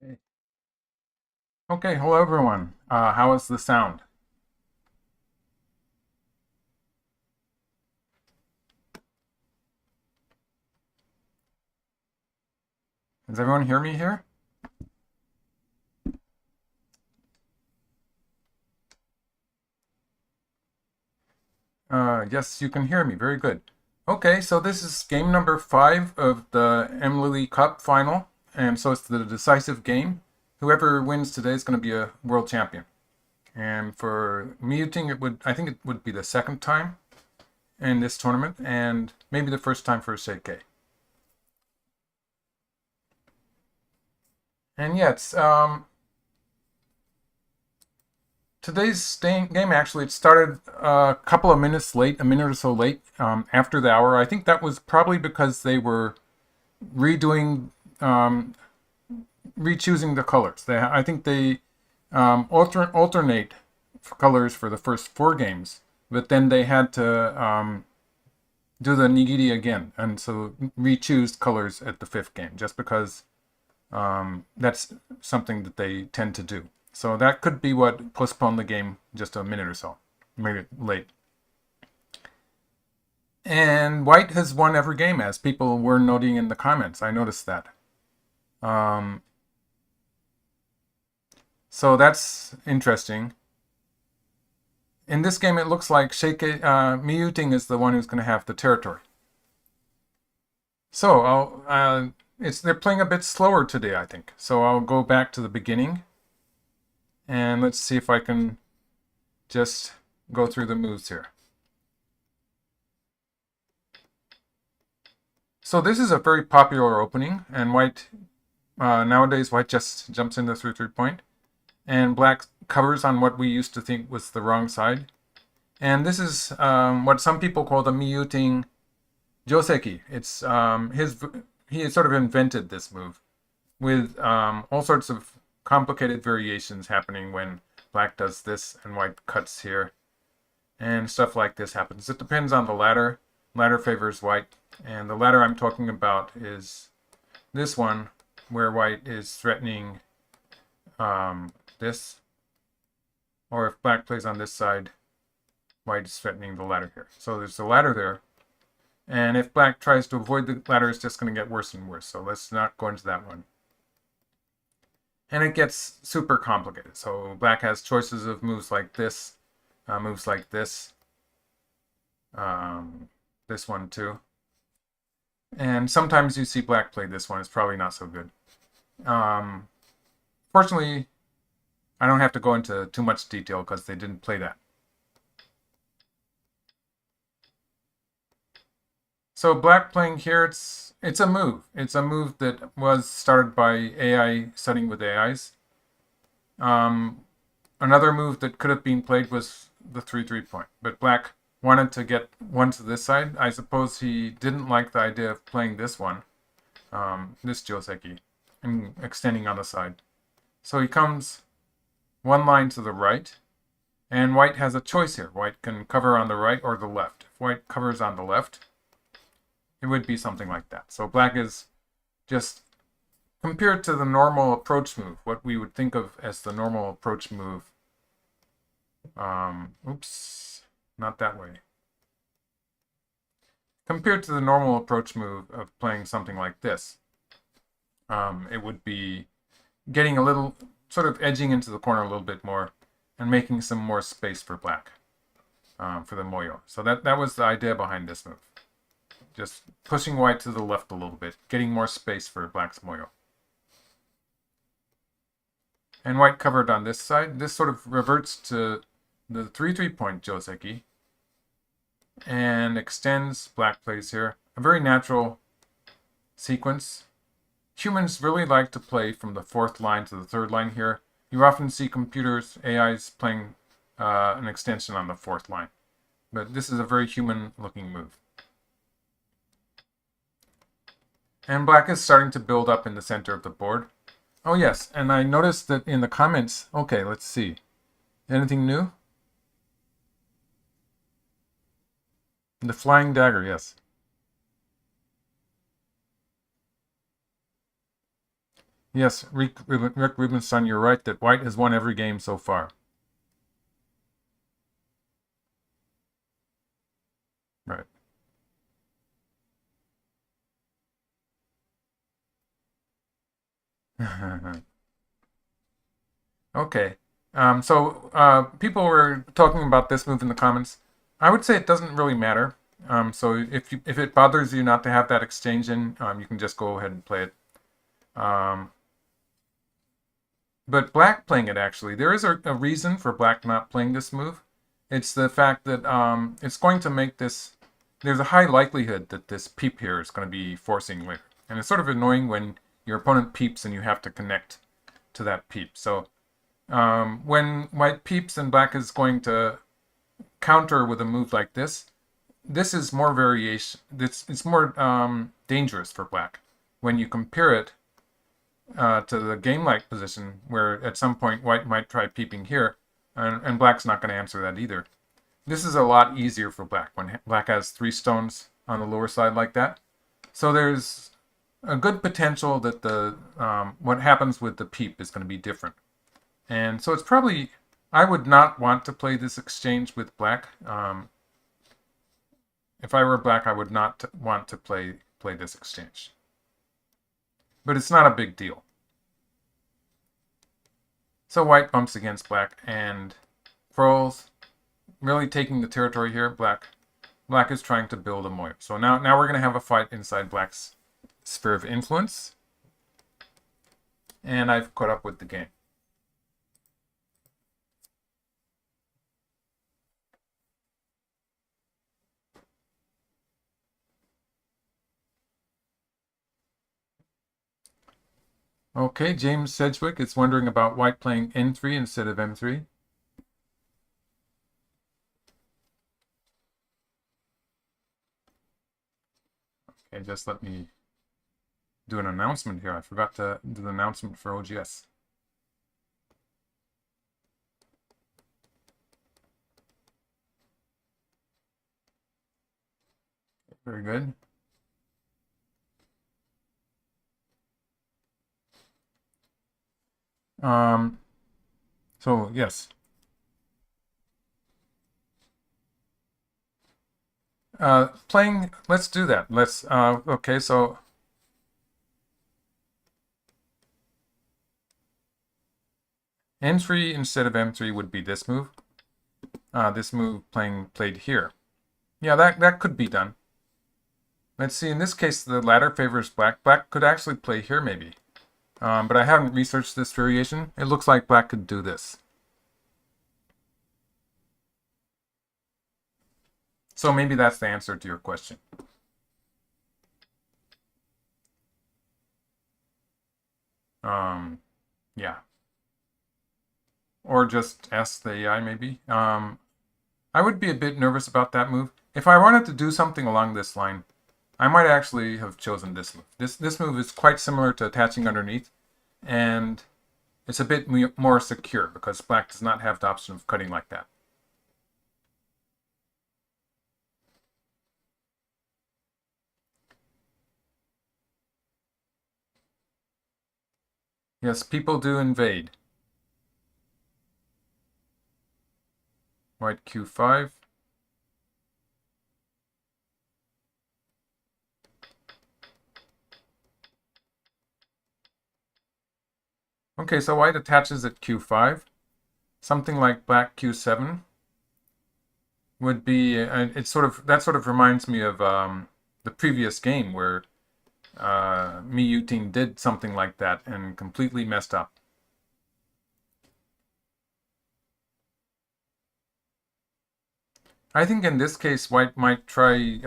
Okay, hello everyone. How is the sound? Does everyone hear me here? Yes, you can hear me. Very good. Okay, so this is game number 5 of the Mlily Cup final, and so it's the decisive game. Whoever wins today is going to be a world champion. And for Yuting, I think it would be the second time in this tournament, and maybe the first time for Xie Ke. And yeah, it's today's game actually it started a couple of minutes late, a minute or so late after the hour. I think that was probably because they were redoing, um, rechoosing the colors. I think they alternate colors for the first 4 games, but then they had to do the nigiri again, and so re-choose colors at the 5th game, just because that's something that they tend to do. So that could be what postponed the game just a minute or so, maybe late. And White has won every game, as people were noting in the comments. I noticed that. Um, so that's interesting. In this game, it looks like Yuting is the one who's going to have the territory. So they're playing a bit slower today, I think. So I'll go back to the beginning, and let's see if I can just go through the moves here. So this is a very popular opening, and nowadays White just jumps into through 3-point, and Black covers on what we used to think was the wrong side. And this is what some people call the Miyuting Joseki. It's he sort of invented this move with all sorts of complicated variations happening when Black does this and White cuts here, and stuff like this happens. It depends on the ladder. Ladder favors White, and the ladder I'm talking about is this one, where White is threatening this, or if Black plays on this side, White is threatening the ladder here. So there's a ladder there, and if Black tries to avoid the ladder, it's just going to get worse and worse. So let's not go into that one. And it gets super complicated. So Black has choices of moves like this, this one too. And sometimes you see Black play this one. It's probably not so good. Fortunately, I don't have to go into too much detail because they didn't play that. So Black playing here, it's a move. It's a move that was started by AI studying with AIs. Another move that could have been played was the 3-3 point, but Black wanted to get one to this side. I suppose he didn't like the idea of playing this one, this Joseki, and extending on the side. So he comes one line to the right, and White has a choice here. White can cover on the right or the left. If White covers on the left, it would be something like that. So Black is just compared to the normal approach move, what we would think of as the normal approach move. Oops, not that way. Compared to the normal approach move of playing something like this, it would be getting a little, sort of edging into the corner a little bit more and making some more space for Black, for the moyo. So that was the idea behind this move. Just pushing White to the left a little bit, getting more space for Black's moyo. And White covered on this side. This sort of reverts to the 3-3 point Joseki and extends. Black plays here. A very natural sequence. Humans really like to play from the 4th line to the 3rd line here. You often see computers, AIs, playing an extension on the 4th line. But this is a very human-looking move. And Black is starting to build up in the center of the board. Oh yes, and I noticed that in the comments, okay, let's see. Anything new? The flying dagger, yes. Yes, Rick Rubenstein, you're right that white has won every game so far. Right. Okay. So people were talking about this move in the comments. I would say it doesn't really matter. So if it bothers you not to have that exchange in, you can just go ahead and play it. Um, but black playing it actually, there is a reason for black not playing this move. It's the fact that it's going to make this. There's a high likelihood that this peep here is going to be forcing later, and it's sort of annoying when your opponent peeps and you have to connect to that peep. So when white peeps and black is going to counter with a move like this is more variation. It's more dangerous for black when you compare it to the game-like position, where at some point white might try peeping here, and black's not going to answer that either. This is a lot easier for black when black has 3 stones on the lower side like that. So there's a good potential that the what happens with the peep is going to be different. And so it's probably, I would not want to play this exchange with black. If I were black, I would not want to play this exchange. But it's not a big deal. So white bumps against black and Proles really taking the territory here. Black is trying to build a moat. So now we're going to have a fight inside black's sphere of influence. And I've caught up with the game. Okay, James Sedgwick is wondering about white playing n3 instead of m3. Okay, just let me do an announcement here. I forgot to do the announcement for OGS. Very good. So yes. Playing, let's do that. Okay, so n3 instead of m3 would be this move. This move played here. Yeah, that could be done. Let's see, in this case, the ladder favors black. Black could actually play here, maybe. But I haven't researched this variation. It looks like black could do this. So maybe that's the answer to your question. Yeah. Or just ask the AI, maybe. I would be a bit nervous about that move. If I wanted to do something along this line, I might actually have chosen this move. This move is quite similar to attaching underneath, and it's a bit more secure because black does not have the option of cutting like that. Yes, people do invade. White q5. Okay, so white attaches at q5. Something like black q7 would be, that sort of reminds me of the previous game where Yuting did something like that and completely messed up. I think in this case, white might try,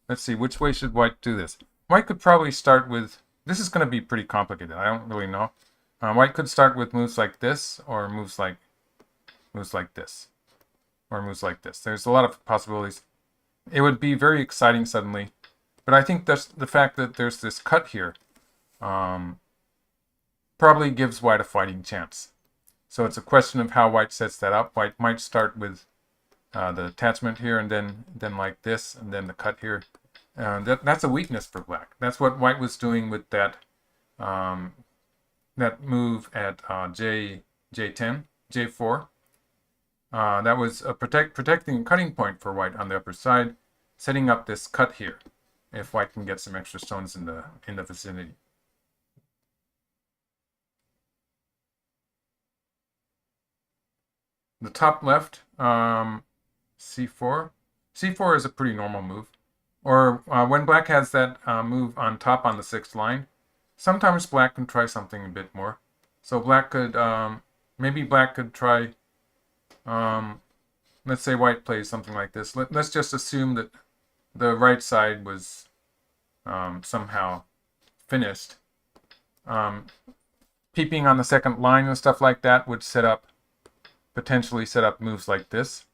let's see, which way should white do this? White could probably start with, this is going to be pretty complicated, I don't really know. White could start with moves like this, or moves like this, or moves like this. There's a lot of possibilities. It would be very exciting suddenly, but I think that's the fact that there's this cut here probably gives white a fighting chance. So it's a question of how white sets that up. White might start with the attachment here, and then like this, and then the cut here. That's a weakness for black. That's what white was doing with that that move at J10, J4. That was a protecting cutting point for white on the upper side, setting up this cut here, if white can get some extra stones in the vicinity. The top left, C4. C4 is a pretty normal move. Or when black has that move on top on the 6th line, sometimes black can try something a bit more. So black could, maybe black could try, let's say white plays something like this. Let's just assume that the right side was somehow finished. Peeping on the 2nd line and stuff like that would potentially set up moves like this.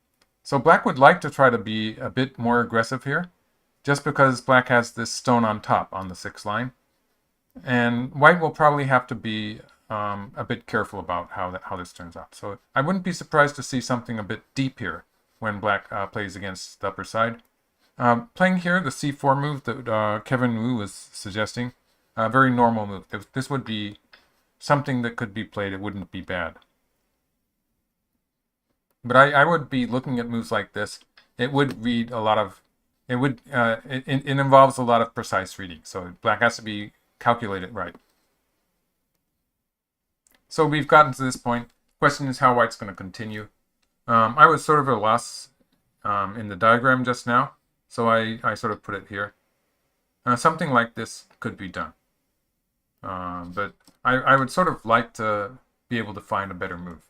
So black would like to try to be a bit more aggressive here, just because black has this stone on top on the 6th line. And white will probably have to be a bit careful about how this turns out. So I wouldn't be surprised to see something a bit deep here when black plays against the upper side. Playing here, the C4 move that Kevin Wu was suggesting, a very normal move. This would be something that could be played. It wouldn't be bad. But I would be looking at moves like this. It would read a lot of, it involves a lot of precise reading. So black has to be calculated right. So we've gotten to this point. Question is how white's going to continue. I was sort of at a loss in the diagram just now, so I sort of put it here. Something like this could be done. But I would sort of like to be able to find a better move.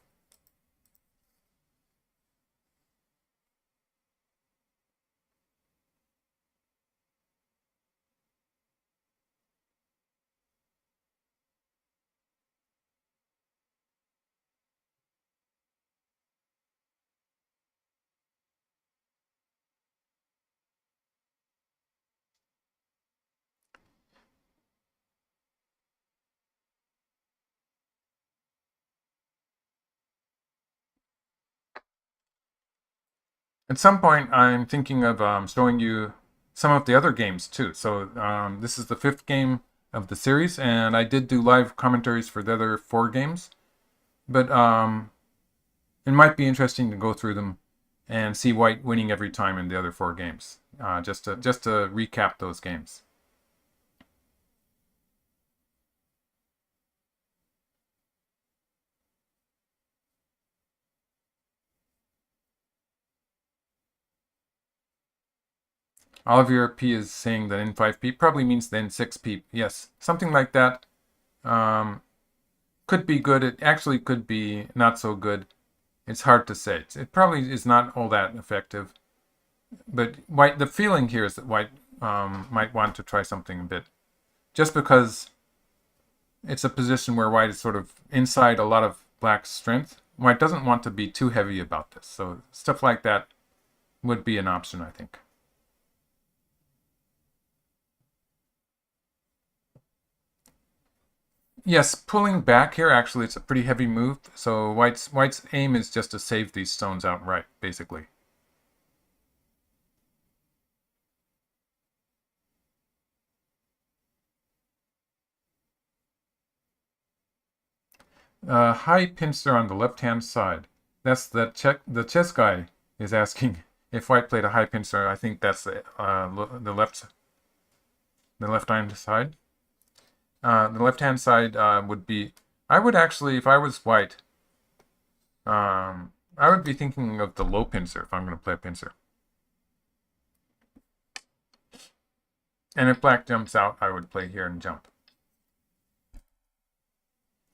At some point, I'm thinking of showing you some of the other games too. So this is the 5th game of the series, and I did do live commentaries for the other 4 games. But it might be interesting to go through them and see white winning every time in the other 4 games, just to recap those games. Olivier P is saying that N5P probably means the N6P. Yes, something like that. Could be good. It actually could be not so good. It's hard to say. It probably is not all that effective. But white, the feeling here is that white might want to try something a bit. Just because it's a position where white is sort of inside a lot of black's strength. White doesn't want to be too heavy about this. So stuff like that would be an option, I think. Yes, pulling back here, actually, it's a pretty heavy move. So white's aim is just to save these stones outright, basically. High pincer on the left-hand side. That's the chess guy is asking if white played a high pincer. I think that's the left-hand side. The left-hand side would be, I would actually, if I was white, I would be thinking of the low pincer if I'm going to play a pincer. And if black jumps out, I would play here and jump.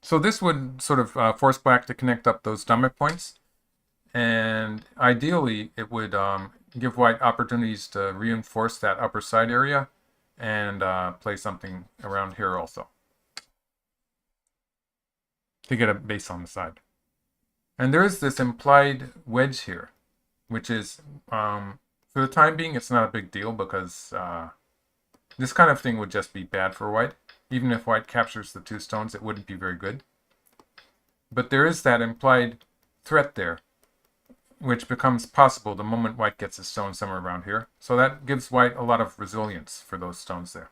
So this would sort of force black to connect up those stomach points. And ideally, it would give white opportunities to reinforce that upper side area and play something around here also to get a base on the side. And there is this implied wedge here, which is, for the time being, it's not a big deal because this kind of thing would just be bad for white. Even if white captures the 2 stones, it wouldn't be very good. But there is that implied threat there, which becomes possible the moment white gets a stone somewhere around here. So that gives white a lot of resilience for those stones there.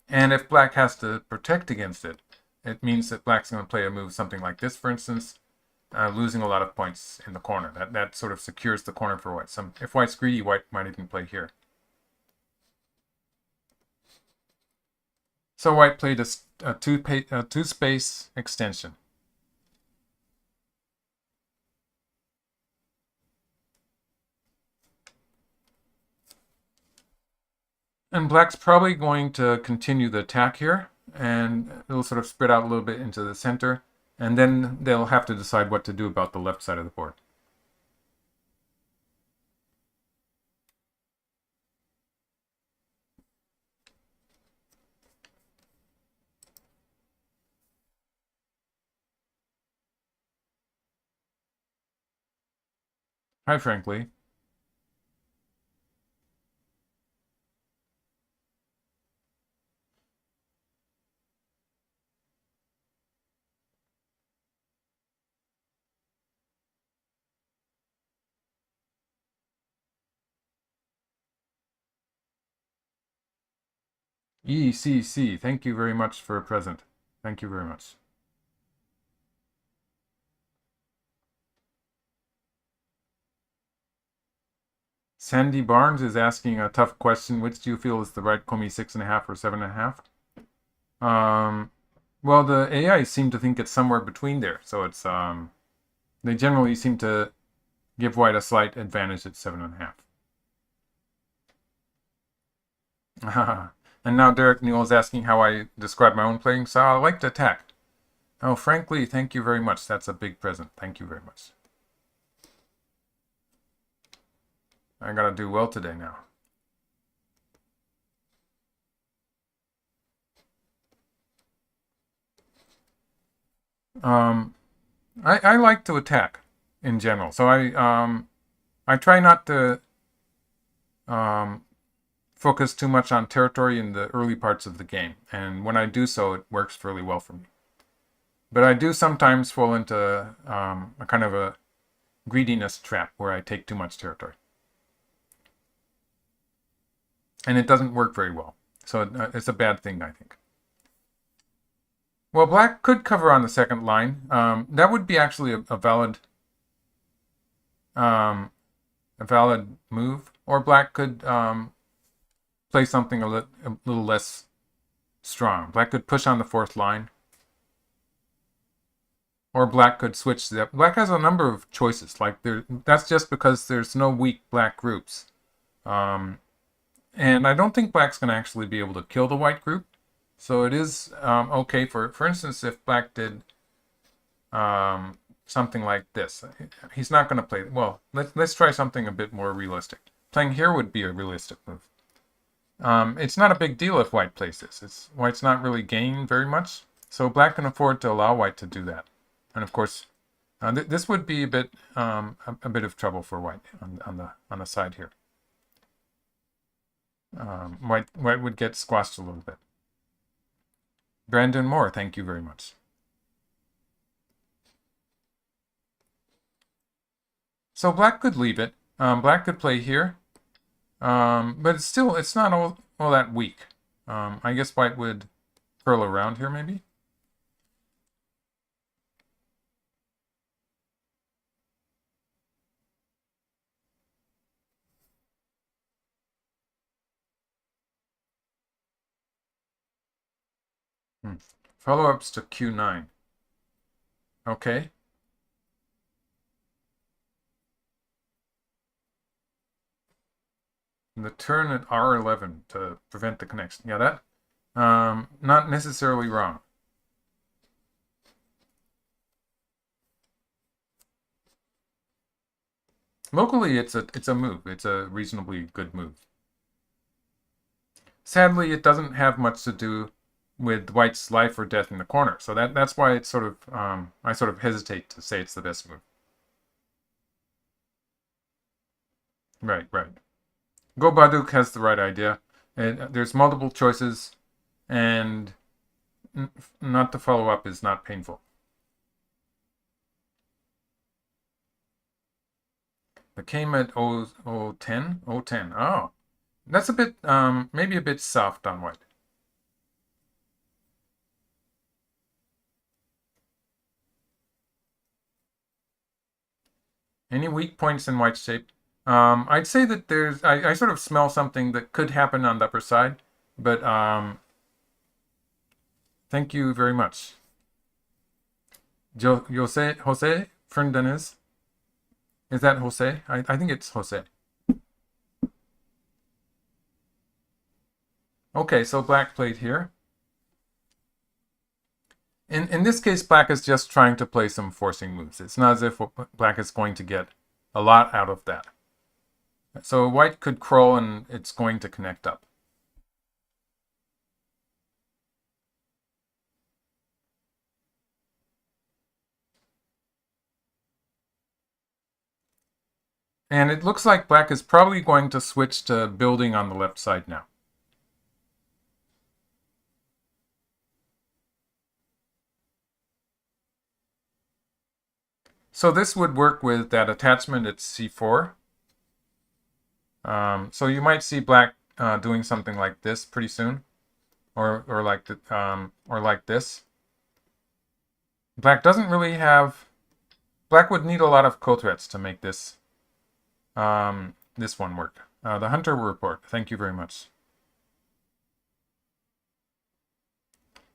And if black has to protect against it, it means that black's going to play a move something like this, for instance, losing a lot of points in the corner. That sort of secures the corner for white. If white's greedy, white might even play here. So white played a two-space extension. And black's probably going to continue the attack here, and it'll sort of spread out a little bit into the center, and then they'll have to decide what to do about the left side of the board. Hi, frankly. ECC, thank you very much for a present. Thank you very much. Sandy Barnes is asking a tough question. Which do you feel is the right Komi 6.5 or 7.5? Well, the AI seem to think it's somewhere between there. So it's they generally seem to give white a slight advantage at 7.5. And now Derek Newell is asking how I describe my own playing style. I like to attack. Oh, frankly, thank you very much. That's a big present. Thank you very much. I gotta do well today now. I like to attack in general, so I try not to focus too much on territory in the early parts of the game, and when I do so, it works fairly well for me. But I do sometimes fall into a kind of a greediness trap where I take too much territory, and it doesn't work very well. So it's a bad thing, I think. Well, black could cover on the second line. That would be actually a valid move. Or black could play something a little less strong. Black could push on the fourth line. Or black could switch that. Black has a number of choices. Like that's just because there's no weak black groups. And I don't think black's going to actually be able to kill the white group. So it is okay for instance, if black did something like this. He's not going to play. Well, let's try something a bit more realistic. Playing here would be a realistic move. It's not a big deal if white plays this. White's not really gaining very much. So black can afford to allow white to do that. And of course, this would be a bit of trouble for white on the side here. White would get squashed a little bit. Brandon Moore, thank you very much. So black could leave it. Black could play here. But it's not all that weak. I guess white would curl around here maybe. Follow-ups to Q9. Okay. And the turn at R11 to prevent the connection. Yeah, that not necessarily wrong. Locally, it's a move. It's a reasonably good move. Sadly, it doesn't have much to do with white's life or death in the corner. So that's why it's sort of I sort of hesitate to say it's the best move. Right. Go Baduk has the right idea. There's multiple choices, and not to follow up is not painful. The came at 010. Oh, that's a bit maybe a bit soft on white. Any weak points in white's shape? I'd say that I sort of smell something that could happen on the upper side, but thank you very much. Jose Fernandez. Is that Jose? I think it's Jose. Okay, so black played here. In this case, black is just trying to play some forcing moves. It's not as if black is going to get a lot out of that. So white could crawl and it's going to connect up. And it looks like black is probably going to switch to building on the left side now. So this would work with that attachment at C4. So you might see black doing something like this pretty soon, or like this. Black doesn't really have. Black would need a lot of co-threats to make this this one work. The Hunter report. Thank you very much.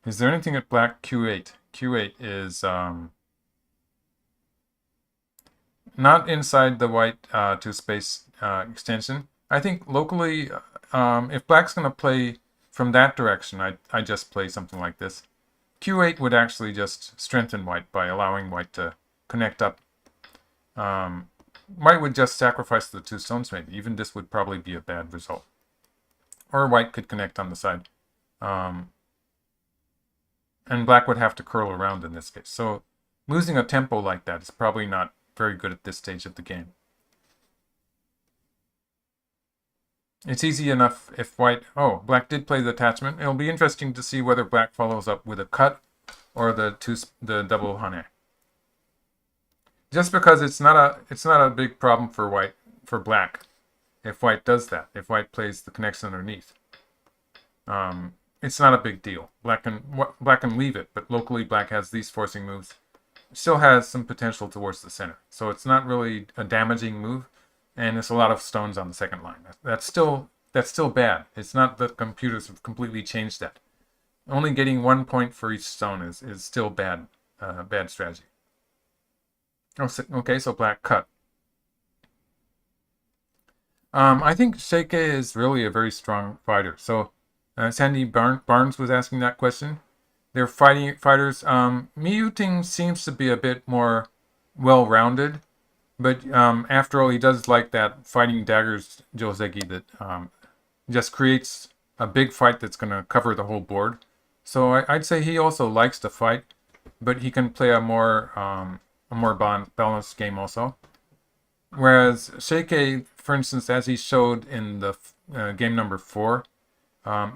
Is there anything at black Q8? Q8 is not inside the white two-space extension. I think locally, if black's going to play from that direction, I just play something like this. Q8 would actually just strengthen white by allowing white to connect up. White would just sacrifice the two stones maybe. Even this would probably be a bad result. Or white could connect on the side. And black would have to curl around in this case. So losing a tempo like that is probably not very good at this stage of the game. It's easy enough if white... Oh, black did play the attachment. It'll be interesting to see whether black follows up with a cut or the double hane. Just because it's not a big problem for black if white does that. If white plays the connection underneath. It's not a big deal. Black can leave it, but locally black has these forcing moves. It still has some potential towards the center. So it's not really a damaging move, and there's a lot of stones on the second line. That's still bad. It's not that computers have completely changed that. Only getting 1 point for each stone is still bad strategy. Okay, so black cut. I think Xie Ke is really a very strong fighter. So Sandy Barnes was asking that question. They're fighters. Yuting seems to be a bit more well-rounded, but after all, he does like that fighting daggers joseki that just creates a big fight that's going to cover the whole board. So I'd say he also likes to fight, but he can play a more balanced game also. Whereas Xie Ke, for instance, as he showed in the game number 4,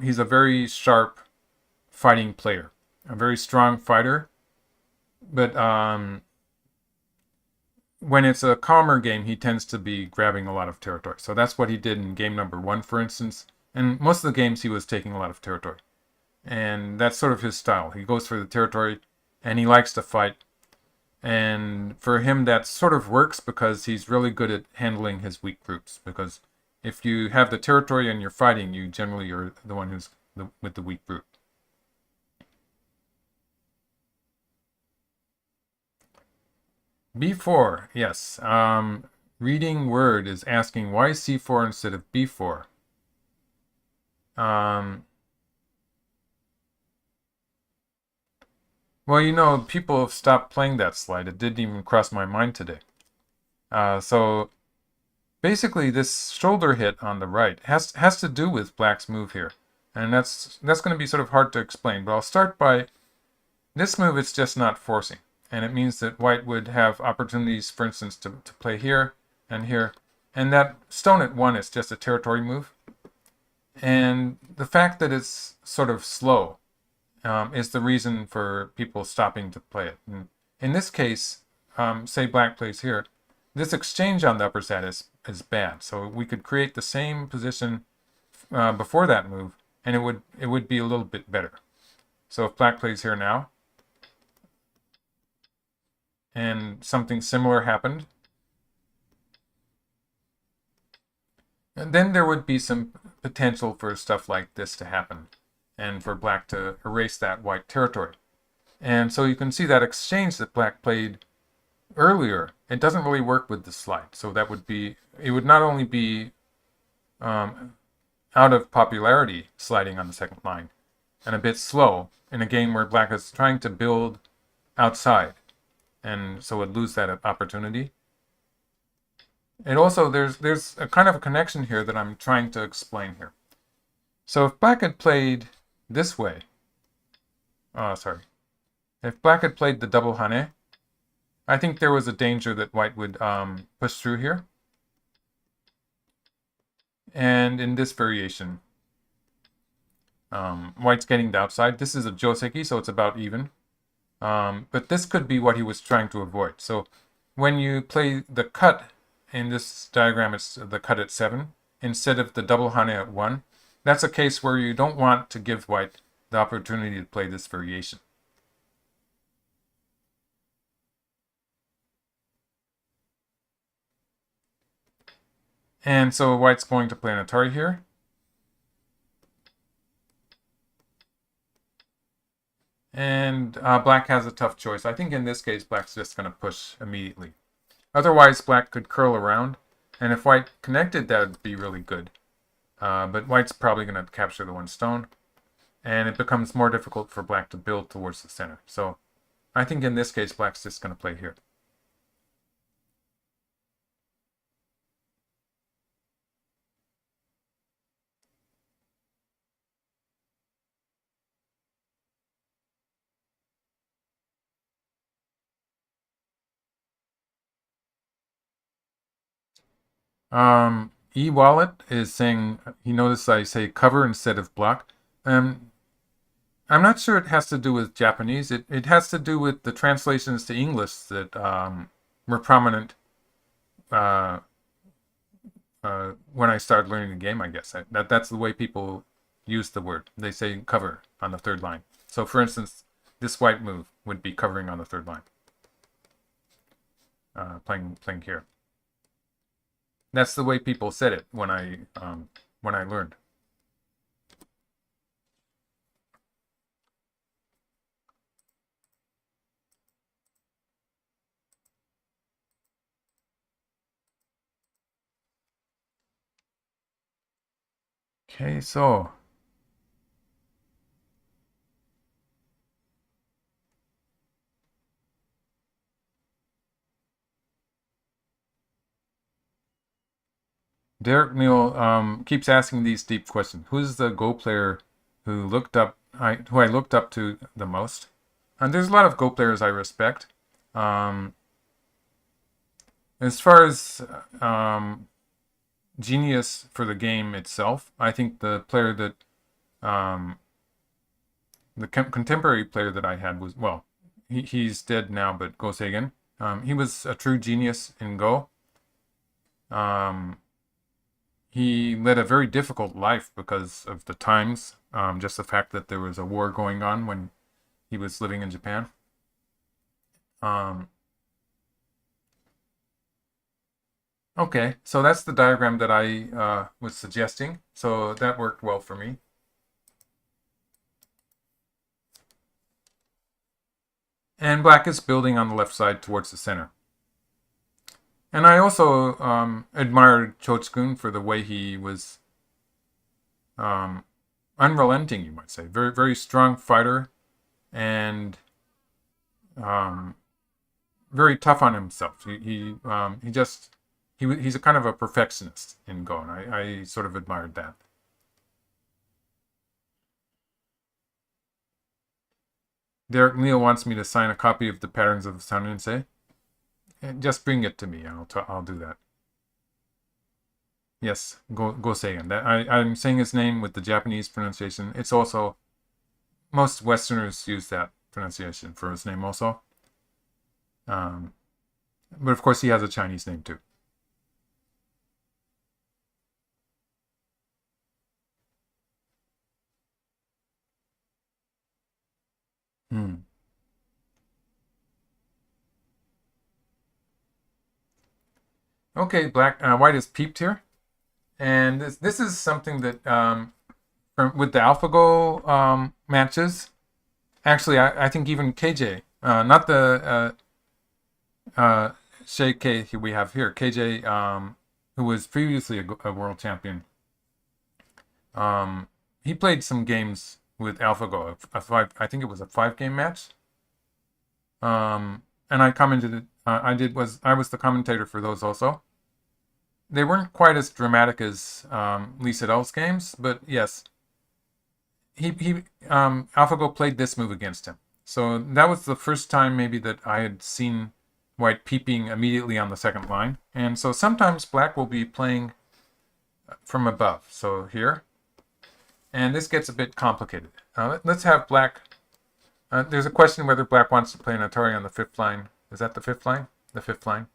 he's a very sharp fighting player, a very strong fighter. But when it's a calmer game, he tends to be grabbing a lot of territory. So that's what he did in game number 1, for instance. And most of the games he was taking a lot of territory. And that's sort of his style. He goes for the territory, and he likes to fight. And for him, that sort of works because he's really good at handling his weak groups. Because if you have the territory and you're fighting, you generally are the one who's with the weak group. B4, yes. Reading Word is asking why C4 instead of B4. Well, you know, people have stopped playing that slide. It didn't even cross my mind today. So basically, this shoulder hit on the right has to do with black's move here. And that's going to be sort of hard to explain. But I'll start by this move. It's just not forcing. And it means that white would have opportunities, for instance, to play here and here. And that stone at 1 is just a territory move. And the fact that it's sort of slow is the reason for people stopping to play it. And in this case, say black plays here, this exchange on the upper side is bad. So we could create the same position before that move, and it would be a little bit better. So if black plays here now, and something similar happened, then there would be some potential for stuff like this to happen and for black to erase that white territory. And so you can see that exchange that black played earlier, it doesn't really work with the slide. So that would be, it would not only be out of popularity sliding on the second line and a bit slow in a game where black is trying to build outside, and so would lose that opportunity. And also there's a kind of a connection here that I'm trying to explain here. So if black had played this way, if black had played the double hane, I think there was a danger that white would push through here. And in this variation, white's getting the outside. This is a joseki, so it's about even. But this could be what he was trying to avoid. So when you play the cut in this diagram, it's the cut at 7 instead of the double hane at 1. That's a case where you don't want to give white the opportunity to play this variation. And so white's going to play an Atari here. And black has a tough choice. I think in this case, black's just going to push immediately. Otherwise, black could curl around. And if white connected, that would be really good. But white's probably going to capture the one stone. And it becomes more difficult for black to build towards the center. So I think in this case, black's just going to play here. E-Wallet is saying, he noticed I say cover instead of block. I'm not sure it has to do with Japanese. It has to do with the translations to English that were prominent when I started learning the game, I guess. That's the way people use the word. They say cover on the third line. So for instance, this white move would be covering on the third line. Playing here. That's the way people said it when I learned. Okay, so Derek Neal keeps asking these deep questions. Who's the Go player who I looked up to the most? And there's a lot of Go players I respect. As far as genius for the game itself, I think the player that the contemporary player that I had was, well, he's dead now, but Go Seigen. He was a true genius in Go. He led a very difficult life because of the times, just the fact that there was a war going on when he was living in Japan. Okay, so that's the diagram that I was suggesting. So that worked well for me. And black is building on the left side towards the center. And I also admired Chochikun for the way he was unrelenting, you might say. Very, very strong fighter and very tough on himself. He's a kind of a perfectionist in Go, and I sort of admired that. Derek Neal wants me to sign a copy of the Patterns of Sanrinsei. Just bring it to me. I'll do that. Yes, Go Seigen. I'm saying his name with the Japanese pronunciation. It's also, most Westerners use that pronunciation for his name also. But of course he has a Chinese name too. Okay, white is peeped here. And this is something that with the AlphaGo matches, actually, I think even KJ, not the Xie Ke we have here, KJ, who was previously a world champion, he played some games with AlphaGo, I think it was a 5-game match. And I commented, I was the commentator for those also. They weren't quite as dramatic as Lee Sedol's games, but yes, AlphaGo played this move against him. So that was the first time maybe that I had seen white peeping immediately on the second line. And so sometimes black will be playing from above. So here, and this gets a bit complicated. Let's have black. There's a question whether black wants to play an Atari on the 5th line. Is that the 5th line? The 5th line.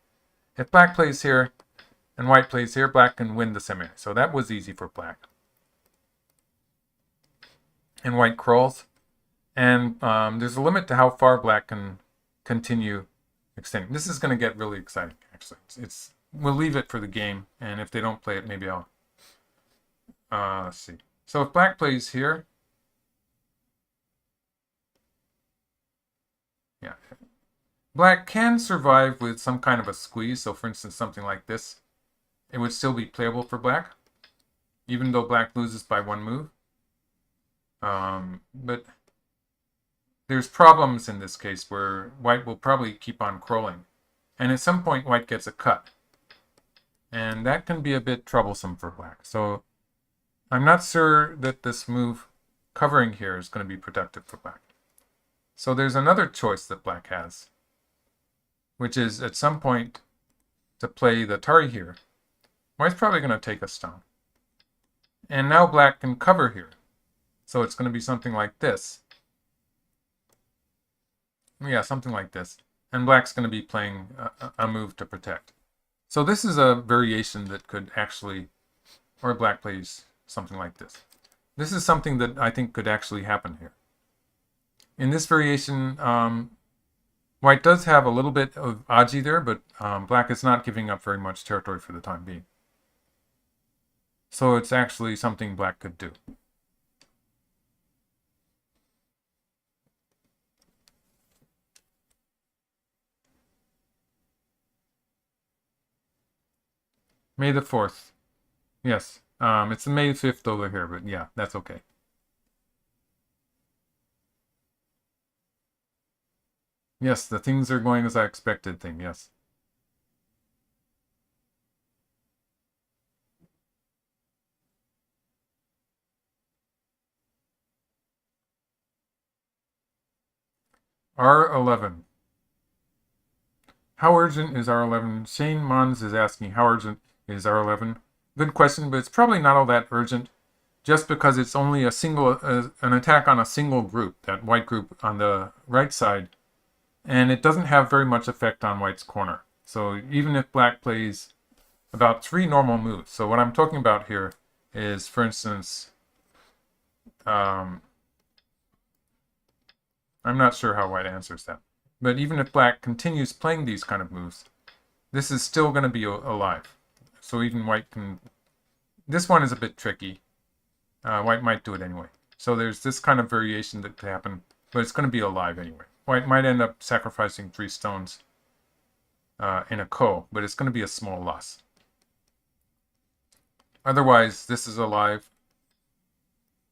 If black plays here and white plays here, black can win the semi. So that was easy for black. And white crawls. And there's a limit to how far black can continue extending. This is going to get really exciting, actually. We'll leave it for the game, and if they don't play it, maybe I'll see. So if black plays here, yeah, black can survive with some kind of a squeeze. So for instance, something like this, it would still be playable for black, even though black loses by 1 move. But there's problems in this case where white will probably keep on crawling. And at some point, white gets a cut. And that can be a bit troublesome for black. So I'm not sure that this move covering here is going to be productive for black. So there's another choice that black has, which is at some point to play the Atari here. White's probably going to take a stone. And now black can cover here. So it's going to be something like this. Yeah, something like this. And black's going to be playing a move to protect. So this is a variation that could actually, or black plays something like this. This is something that I think could actually happen here. In this variation, white does have a little bit of Aji there, but black is not giving up very much territory for the time being. So it's actually something black could do. May the 4th. Yes. It's the May 5th over here, but yeah, that's okay. Yes, the things are going as I expected thing, yes. R11. How urgent is R11? Shane Mons is asking, how urgent is R11? Good question, but it's probably not all that urgent just because it's only a single, an attack on a single group, that white group on the right side, and it doesn't have very much effect on white's corner. So even if black plays about 3 normal moves, so what I'm talking about here is, for instance, I'm not sure how white answers that. But even if black continues playing these kind of moves, this is still going to be alive. So even white can... This one is a bit tricky. White might do it anyway. So there's this kind of variation that could happen, but it's going to be alive anyway. White might end up sacrificing 3 stones in a ko, but it's going to be a small loss. Otherwise, this is alive.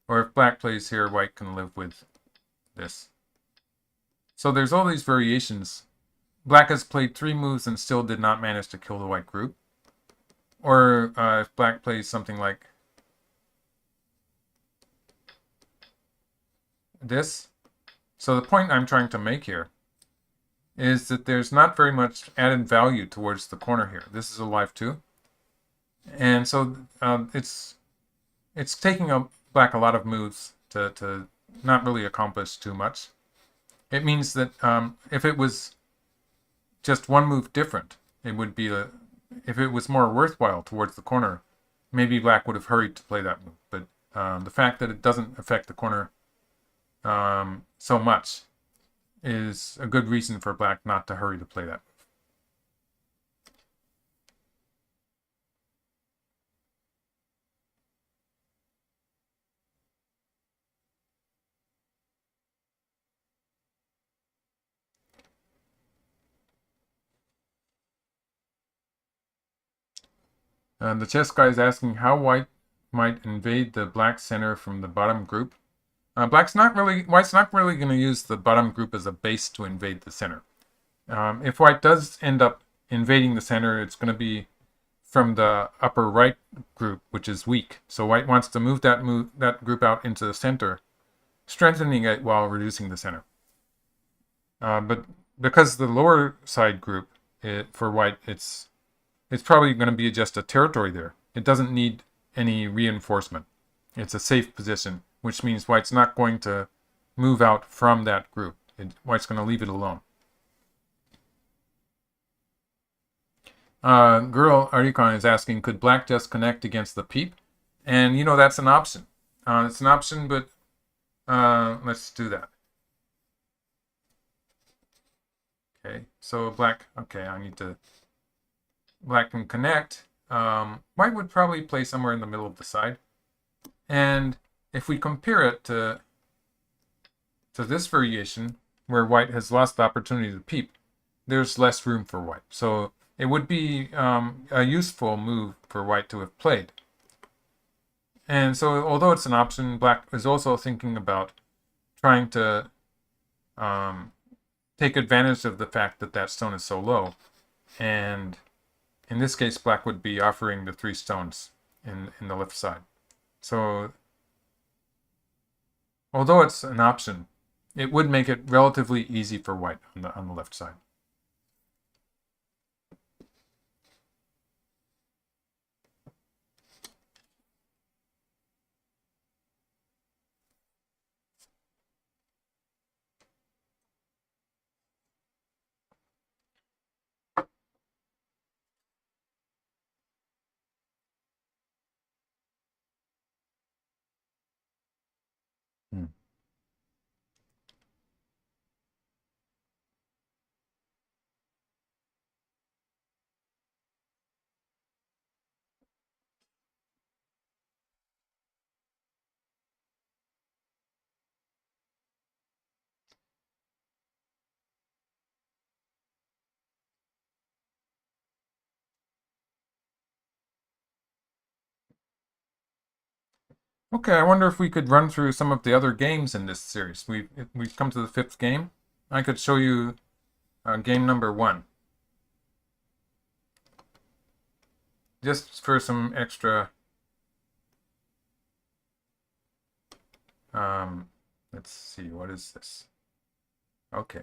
Or if black plays here, white can live with this. So there's all these variations. Black has played 3 moves and still did not manage to kill the white group. Or if black plays something like this. So the point I'm trying to make here is that there's not very much added value towards the corner here. This is alive too. And so it's taking black a lot of moves to not really accomplish too much. It means that if it was just 1 move different, it would be if it was more worthwhile towards the corner, maybe black would have hurried to play that move. But the fact that it doesn't affect the corner so much is a good reason for black not to hurry to play that move. The chess guy is asking how white might invade the black center from the bottom group. White's not really going to use the bottom group as a base to invade the center. If white does end up invading the center, it's going to be from the upper right group, which is weak. So white wants to move that group out into the center, strengthening it while reducing the center. But because the lower side group for white, it's probably going to be just a territory there. It doesn't need any reinforcement. It's a safe position, which means white's not going to move out from that group. White's going to leave it alone. Girl Arikon is asking, could black just connect against the peep? And that's an option. It's an option, but let's do that. Okay, so black, black can connect. White would probably play somewhere in the middle of the side. And if we compare it to this variation, where white has lost the opportunity to peep, there's less room for white. So it would be a useful move for white to have played. And so although it's an option, black is also thinking about trying to take advantage of the fact that that stone is so low. And in this case, black would be offering the 3 stones in the left side. So although it's an option, it would make it relatively easy for white on the left side. Okay, I wonder if we could run through some of the other games in this series. We've come to the 5th game. I could show you game number 1. Just for some extra... let's see, what is this? Okay.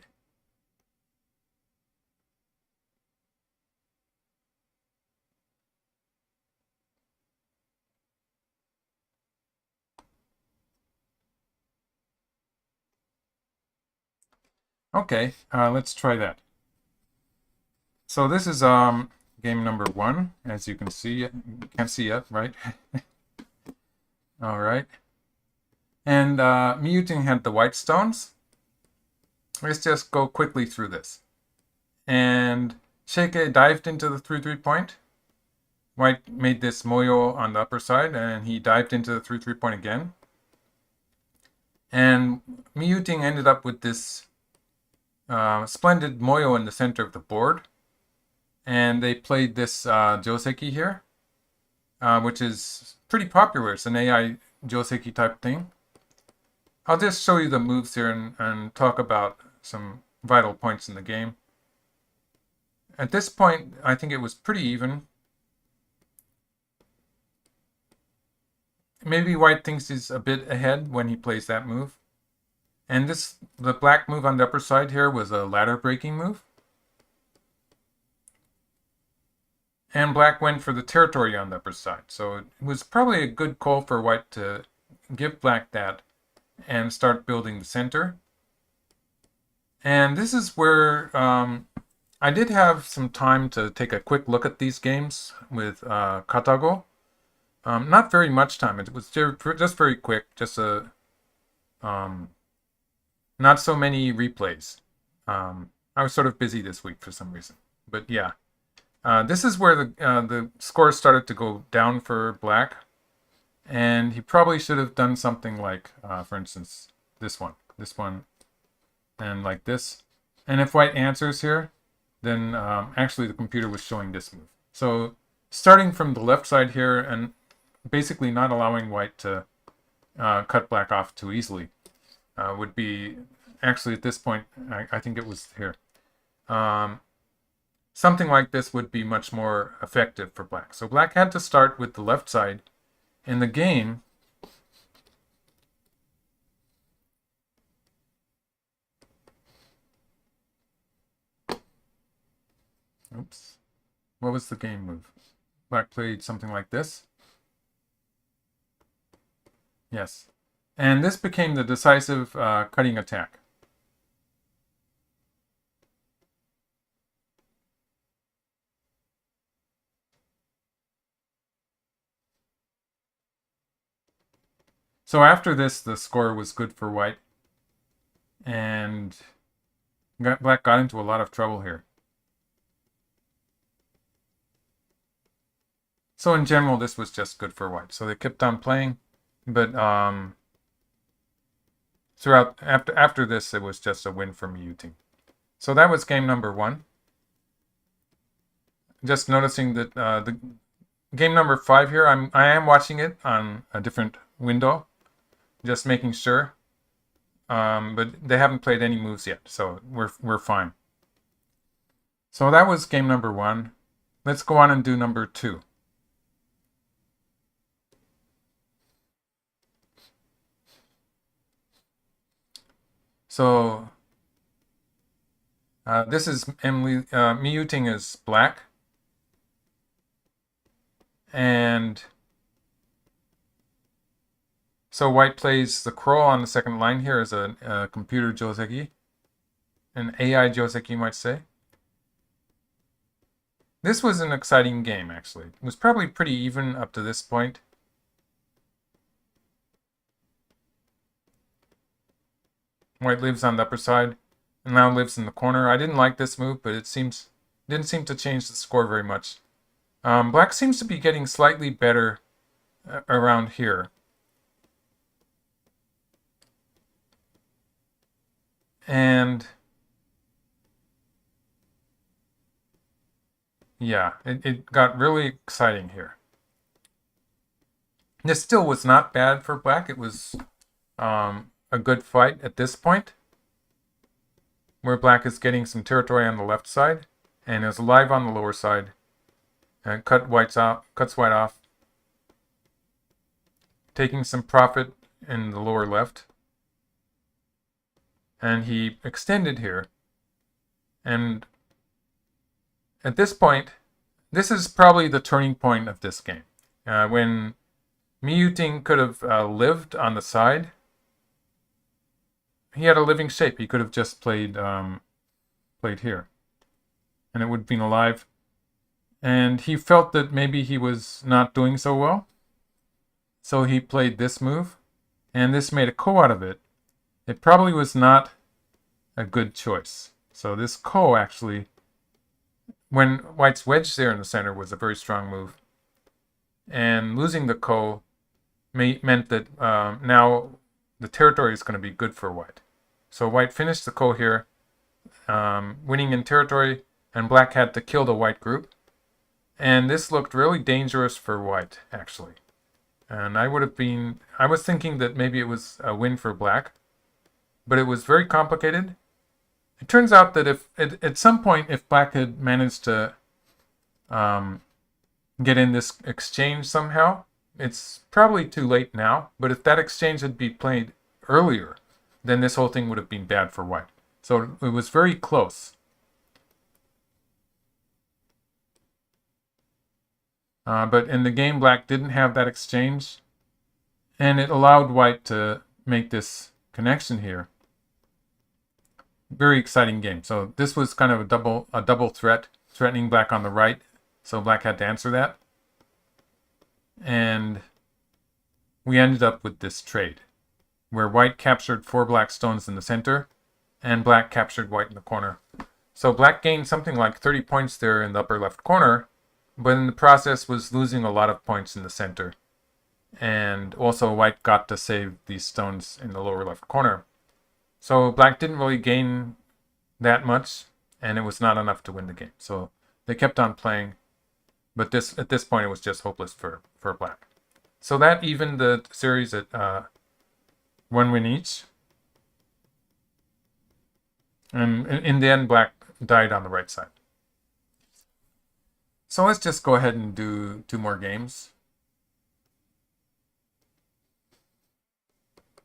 Okay, let's try that. So this is game number 1, as you can see. You can't see it, right? All right. And Yuting had the white stones. Let's just go quickly through this. And Xie Ke dived into the 3-3 point. White made this moyo on the upper side, and he dived into the 3-3 point again. And Yuting ended up with this splendid moyo in the center of the board. And they played this joseki here, which is pretty popular. It's an AI joseki type thing. I'll just show you the moves here and talk about some vital points in the game. At this point, I think it was pretty even. Maybe white thinks he's a bit ahead when he plays that move. And the black move on the upper side here was a ladder breaking move. And black went for the territory on the upper side. So it was probably a good call for white to give black that and start building the center. And this is where I did have some time to take a quick look at these games with Katago. Not very much time. It was just very quick. Just not so many replays. I was sort of busy this week for some reason. But yeah, this is where the scores started to go down for black. And he probably should have done something like, for instance, this one, and like this. And if white answers here, then actually the computer was showing this move. So starting from the left side here and basically not allowing white to cut black off too easily would be, actually at this point, I think it was here. Something like this would be much more effective for black. So black had to start with the left side. In the game, oops, what was the game move? Black played something like this. Yes. And this became the decisive cutting attack. So after this, the score was good for white. And black got into a lot of trouble here. So in general, this was just good for white. So they kept on playing. But throughout, after this, it was just a win for Yuting. So that was game number 1. Just noticing that the game number 5 here, I am watching it on a different window, just making sure. But they haven't played any moves yet, so we're fine. So that was game number 1. Let's go on and do number 2. So this is Mlily. Yuting is black, and so white plays the crow on the second line here as a computer joseki, an AI joseki, you might say. This was an exciting game, actually. It was probably pretty even up to this point. White lives on the upper side and now lives in the corner. I didn't like this move, but it didn't seem to change the score very much. Black seems to be getting slightly better around here. And yeah, it got really exciting here. This still was not bad for black. It was a good fight at this point, where black is getting some territory on the left side and is alive on the lower side, and cuts white off, taking some profit in the lower left. And he extended here, and at this point, this is probably the turning point of this game, when Yuting could have lived on the side. He had a living shape. He could have just played here, and it would have been alive. And he felt that maybe he was not doing so well, so he played this move, and this made a ko out of it. It probably was not a good choice. So this ko actually, when white's wedge there in the center, was a very strong move, and losing the ko meant that now the territory is going to be good for white. So white finished the ko here, winning in territory, and black had to kill the white group. And this looked really dangerous for white, actually. And I was thinking that maybe it was a win for black, but it was very complicated. It turns out that if at some point, if black had managed to get in this exchange somehow, it's probably too late now, but if that exchange had been played earlier, then this whole thing would have been bad for white. So it was very close. But in the game, black didn't have that exchange, and it allowed white to make this connection here. Very exciting game. So this was kind of a double threat, threatening black on the right, so black had to answer that. And we ended up with this trade, where white captured 4 black stones in the center, and black captured white in the corner. So black gained something like 30 points there in the upper left corner, but in the process was losing a lot of points in the center. And also white got to save these stones in the lower left corner. So black didn't really gain that much, and it was not enough to win the game. So they kept on playing. But at this point, it was just hopeless for black. So that evened the series at 1 win each. And in the end, black died on the right side. So let's just go ahead and do 2 more games.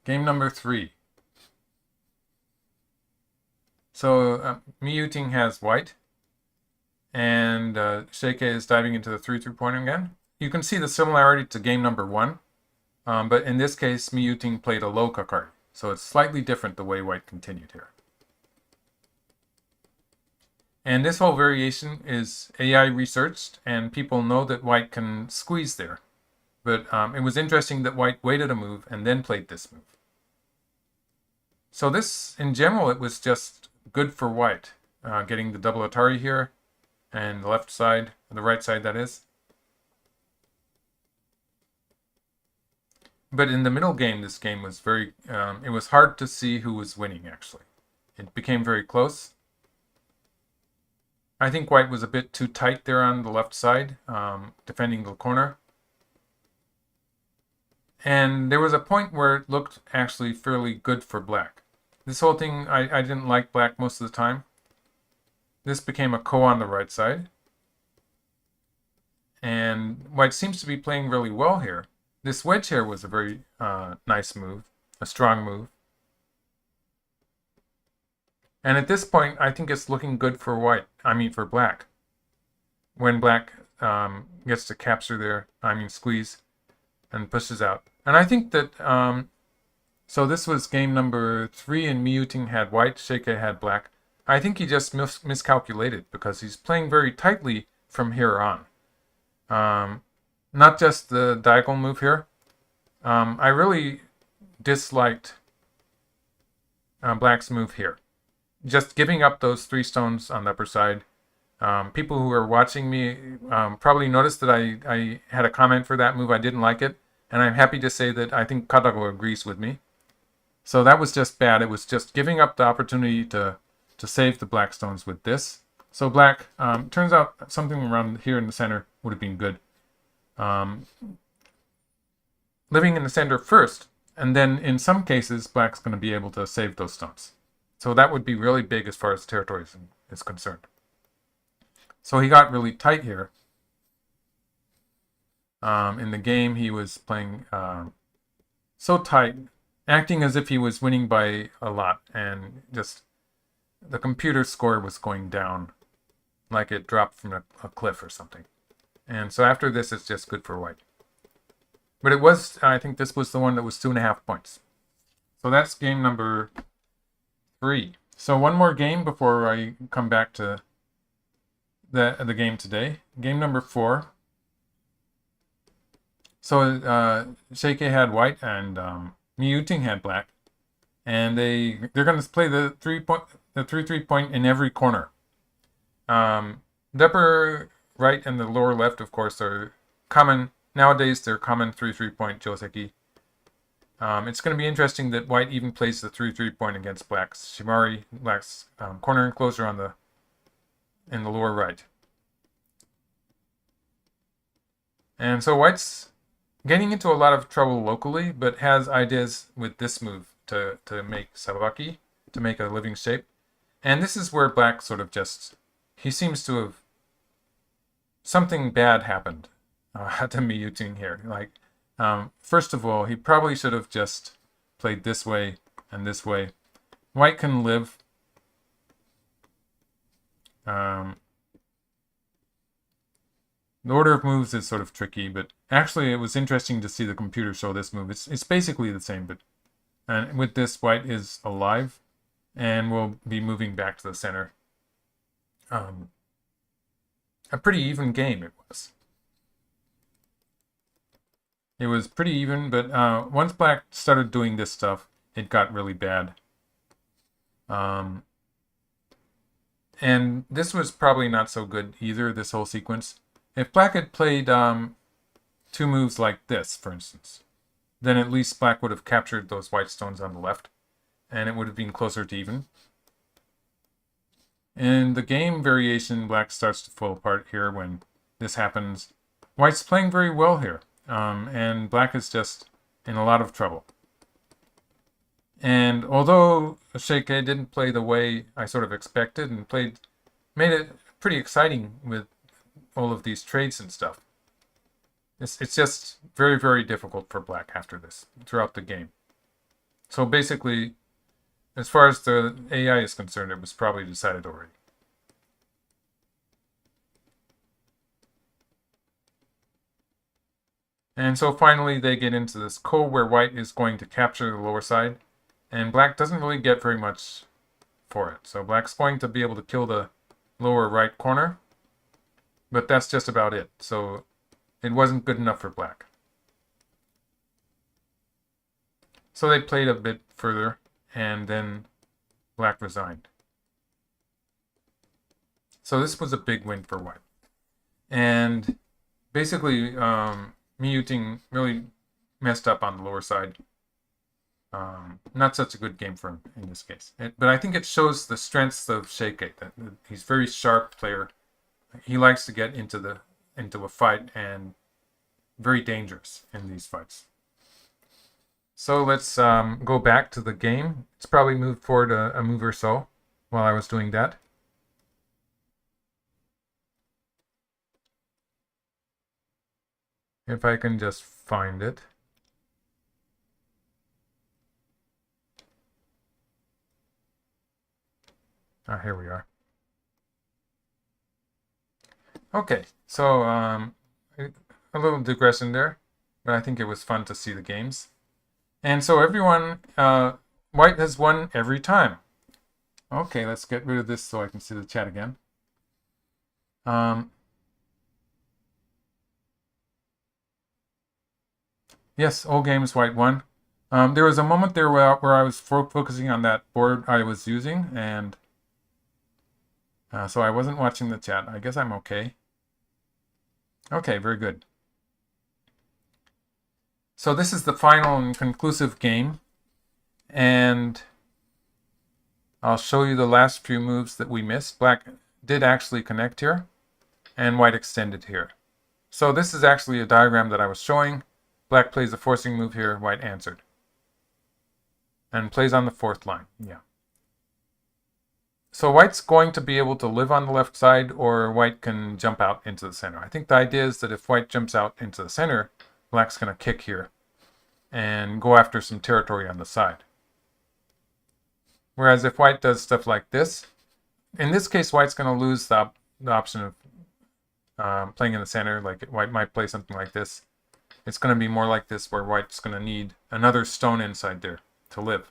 Game number 3. So Yuting has white, and Xie Ke is diving into the 3-3 point again. You can see the similarity to game number 1, but in this case, Yuting played a low card, so it's slightly different the way white continued here. And this whole variation is AI researched, and people know that white can squeeze there. But it was interesting that white waited a move and then played this move. So this, in general, it was just good for white, getting the double Atari here, and the left side, the right side that is. But in the middle game, this game was very, it was hard to see who was winning, actually. It became very close. I think white was a bit too tight there on the left side, defending the corner. And there was a point where it looked actually fairly good for black. This whole thing, I didn't like black most of the time. This became a ko on the right side. And white seems to be playing really well here. This wedge here was a very nice move, a strong move. And at this point, I think it's looking good for white. I mean, for black. When black gets to capture there, squeeze, and pushes out. And I think that, so this was game number 3, and Yuting had white, Xie Ke had black. I think he just miscalculated, because he's playing very tightly from here on. Not just the diagonal move here. I really disliked black's move here. Just giving up those 3 stones on the upper side. People who are watching me probably noticed that I had a comment for that move. I didn't like it. And I'm happy to say that I think Katago agrees with me. So that was just bad. It was just giving up the opportunity to save the black stones with this. So black, turns out something around here in the center would have been good. Living in the center first, and then in some cases, black's going to be able to save those stones. So that would be really big as far as territory is concerned. So he got really tight here. In the game, he was playing so tight, acting as if he was winning by a lot, and just the computer score was going down, like it dropped from a cliff or something. And so after this, it's just good for white. But it was, I think this was the one that was 2.5 points. So that's game number 3. So one more game before I come back to the game today. Game number 4. So Xie Ke had white and Yuting had black, and they're going to play the 3-3 point in every corner. The upper right and the lower left, of course, are common. Nowadays, they're common 3-3 point joseki. It's going to be interesting that white even plays the 3-3 point against black's shimari, black's corner enclosure in the lower right. And so white's getting into a lot of trouble locally, but has ideas with this move to make sabaki, to make a living shape. And this is where black sort of just, he seems to have, something bad happened to Yuting here. Like, first of all, he probably should have just played this way and this way. White can live. The order of moves is sort of tricky, but actually it was interesting to see the computer show this move. It's basically the same, but and with this, white is alive and will be moving back to the center. A pretty even game it was. It was pretty even, but once black started doing this stuff, it got really bad. And this was probably not so good either, this whole sequence. If black had played 2 moves like this, for instance, then at least black would have captured those white stones on the left, and it would have been closer to even. In the game variation, black starts to fall apart here when this happens. White's playing very well here, and black is just in a lot of trouble. And although Xie Ke didn't play the way I sort of expected and made it pretty exciting with all of these trades and stuff, it's just very, very difficult for black after this throughout the game. So basically, as far as the AI is concerned, it was probably decided already. And so finally they get into this ko where white is going to capture the lower side, and black doesn't really get very much for it. So black's going to be able to kill the lower right corner, but that's just about it. So it wasn't good enough for black. So they played a bit further, and then black resigned. So this was a big win for white. And basically, Yuting really messed up on the lower side. Not such a good game for him in this case. But I think it shows the strengths of Xie Ke. That he's a very sharp player. He likes to get into a fight and very dangerous in these fights. So let's go back to the game. It's probably moved forward a move or so while I was doing that. If I can just find it. Here we are. Okay, so a little digression there, but I think it was fun to see the games. And so everyone, white has won every time. Okay, let's get rid of this so I can see the chat again. Yes, all games white won. There was a moment there where I was focusing on that board I was using, and so I wasn't watching the chat. I guess I'm okay. Okay, very good. So this is the final and conclusive game, and I'll show you the last few moves that we missed. Black did actually connect here, and white extended here. So this is actually a diagram that I was showing. Black plays a forcing move here, white answered. And plays on the fourth line, yeah. So white's going to be able to live on the left side, or white can jump out into the center. I think the idea is that if white jumps out into the center, black's going to kick here and go after some territory on the side. Whereas if white does stuff like this, in this case, white's going to lose the option of playing in the center. Like white might play something like this. It's going to be more like this, where white's going to need another stone inside there to live.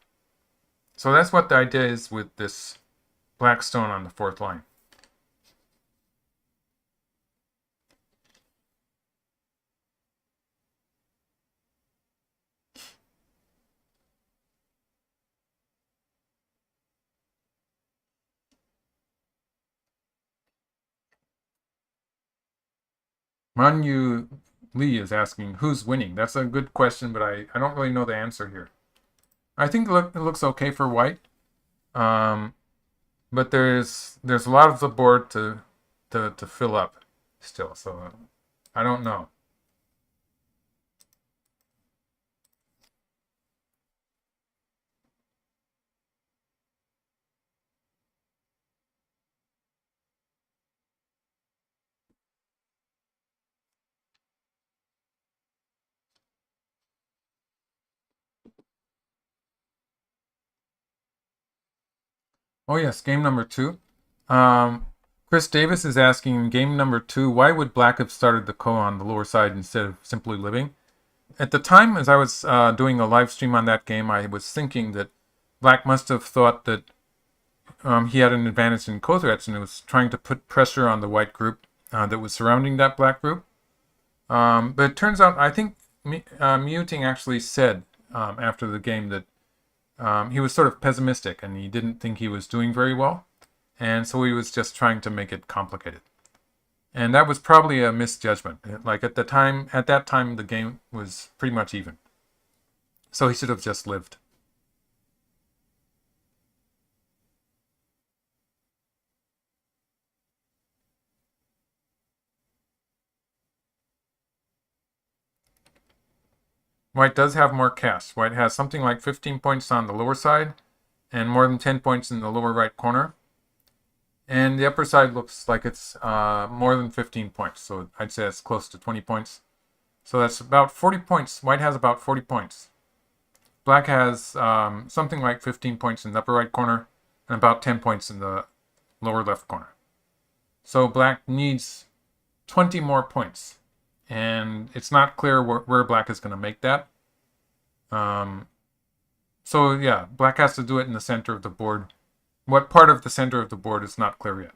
So that's what the idea is with this black stone on the fourth line. Mlily is asking, who's winning? That's a good question, but I don't really know the answer here. I think it looks okay for white. But there's a lot of the board to fill up still, so I don't know. Oh yes, game number 2. Chris Davis is asking, in game number 2, why would black have started the ko on the lower side instead of simply living? At the time, as I was doing a live stream on that game, I was thinking that black must have thought that he had an advantage in ko threats and was trying to put pressure on the white group that was surrounding that black group. But it turns out, I think Yuting actually said after the game that he was sort of pessimistic and he didn't think he was doing very well. And so he was just trying to make it complicated. And that was probably a misjudgment. Like at that time, the game was pretty much even. So he should have just lived. White does have more cast. White has something like 15 points on the lower side and more than 10 points in the lower right corner. And the upper side looks like it's more than 15 points. So I'd say it's close to 20 points. So that's about 40 points. White has about 40 points. Black has something like 15 points in the upper right corner and about 10 points in the lower left corner. So black needs 20 more points. And it's not clear where black is going to make that. So yeah, black has to do it in the center of the board. What part of the center of the board is not clear yet.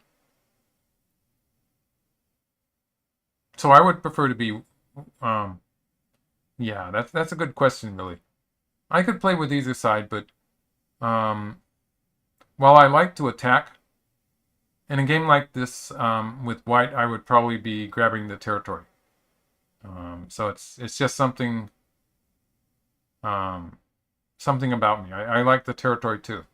So I would prefer to be, yeah, that's a good question, really. I could play with either side, but while I like to attack, in a game like this with white, I would probably be grabbing the territory. So it's just something something about me. I like the territory too.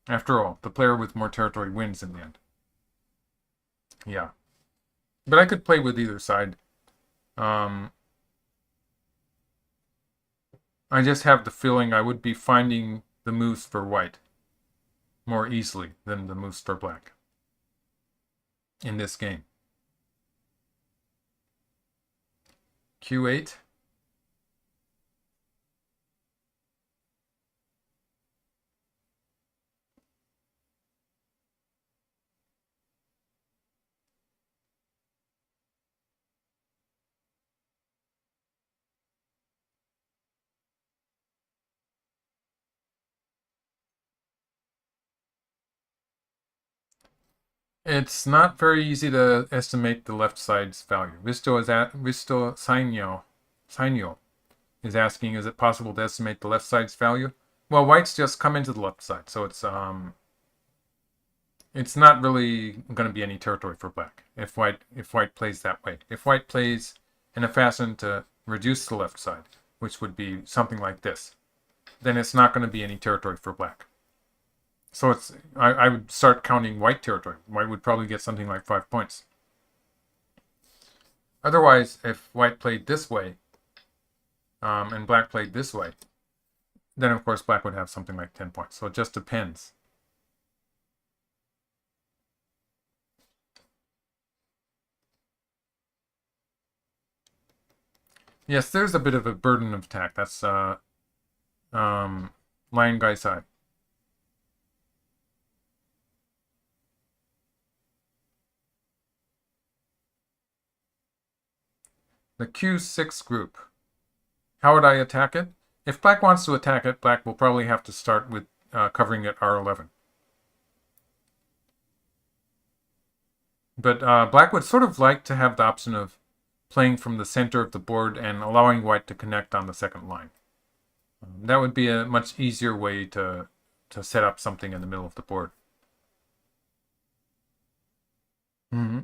After all, the player with more territory wins in the end. Yeah. But I could play with either side. I just have the feeling I would be finding the moves for white more easily than the moves for black in this game. Q8. It's not very easy to estimate the left side's value. Visto Sainyo is asking, is it possible to estimate the left side's value? Well, white's just come into the left side, so it's not really going to be any territory for black if white plays that way. If white plays in a fashion to reduce the left side, which would be something like this, then it's not going to be any territory for black. So I would start counting white territory. White would probably get something like 5 points. Otherwise, if white played this way and black played this way, then of course black would have something like 10 points. So it just depends. Yes, there's a bit of a burden of attack. That's Lion Guy side. The Q6 group. How would I attack it? If black wants to attack it, black will probably have to start with covering it R11. But black would sort of like to have the option of playing from the center of the board and allowing white to connect on the second line. That would be a much easier way to set up something in the middle of the board. Mm-hmm.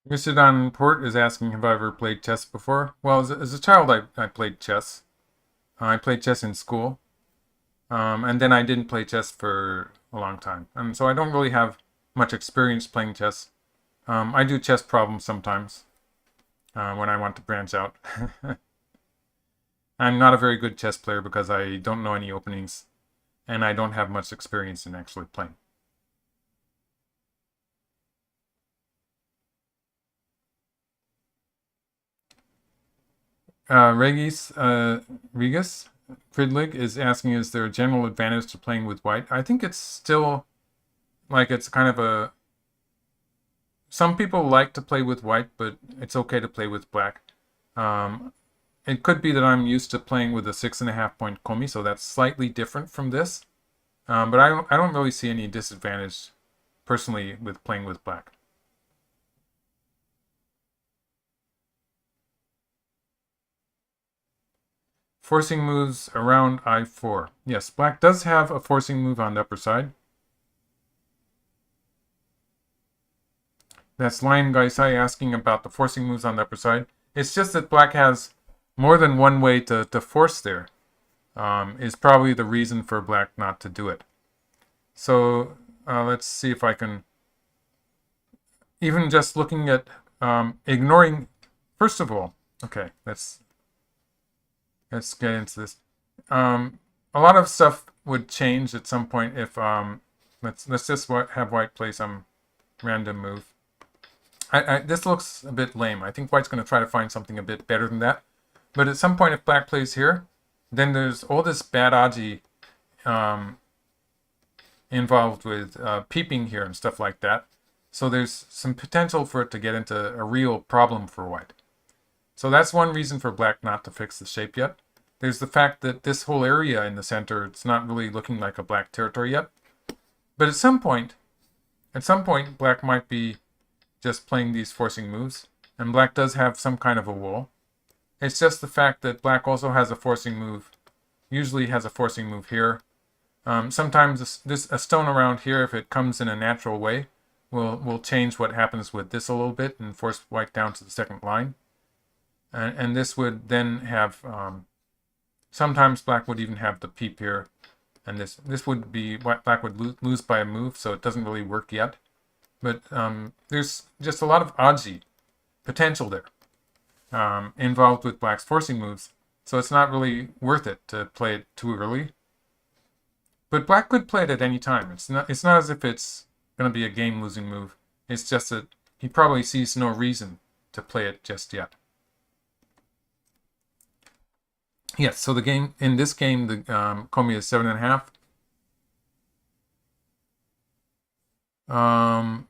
Mr. Don Port is asking, have I ever played chess before? Well, as a child, I played chess. I played chess in school. And then I didn't play chess for a long time. And so I don't really have much experience playing chess. I do chess problems sometimes when I want to branch out. I'm not a very good chess player because I don't know any openings and I don't have much experience in actually playing. Regis Fridlig is asking, is there a general advantage to playing with white? I think it's still like it's kind of a... Some people like to play with white, but it's okay to play with black. It could be that I'm used to playing with a 6.5 point komi, so that's slightly different from this. But I don't really see any disadvantage personally with playing with black. Forcing moves around I4. Yes, black does have a forcing move on the upper side. That's Lion Gaisai asking about the forcing moves on the upper side. It's just that black has more than one way to force there. Is probably the reason for black not to do it. So let's see if I can... Even just looking at ignoring... First of all, okay, let's get into this. A lot of stuff would change at some point if let's just have white play some random move. This looks a bit lame. I think white's going to try to find something a bit better than that. But at some point, if black plays here, then there's all this bad aji involved with peeping here and stuff like that. So there's some potential for it to get into a real problem for white. So that's one reason for black not to fix the shape yet. There's the fact that this whole area in the center, it's not really looking like a black territory yet. But at some point, black might be just playing these forcing moves. And black does have some kind of a wall. It's just the fact that black also has a forcing move, usually has a forcing move here. Sometimes a stone around here, if it comes in a natural way, will change what happens with this a little bit and force white down to the second line. And this would then have... sometimes black would even have the peep here. And this would be... Black would lose by a move, so it doesn't really work yet. But there's just a lot of aji potential there involved with black's forcing moves. So it's not really worth it to play it too early. But black could play it at any time. It's not as if it's going to be a game-losing move. It's just that he probably sees no reason to play it just yet. Yes, so the game in this game, the komi is 7.5.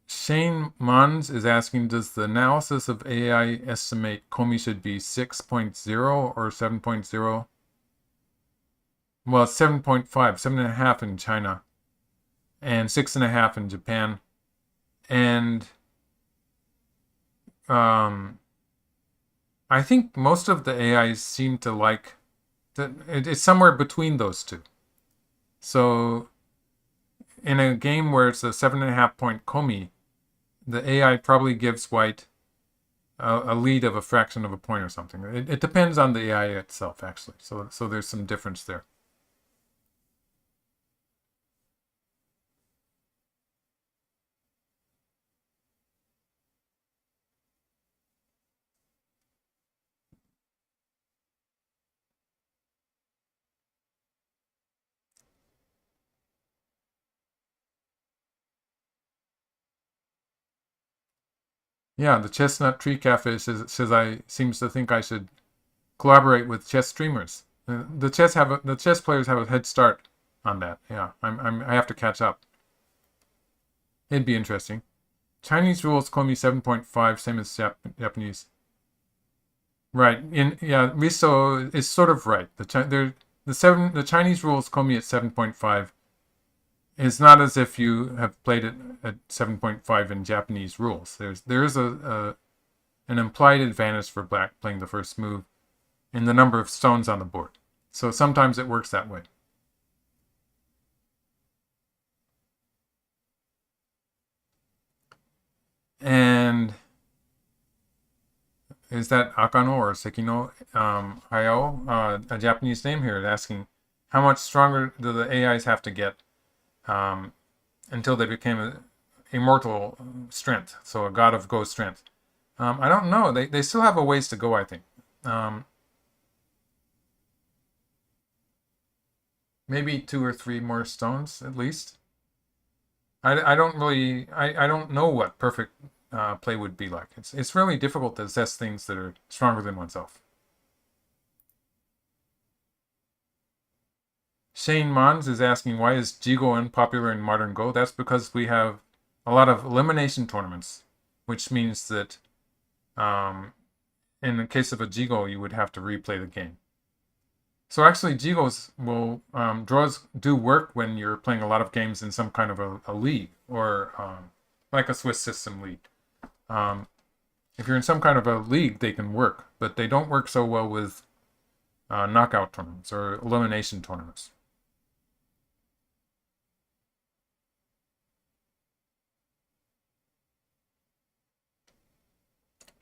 Shane Mons is asking, does the analysis of AI estimate komi should be 6.0 or 7.0? Well, 7.5, 7.5 in China, and 6.5 in Japan. And I think most of the AIs seem to like that. It's somewhere between those two. So in a game where it's a 7.5 point komi, the AI probably gives white a lead of a fraction of a point or something. It depends on the AI itself, actually. So there's some difference there. Yeah, the Chestnut Tree Cafe seems to think I should collaborate with chess streamers. The chess players have a head start on that. Yeah, I have to catch up. It'd be interesting. Chinese rules komi 7.5, same as Japanese. Right. Riso is sort of right. The Chinese rules komi at 7.5. It's not as if you have played it at 7.5 in Japanese rules. There is an implied advantage for black playing the first move in the number of stones on the board. So sometimes it works that way. And is that Akano or Sekino Hayao, a Japanese name here, asking how much stronger do the AIs have to get until they became an immortal strength, so a god of go strength. I don't know. They still have a ways to go, I think. Maybe 2 or 3 more stones at least. I don't know what perfect play would be like. It's really difficult to assess things that are stronger than oneself. Shane Mons is asking, why is Jigo unpopular in modern Go? That's because we have a lot of elimination tournaments, which means that in the case of a Jigo, you would have to replay the game. So actually, Jigos will draws do work when you're playing a lot of games in some kind of a league, or like a Swiss system league. If you're in some kind of a league, they can work, but they don't work so well with knockout tournaments or elimination tournaments.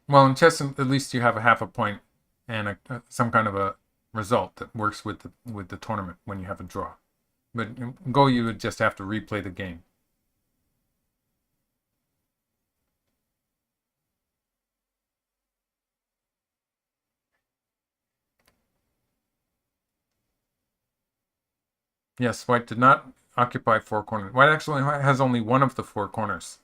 Well, in chess, at least you have a half a point and some kind of a result that works with the tournament when you have a draw. But in Go, you would just have to replay the game. Yes, white did not occupy four corners. White actually has only one of the four corners.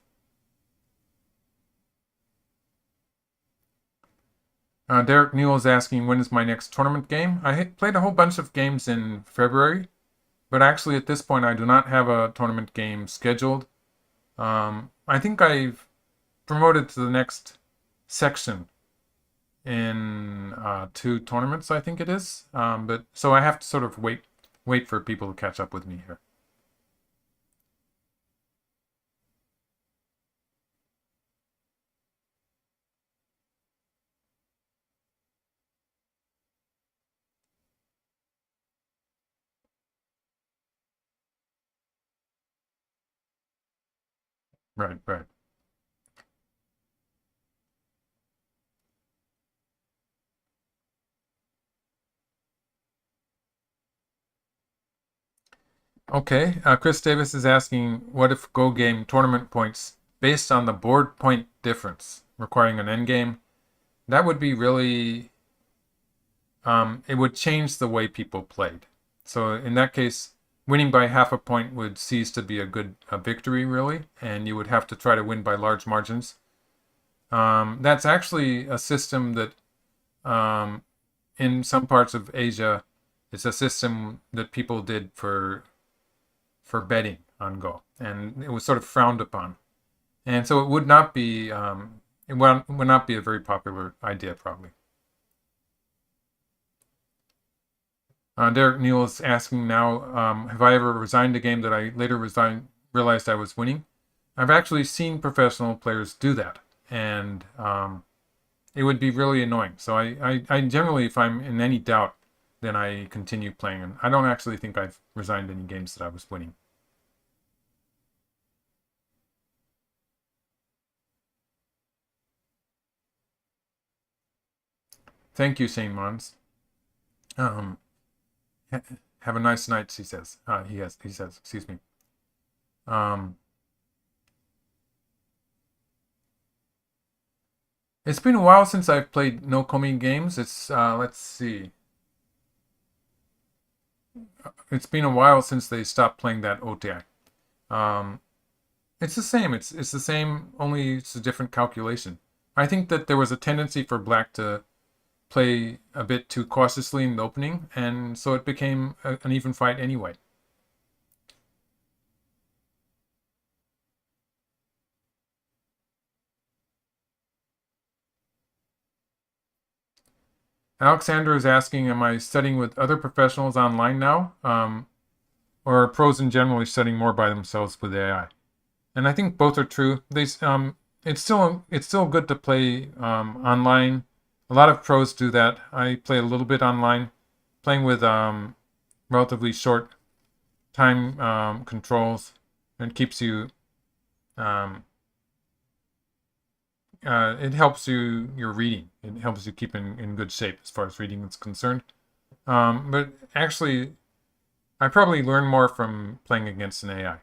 Derek Neal is asking, when is my next tournament game? I played a whole bunch of games in February, but actually at this point I do not have a tournament game scheduled. I think I've promoted to the next section in 2 tournaments, I think it is. But so I have to sort of wait for people to catch up with me here. Right, right. Okay, Chris Davis is asking, what if Go game tournament points based on the board point difference, requiring an endgame? That would be really, it would change the way people played. So in that case, winning by half a point would cease to be a victory, really, and you would have to try to win by large margins. That's actually a system that in some parts of Asia, it's a system that people did for betting on Go, and it was sort of frowned upon, and so it would not be would not be a very popular idea probably. Derek Neal is asking now, have I ever resigned a game that I later realized I was winning? I've actually seen professional players do that, and it would be really annoying. So I generally, if I'm in any doubt, then I continue playing, and I don't actually think I've resigned any games that I was winning. Thank you, Saint Mons. Um, have a nice night, he says. He says, excuse me. Um, it's been a while since I've played no Komi games. It's let's see. It's been a while since they stopped playing that OTI. Um, it's the same. It's the same. Only it's a different calculation. I think that there was a tendency for Black to play a bit too cautiously in the opening, and so it became an even fight anyway. Alexander is asking, am I studying with other professionals online now? Or are pros in generally studying more by themselves with AI? And I think both are true. It's still good to play online. A lot of pros do that. I play a little bit online, playing with relatively short time controls, and keeps you. Um, it helps your reading. It helps you keep in good shape as far as reading is concerned. But actually, I probably learn more from playing against an AI.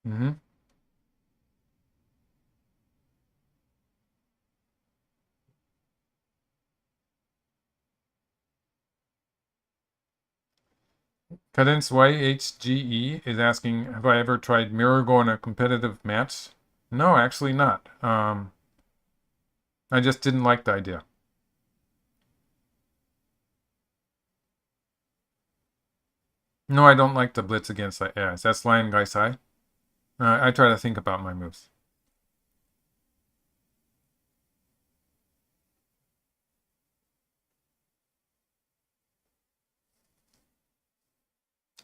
Mm-hmm. Cadence YHGE is asking, have I ever tried mirror go in a competitive match? No, actually not. I just didn't like the idea. No, I don't like to blitz against that. Yeah, that's Lion Guy Sai. I try to think about my moves.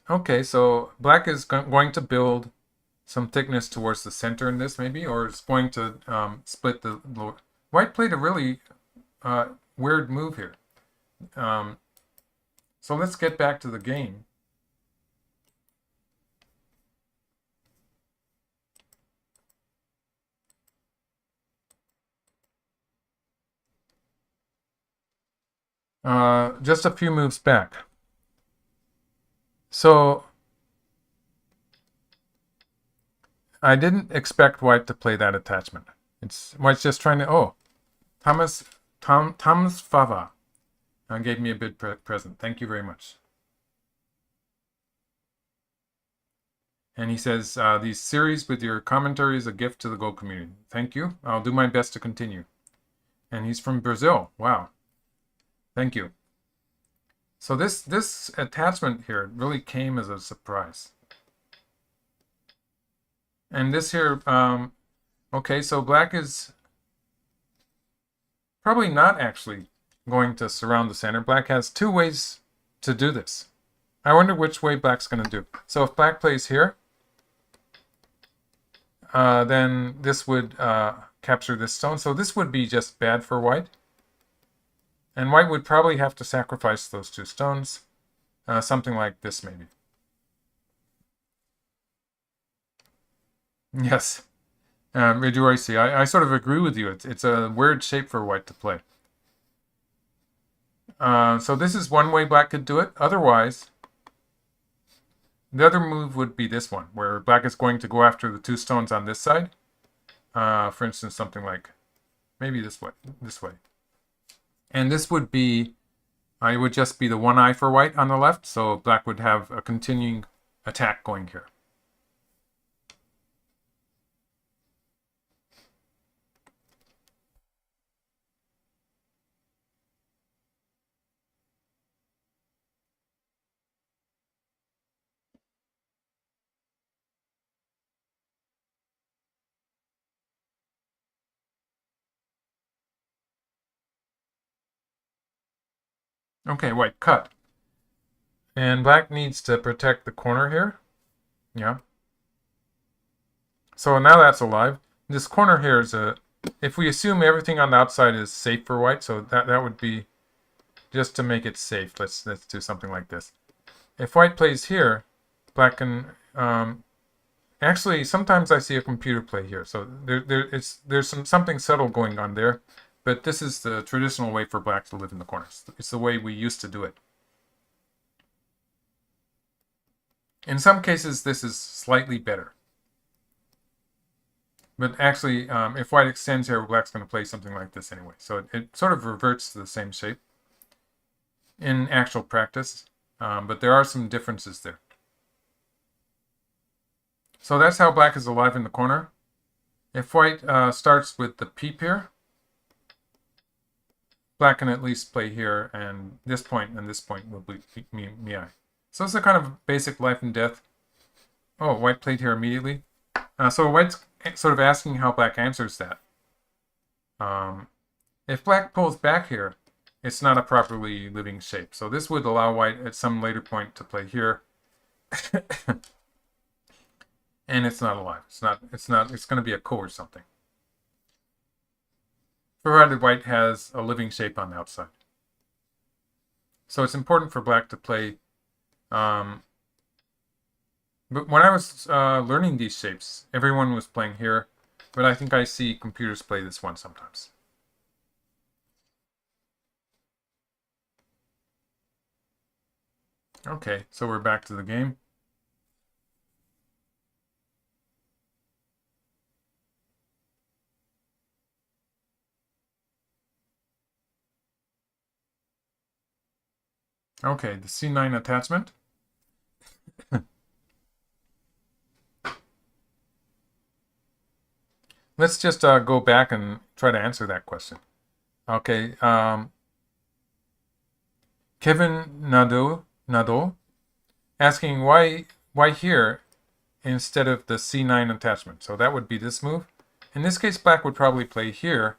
Okay, so black is going to build some thickness towards the center in this, maybe, or it's going to split the lower. White played a really weird move here. So let's get back to the game. Just a few moves back. So I didn't expect white to play that attachment. White's just trying to. Oh, Thomas Fava gave me a bid present. Thank you very much. And he says, these series with your commentary is a gift to the Go community. Thank you. I'll do my best to continue. And he's from Brazil. Wow. Thank you. So this attachment here really came as a surprise. And this here, okay, so black is probably not actually going to surround the center. Black has two ways to do this. I wonder which way black's going to do. So if black plays here, then this would capture this stone. So this would be just bad for white. And white would probably have to sacrifice those two stones. Something like this, maybe. Yes. Rejoice, I sort of agree with you. It's a weird shape for white to play. So this is one way black could do it. Otherwise, the other move would be this one, where black is going to go after the two stones on this side. For instance, something like maybe this way. And this would be, it would just be the one eye for white on the left, so black would have a continuing attack going here. Okay, white cut. And black needs to protect the corner here. Yeah. So now that's alive. This corner here is if we assume everything on the outside is safe for white, so that would be just to make it safe. Let's do something like this. If white plays here, black can actually sometimes I see a computer play here. So there's something subtle going on there, but this is the traditional way for black to live in the corners. It's the way we used to do it. In some cases, this is slightly better. But actually, if white extends here, black's going to play something like this anyway. So it sort of reverts to the same shape in actual practice. But there are some differences there. So that's how black is alive in the corner. If white starts with the peep here, black can at least play here, and this point will be Miai. So it's a kind of basic life and death. Oh, white played here immediately. So white's sort of asking how black answers that. If black pulls back here, it's not a properly living shape. So this would allow white at some later point to play here. And it's not alive. It's going to be a ko or something. Provided white has a living shape on the outside. So it's important for black to play. But when I was learning these shapes, everyone was playing here. But I think I see computers play this one sometimes. Okay, so we're back to the game. Okay, the C9 attachment. Let's just go back and try to answer that question. Okay, Kevin Nadeau asking why here instead of the C9 attachment. So that would be this move. In this case, black would probably play here,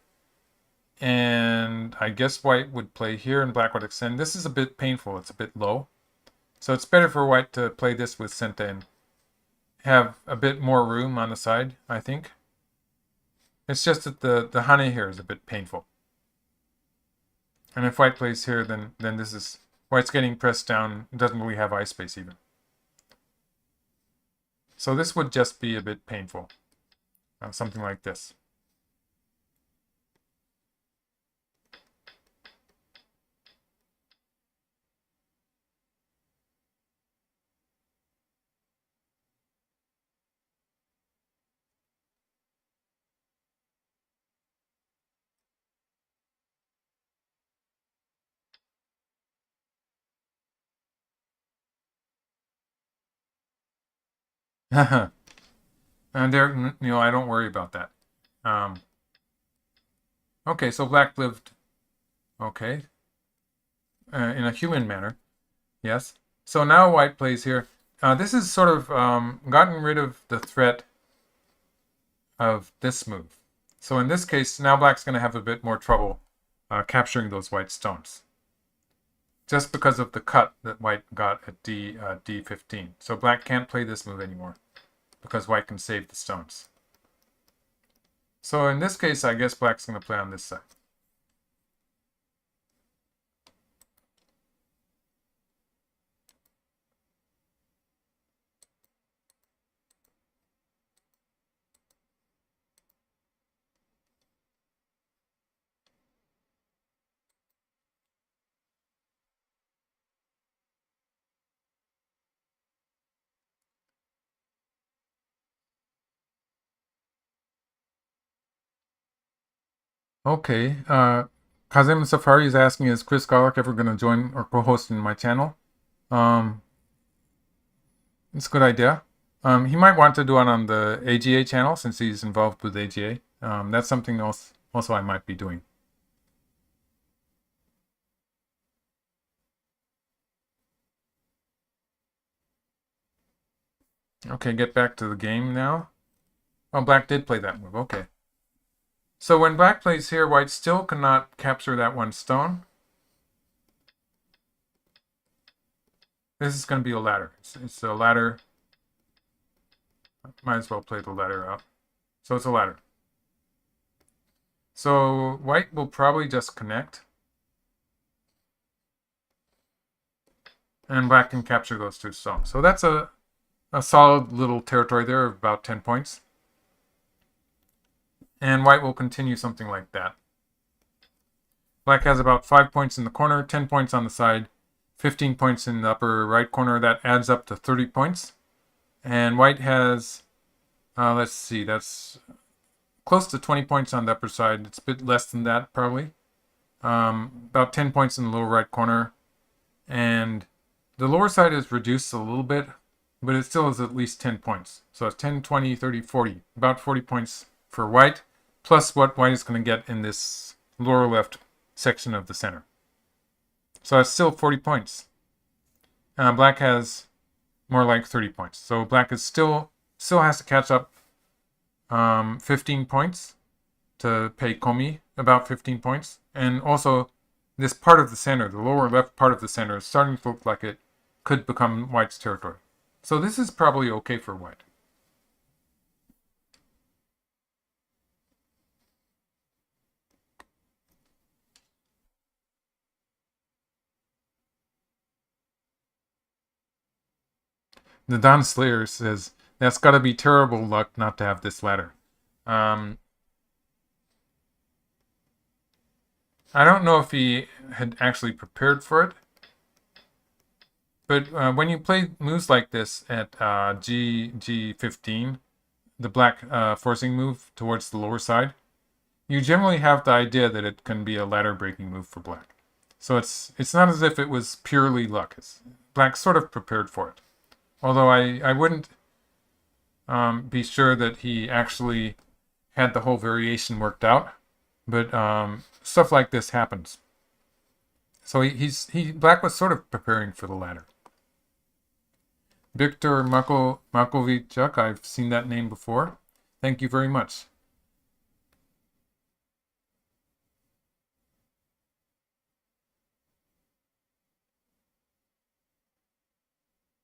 and I guess white would play here and black would extend. This is a bit painful. It's a bit low. So it's better for white to play this with Sente and have a bit more room on the side, I think. It's just that the hane here is a bit painful. And if white plays here, then this is... White's getting pressed down. It doesn't really have eye space even. So this would just be a bit painful. Something like this. And there, I don't worry about that. Okay, so black lived, okay, in a human manner, yes. So now white plays here. This is sort of gotten rid of the threat of this move. So in this case, now black's going to have a bit more trouble capturing those white stones. Just because of the cut that white got at D15. So black can't play this move anymore because white can save the stones. So in this case, I guess black's going to play on this side. Okay, Kazem Safari is asking, is Chris Garlick ever going to join or co-host in my channel? It's a good idea. He might want to do it on the AGA channel since he's involved with AGA. That's something else also I might be doing. Okay, get back to the game now. Oh, black did play that move. Okay. So when black plays here, white still cannot capture that one stone. This is going to be a ladder. It's a ladder. Might as well play the ladder out. So it's a ladder. So white will probably just connect. And black can capture those two stones. So that's a solid little territory there of about 10 points. And white will continue something like that. Black has about 5 points in the corner, 10 points on the side, 15 points in the upper right corner. That adds up to 30 points. And white has, let's see, that's close to 20 points on the upper side. It's a bit less than that, probably. About 10 points in the lower right corner. And the lower side is reduced a little bit, but it still is at least 10 points. So it's 10, 20, 30, 40. About 40 points for white, plus what white is going to get in this lower left section of the center. So it's still 40 points. Black has more like 30 points. So black is still has to catch up 15 points to pay Komi, about 15 points. And also, this part of the center, the lower left part of the center, is starting to look like it could become white's territory. So this is probably okay for white. The Don Slayer says, that's got to be terrible luck not to have this ladder. I don't know if he had actually prepared for it. But when you play moves like this at G15, the black forcing move towards the lower side, you generally have the idea that it can be a ladder breaking move for black. So it's not as if it was purely luck. Black sort of prepared for it. Although I wouldn't be sure that he actually had the whole variation worked out. But stuff like this happens. So Black was sort of preparing for the latter. Viktor Markovichuk, I've seen that name before. Thank you very much.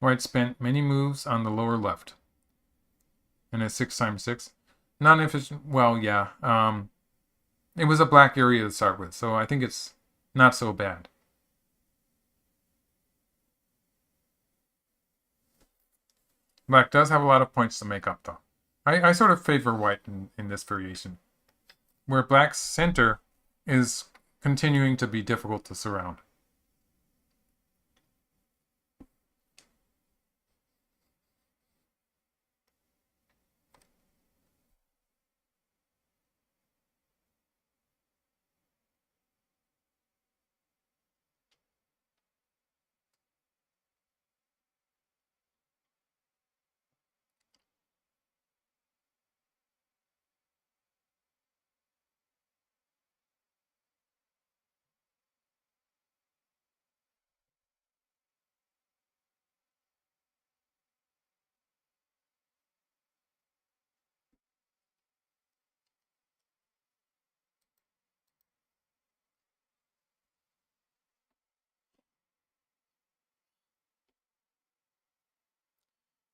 White spent many moves on the lower left. And a 6x6. Non-efficient, well, yeah. It was a black area to start with, so I think it's not so bad. Black does have a lot of points to make up, though. I sort of favor white in this variation, where black's center is continuing to be difficult to surround.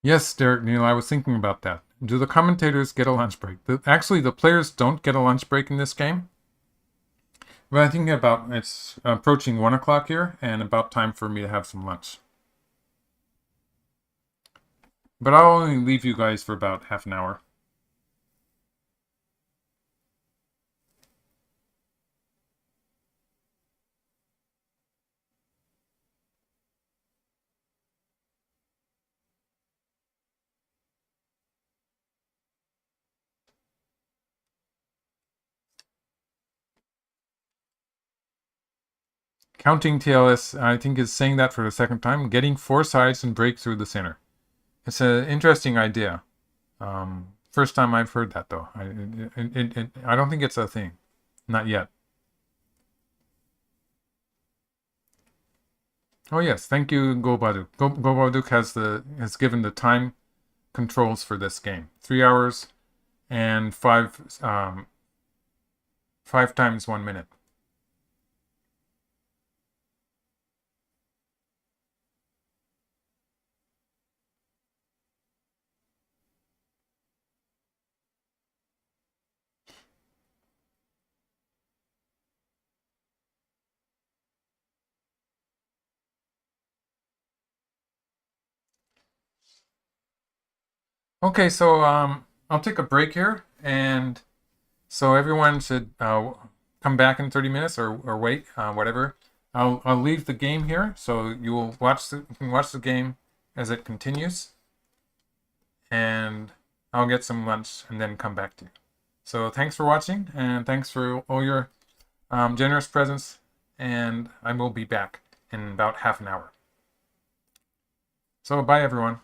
Yes, Derek Neal, I was thinking about that. Do the commentators get a lunch break? Actually, the players don't get a lunch break in this game. But I'm thinking about it's approaching 1 o'clock here, and about time for me to have some lunch. But I'll only leave you guys for about half an hour. Counting TLS, I think, is saying that for the second time. Getting 4 sides and break through the center. It's an interesting idea. First time I've heard that, though. I don't think it's a thing. Not yet. Oh yes, thank you, Gobaduk. Gobaduk has given the time controls for this game. 3 hours and 5 times 1 minute. Okay, so I'll take a break here, and so everyone should come back in 30 minutes or wait, whatever. I'll leave the game here, so you can watch the game as it continues, and I'll get some lunch and then come back to you. So thanks for watching, and thanks for all your generous presence, and I will be back in about half an hour. So bye, everyone.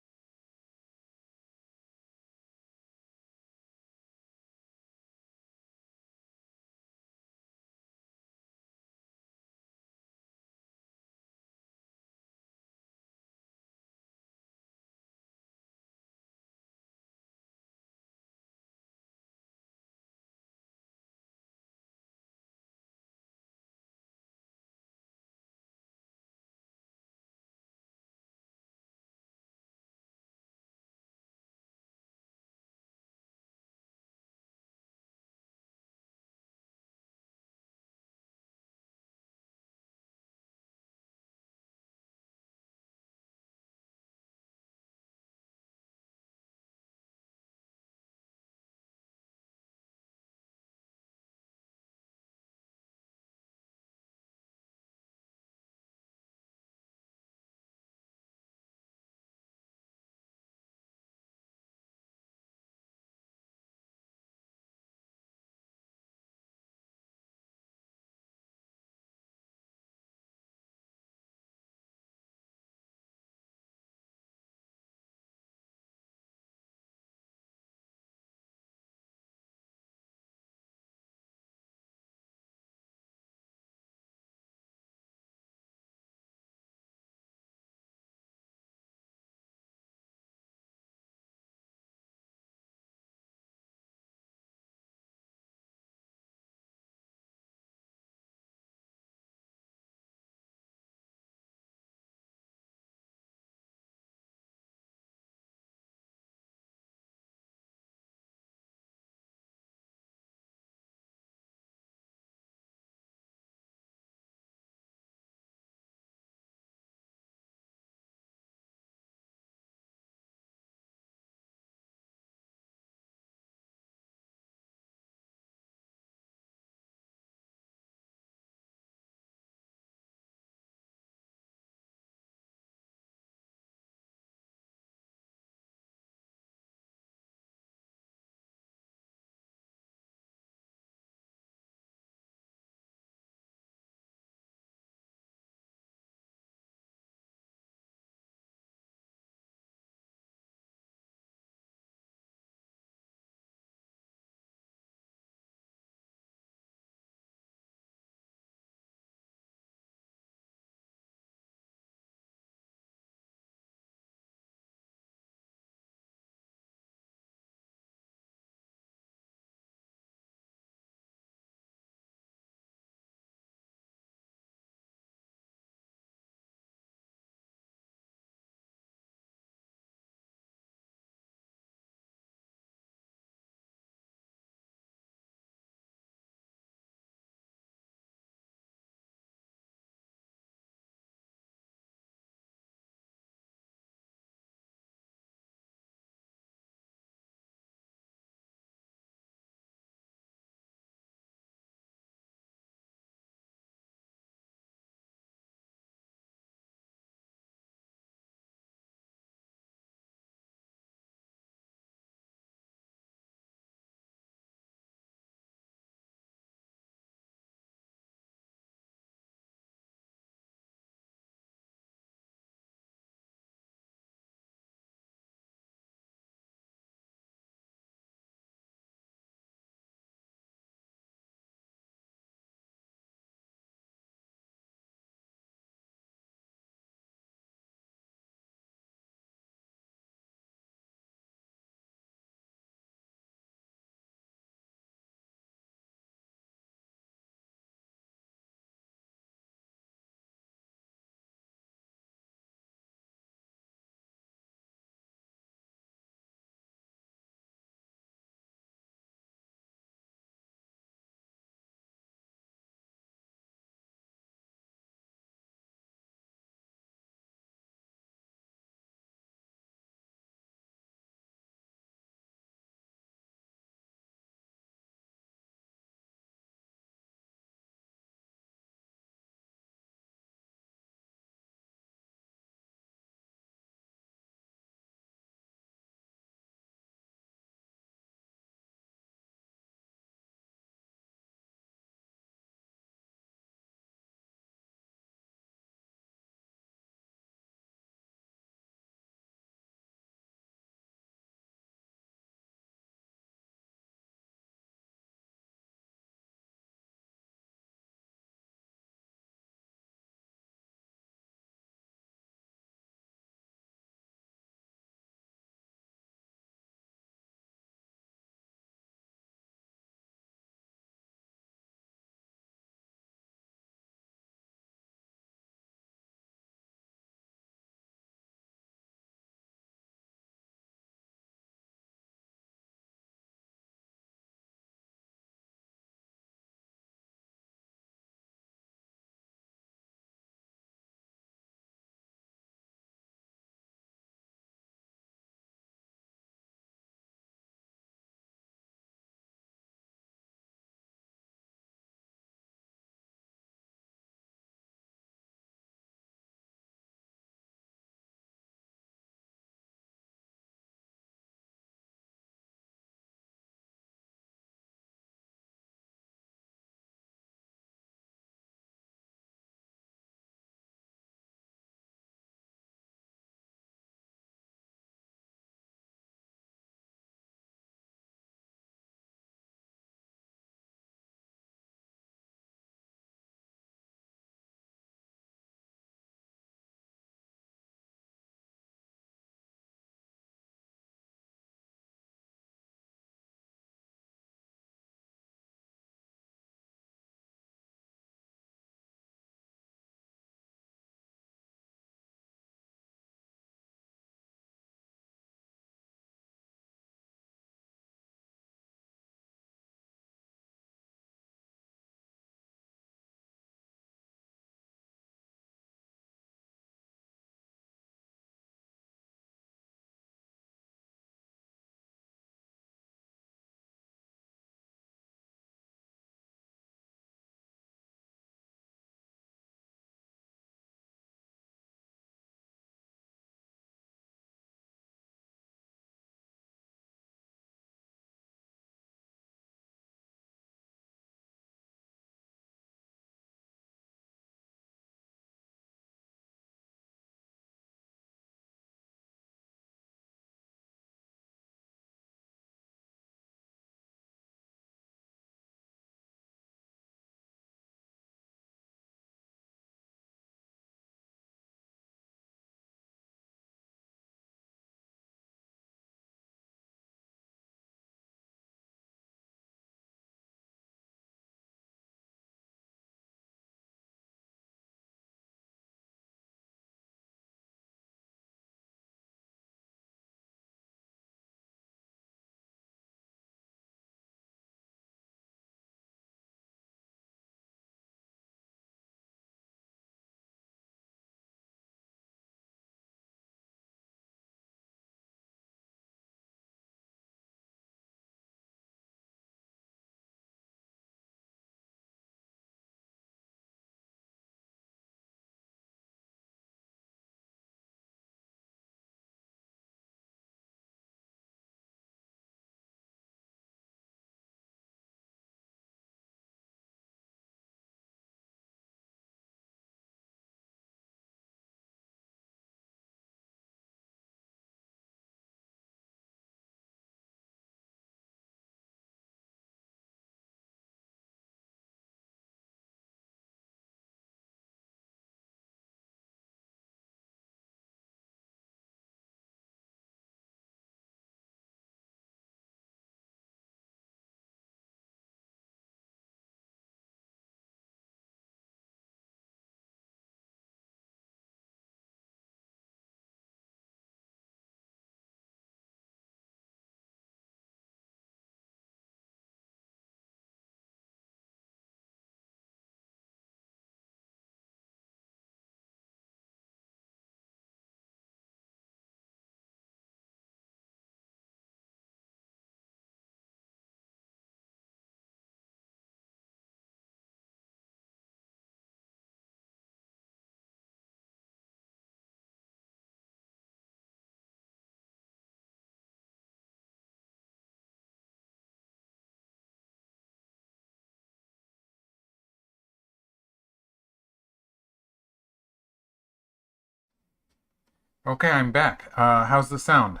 Okay, I'm back. How's the sound?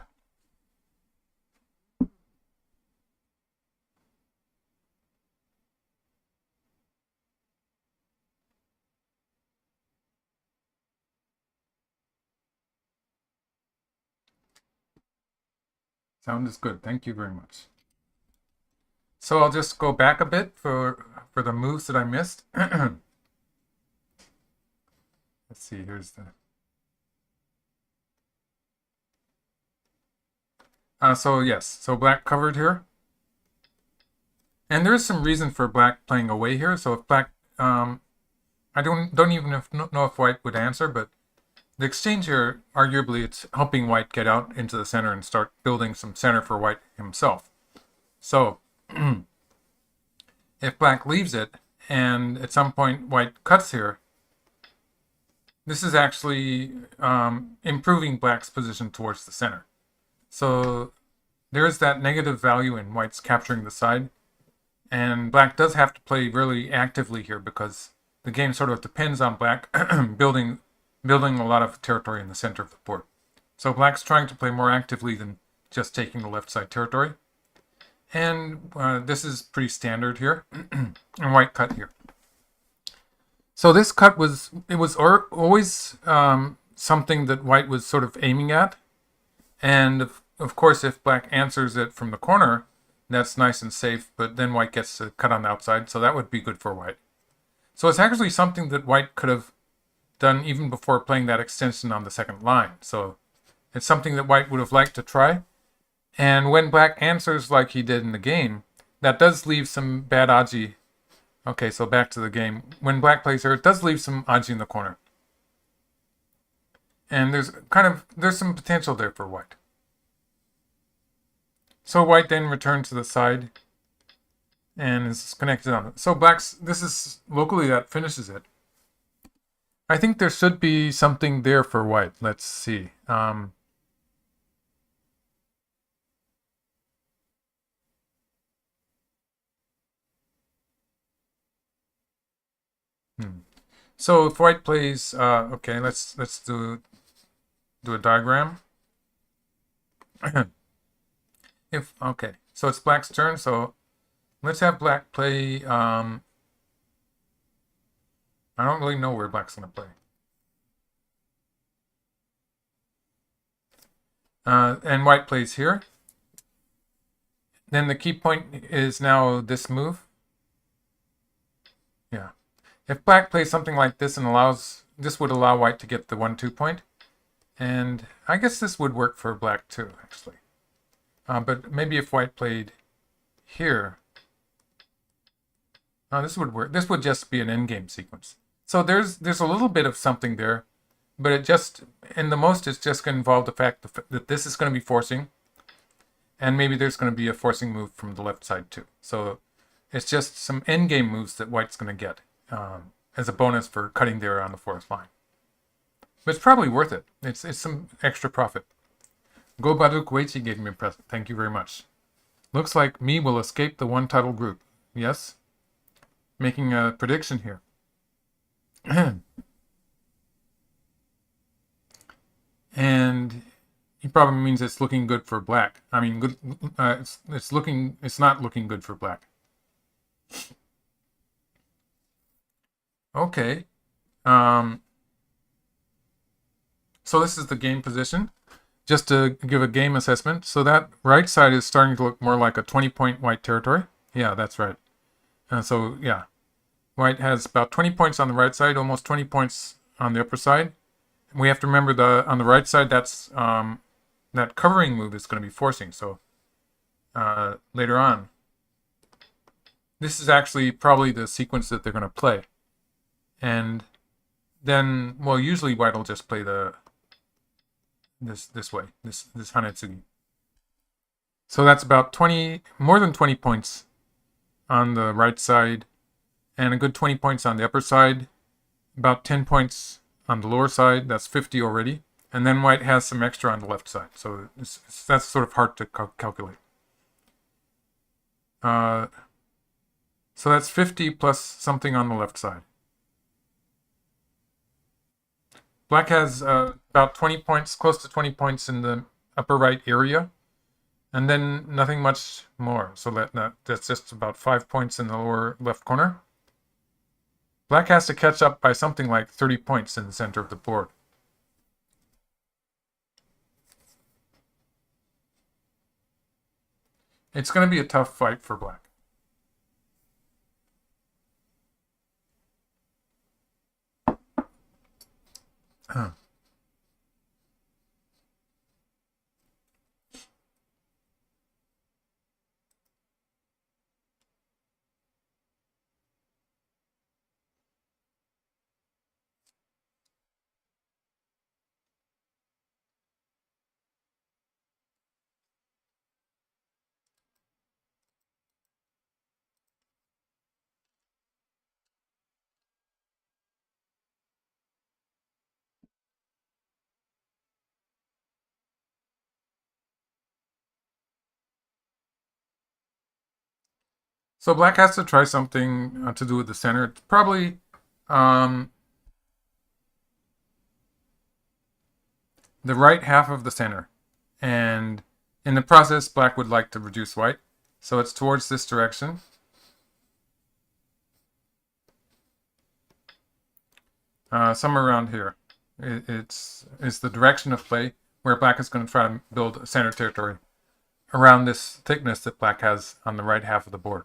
Sound is good. Thank you very much. So I'll just go back a bit for the moves that I missed. Let's see, here's the... so yes, so black covered here. And there is some reason for black playing away here. So if black, I don't even know if white would answer, but the exchange here, arguably, it's helping white get out into the center and start building some center for white himself. So if black leaves it, and at some point white cuts here, this is actually improving black's position towards the center. So there is that negative value in white's capturing the side. And black does have to play really actively here because the game sort of depends on black building a lot of territory in the center of the board. So black's trying to play more actively than just taking the left side territory. And this is pretty standard here. And white cut here. So this cut was always something that white was sort of aiming at. And of course, if black answers it from the corner, that's nice and safe, but then white gets to cut on the outside, so that would be good for white. So it's actually something that white could have done even before playing that extension on the second line. So it's something that white would have liked to try. And when black answers like he did in the game, that does leave some bad aji. Okay, so back to the game. When black plays here, it does leave some aji in the corner. And there's some potential there for white. So white then returned to the side and is connected on it. So this is locally that finishes it. I think there should be something there for white. Let's see. So if white plays, okay, let's do a diagram. Okay, so it's black's turn. So let's have black play. I don't really know where black's gonna play. And white plays here. Then the key point is now this move. Yeah. If black plays something like this and this would allow white to get the 1-2 point. And I guess this would work for black too, actually. But maybe if white played here, this would work. This would just be an endgame sequence. So there's a little bit of something there, but it's just going to involve the fact that this is going to be forcing, and maybe there's going to be a forcing move from the left side too. So it's just some endgame moves that white's going to get as a bonus for cutting there on the fourth line. But it's probably worth it. It's some extra profit. Go Baduk Weichi gave me a present. Thank you very much. Looks like me will escape the one title group. Yes? Making a prediction here. And he probably means it's looking good for black. I mean, it's not looking good for black. Okay. So this is the game position. Just to give a game assessment. So that right side is starting to look more like a 20-point white territory. Yeah, that's right. So yeah, white has about 20 points on the right side, almost 20 points on the upper side. And we have to remember on the right side, that's that covering move is going to be forcing. So later on, this is actually probably the sequence that they're going to play. And then, well, usually white will just play this way, this Hanetsugi. So that's about more than 20 points on the right side, and a good 20 points on the upper side, about 10 points on the lower side. That's 50 already, and then white has some extra on the left side. So that's sort of hard to calculate. So that's 50 plus something on the left side. Black has about 20 points, close to 20 points in the upper right area, and then nothing much more. So that's just about 5 points in the lower left corner. Black has to catch up by something like 30 points in the center of the board. It's going to be a tough fight for Black. So Black has to try something to do with the center. It's probably the right half of the center. And in the process, Black would like to reduce white. So it's towards this direction. Somewhere around here. It's the direction of play where Black is going to try to build a center territory around this thickness that Black has on the right half of the board.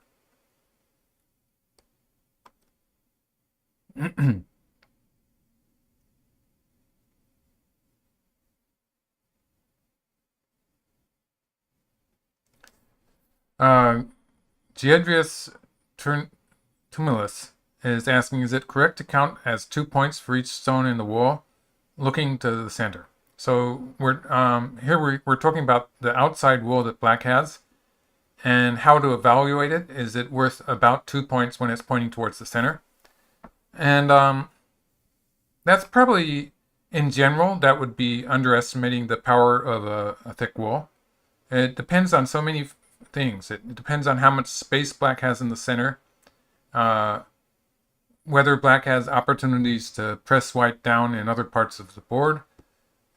Giedrius Tumulus is asking, is it correct to count as 2 points for each stone in the wall, looking to the center? So we're talking about the outside wall that Black has, and how to evaluate it. Is it worth about 2 points when it's pointing towards the center? And that's probably, in general, that would be underestimating the power of a thick wall. It depends on so many things. It depends on how much space Black has in the center, whether Black has opportunities to press white down in other parts of the board.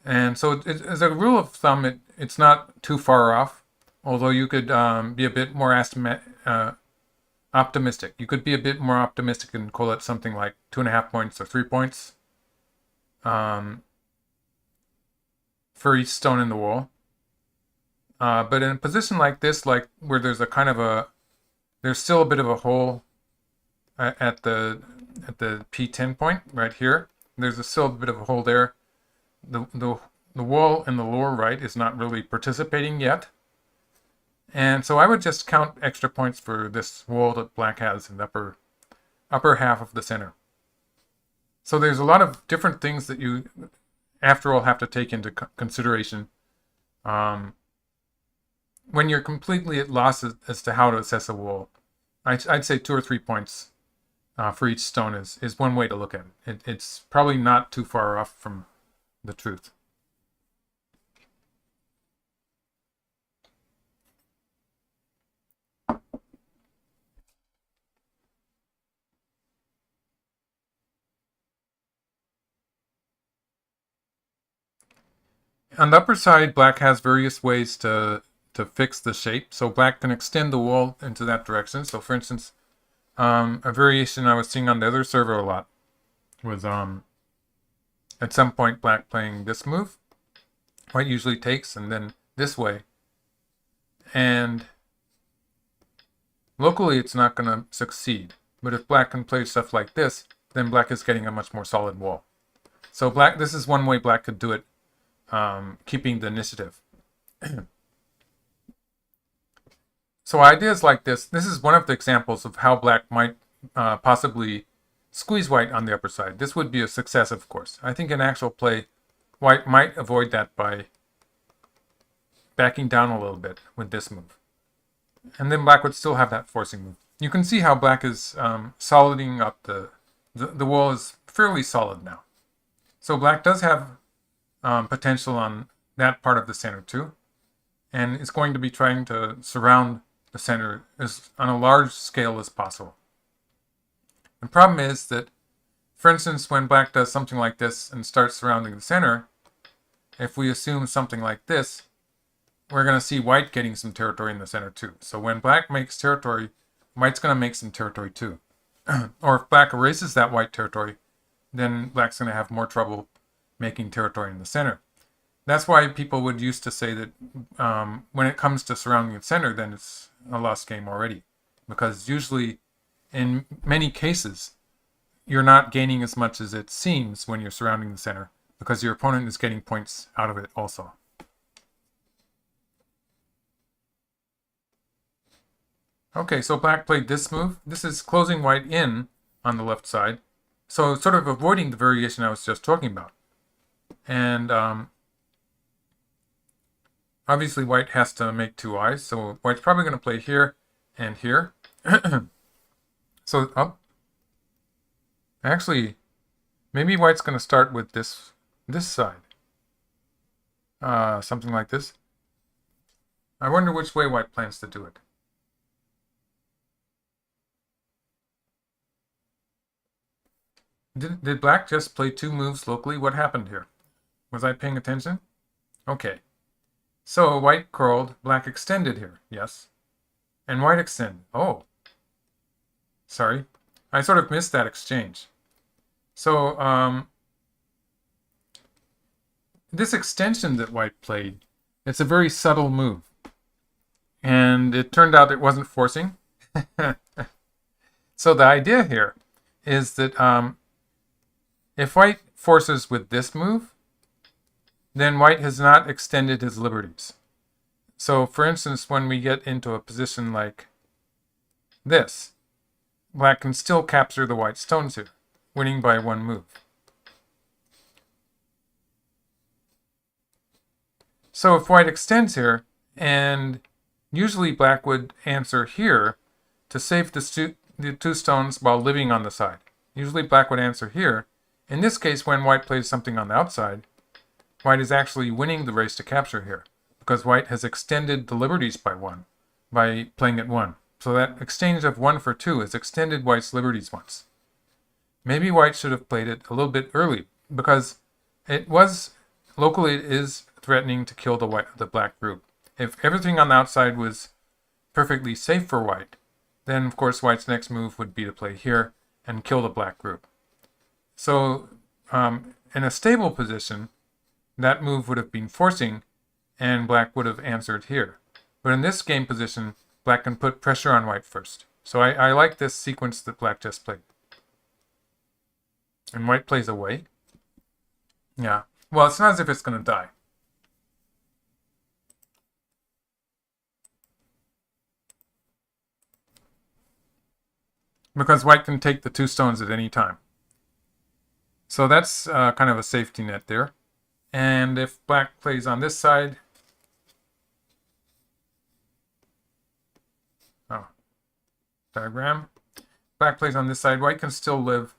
And so as a rule of thumb, it's not too far off, although you could be a bit more optimistic. You could be a bit more optimistic and call it something like 2.5 points or 3 points for each stone in the wall. But in a position like this, like where there's a kind of there's still a bit of a hole at the P10 point right here. There's still a bit of a hole there. The wall in the lower right is not really participating yet. And so I would just count extra points for this wall that Black has in the upper half of the center. So there's a lot of different things that you, after all, have to take into consideration when you're completely at loss as to how to assess a wall. I'd say 2 or 3 points for each stone is one way to look at it. It's probably not too far off from the truth. On the upper side, Black has various ways to fix the shape. So Black can extend the wall into that direction. So for instance, a variation I was seeing on the other server a lot was at some point Black playing this move. White usually takes, and then this way. And locally it's not going to succeed. But if Black can play stuff like this, then Black is getting a much more solid wall. So this is one way Black could do it, keeping the initiative. So ideas like this is one of the examples of how Black might possibly squeeze White on the upper side. This would be a success, of course. I think in actual play, White might avoid that by backing down a little bit with this move. And then Black would still have that forcing move. You can see how Black is soliding up the wall is fairly solid now. So Black does have potential on that part of the center too. And is going to be trying to surround the center on a large scale as possible. The problem is that For instance, when black does something like this and starts surrounding the center, if we assume something like this, we're going to see white getting some territory in the center too. So when black makes territory, white's going to make some territory too. Or if black erases that white territory, then black's going to have more trouble making territory in the center. That's why people would used to say that when it comes to surrounding the center, then it's a lost game already. Because usually, in many cases, you're not gaining as much as it seems when you're surrounding the center, because your opponent is getting points out of it also. Okay, so black played this move. This is closing white in on the left side. So sort of avoiding the variation I was just talking about. And obviously white has to make two eyes. So white's probably going to play here and here. So up. Actually, maybe white's going to start with this side. Something like this. I wonder which way white plans to do it. Did black just play two moves locally? What happened here? Was I paying attention? Okay. So white curled, black extended here. Yes. And white extended. Oh. Sorry. I sort of missed that exchange. So this extension that white played, it's a very subtle move. And it turned out it wasn't forcing. So the idea here is that if white forces with this move, then white has not extended his liberties. So for instance, when we get into a position like this, black can still capture the white stones here, winning by one move. So if white extends here, and usually black would answer here to save the two stones while living on the side. Usually black would answer here. In this case, when white plays something on the outside, white is actually winning the race to capture here, because white has extended the liberties by one, by playing at one. So that exchange of 1 for 2 has extended white's liberties once. Maybe white should have played it a little bit early, because locally it is threatening to kill the black group. If everything on the outside was perfectly safe for white, then of course white's next move would be to play here and kill the black group. So in a stable position, that move would have been forcing, and black would have answered here. But in this game position, black can put pressure on white first. So I like this sequence that black just played. And white plays away. Yeah. Well, it's not as if it's going to die. Because white can take the two stones at any time. So that's kind of a safety net there. And if black plays on this side, diagram, black plays on this side, white can still live,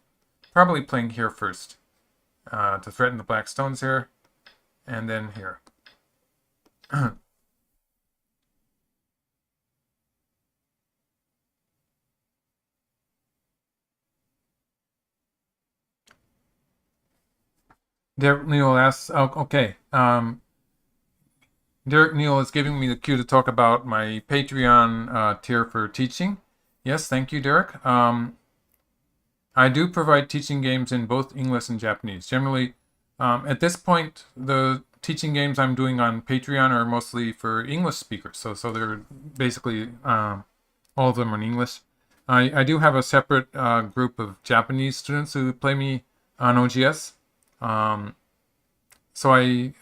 probably playing here first to threaten the black stones here, and then here. Derek Neal asks, oh, okay. Derek Neal is giving me the cue to talk about my Patreon tier for teaching. Yes, thank you, Derek. I do provide teaching games in both English and Japanese. Generally, at this point, the teaching games I'm doing on Patreon are mostly for English speakers. So they're basically all of them are in English. I do have a separate group of Japanese students who play me on OGS. So I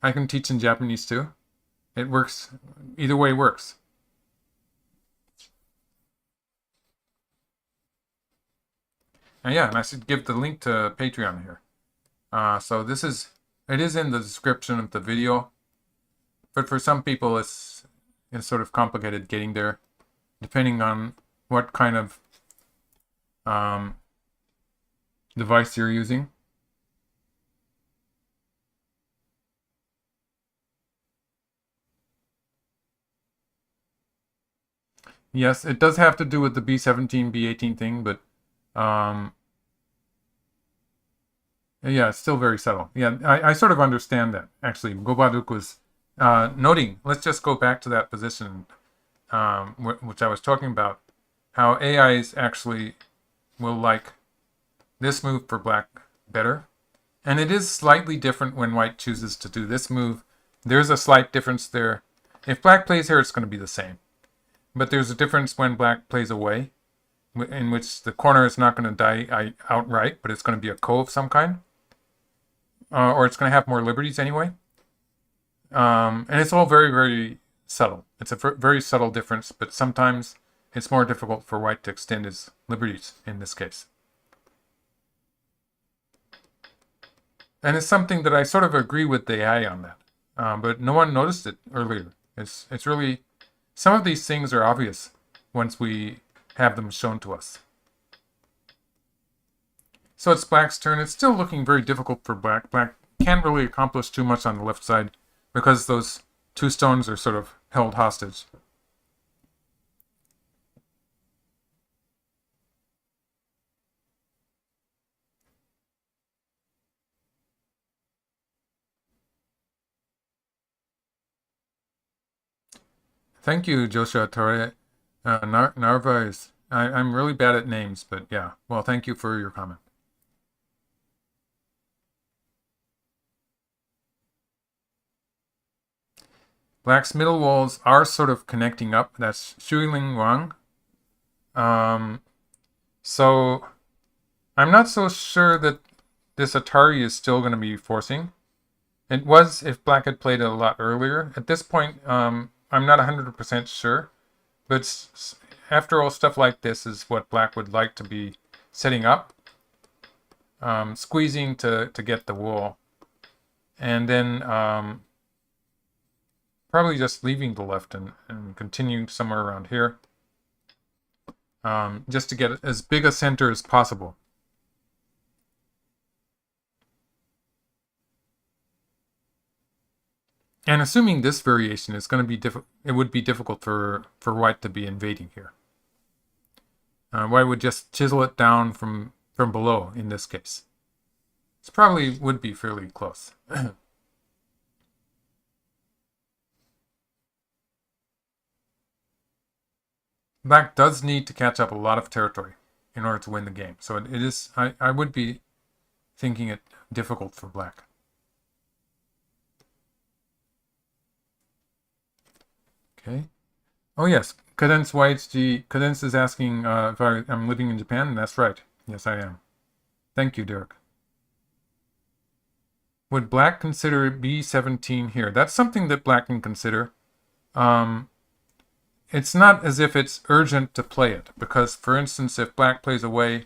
can teach in Japanese too. It works. Either way works. And yeah, and I should give the link to Patreon here. So it is in the description of the video, but for some people it's sort of complicated getting there, depending on what kind of device you're using. Yes, it does have to do with the B17, B18 thing, but Yeah, it's still very subtle. Yeah, I sort of understand that. Actually, Gobaduk was noting, let's just go back to that position, which I was talking about, how AIs actually will like this move for black better. And it is slightly different when white chooses to do this move. There's a slight difference there. If black plays here, it's going to be the same. But there's a difference when black plays away, in which the corner is not going to die outright, but it's going to be a ko of some kind. Or it's going to have more liberties anyway. And it's all very, very subtle. It's a very subtle difference, but sometimes it's more difficult for white to extend his liberties in this case. And it's something that I sort of agree with the AI on that. But no one noticed it earlier. It's really, some of these things are obvious once we have them shown to us. So it's black's turn. It's still looking very difficult for black. Black can't really accomplish too much on the left side because those two stones are sort of held hostage. Thank you, Joshua Torre. Narva is... I'm really bad at names, but yeah. Well, thank you for your comment. Black's middle walls are sort of connecting up. That's Shuiling Wang. So I'm not so sure that this Atari is still going to be forcing. It was if black had played it a lot earlier. At this point, I'm not 100% sure. But after all, stuff like this is what black would like to be setting up. Squeezing to get the wall. And then probably just leaving the left and continuing somewhere around here. Just to get as big a center as possible. And assuming this variation is going to be difficult, it would be difficult for white to be invading here. White would just chisel it down from below in this case. This probably would be fairly close. Black does need to catch up a lot of territory in order to win the game. So it is, I would be thinking it difficult for black. Okay. Oh yes, Cadence White. Cadence is asking if I'm living in Japan, and that's right. Yes, I am. Thank you, Derek. Would black consider B17 here? That's something that black can consider. It's not as if it's urgent to play it, because, for instance, if black plays away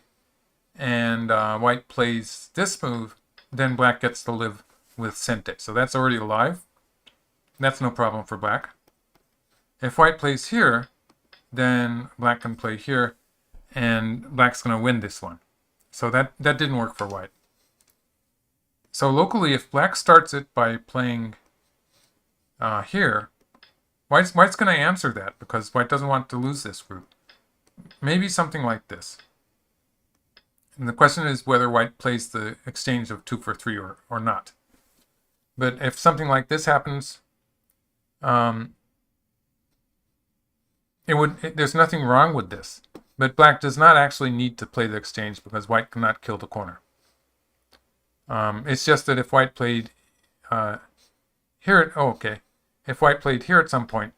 and white plays this move, then black gets to live with Sente. So that's already alive. That's no problem for black. If white plays here, then black can play here, and black's going to win this one. So that didn't work for white. So locally, if black starts it by playing here, white's going to answer that because white doesn't want to lose this route. Maybe something like this. And the question is whether white plays the exchange of 2 for 3 or not. But if something like this happens, there's nothing wrong with this. But black does not actually need to play the exchange because white cannot kill the corner. It's just that if white played here, if white played here at some point,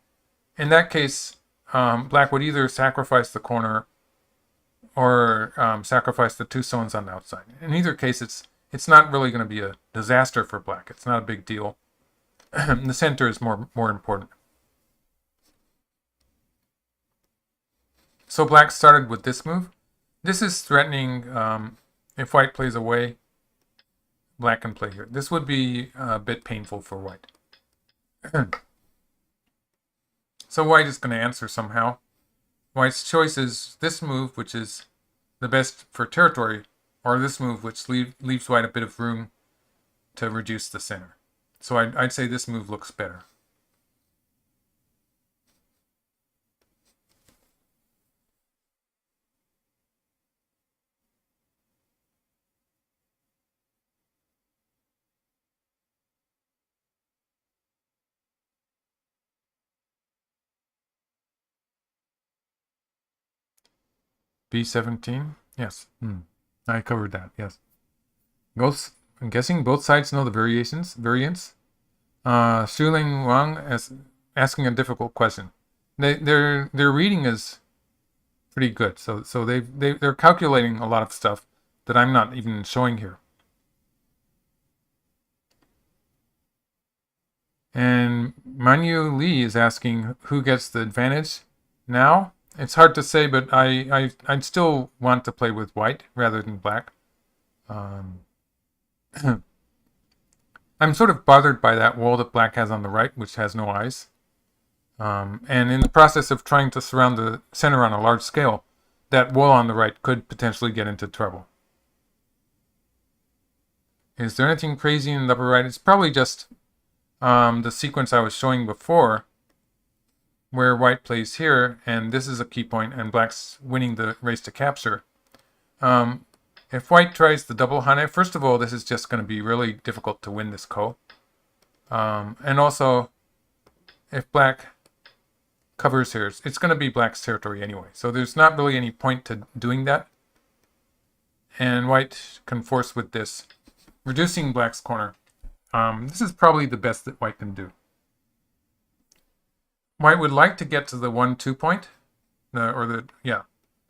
in that case, black would either sacrifice the corner or sacrifice the 2 stones on the outside. In either case, it's not really going to be a disaster for black. It's not a big deal. The center is more important. So black started with this move. This is threatening. If white plays away, black can play here. This would be a bit painful for white. So white is going to answer somehow. White's choice is this move, which is the best for territory, or this move, which leaves white a bit of room to reduce the center. So I'd say this move looks better. B17? Yes. I covered that, yes. I'm guessing both sides know the variants. Shuling Wang as asking a difficult question. Their reading is pretty good. So they're calculating a lot of stuff that I'm not even showing here. And Mlily is asking who gets the advantage now. It's hard to say, but I'd still want to play with white rather than black. I'm sort of bothered by that wall that black has on the right, which has no eyes. And in the process of trying to surround the center on a large scale, that wall on the right could potentially get into trouble. Is there anything crazy in the upper right? It's probably just the sequence I was showing before, where white plays here, and this is a key point, and black's winning the race to capture. If white tries the double hane, first of all, this is just going to be really difficult to win this ko. And also, if black covers here, it's going to be black's territory anyway. So there's not really any point to doing that. And white can force with this, reducing black's corner. This is probably the best that white can do. White would like to get to the 1-2 point,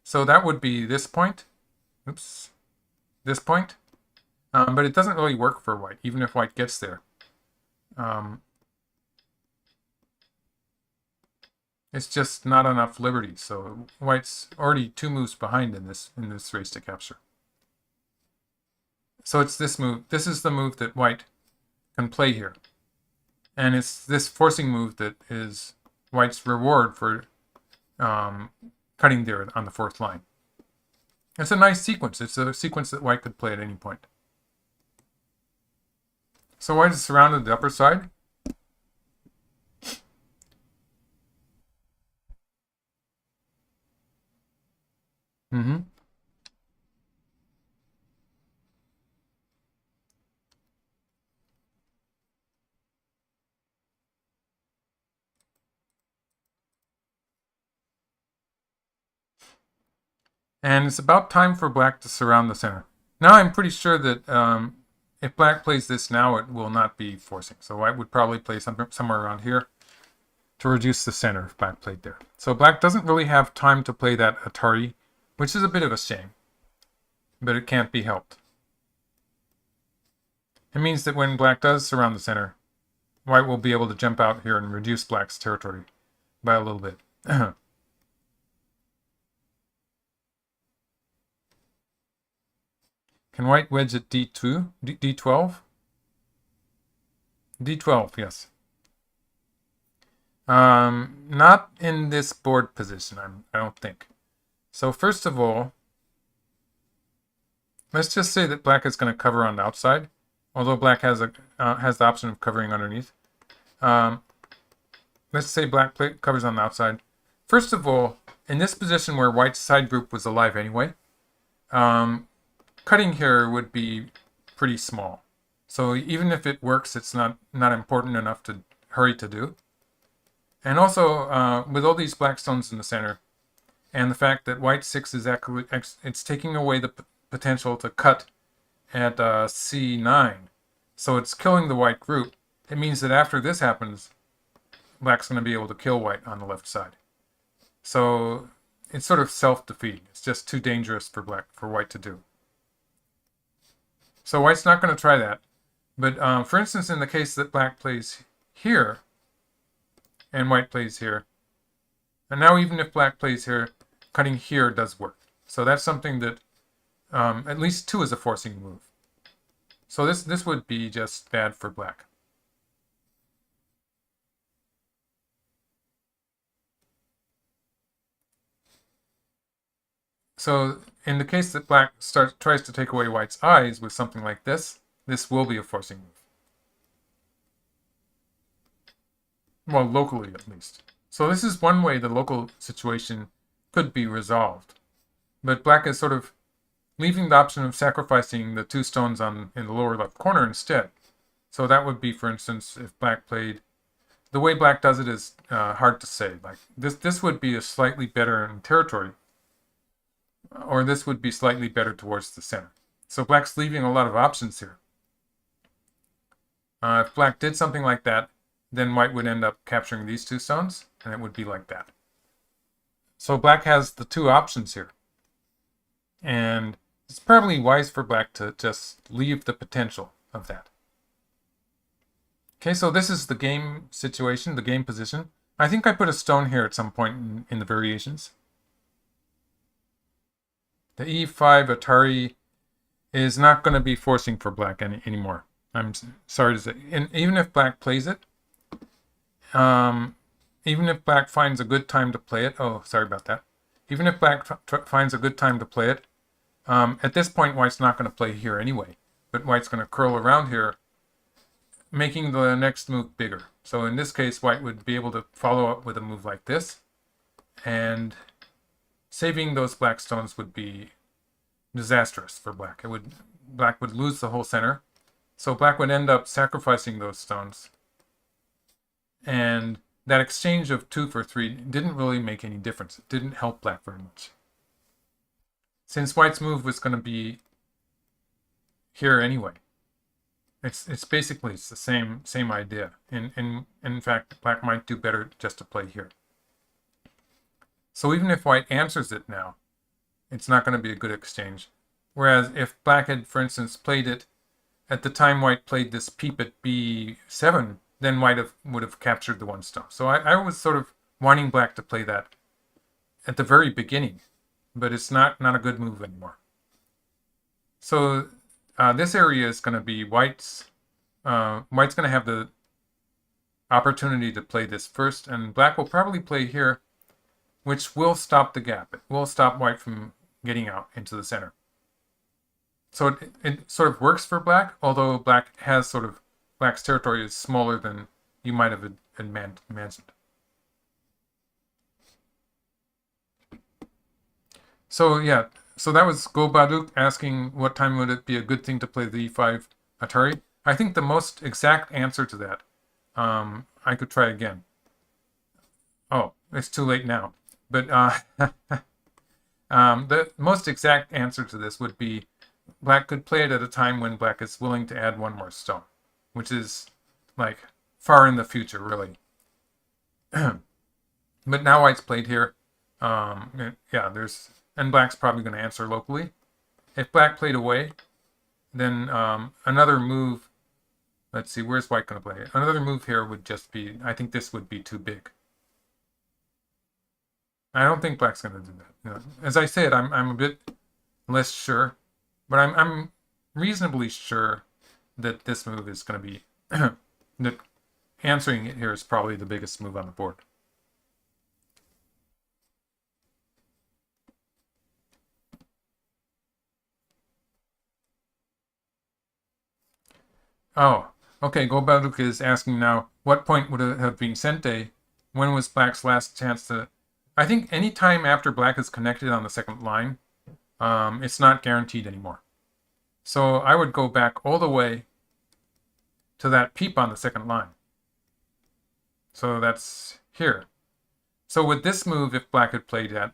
so that would be this point. Oops, this point. But it doesn't really work for white, even if white gets there. It's just not enough liberty. So white's already 2 moves behind in this race to capture. So it's this move. This is the move that white can play here, and it's this forcing move that is white's reward for cutting there on the 4th line. It's a nice sequence. It's a sequence that white could play at any point. So white is surrounded the upper side. And it's about time for black to surround the center. Now I'm pretty sure that if black plays this now, it will not be forcing. So white would probably play somewhere around here to reduce the center if black played there. So black doesn't really have time to play that Atari, which is a bit of a shame, but it can't be helped. It means that when black does surround the center, white will be able to jump out here and reduce black's territory by a little bit. Can white wedge at D2? D12? D12, yes. Not in this board position, I don't think. So first of all, let's just say that black is going to cover on the outside, although black has the option of covering underneath. Let's say black covers on the outside. First of all, in this position where white's side group was alive anyway, cutting here would be pretty small. So even if it works, it's not important enough to hurry to do. And also, with all these black stones in the center, and the fact that white 6 is actually, it's taking away the potential to cut at C9. So it's killing the white group. It means that after this happens, black's going to be able to kill white on the left side. So it's sort of self-defeating. It's just too dangerous for white to do. So white's not going to try that. But for instance, in the case that black plays here, and white plays here, and now even if black plays here, cutting here does work. So that's something that at least 2 is a forcing move. So this would be just bad for black. So in the case that black tries to take away white's eyes with something like this will be a forcing move. Well, locally at least. So this is one way the local situation could be resolved. But black is sort of leaving the option of sacrificing the 2 stones in the lower left corner instead. So that would be, for instance, if black played... The way black does it is hard to say. Like this would be a slightly better in territory. or this would be slightly better towards the center. So black's leaving a lot of options here. If black did something like that, then white would end up capturing these two stones, and it would be like that. So black has the two options here. And it's probably wise for black to just leave the potential of that. Okay, so this is the game situation, the game position. I think I put a stone here at some point in the variations. The e5 Atari is not going to be forcing for black anymore. I'm sorry to say. And even if black plays it, even if black finds a good time to play it, oh, sorry about that. Even if black finds a good time to play it, at this point, white's not going to play here anyway. But white's going to curl around here, making the next move bigger. So in this case, white would be able to follow up with a move like this. And saving those black stones would be disastrous for black. Black would lose the whole center. So black would end up sacrificing those stones. And that exchange of 2 for 3 didn't really make any difference. It didn't help black very much. Since white's move was going to be here anyway. It's basically the same idea. In fact, black might do better just to play here. So even if white answers it now, it's not going to be a good exchange. Whereas if black had, for instance, played it at the time white played this peep at b7, then white would have captured the one stone. So I was sort of wanting black to play that at the very beginning, but it's not a good move anymore. So this area is going to be white's. White's going to have the opportunity to play this first, and black will probably play here, which will stop the gap. It will stop white from getting out into the center. So it sort of works for black, although black has black's territory is smaller than you might have imagined. So yeah, so that was Go Baduk asking what time would it be a good thing to play the e5 Atari. I think the most exact answer to that, I could try again. Oh, it's too late now. But the most exact answer to this would be black could play it at a time when black is willing to add one more stone, which is like far in the future, really. But now white's played here. Yeah, and black's probably going to answer locally. If black played away, then another move, let's see, where's white going to play? Another move here would just be, I think this would be too big. I don't think black's going to do that. You know, as I said, I'm a bit less sure, but I'm reasonably sure that this move is going to be, that answering it here is probably the biggest move on the board. Oh, okay, Gobaduk is asking now, what point would it have been Sente? When was black's last chance to... I think any time after black is connected on the second line, it's not guaranteed anymore. So I would go back all the way to that peep on the second line. So that's here. So with this move, if black had played that,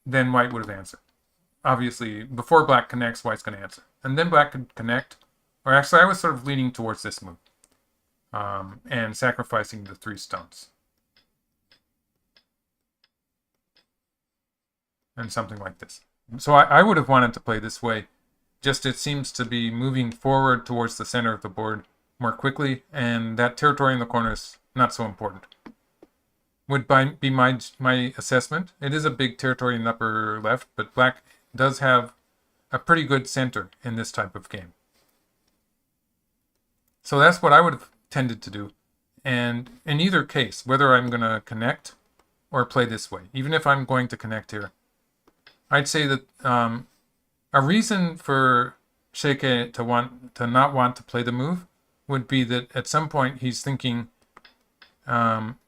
then white would have answered. Obviously, before black connects, white's going to answer. And then black could connect. Or actually, I was sort of leaning towards this move. And sacrificing the 3 stones. And something like this. So I would have wanted to play this way. Just it seems to be moving forward towards the center of the board more quickly. And that territory in the corner is not so important. Would be my assessment. It is a big territory in the upper left, but black does have a pretty good center in this type of game. So that's what I would have tended to do. And in either case, whether I'm going to connect or play this way, even if I'm going to connect here, I'd say that a reason for Xie Ke to not want to play the move would be that at some point he's thinking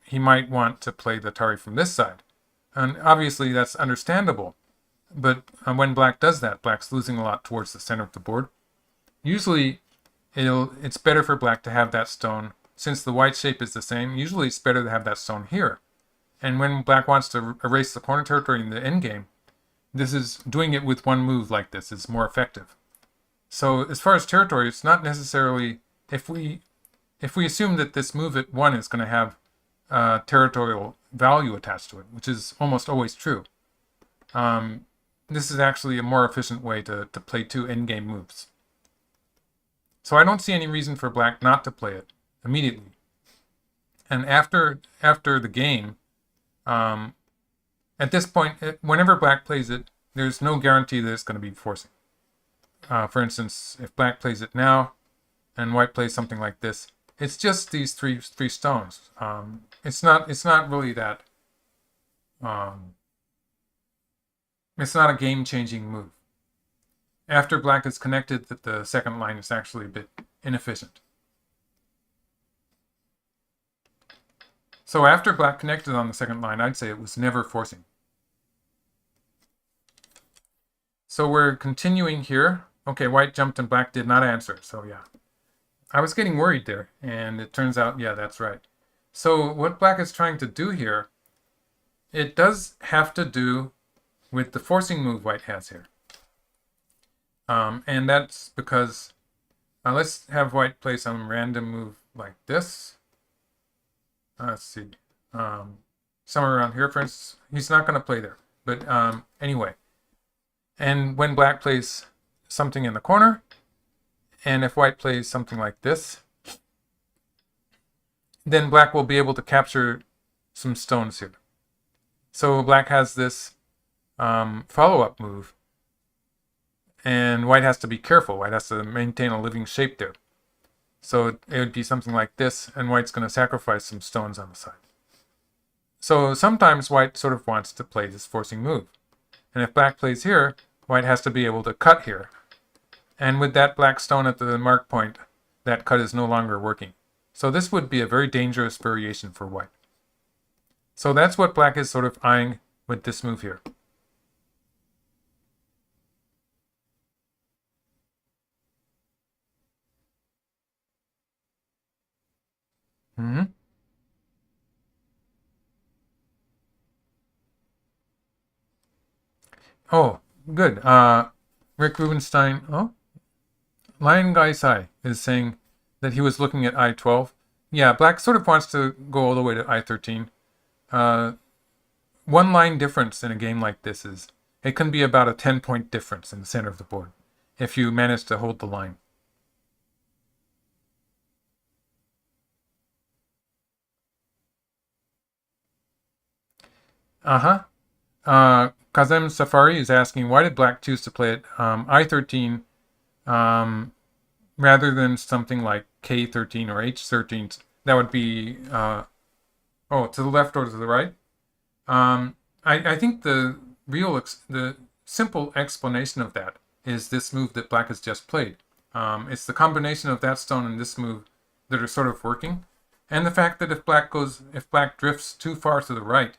he might want to play the Atari from this side. And obviously that's understandable. But when black does that, black's losing a lot towards the center of the board. Usually it's better for black to have that stone, since the white shape is the same, usually it's better to have that stone here. And when black wants to erase the corner territory in the endgame, this is doing it with one move like this is more effective. So as far as territory, it's not necessarily, if we assume that this move at 1 is going to have territorial value attached to it, which is almost always true, this is actually a more efficient way to play 2 endgame moves. So I don't see any reason for black not to play it immediately. And after the game, at this point, whenever black plays it, there's no guarantee that it's going to be forcing. For instance, if black plays it now, and white plays something like this, it's just these three stones. It's not really that. It's not a game-changing move. After black is connected, that the second line is actually a bit inefficient. So after black connected on the second line, I'd say it was never forcing. So we're continuing here. Okay, white jumped and black did not answer, so yeah. I was getting worried there, and it turns out, yeah, that's right. So what black is trying to do here, it does have to do with the forcing move white has here. And that's because, let's have white play some random move like this. Let's see, somewhere around here, for instance. He's not going to play there, but anyway. And when black plays something in the corner, and if white plays something like this, then black will be able to capture some stones here. So black has this follow-up move, and white has to be careful. White has to maintain a living shape there. So it would be something like this, and white's going to sacrifice some stones on the side. So sometimes white sort of wants to play this forcing move. And if black plays here, white has to be able to cut here. And with that black stone at the mark point, that cut is no longer working. So this would be a very dangerous variation for white. So that's what black is sort of eyeing with this move here. Oh, good. Rick Rubenstein. Oh, Lion Guy Sai is saying that he was looking at I-12. Yeah, black sort of wants to go all the way to I-13. One line difference in a game like this is, it can be about a 10-point difference in the center of the board if you manage to hold the line. Kazem Safari is asking, why did black choose to play it I-13 rather than something like K-13 or H-13? That would be, to the left or to the right? I think the simple explanation of that is this move that black has just played. It's the combination of that stone and this move that are sort of working. And the fact that if black drifts too far to the right,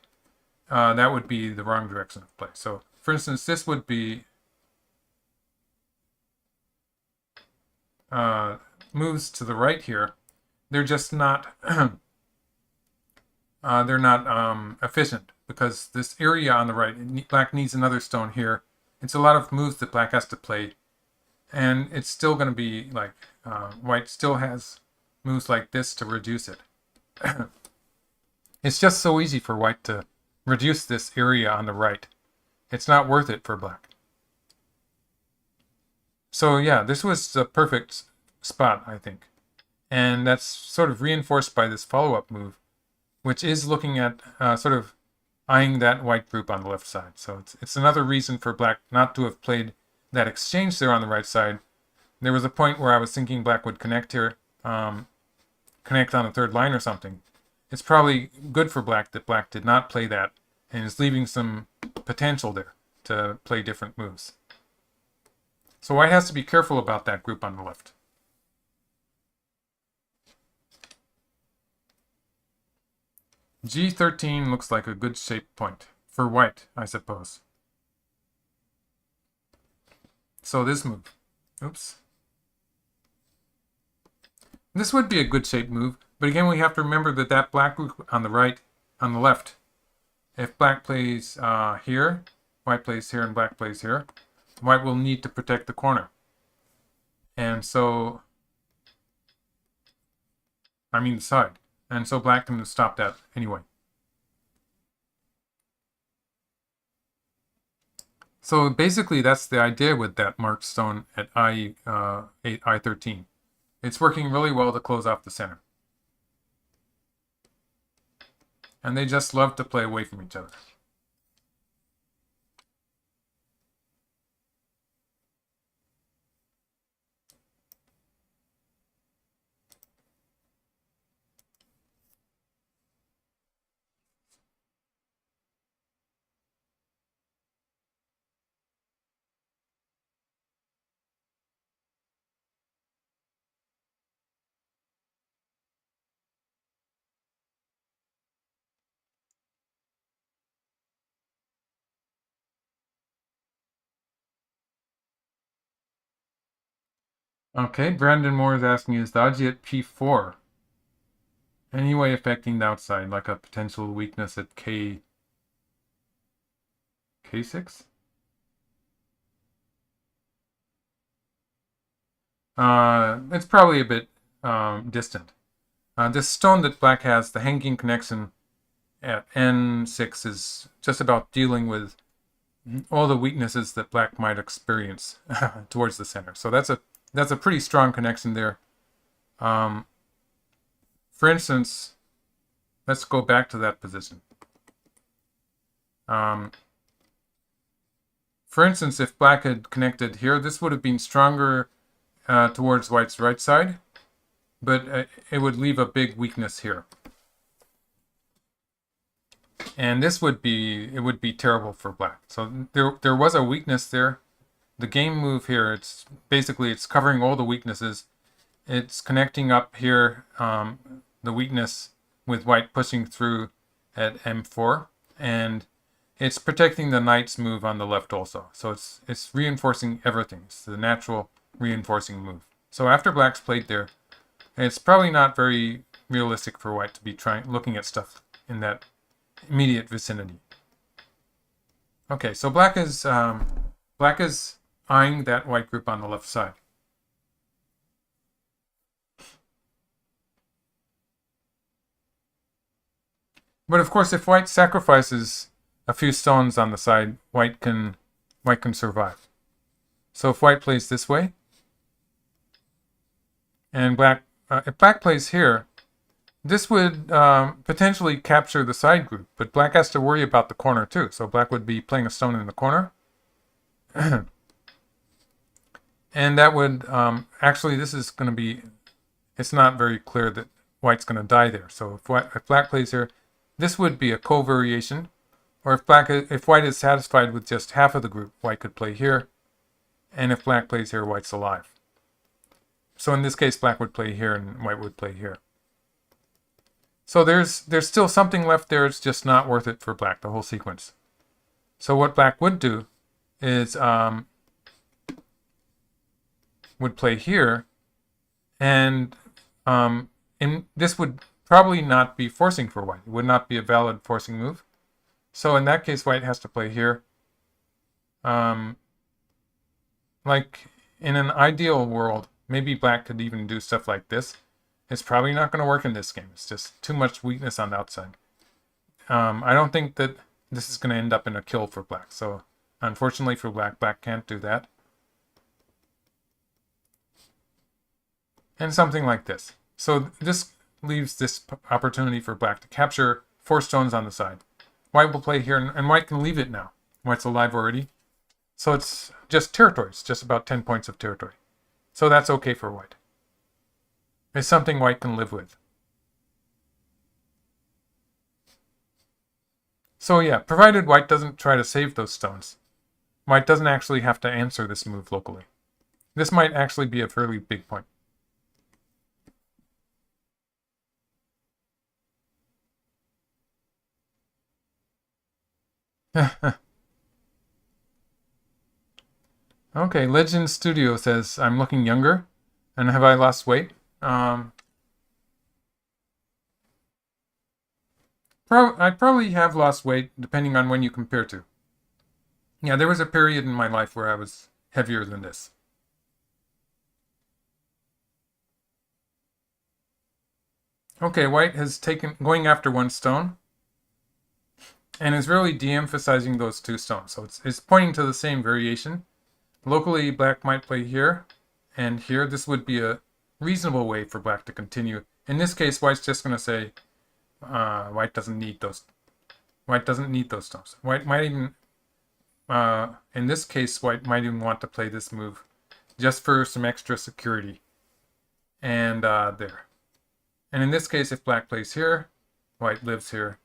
that would be the wrong direction of play. So, for instance, this would be moves to the right here. They're just not efficient because this area on the right, black needs another stone here. It's a lot of moves that black has to play, and it's still going to be like white still has moves like this to reduce it. It's just so easy for white to reduce this area on the right. It's not worth it for black. So yeah, this was the perfect spot, I think. And that's sort of reinforced by this follow-up move, which is looking at sort of eyeing that white group on the left side. So it's another reason for black not to have played that exchange there on the right side. There was a point where I was thinking black would connect here, connect on the third line or something. It's probably good for black that black did not play that and is leaving some potential there to play different moves. So white has to be careful about that group on the left. G13 looks like a good shape point for white, I suppose. So this move. Oops. This would be a good shape move, but again we have to remember that that black group on the right, on the left, If black plays here, white plays here, and black plays here, white will need to protect the corner. And so, I mean the side. And so black can stop that anyway. So basically that's the idea with that marked stone at I13. It's working really well to close off the center. And they just love to play away from each other. Okay, Brandon Moore is asking, is Dodgy at P4 any way affecting the outside, like a potential weakness at K6? It's probably a bit distant. This stone that black has, the hanging connection at N6, is just about dealing with all the weaknesses that black might experience towards the center. So that's a pretty strong connection there. For instance, let's go back to that position. For instance, if black had connected here, this would have been stronger towards white's right side, but it would leave a big weakness here. And this would be terrible for black. So there was a weakness there. The game move here, it's covering all the weaknesses. It's connecting up here the weakness with white pushing through at M4, and it's protecting the knight's move on the left also. So it's reinforcing everything. It's the natural reinforcing move. So after black's played there, it's probably not very realistic for white to be looking at stuff in that immediate vicinity. Okay, so black is eyeing that white group on the left side. But of course, if white sacrifices a few stones on the side, white can survive. So if white plays this way, and if black plays here, this would potentially capture the side group, but black has to worry about the corner too. So black would be playing a stone in the corner. And that would, actually this is going to be, it's not very clear that white's going to die there. So if black plays here, this would be a co-variation. Or if white is satisfied with just half of the group, white could play here. And if black plays here, white's alive. So in this case, black would play here and white would play here. So there's still something left there. It's just not worth it for black, the whole sequence. So what black would do is would play here, and this would probably not be forcing for white. It would not be a valid forcing move. So in that case, white has to play here. Like in an ideal world, maybe black could even do stuff like this. It's probably not going to work in this game. It's just too much weakness on the outside. I don't think that this is going to end up in a kill for black. So unfortunately for black, black can't do that. And something like this. So this leaves this opportunity for black to capture 4 stones on the side. White will play here, and white can leave it now. White's alive already. So it's just territory. It's just about 10 points of territory. So that's okay for white. It's something white can live with. So yeah, provided white doesn't try to save those stones, white doesn't actually have to answer this move locally. This might actually be a fairly big point. Okay, Legend Studio says, I'm looking younger, and have I lost weight? I probably have lost weight depending on when you compare to. Yeah, there was a period in my life where I was heavier than this. Okay, white has going after one stone and is really de-emphasizing those two stones. So it's pointing to the same variation. Locally, black might play here and here. This would be a reasonable way for black to continue. In this case, white's just going to say white doesn't need those. White doesn't need those stones. White might even, in this case, white might even want to play this move just for some extra security. And there. And in this case, if black plays here, white lives here,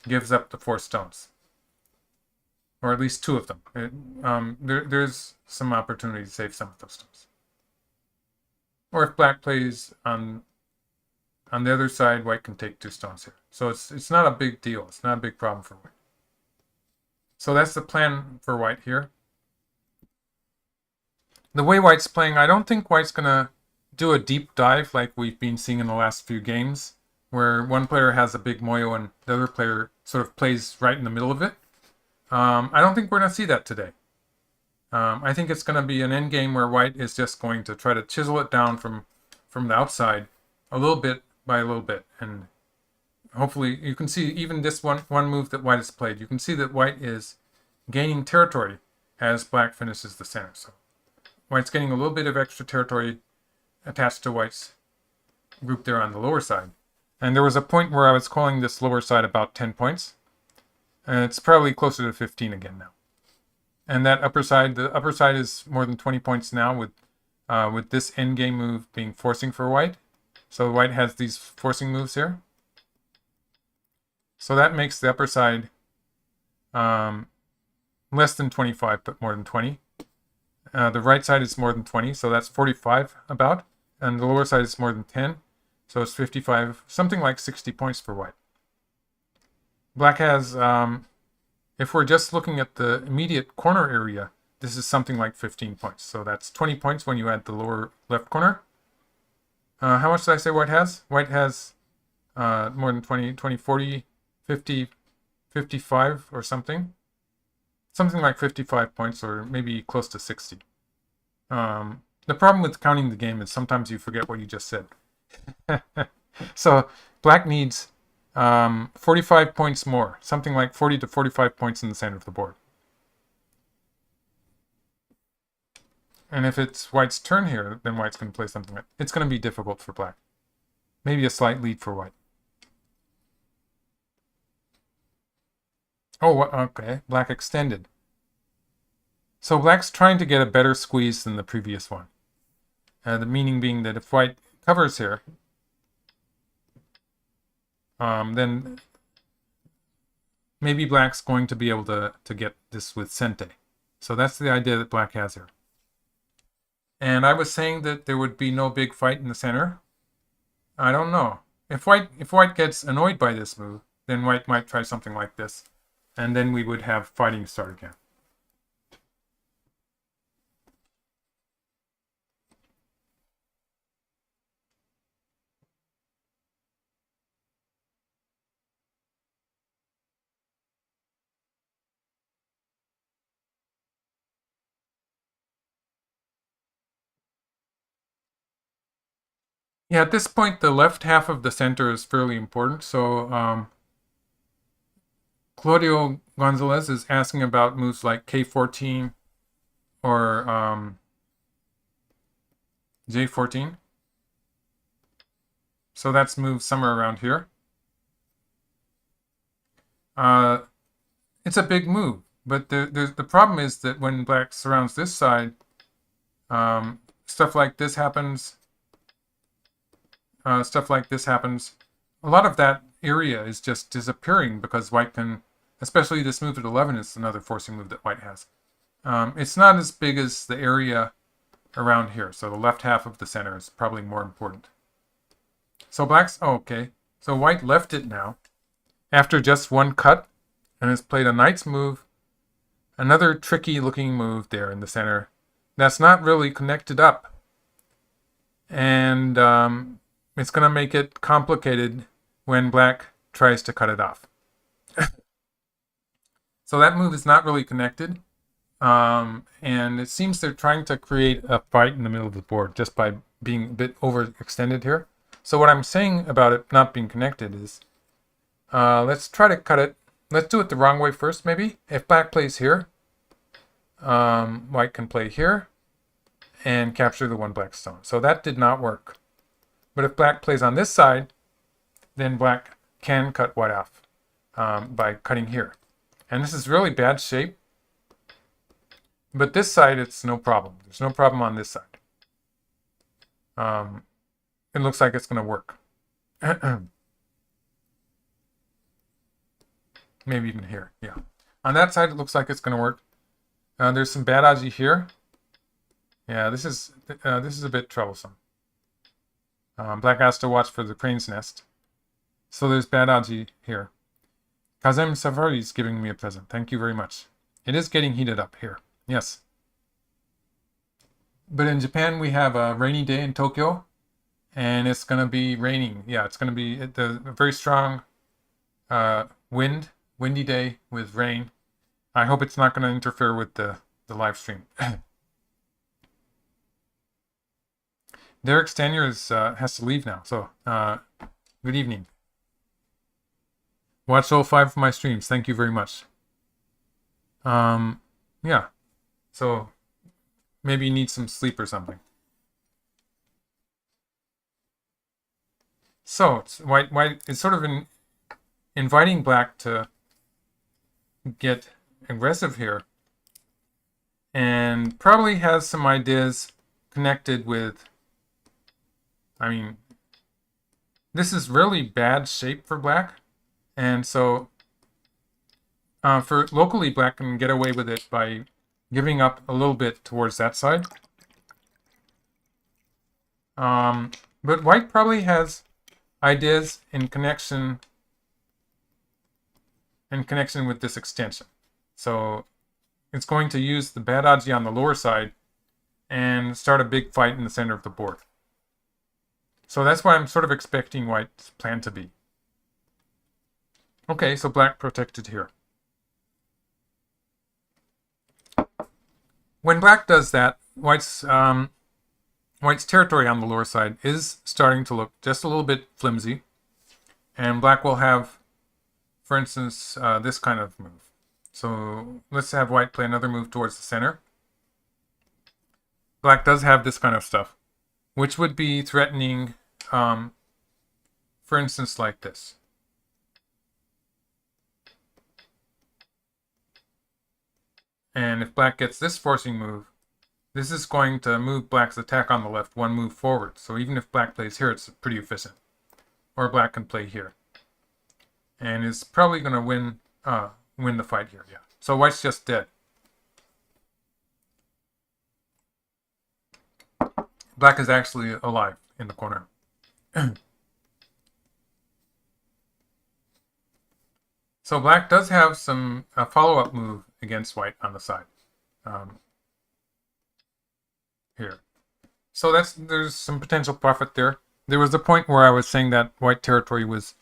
gives up the 4 stones. Or at least 2 of them. There's some opportunity to save some of those stones. Or if black plays on the other side, white can take 2 stones here. So it's not a big deal. It's not a big problem for white. So that's the plan for white here. The way white's playing, I don't think white's going to do a deep dive like we've been seeing in the last few games, where one player has a big moyo and the other player sort of plays right in the middle of it. I don't think we're going to see that today. I think it's going to be an endgame where white is just going to try to chisel it down from the outside a little bit by a little bit. And hopefully you can see even this one move that white has played. You can see that white is gaining territory as black finishes the center. So white's getting a little bit of extra territory attached to white's group there on the lower side. And there was a point where I was calling this lower side about 10 points. And it's probably closer to 15 again now. And that upper side, the upper side is more than 20 points now with this endgame move being forcing for white. So white has these forcing moves here. So that makes the upper side less than 25, but more than 20. The right side is more than 20, so that's 45 about. And the lower side is more than 10, so it's 55, something like 60 points for white. Black has, if we're just looking at the immediate corner area, this is something like 15 points. So that's 20 points when you add the lower left corner. How much did I say white has? White has more than 20, 40, 50, 55 or something. Something like 55 points or maybe close to 60. The problem with counting the game is sometimes you forget what you just said. So black needs 45 points more, something like 40 to 45 points in the center of the board. And if it's white's turn here, then white's going to play something like, it's going to be difficult for black. Maybe a slight lead for white. Oh, okay, black extended. So black's trying to get a better squeeze than the previous one. The meaning being that if white covers here, then maybe black's going to be able to get this with Sente. So that's the idea that black has here. And I was saying that there would be no big fight in the center. I don't know. If white gets annoyed by this move, then white might try something like this. And then we would have fighting start again. Yeah, at this point, the left half of the center is fairly important. So Claudio Gonzalez is asking about moves like K14 or J14. So that's moved somewhere around here. It's a big move, but the problem is that when black surrounds this side, stuff like this happens. Stuff like this happens. A lot of that area is just disappearing because white can, especially this move at 11 is another forcing move that white has. It's not as big as the area around here, so the left half of the center is probably more important. So black's, oh, okay. So white left it now after just one cut and has played a knight's move, another tricky looking move there in the center that's not really connected up. And it's going to make it complicated when black tries to cut it off. So that move is not really connected. And it seems they're trying to create a fight in the middle of the board just by being a bit overextended here. So what I'm saying about it not being connected is, let's try to cut it. Let's do it the wrong way first, maybe. If black plays here, white can play here and capture the one black stone. So that did not work. But if black plays on this side, then black can cut white off by cutting here. And this is really bad shape. But this side, it's no problem. There's no problem on this side. It looks like it's going to work. Maybe even here, yeah. On that side, it looks like it's going to work. There's some bad aji here. Yeah, this is a bit troublesome. Black has to watch for the crane's nest. So there's bad aji here. Kazem Safari is giving me a present. Thank you very much. It is getting heated up here. Yes. But in Japan, we have a rainy day in Tokyo. And it's going to be raining. Yeah, it's going to be a very strong windy day with rain. I hope it's not going to interfere with the live stream. Derek Stanier has to leave now. So, good evening. Watch all 5 of my streams. Thank you very much. Yeah. So, maybe you need some sleep or something. So, it's white is sort of inviting black to get aggressive here. And probably has some ideas connected with, I mean, this is really bad shape for black. And so, for locally, black can get away with it by giving up a little bit towards that side. But white probably has ideas in connection with this extension. So it's going to use the bad aji on the lower side and start a big fight in the center of the board. So that's what I'm sort of expecting white's plan to be. Okay, so black protected here. When black does that, white's territory on the lower side is starting to look just a little bit flimsy. And black will have, for instance, this kind of move. So let's have white play another move towards the center. Black does have this kind of stuff, which would be threatening, for instance, like this. And if black gets this forcing move, this is going to move black's attack on the left one move forward. So even if black plays here, it's pretty efficient. Or black can play here. And is probably going to win the fight here, yeah. So white's just dead. Black is actually alive in the corner. So black does have some follow-up move against white on the side. Here. So there's some potential profit there. There was a point where I was saying that white territory was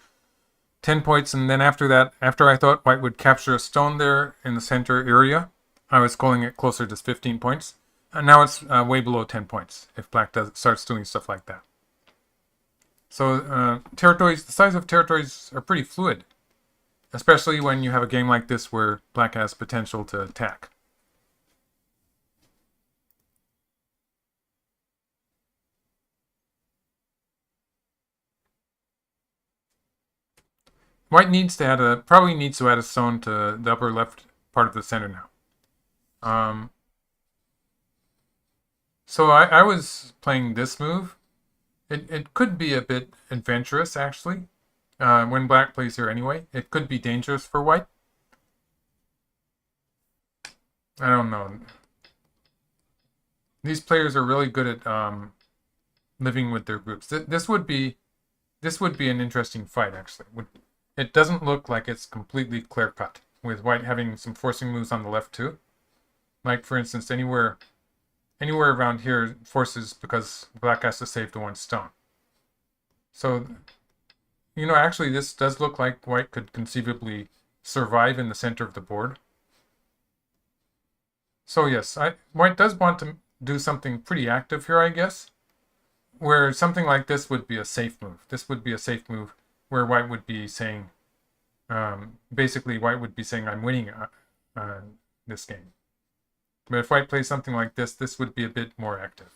10 points, and then after that, after I thought white would capture a stone there in the center area, I was calling it closer to 15 points. And now it's way below 10 points if black starts doing stuff like that. So territories, the size of territories are pretty fluid, especially when you have a game like this where black has potential to attack. White needs to probably needs to add a stone to the upper left part of the center now. So I was playing this move. It could be a bit adventurous, actually. When black plays here anyway. It could be dangerous for white. I don't know. These players are really good at living with their groups. This would be an interesting fight, actually. It doesn't look like it's completely clear-cut, with white having some forcing moves on the left too. Like, for instance, anywhere around here forces because black has to save the one stone. So, you know, actually this does look like white could conceivably survive in the center of the board So yes, white does want to do something pretty active here, I guess. Where something like this would be a safe move. This would be a safe move where white would be saying, basically white would be saying, I'm winning this game. But if white plays something like this would be a bit more active.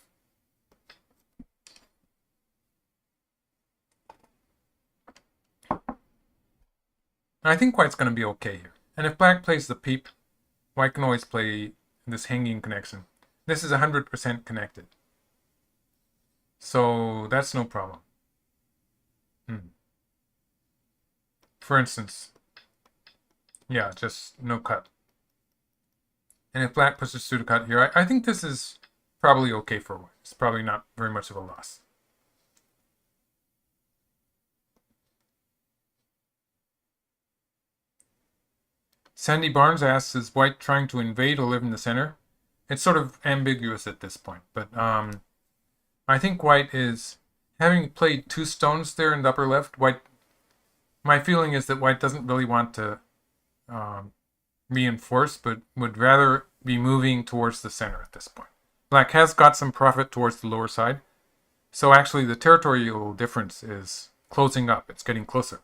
I think white's going to be okay here. And if black plays the peep, white can always play this hanging connection. This is 100% connected. So that's no problem. For instance, yeah, just no cut. And if black pushes through the cut here, I think this is probably okay for white. It's probably not very much of a loss. Sandy Barnes asks, is white trying to invade or live in the center? It's sort of ambiguous at this point, but I think white is, having played 2 stones there in the upper left, my feeling is that white doesn't really want to reinforce, but would rather be moving towards the center at this point. Black has got some profit towards the lower side, so actually the territorial difference is closing up. It's getting closer.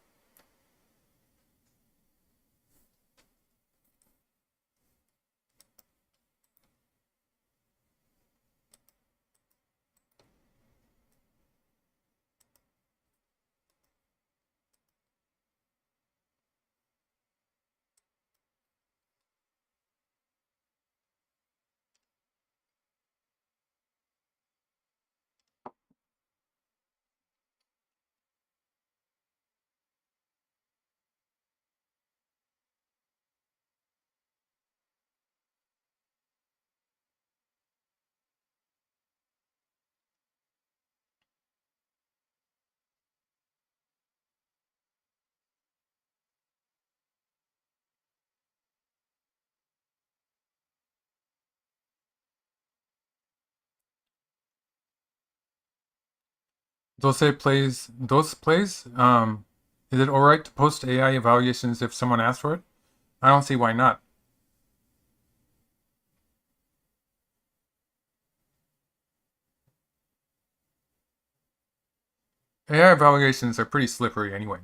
Those plays. Is it all right to post AI evaluations if someone asks for it? I don't see why not. AI evaluations are pretty slippery anyway.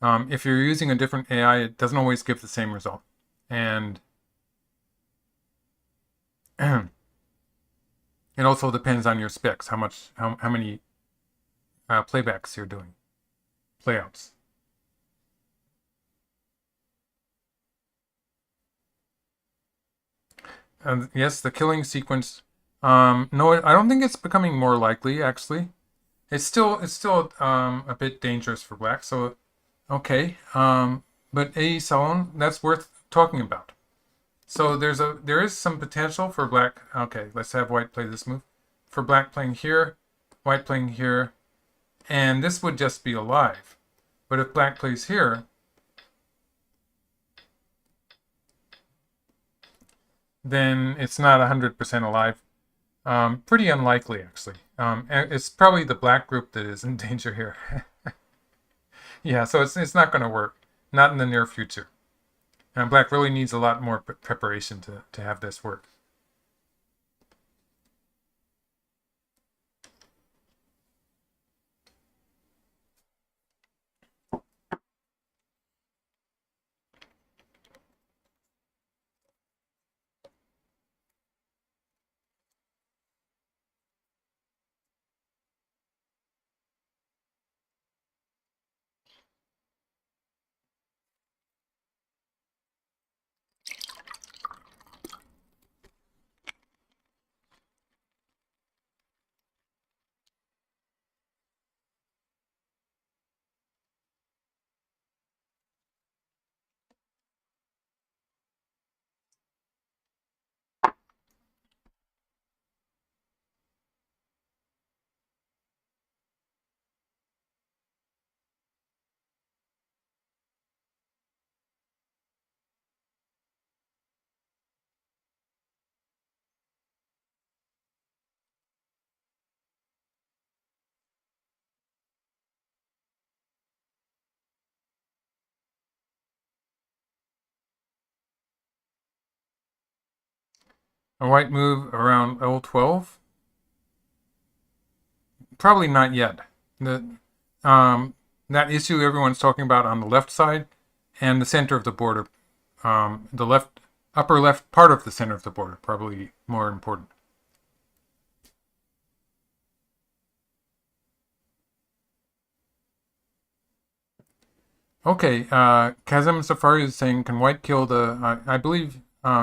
If you're using a different AI, it doesn't always give the same result, and it also depends on your specs, how many playbacks you're doing, playouts. And yes, the killing sequence. No, I don't think it's becoming more likely. Actually, it's still a bit dangerous for black. So, okay. But A Salon, that's worth talking about. So there is some potential for black. Okay, let's have white play this move. For black playing here, white playing here, and this would just be alive. But if black plays here, then it's not 100% alive. Pretty unlikely, actually. It's probably the black group that is in danger here. Yeah, so it's not going to work. Not in the near future. And black really needs a lot more preparation to have this work. A white move around L12? Probably not yet. That issue everyone's talking about on the left side and the center of the board, the left, upper left part of the center of the board are probably more important. Okay, Kazem Safari is saying, can white kill the, I believe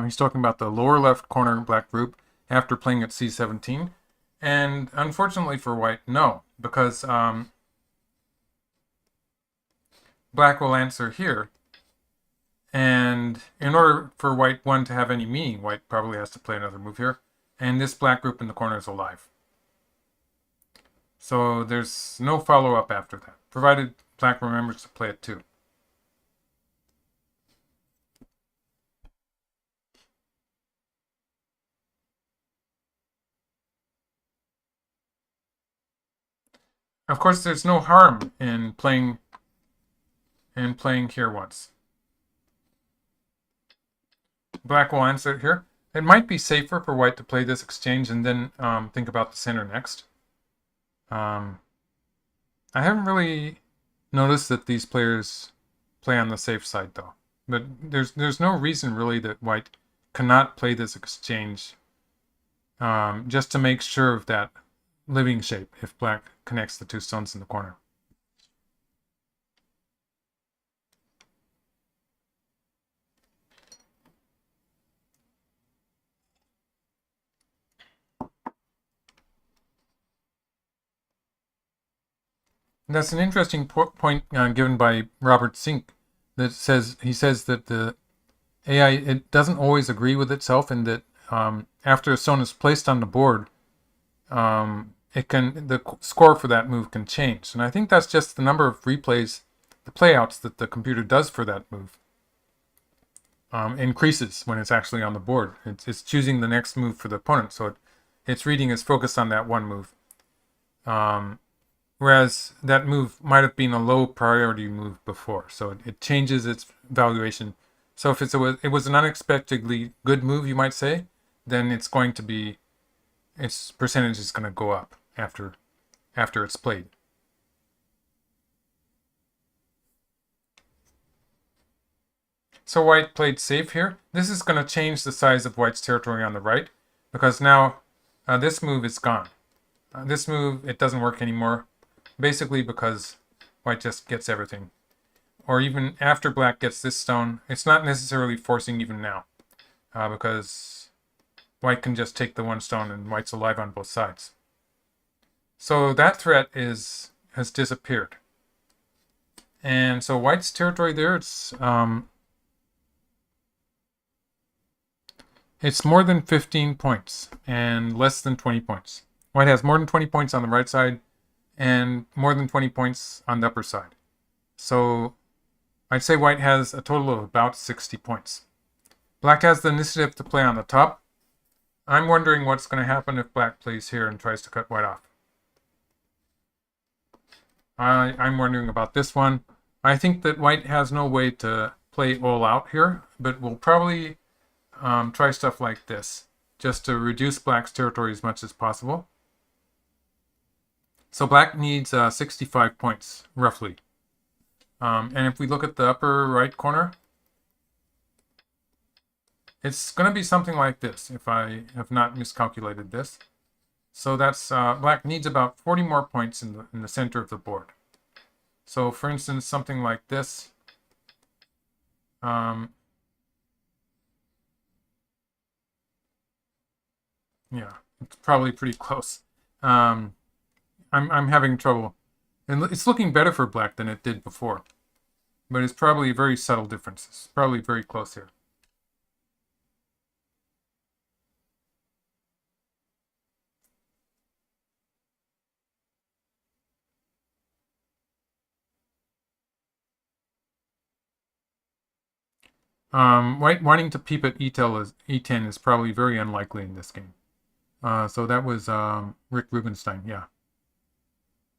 he's talking about the lower left corner black group after playing at C17. And unfortunately for white, no, because black will answer here. And in order for white 1 to have any meaning, white probably has to play another move here. And this black group in the corner is alive. So there's no follow-up after that, provided black remembers to play it too. Of course, there's no harm in playing here once. Black will answer here. It might be safer for white to play this exchange and then think about the center next. I haven't really noticed that these players play on the safe side though. But there's no reason really that white cannot play this exchange just to make sure of that living shape if black connects the two stones in the corner. And that's an interesting point given by Robert Sink that says that the AI it doesn't always agree with itself, and that after a stone is placed on the board, the score for that move can change. And I think that's just the number of replays, the playouts that the computer does for that move increases when it's actually on the board. It's choosing the next move for the opponent, so its reading is focused on that one move. Whereas that move might have been a low priority move before, so it changes its valuation. So if it was an unexpectedly good move, you might say, then its percentage is going to go up after it's played. So white played safe here. This is going to change the size of white's territory on the right, because now this move is gone. This move, it doesn't work anymore, basically because white just gets everything. Or even after black gets this stone, it's not necessarily forcing even now, because white can just take the one stone and white's alive on both sides. So that threat has disappeared. And so white's territory there, it's more than 15 points and less than 20 points. White has more than 20 points on the right side and more than 20 points on the upper side. So I'd say white has a total of about 60 points. Black has the initiative to play on the top. I'm wondering what's going to happen if black plays here and tries to cut white off. I'm wondering about this one. I think that white has no way to play all out here, but will probably try stuff like this, just to reduce black's territory as much as possible. So black needs 65 points, roughly. And if we look at the upper right corner, it's going to be something like this, if I have not miscalculated this. So that's black needs about 40 more points in the center of the board. So for instance, something like this. Yeah, it's probably pretty close. I'm having trouble. And it's looking better for black than it did before. But it's probably very subtle differences. Probably very close here. White wanting to peep at E10 is probably very unlikely in this game. So that was Rick Rubenstein, yeah.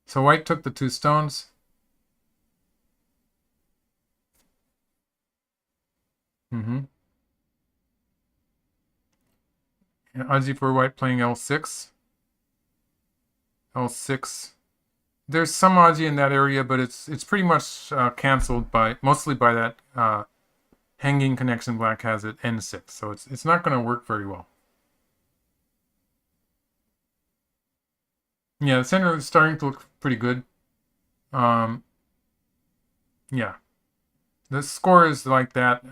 So white took the two stones. Aji for white playing L6. L6. There's some Aji in that area, but it's pretty much canceled by mostly by that hanging connection black has at N6. So it's not going to work very well. Yeah, the center is starting to look pretty good. Yeah, the score is like that.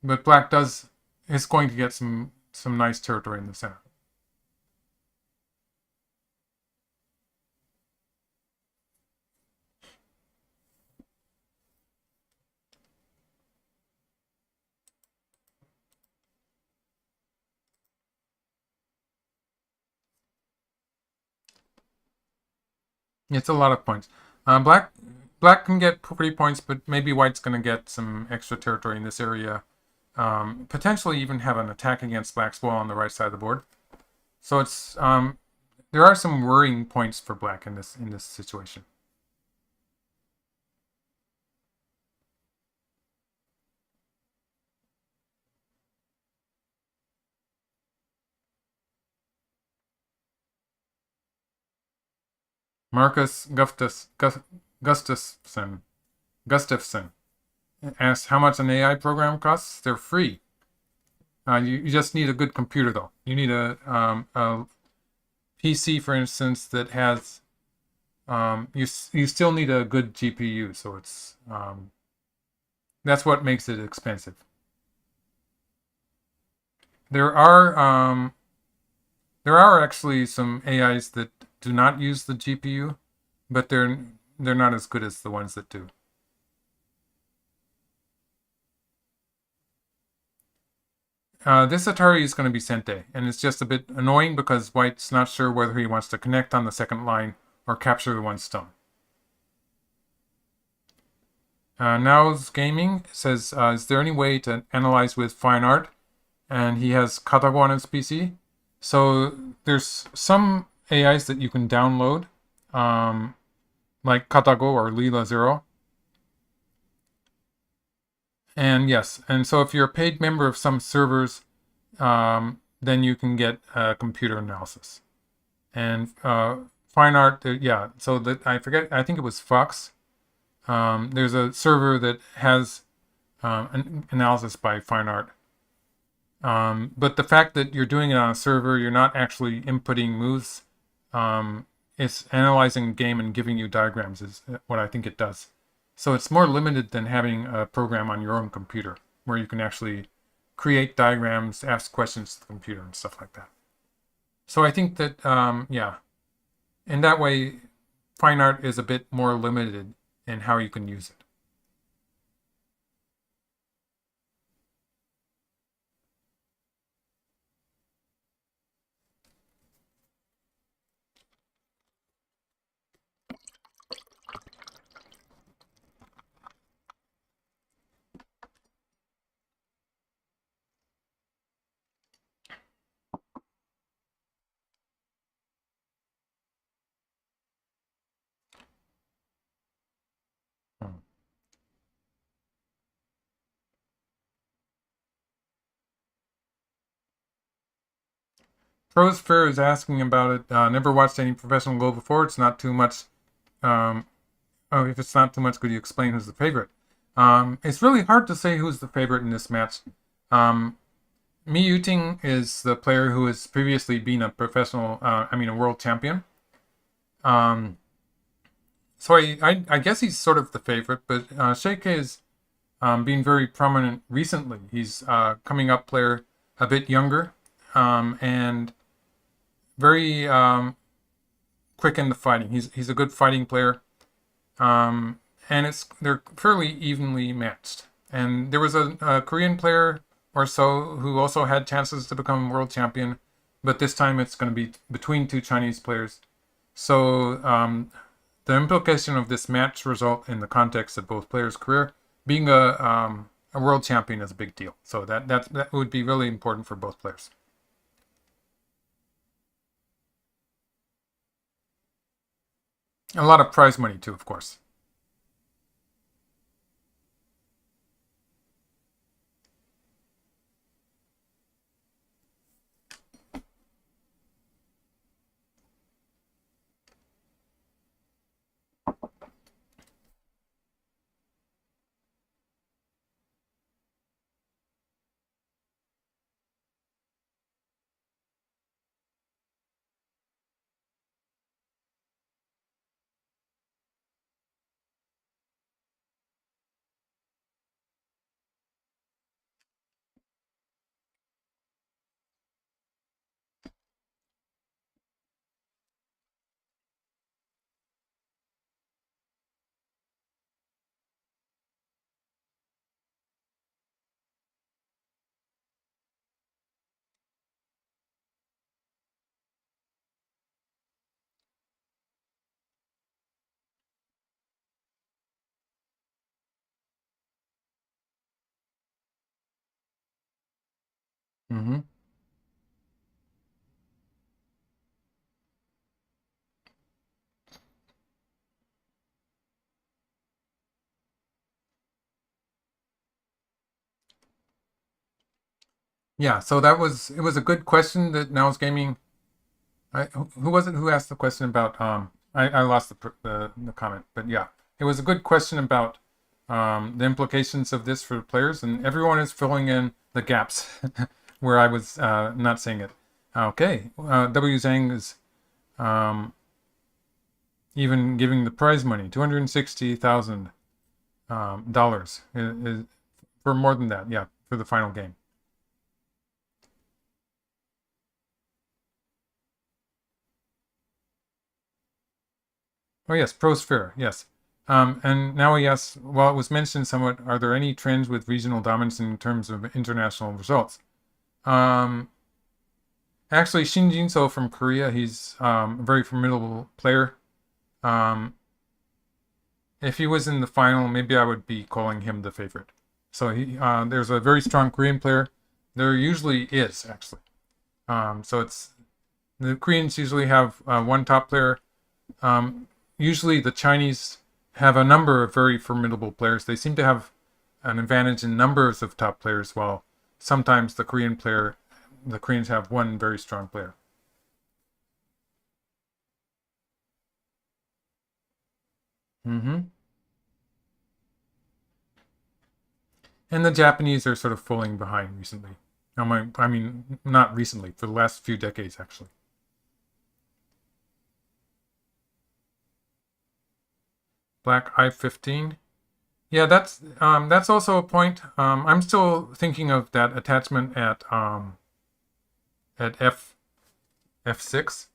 But black is going to get some nice territory in the center. It's a lot of points. Black can get pretty points, but maybe white's going to get some extra territory in this area. Potentially even have an attack against black's wall on the right side of the board. So it's there are some worrying points for black in this situation. Marcus Gustafson asks how much an AI program costs. They're free. You just need a good computer, though. You need a PC, for instance, that has you still need a good GPU. So it's that's what makes it expensive. There are actually some AIs that do not use the GPU, but they're not as good as the ones that do. This Atari is going to be Sente, and it's just a bit annoying because white's not sure whether he wants to connect on the second line or capture the one stone. Now's Gaming says, is there any way to analyze with fine art? And he has Katago on his PC. So there's some AIs that you can download, like Katago or Lila Zero. And yes, and so if you're a paid member of some servers, then you can get computer analysis. And fine art, yeah, so that I think it was Fox. There's a server that has an analysis by fine art. But the fact that you're doing it on a server, you're not actually inputting moves. It's analyzing the game and giving you diagrams is what I think it does. So it's more limited than having a program on your own computer where you can actually create diagrams, ask questions to the computer and stuff like that. So I think that, yeah, in that way, fine art is a bit more limited in how you can use it. Pros Fair is asking about it. Never watched any professional Go before. It's not too much. If it's not too much, could you explain who's the favorite? It's really hard to say who's the favorite in this match. Mi Yuting is the player who has previously been a professional, a world champion. So I guess he's sort of the favorite, but Xie Ke is being very prominent recently. He's coming up player, a bit younger, and very quick in the fighting. He's a good fighting player, and they're fairly evenly matched. And there was a Korean player or so who also had chances to become world champion, but this time it's going to be between two Chinese players. So the implication of this match result in the context of both players' career being a world champion is a big deal. So that would be really important for both players. A lot of prize money too, of course. Mm-hmm. Yeah, so it was a good question that Now's Gaming. Who was it who asked the question about I lost the comment, but yeah, it was a good question about the implications of this for players, and everyone is filling in the gaps where I was not saying it. Okay, W Zhang is um, even giving the prize money, $260,000 dollars for more than that. Yeah, for the final game. Oh yes, pros fair. Yes. And now he asks, well, it was mentioned somewhat, are there any trends with regional dominance in terms of international results? Um, Actually, Shin Jin-so from Korea, he's a very formidable player. Um, if he was in the final, maybe I would be calling him the favorite. So there's a very strong Korean player. There usually is, actually. So it's the Koreans usually have one top player. Usually the Chinese have a number of very formidable players. They seem to have an advantage in numbers of top players, while sometimes the Koreans have one very strong player. Mm-hmm. And the Japanese are sort of falling behind recently. I mean, not recently, for the last few decades, actually. Black I-15. Yeah, that's also a point. I'm still thinking of that attachment at F6.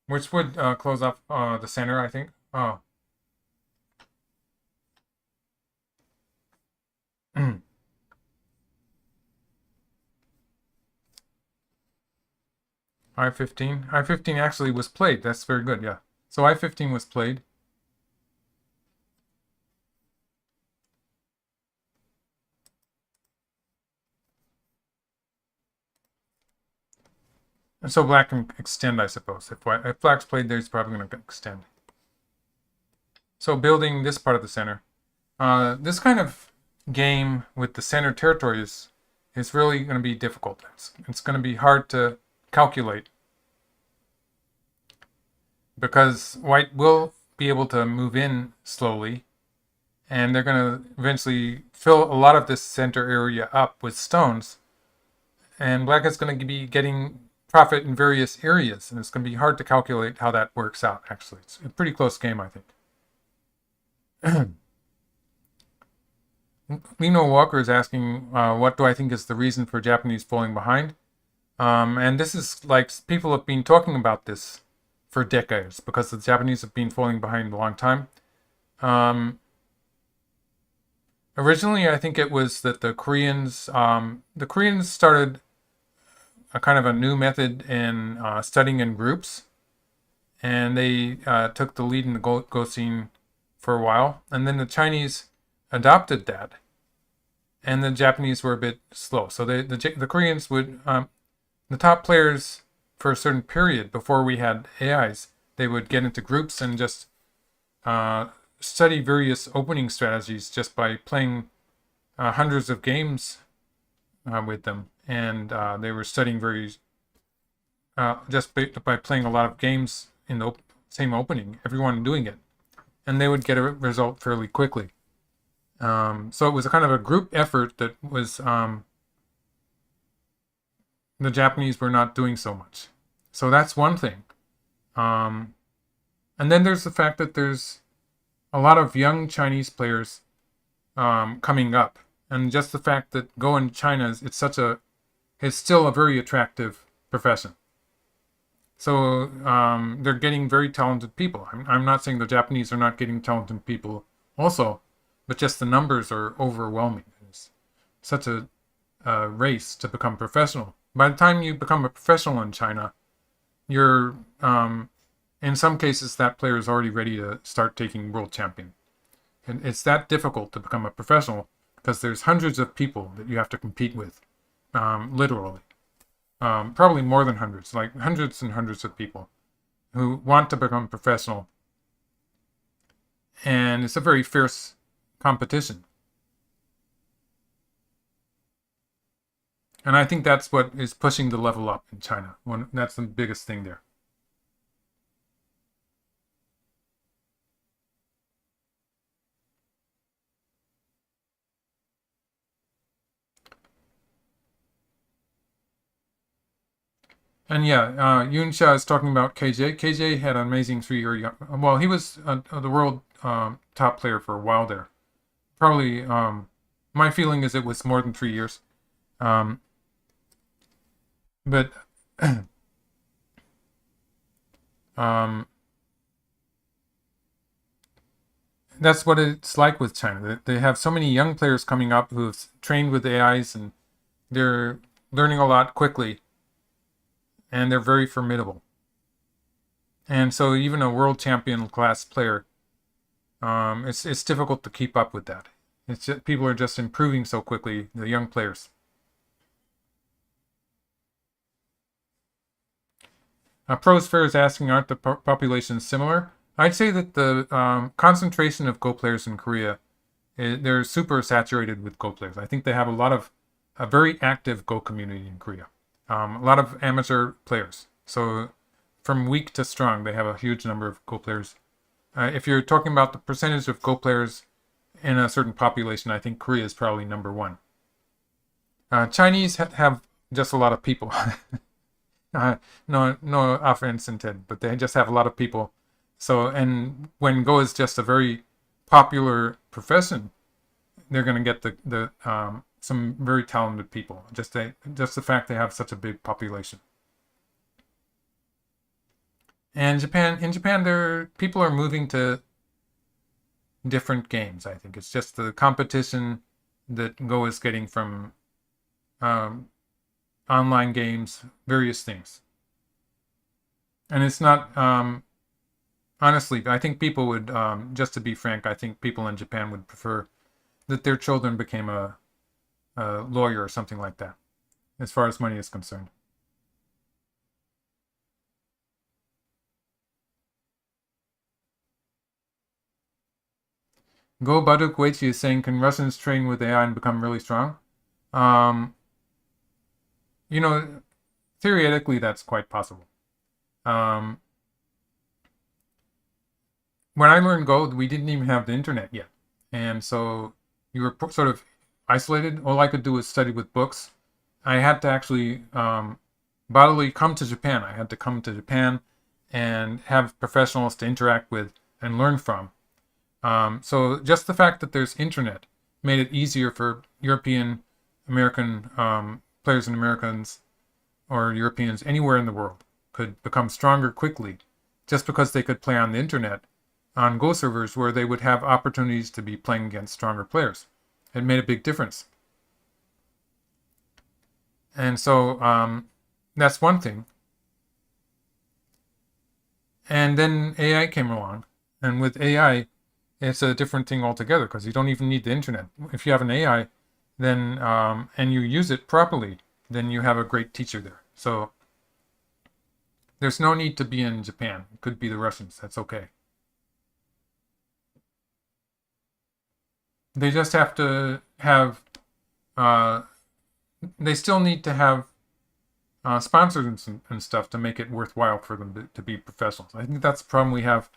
Which would close off the center, I think. Oh. I-15. I-15 actually was played. That's very good, yeah. So I-15 was played. And so black can extend, I suppose. If black's played there, he's probably going to extend. So building this part of the center. This kind of game with the center territory is really going to be difficult. It's going to be hard to calculate because white will be able to move in slowly, and they're going to eventually fill a lot of this center area up with stones, and black is going to be getting profit in various areas, and it's going to be hard to calculate how that works out, actually. It's a pretty close game, I think. Lino Walker is asking, what do I think is the reason for Japanese falling behind? And this is like people have been talking about this for decades because the Japanese have been falling behind a long time. Originally, I think it was that the Koreans started a kind of a new method in studying in groups, and they took the lead in the Go scene for a while, and then the Chinese adopted that, and the Japanese were a bit slow. So the Koreans would the top players for a certain period before we had AIs, they would get into groups and just study various opening strategies just by playing hundreds of games with them, and they were studying just by playing a lot of games in the same opening, everyone doing it, and they would get a result fairly quickly. So it was a kind of a group effort that was the Japanese were not doing so much. So that's one thing. And then there's the fact that there's a lot of young Chinese players coming up, and just the fact that Go in China it's still a very attractive profession. So they're getting very talented people. I'm not saying the Japanese are not getting talented people also, but just the numbers are overwhelming. It's such a race to become professional. By the time you become a professional in China, you're In some cases, that player is already ready to start taking world champion. And it's that difficult to become a professional because there's hundreds of people that you have to compete with, literally. Probably more than hundreds, like hundreds and hundreds of people who want to become professional. And it's a very fierce competition. And I think that's what is pushing the level up in China. That's the biggest thing there. And yeah, Yunsha is talking about KJ. KJ had an amazing 3 year. Well, he was the world top player for a while there. Probably, my feeling is it was more than 3 years. Um, but um, that's what it's like with China. They have so many young players coming up who have trained with AIs, and they're learning a lot quickly, and they're very formidable. And so even a world champion class player, it's difficult to keep up with that. It's just, people are just improving so quickly, the young players. Pros Fair is asking, aren't the populations similar? I'd say that the concentration of Go players in Korea, they're super saturated with Go players. I think they have a very active Go community in Korea. A lot of amateur players. So from weak to strong, they have a huge number of Go players. If you're talking about the percentage of Go players in a certain population, I think Korea is probably number one. Chinese have just a lot of people. No offense intended, but they just have a lot of people. So, and when Go is just a very popular profession, they're going to get the some very talented people. Just the fact they have such a big population. And in Japan, people are moving to different games. I think it's just the competition that Go is getting from online games, various things. And it's not, honestly, I think people would, just to be frank, I think people in Japan would prefer that their children became a lawyer or something like that, as far as money is concerned. Go Baduk Weichi is saying, can Russians train with AI and become really strong? Um, you know, theoretically, that's quite possible. Um, when I learned Go, we didn't even have the internet yet. And so you were sort of isolated. All I could do was study with books. I had to actually bodily come to Japan. I had to come to Japan and have professionals to interact with and learn from. So just the fact that there's internet made it easier for European, American players and Americans or Europeans anywhere in the world could become stronger quickly just because they could play on the internet on Go servers where they would have opportunities to be playing against stronger players. It made a big difference. And so that's one thing. And then AI came along. And with AI, it's a different thing altogether because you don't even need the internet. If you have an AI, then and you use it properly, then you have a great teacher there. So there's no need to be in Japan. It could be the Russians. That's okay. They just have to have, they still need to have sponsors and stuff to make it worthwhile for them to be professionals. I think that's the problem we have,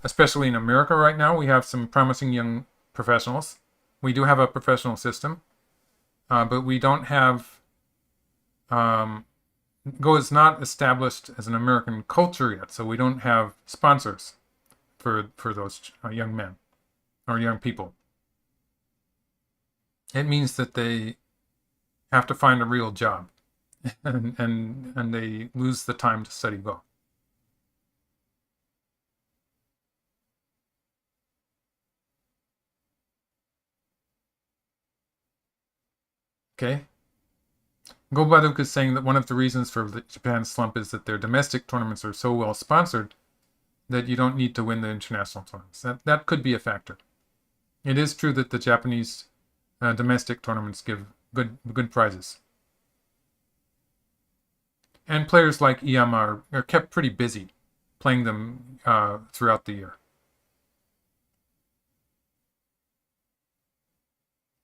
especially in America right now. We have some promising young professionals. We do have a professional system, but we don't have, Go is not established as an American culture yet, so we don't have sponsors for those young men or young people. It means that they have to find a real job, and they lose the time to study Go. Okay. Go Baduk is saying that one of the reasons for the Japan slump is that their domestic tournaments are so well sponsored that you don't need to win the international tournaments. That could be a factor. It is true that the Japanese domestic tournaments give good prizes. And players like Iyama are kept pretty busy playing them throughout the year.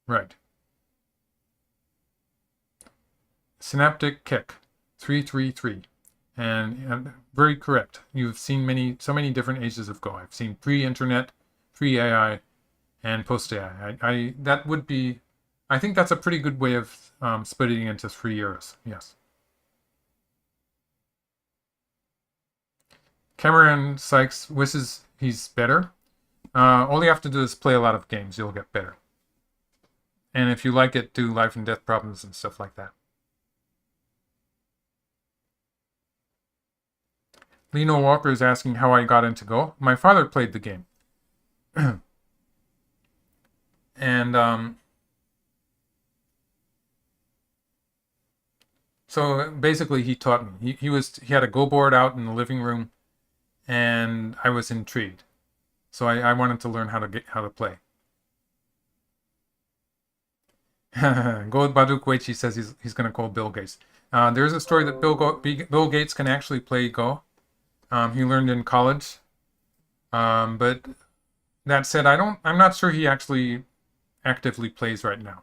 Right. Synaptic Kick 333. And very correct. You've seen so many different ages of Go. I've seen pre-internet, pre-AI, and post-AI. I think that's a pretty good way of splitting into 3 years. Yes. Cameron Sykes wishes he's better. All you have to do is play a lot of games. You'll get better. And if you like it, do life and death problems and stuff like that. Lino Walker is asking how I got into Go. My father played the game. And so basically he taught me. He had a Go board out in the living room, and I was intrigued. So I wanted to learn how to play. Gold Baduk Weichi says he's going to call Bill Gates. There's a story that Bill Gates can actually play Go. He learned in college. But that said, I'm not sure he actually actively plays right now.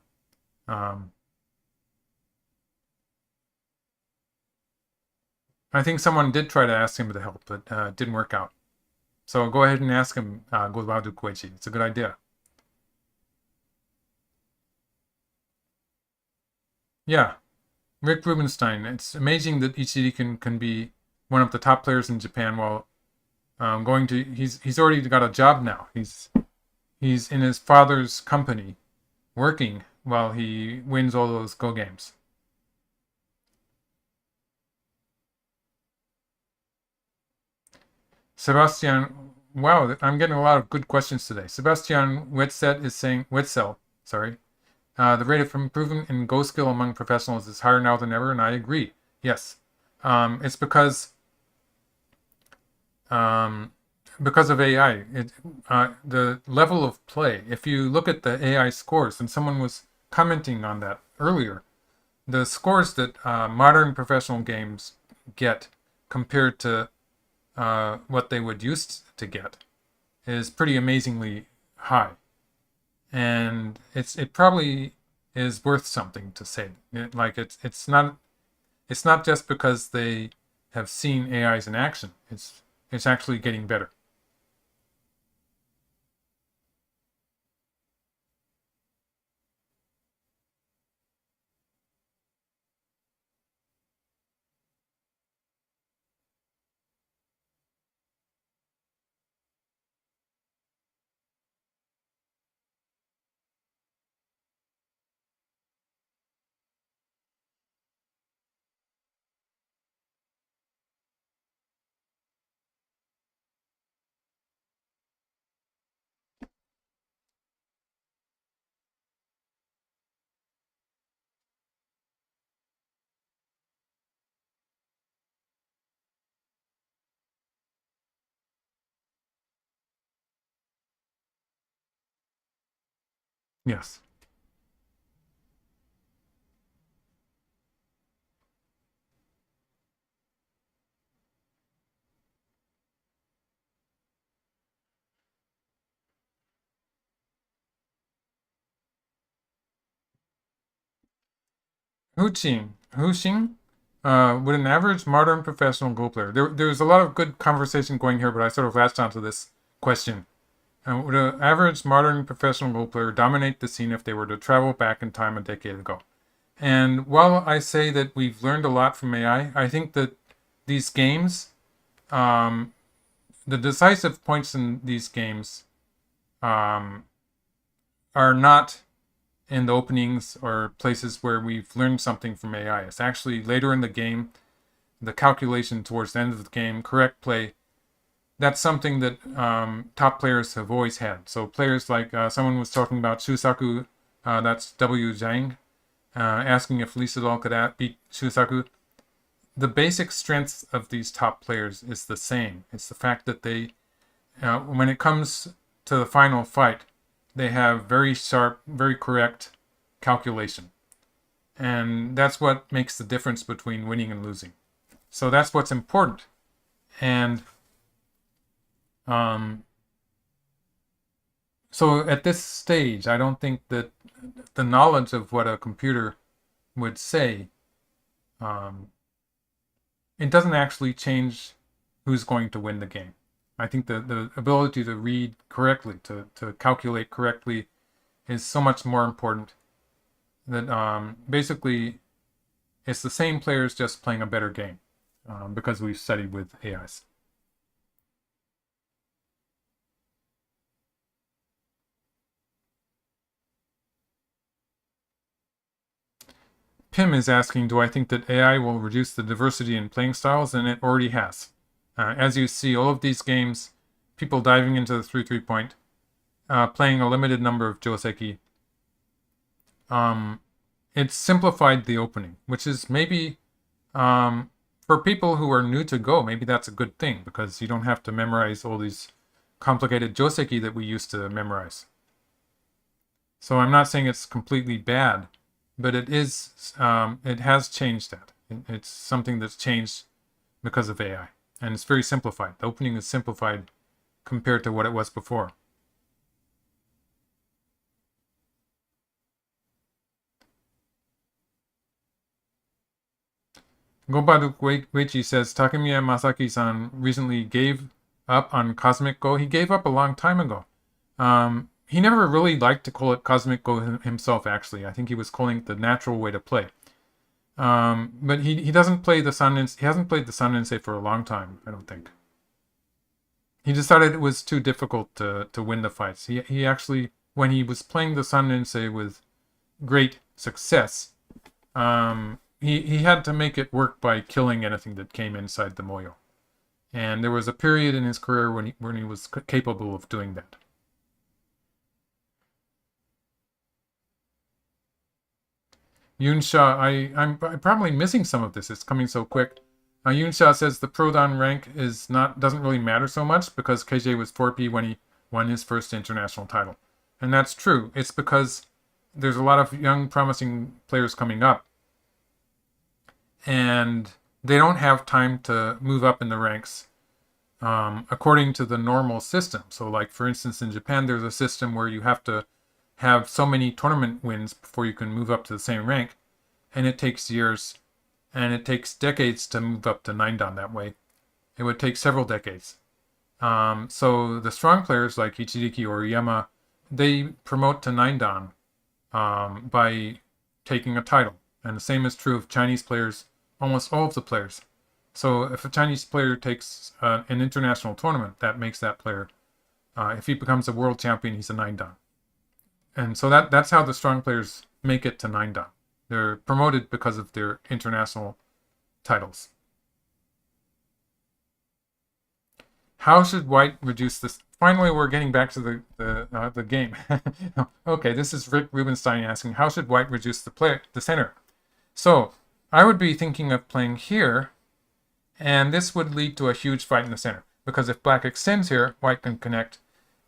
I think someone did try to ask him to help, but it didn't work out. So go ahead and ask him, Gold Baduk Weichi. It's a good idea. Yeah, Rick Rubenstein. It's amazing that Ichiri can be one of the top players in Japan while he's already got a job now. He's in his father's company working while he wins all those Go games. Sebastian, wow, I'm getting a lot of good questions today. Sebastian Wetzel, sorry. The rate of improvement in Go skill among professionals is higher now than ever, and I agree. Yes. It's because of AI. The level of play, if you look at the AI scores, and someone was commenting on that earlier, the scores that modern professional games get compared to what they would used to get is pretty amazingly high. And it probably is worth something to say. It's not just because they have seen AIs in action. It's actually getting better. Yes. Huxing, would an average modern professional Go player? There's a lot of good conversation going here, but I sort of latched onto this question. Would an average modern professional Go player dominate the scene if they were to travel back in time a decade ago? And while I say that we've learned a lot from AI, I think that these games, the decisive points in these games, are not in the openings or places where we've learned something from AI. It's actually later in the game, the calculation towards the end of the game, correct play. That's something that top players have always had. So players like someone was talking about Shusaku, that's W. Zhang, asking if Lee Sedol could beat Shusaku. the basic strengths of these top players is the same. It's the fact that they, when it comes to the final fight, they have very sharp, very correct calculation. And that's what makes the difference between winning and losing. So that's what's important. And so at this stage, I don't think that the knowledge of what a computer would say, it doesn't actually change who's going to win the game. I think the ability to read correctly, to calculate correctly, is so much more important that basically it's the same players just playing a better game because we've studied with AIs. Pim is asking, do I think that AI will reduce the diversity in playing styles? And it already has. As you see, all of these games, people diving into the 3-3 point, playing a limited number of joseki, it's simplified the opening, which is maybe, for people who are new to Go, maybe that's a good thing, because you don't have to memorize all these complicated joseki that we used to memorize. So I'm not saying it's completely bad, but it is, it has changed that. It's something that's changed because of AI. And it's very simplified. The opening is simplified compared to what it was before. Gobadu Weichi says, Takemiya Masaki-san recently gave up on Cosmic Go. He gave up a long time ago. He never really liked to call it Cosmic Go himself, actually. I think he was calling it the natural way to play. But he doesn't play the Sanrin. He hasn't played the Sanrin for a long time, I don't think. He decided it was too difficult to win the fights. He actually, when he was playing the Sanrin with great success, he had to make it work by killing anything that came inside the moyo. And there was a period in his career when he was capable of doing that. Yunsha, I'm probably missing some of this. It's coming so quick. Yunsha says the Pro Dan rank doesn't really matter so much because KJ was 4P when he won his first international title. And that's true. It's because there's a lot of young, promising players coming up. And they don't have time to move up in the ranks according to the normal system. So like, for instance, in Japan, there's a system where you have to have so many tournament wins before you can move up to the same rank. And it takes years, and it takes decades to move up to 9 dan that way. It would take several decades. So the strong players like Ichiriki or Yama, they promote to 9 dan by taking a title. And the same is true of Chinese players, almost all of the players. So if a Chinese player takes an international tournament, that makes that player, if he becomes a world champion, he's a 9 dan. And so that's how the strong players make it to 9 dan. They're promoted because of their international titles. How should white reduce this? Finally, we're getting back to the game. Okay, this is Rick Rubenstein asking, how should white reduce the center? So I would be thinking of playing here, and this would lead to a huge fight in the center. Because if black extends here, white can connect.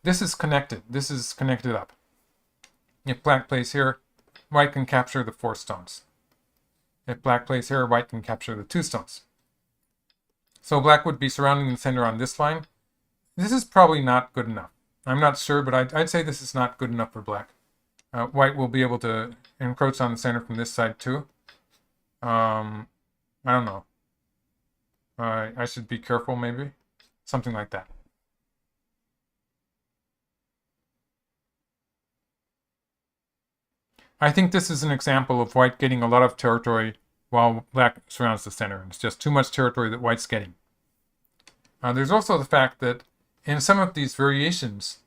This is connected. This is connected up. If black plays here, white can capture the 4 stones. If black plays here, white can capture the 2 stones. So black would be surrounding the center on this line. This is probably not good enough. I'm not sure, but I'd say this is not good enough for black. White will be able to encroach on the center from this side too. I don't know. I should be careful maybe. Something like that. I think this is an example of white getting a lot of territory while black surrounds the center. It's just too much territory that white's getting. There's also the fact that in some of these variations,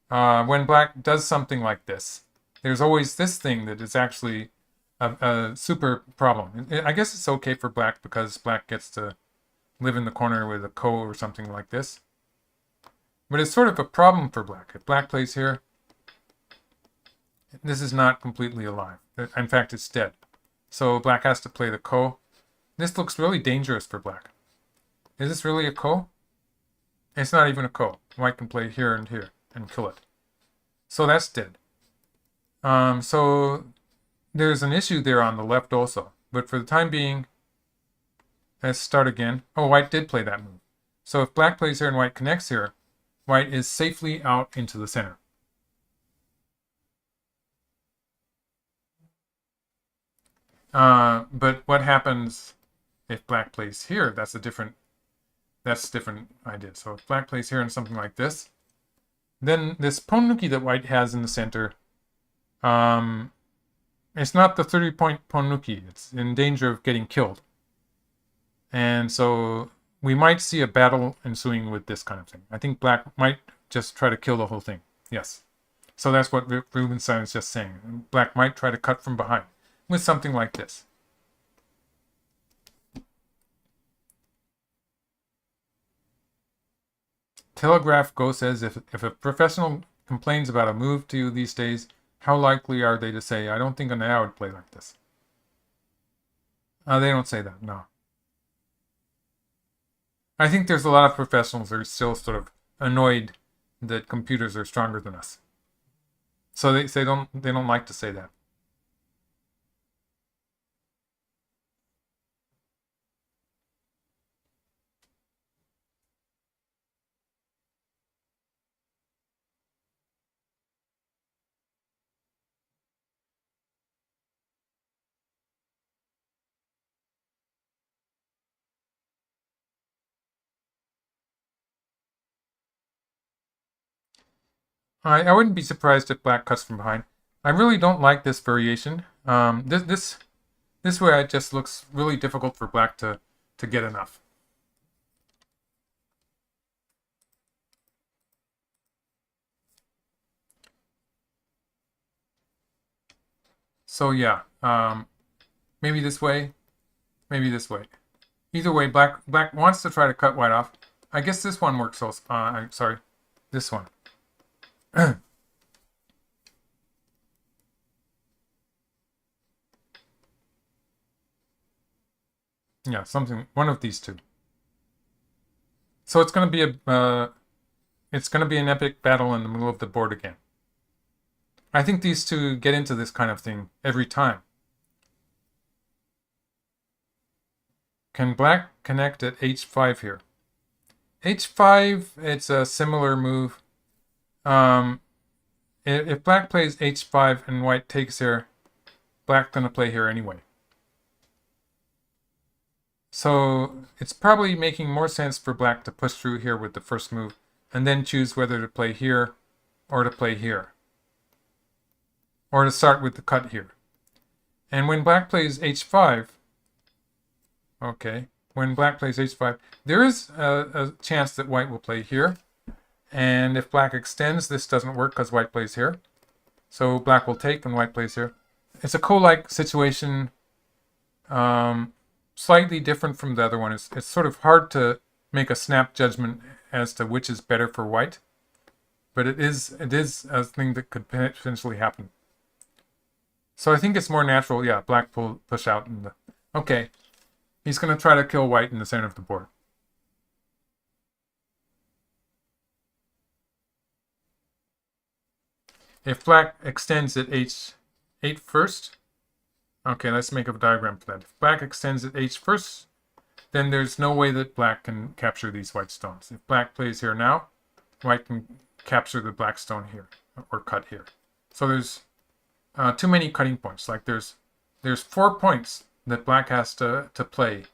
when black does something like this, there's always this thing that is actually a super problem. I guess it's okay for black because black gets to live in the corner with a ko or something like this. But it's sort of a problem for black. If black plays here, this is not completely alive. In fact, it's dead. So black has to play the ko. This looks really dangerous for black. Is this really a ko? It's not even a ko. White can play here and here and kill it. So that's dead. So there's an issue there on the left also. But for the time being, let's start again. Oh, white did play that move. So if black plays here and white connects here, white is safely out into the center. But what happens if black plays here? That's a different idea. So if black plays here and something like this, then this ponnuki that white has in the center, it's not the 30-point ponnuki. It's in danger of getting killed. And so we might see a battle ensuing with this kind of thing. I think black might just try to kill the whole thing. Yes. So that's what Rubinstein is just saying. Black might try to cut from behind with something like this. Telegraph Go says, if a professional complains about a move to you these days, how likely are they to say, I don't think an AI would play like this? They don't say that, no. I think there's a lot of professionals that are still sort of annoyed that computers are stronger than us. So they don't like to say that. I wouldn't be surprised if black cuts from behind. I really don't like this variation. This way it just looks really difficult for black to get enough. So yeah, maybe this way, maybe this way. Either way, black wants to try to cut white off. I guess this one works also. I'm sorry, this one. Yeah, one of these two. So it's going to be an epic battle in the middle of the board again. I think these two get into this kind of thing every time. Can black connect at h5 here? h5, it's a similar move. If black plays h5 and white takes here, black's going to play here anyway. So it's probably making more sense for black to push through here with the first move and then choose whether to play here or to play here. Or to start with the cut here. And when black plays h5, okay, when black plays h5, there is a chance that white will play here. And if black extends, this doesn't work because white plays here. So black will take and white plays here. It's a ko-like situation, slightly different from the other one. It's sort of hard to make a snap judgment as to which is better for white. But it is a thing that could potentially happen. So I think it's more natural, yeah, black will push out. Okay, he's going to try to kill white in the center of the board. If black extends at h8 first, okay, let's make a diagram for that. If black extends at h first, then there's no way that black can capture these white stones. If black plays here now, white can capture the black stone here, or cut here. So there's too many cutting points. Like there's 4 points that black has to play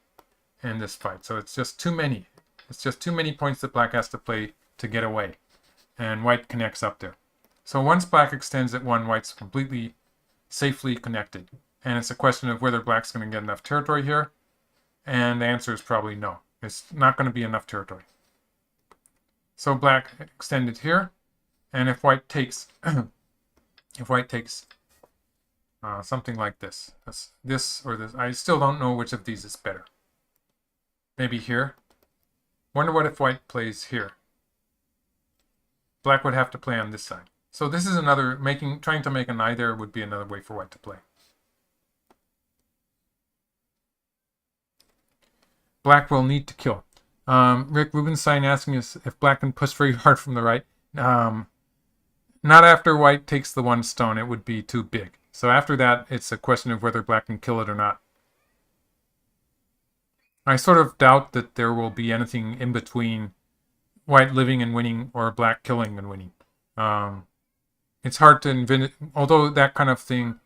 in this fight. So it's just too many. It's just too many points that black has to play to get away. And white connects up there. So once black extends at 1, white's completely safely connected. And it's a question of whether black's going to get enough territory here. And the answer is probably no. It's not going to be enough territory. So black extended here. And if white takes something like this or this, I still don't know which of these is better. Maybe here. Wonder what if white plays here. Black would have to play on this side. So this is another, trying to make an eye there would be another way for white to play. black will need to kill. Rick Rubenstein asking us if black can push very hard from the right. Not after white takes the one stone. It would be too big. So after that, it's a question of whether black can kill it or not. I sort of doubt that there will be anything in between white living and winning or black killing and winning. It's hard to invent, although that kind of thing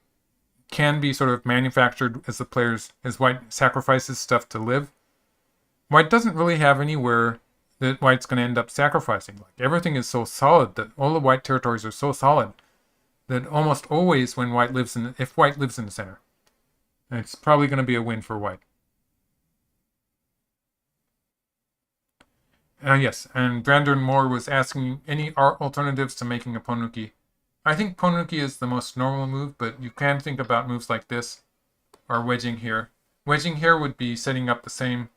can be sort of manufactured as white sacrifices stuff to live. White doesn't really have anywhere that white's going to end up sacrificing. Like, everything is so solid, that all the white territories are so solid that almost always when if white lives in the center, it's probably going to be a win for white. Yes, and Brandon Moore was asking any alternatives to making a ponuki. I think ponuki is the most normal move, but you can think about moves like this, or wedging here. Wedging here would be setting up the same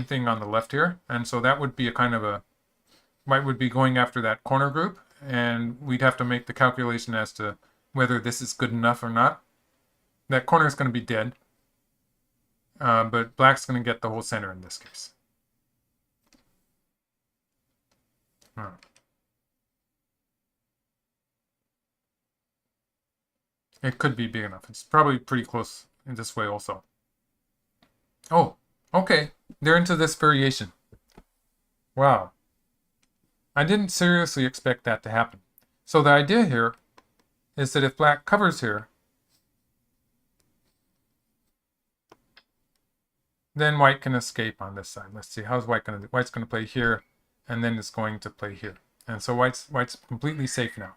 thing on the left here, and so that would be a kind of white would be going after that corner group, and we'd have to make the calculation as to whether this is good enough or not. That corner is going to be dead, but black's going to get the whole center in this case. It could be big enough. It's probably pretty close in this way also. Oh, okay. They're into this variation. Wow. I didn't seriously expect that to happen. So the idea here is that if black covers here, then white can escape on this side. Let's see, how's white going to do? White's going to play here, and then it's going to play here. And so white's completely safe now.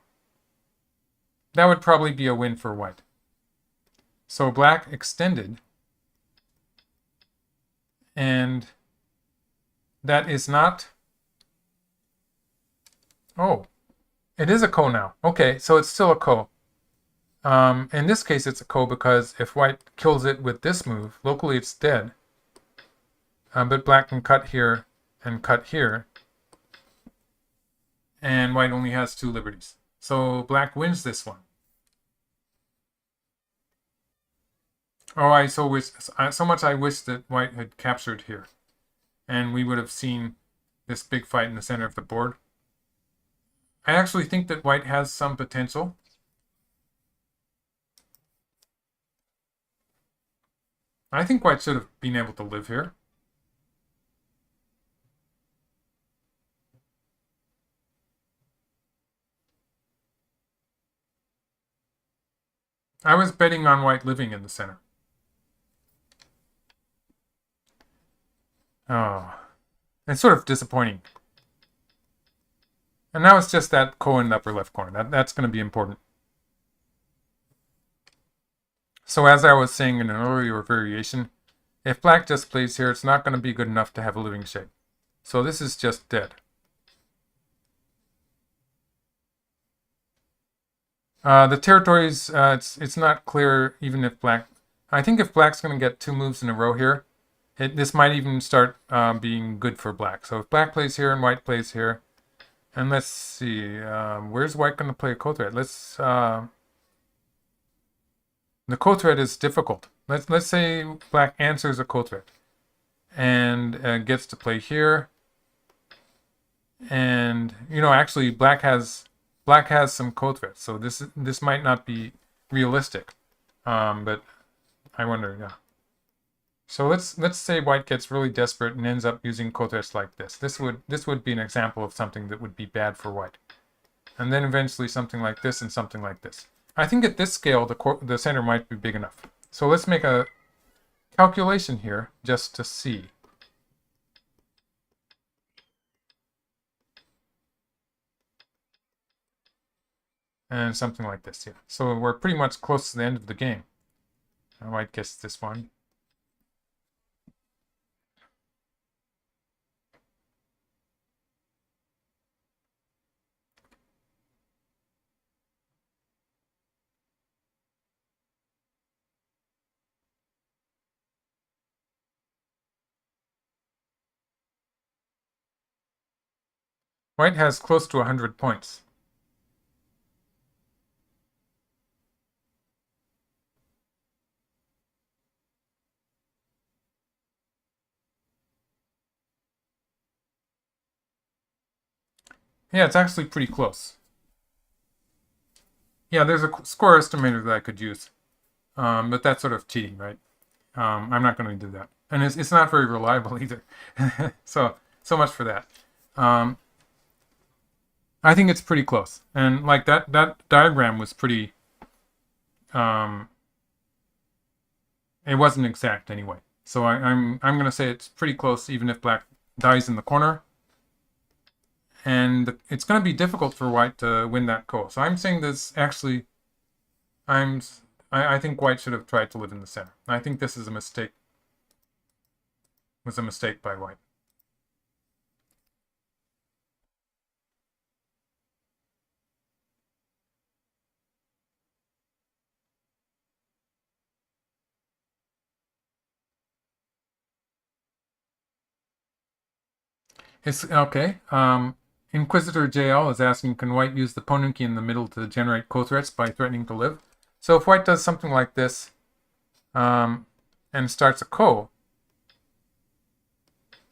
That would probably be a win for white. So black extended, and that is not... Oh, it is a ko now. Okay, so it's still a ko. In this case, it's a ko because if white kills it with this move, locally it's dead. But black can cut here and cut here. And white only has 2 liberties. So black wins this one. Oh, I so much I wish that white had captured here. And we would have seen this big fight in the center of the board. I actually think that white has some potential. I think white should have been able to live here. I was betting on white living in the center. Oh, it's sort of disappointing. And now it's just that ko in the upper left corner. That's going to be important. So as I was saying in an earlier variation, if black just plays here, it's not going to be good enough to have a living shape. So this is just dead. The territories, it's not clear even if black... I think if black's going to get 2 moves in a row here, this might even start being good for black. So if black plays here and white plays here, and let's see, where's white going to play a ko-thread? The ko-thread is difficult. Let's say black answers a ko-thread and gets to play here. And actually black has some ko-threads, so this might not be realistic. But I wonder, yeah. So let's say white gets really desperate and ends up using ko-threads like this. This would be an example of something that would be bad for white. And then eventually something like this and something like this. I think at this scale the center might be big enough. So let's make a calculation here just to see. And something like this, yeah. So we're pretty much close to the end of the game. I might guess this one. White has close to 100 points. Yeah, it's actually pretty close. Yeah, there's a score estimator that I could use, but that's sort of cheating, right? I'm not going to do that, and it's not very reliable either. So much for that. Um, I think it's pretty close, and like that diagram was pretty. It wasn't exact anyway, so I'm going to say it's pretty close, even if black dies in the corner. And it's going to be difficult for white to win that ko. So I'm saying this actually. I think white should have tried to live in the center. I think this is a mistake. Was a mistake by white. It's okay. Inquisitor JL is asking, can white use the pawn key in the middle to generate co-threats by threatening to live? So if white does something like this, and starts a ko,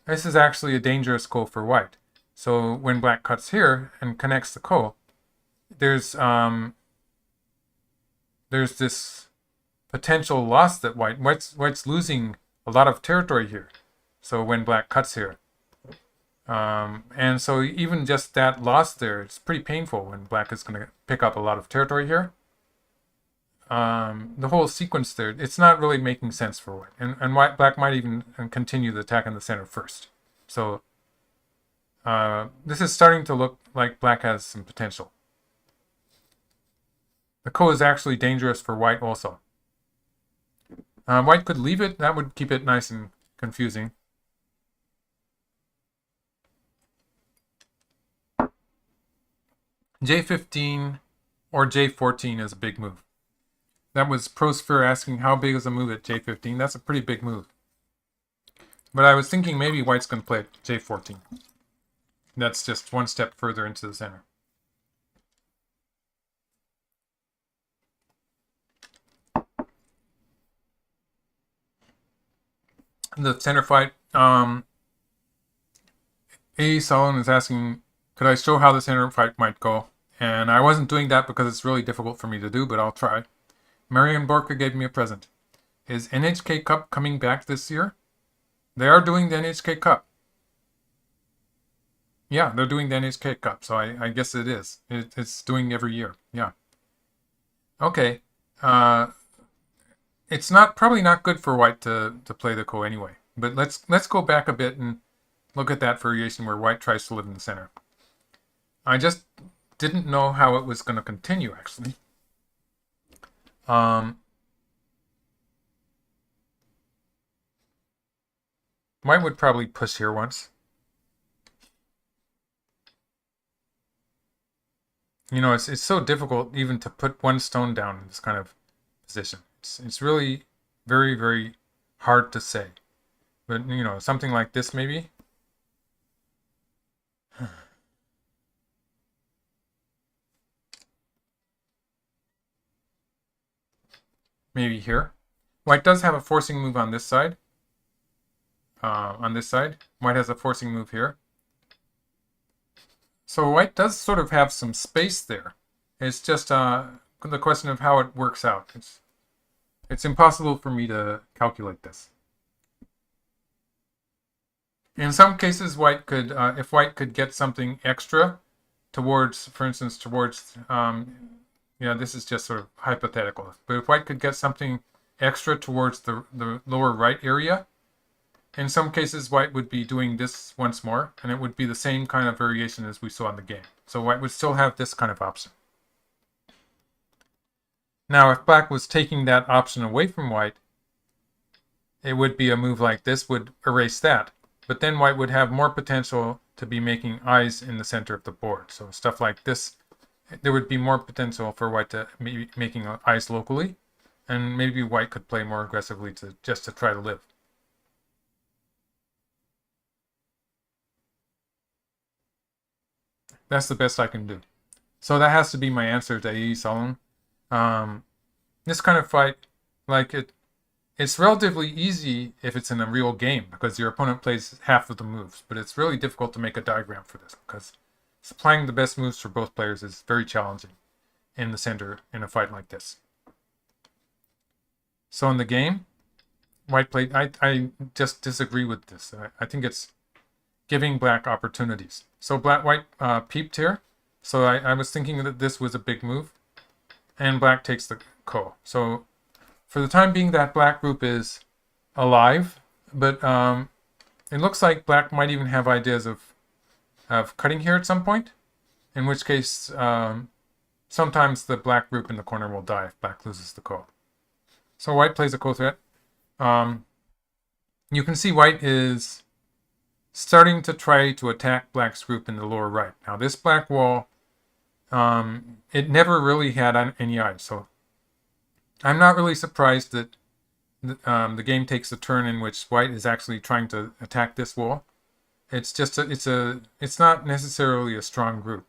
this is actually a dangerous ko for white. So when black cuts here and connects the ko, there's this potential loss that white's losing a lot of territory here. So when black cuts here, and so even just that loss there, it's pretty painful when black is going to pick up a lot of territory here. The whole sequence there, it's not really making sense for white. And black might even continue the attack in the center first. So this is starting to look like black has some potential. The ko is actually dangerous for white also. White could leave it. That would keep it nice and confusing. J15 or J14 is a big move. That was Prosphere asking how big is a move at J15. That's a pretty big move. But I was thinking maybe white's going to play at J14. That's just one step further into the center. The center fight, A. Solon is asking, could I show how the center fight might go? And I wasn't doing that because it's really difficult for me to do, but I'll try. Marion Borka gave me a present. Is NHK Cup coming back this year? They are doing the NHK Cup. Yeah, they're doing the NHK Cup, so I guess it is. It's doing every year. Yeah. Okay. It's probably not good for white to play the ko anyway. But let's go back a bit and look at that variation where white tries to live in the center. I just didn't know how it was going to continue, actually. White would probably push here once. You know, it's so difficult even to put one stone down in this kind of position. It's really very, very hard to say. But, you know, something like this maybe. Maybe here. White does have a forcing move on this side. White has a forcing move here. So white does sort of have some space there. It's just the question of how it works out. It's impossible for me to calculate this. In some cases, white could, if white could get something extra towards, for instance, towards, yeah, this is just sort of hypothetical. But if white could get something extra towards the lower right area, in some cases, white would be doing this once more, and it would be the same kind of variation as we saw in the game. So white would still have this kind of option. Now, if black was taking that option away from white, it would be a move like this would erase that. But then white would have more potential to be making eyes in the center of the board. So stuff like this, there would be more potential for white to be making eyes locally, and maybe white could play more aggressively just to try to live. That's the best I can do. So that has to be my answer to A.E. Solon. This kind of fight, like it's relatively easy if it's in a real game because your opponent plays half of the moves, but it's really difficult to make a diagram for this because supplying the best moves for both players is very challenging in the center in a fight like this. So in the game, white played. I just disagree with this. I think it's giving black opportunities. So white peeped here. So I was thinking that this was a big move, and black takes the ko. So for the time being, that black group is alive, but it looks like black might even have ideas of cutting here at some point, in which case sometimes the black group in the corner will die if black loses the ko. So white plays a ko threat. You can see white is starting to try to attack black's group in the lower right. Now this black wall, it never really had any eyes, so I'm not really surprised that the game takes a turn in which white is actually trying to attack this wall. It's just it's not necessarily a strong group.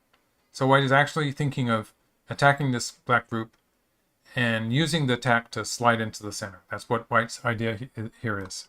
So white is actually thinking of attacking this black group and using the attack to slide into the center. That's what white's idea here is.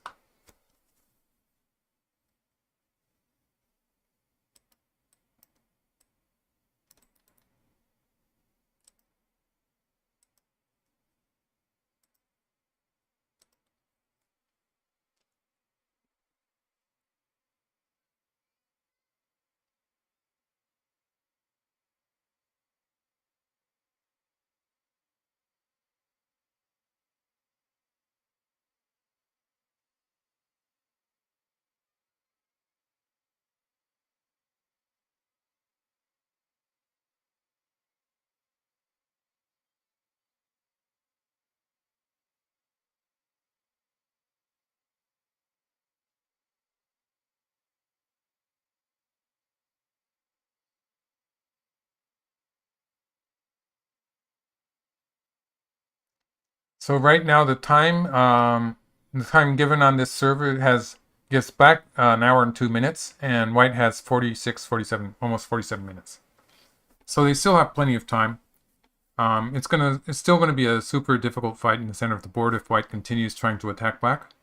So right now the time given on this server gives black an hour and 2 minutes, and white has 46, 47, almost 47 minutes. So they still have plenty of time. It's still gonna be a super difficult fight in the center of the board if white continues trying to attack black.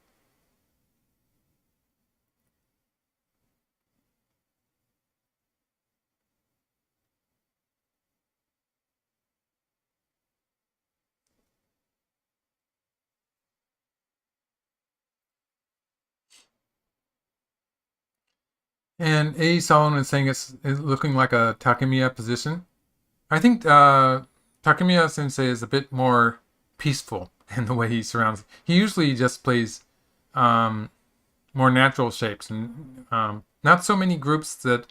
And A. Solomon is saying it's looking like a Takemiya position. I think Takemiya Sensei is a bit more peaceful in the way he surrounds. He usually just plays more natural shapes and not so many groups that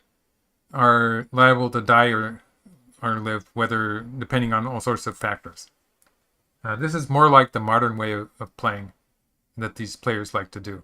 are liable to die or live, whether depending on all sorts of factors. This is more like the modern way of playing that these players like to do.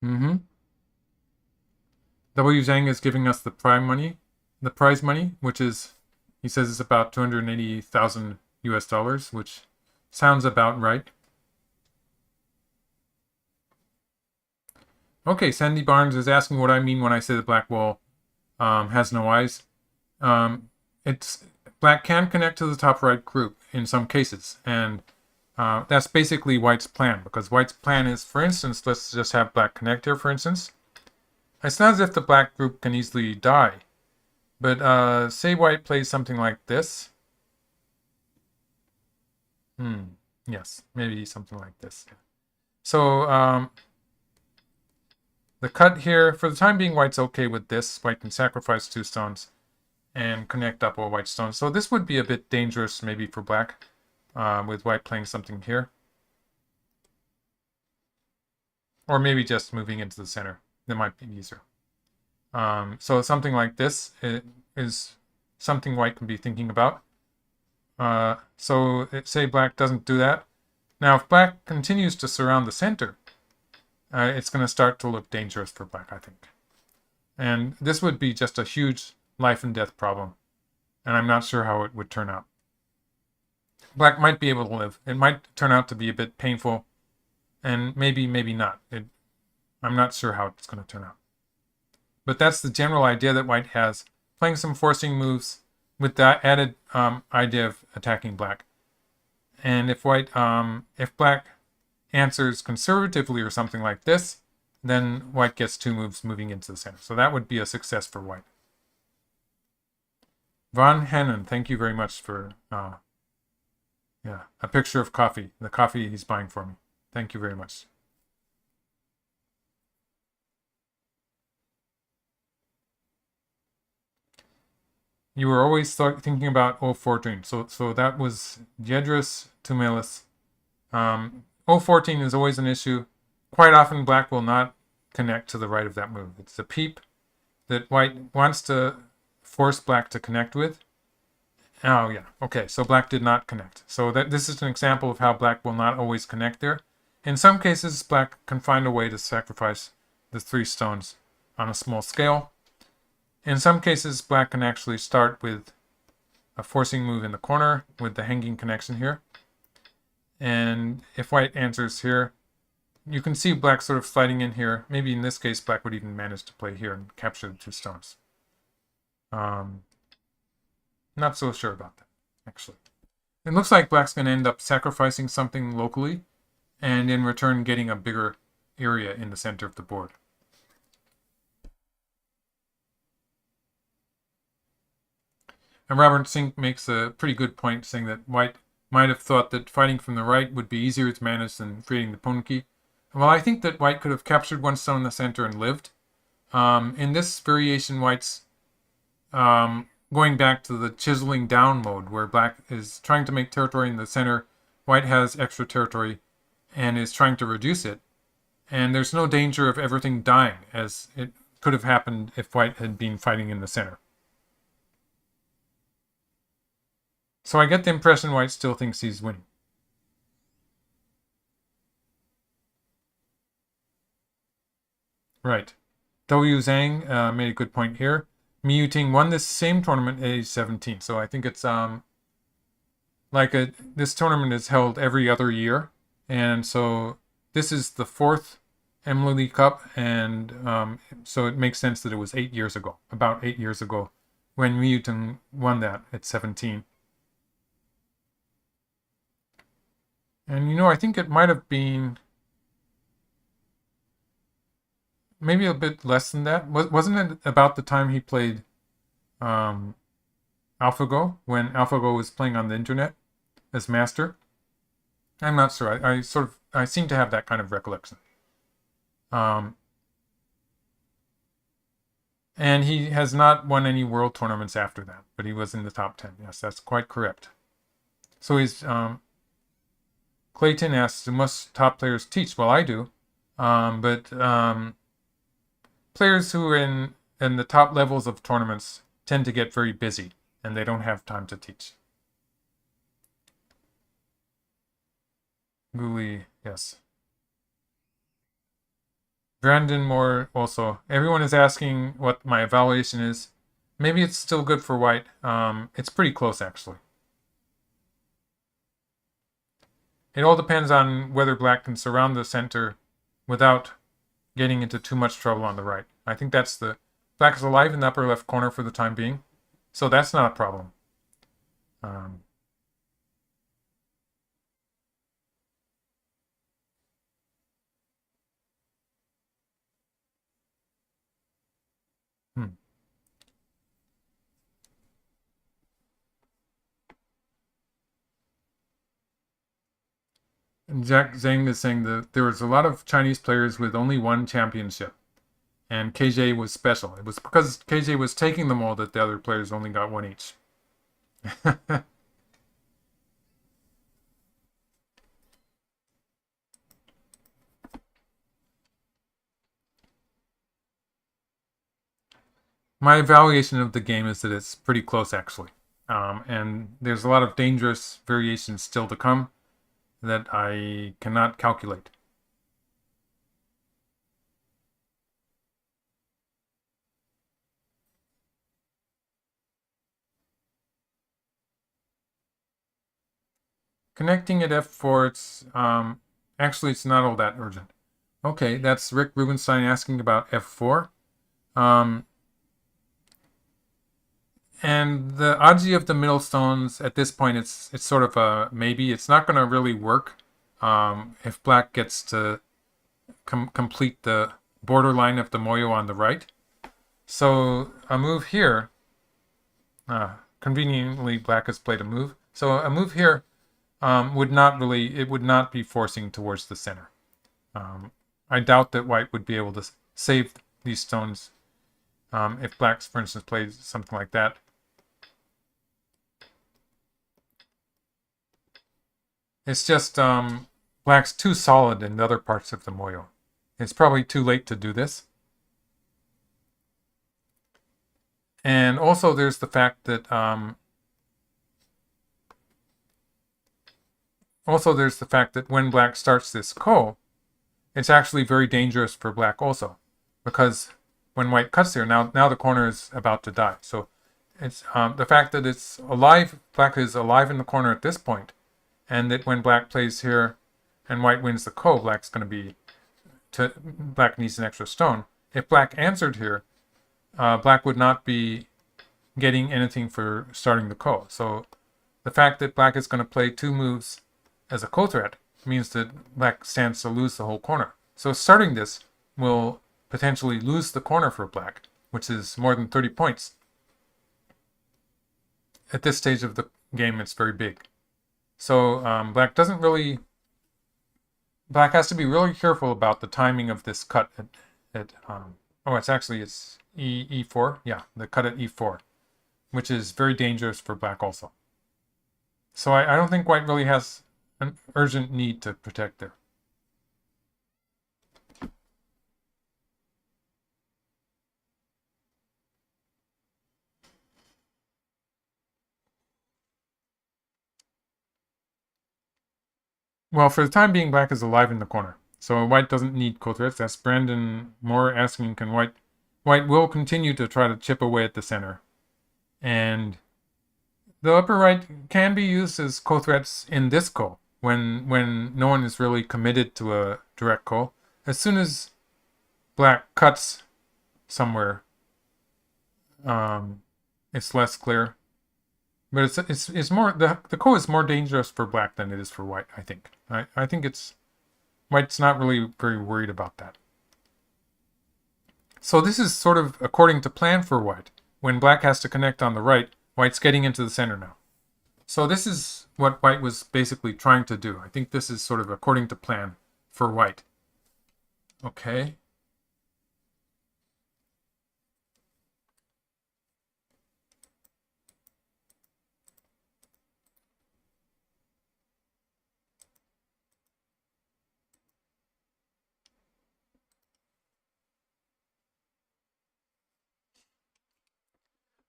Mm-hmm. W. Zhang is giving us the prize money, which is, he says it's about 280,000 US dollars, which sounds about right. Okay, Sandy Barnes is asking what I mean when I say the black wall has no eyes. It's black can connect to the top right group in some cases, and that's basically white's plan, because white's plan is, for instance, let's just have black connect here, for instance. It's not as if the black group can easily die, but say white plays something like this. Yes, maybe something like this. So the cut here, for the time being, white's okay with this. White can sacrifice 2 stones and connect up all white stones. So this would be a bit dangerous maybe for black, with white playing something here. Or maybe just moving into the center. That might be easier. So something like this is something white can be thinking about. So say black doesn't do that. Now if black continues to surround the center, it's going to start to look dangerous for black, I think. And this would be just a huge life and death problem. And I'm not sure how it would turn out. Black might be able to live. It might turn out to be a bit painful. And maybe not. I'm not sure how it's going to turn out. But that's the general idea that white has, playing some forcing moves with that added idea of attacking black. And if black answers conservatively or something like this, then white gets 2 moves moving into the center. So that would be a success for white. Von Hennen, thank you very much for a picture of coffee. The coffee he's buying for me. Thank you very much. You were always thinking about 014. So that was Jedris Tumelis. 014 is always an issue. Quite often black will not connect to the right of that move. It's a peep that white wants to force black to connect with. Oh yeah, okay, so black did not connect. So this is an example of how black will not always connect there. In some cases, black can find a way to sacrifice the 3 stones on a small scale. In some cases, black can actually start with a forcing move in the corner with the hanging connection here. And if white answers here, you can see black sort of sliding in here. Maybe in this case, black would even manage to play here and capture the 2 stones. Not so sure about that, actually. It looks like black's going to end up sacrificing something locally and in return getting a bigger area in the center of the board. And Robert Sink makes a pretty good point, saying that white might have thought that fighting from the right would be easier to manage than creating the punki. Well, I think that white could have captured 1 stone in the center and lived. In this variation, white's going back to the chiseling down mode, where black is trying to make territory in the center, white has extra territory and is trying to reduce it. And there's no danger of everything dying, as it could have happened if white had been fighting in the center. So I get the impression white still thinks he's winning. Right. W. Zhang made a good point here. Yuting won this same tournament at age 17. So I think it's this tournament is held every other year. And so this is the 4th Mlily Cup. And so it makes sense that it was 8 years ago, about 8 years ago, when Yuting won that at 17. And I think it might have been maybe a bit less than that. Wasn't it about the time he played AlphaGo, when AlphaGo was playing on the internet as master? I'm not sure. I seem to have that kind of recollection. And he has not won any world tournaments after that, but he was in the top 10. Yes, that's quite correct. So he's Clayton asks, do most top players teach? Well, I do. But players who are in the top levels of tournaments tend to get very busy, and they don't have time to teach. Guli, yes. Brandon Moore also. Everyone is asking what my evaluation is. Maybe it's still good for white. It's pretty close, actually. It all depends on whether black can surround the center without getting into too much trouble on the right. I think that's black is alive in the upper left corner for the time being, so that's not a problem. And Jack Zhang is saying that there was a lot of Chinese players with only 1 championship, and KJ was special. It was because KJ was taking them all that the other players only got 1 each. My evaluation of the game is that it's pretty close, actually. And there's a lot of dangerous variations still to come that I cannot calculate. Connecting at f4, it's actually it's not all that urgent. Okay, that's Rick Rubenstein asking about f4. Um, and the Aji of the middle stones, at this point, it's sort of a maybe. It's not going to really work if black gets to complete the borderline of the moyo on the right. So a move here, conveniently black has played a move. So a move here would not be forcing towards the center. I doubt that white would be able to save these stones if black, for instance, plays something like that. It's just black's too solid in the other parts of the moyo. It's probably too late to do this. And also there's the fact that when black starts this ko, it's actually very dangerous for black also, because when white cuts here, now the corner is about to die. So it's the fact that it's alive, black is alive in the corner at this point, and that when black plays here and white wins the ko, black needs an extra stone. If black answered here, black would not be getting anything for starting the ko. So the fact that black is going to play 2 moves as a ko threat means that black stands to lose the whole corner. So starting this will potentially lose the corner for black, which is more than 30 points. At this stage of the game, it's very big. So black has to be really careful about the timing of this cut it's E4. Yeah, the cut at E4, which is very dangerous for black also. So I don't think white really has an urgent need to protect there. Well, for the time being, black is alive in the corner. So white doesn't need ko threats. That's Brandon Moore asking, can white will continue to try to chip away at the center. And the upper right can be used as ko threats in this ko when no one is really committed to a direct ko. As soon as black cuts somewhere, it's less clear. But it's more, the ko is more dangerous for black than it is for white, I think. I think white's not really very worried about that. So this is sort of according to plan for white. When black has to connect on the right, white's getting into the center now. So this is what white was basically trying to do. I think this is sort of according to plan for white. Okay.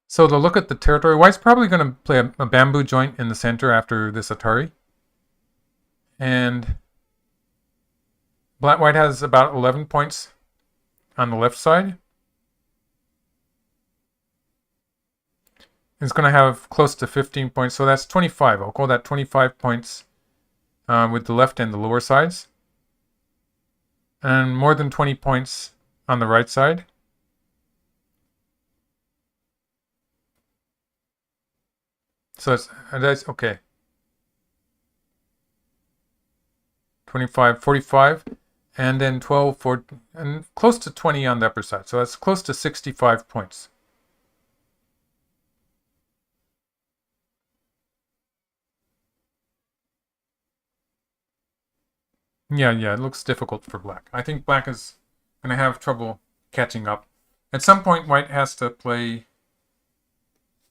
So to look at the territory, white's probably going to play a bamboo joint in the center after this Atari. And white has about 11 points on the left side. It's going to have close to 15 points, so that's 25. I'll call that 25 points with the left and the lower sides. And more than 20 points on the right side. So that's okay. 25, 45, and then 12, 14, and close to 20 on the upper side. So that's close to 65 points. Yeah, it looks difficult for black. I think black is going to have trouble catching up. At some point, white has to play...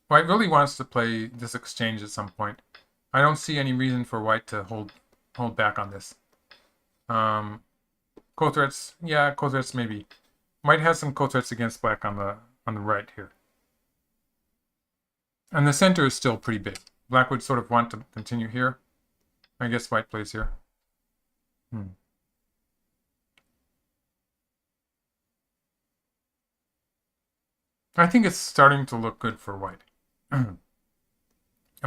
White really wants to play this exchange at some point. I don't see any reason for white to hold back on this. Ko threats, yeah, ko threats maybe. White has some ko threats against black on the right here. And the center is still pretty big. Black would sort of want to continue here. I guess white plays here. I think it's starting to look good for white. And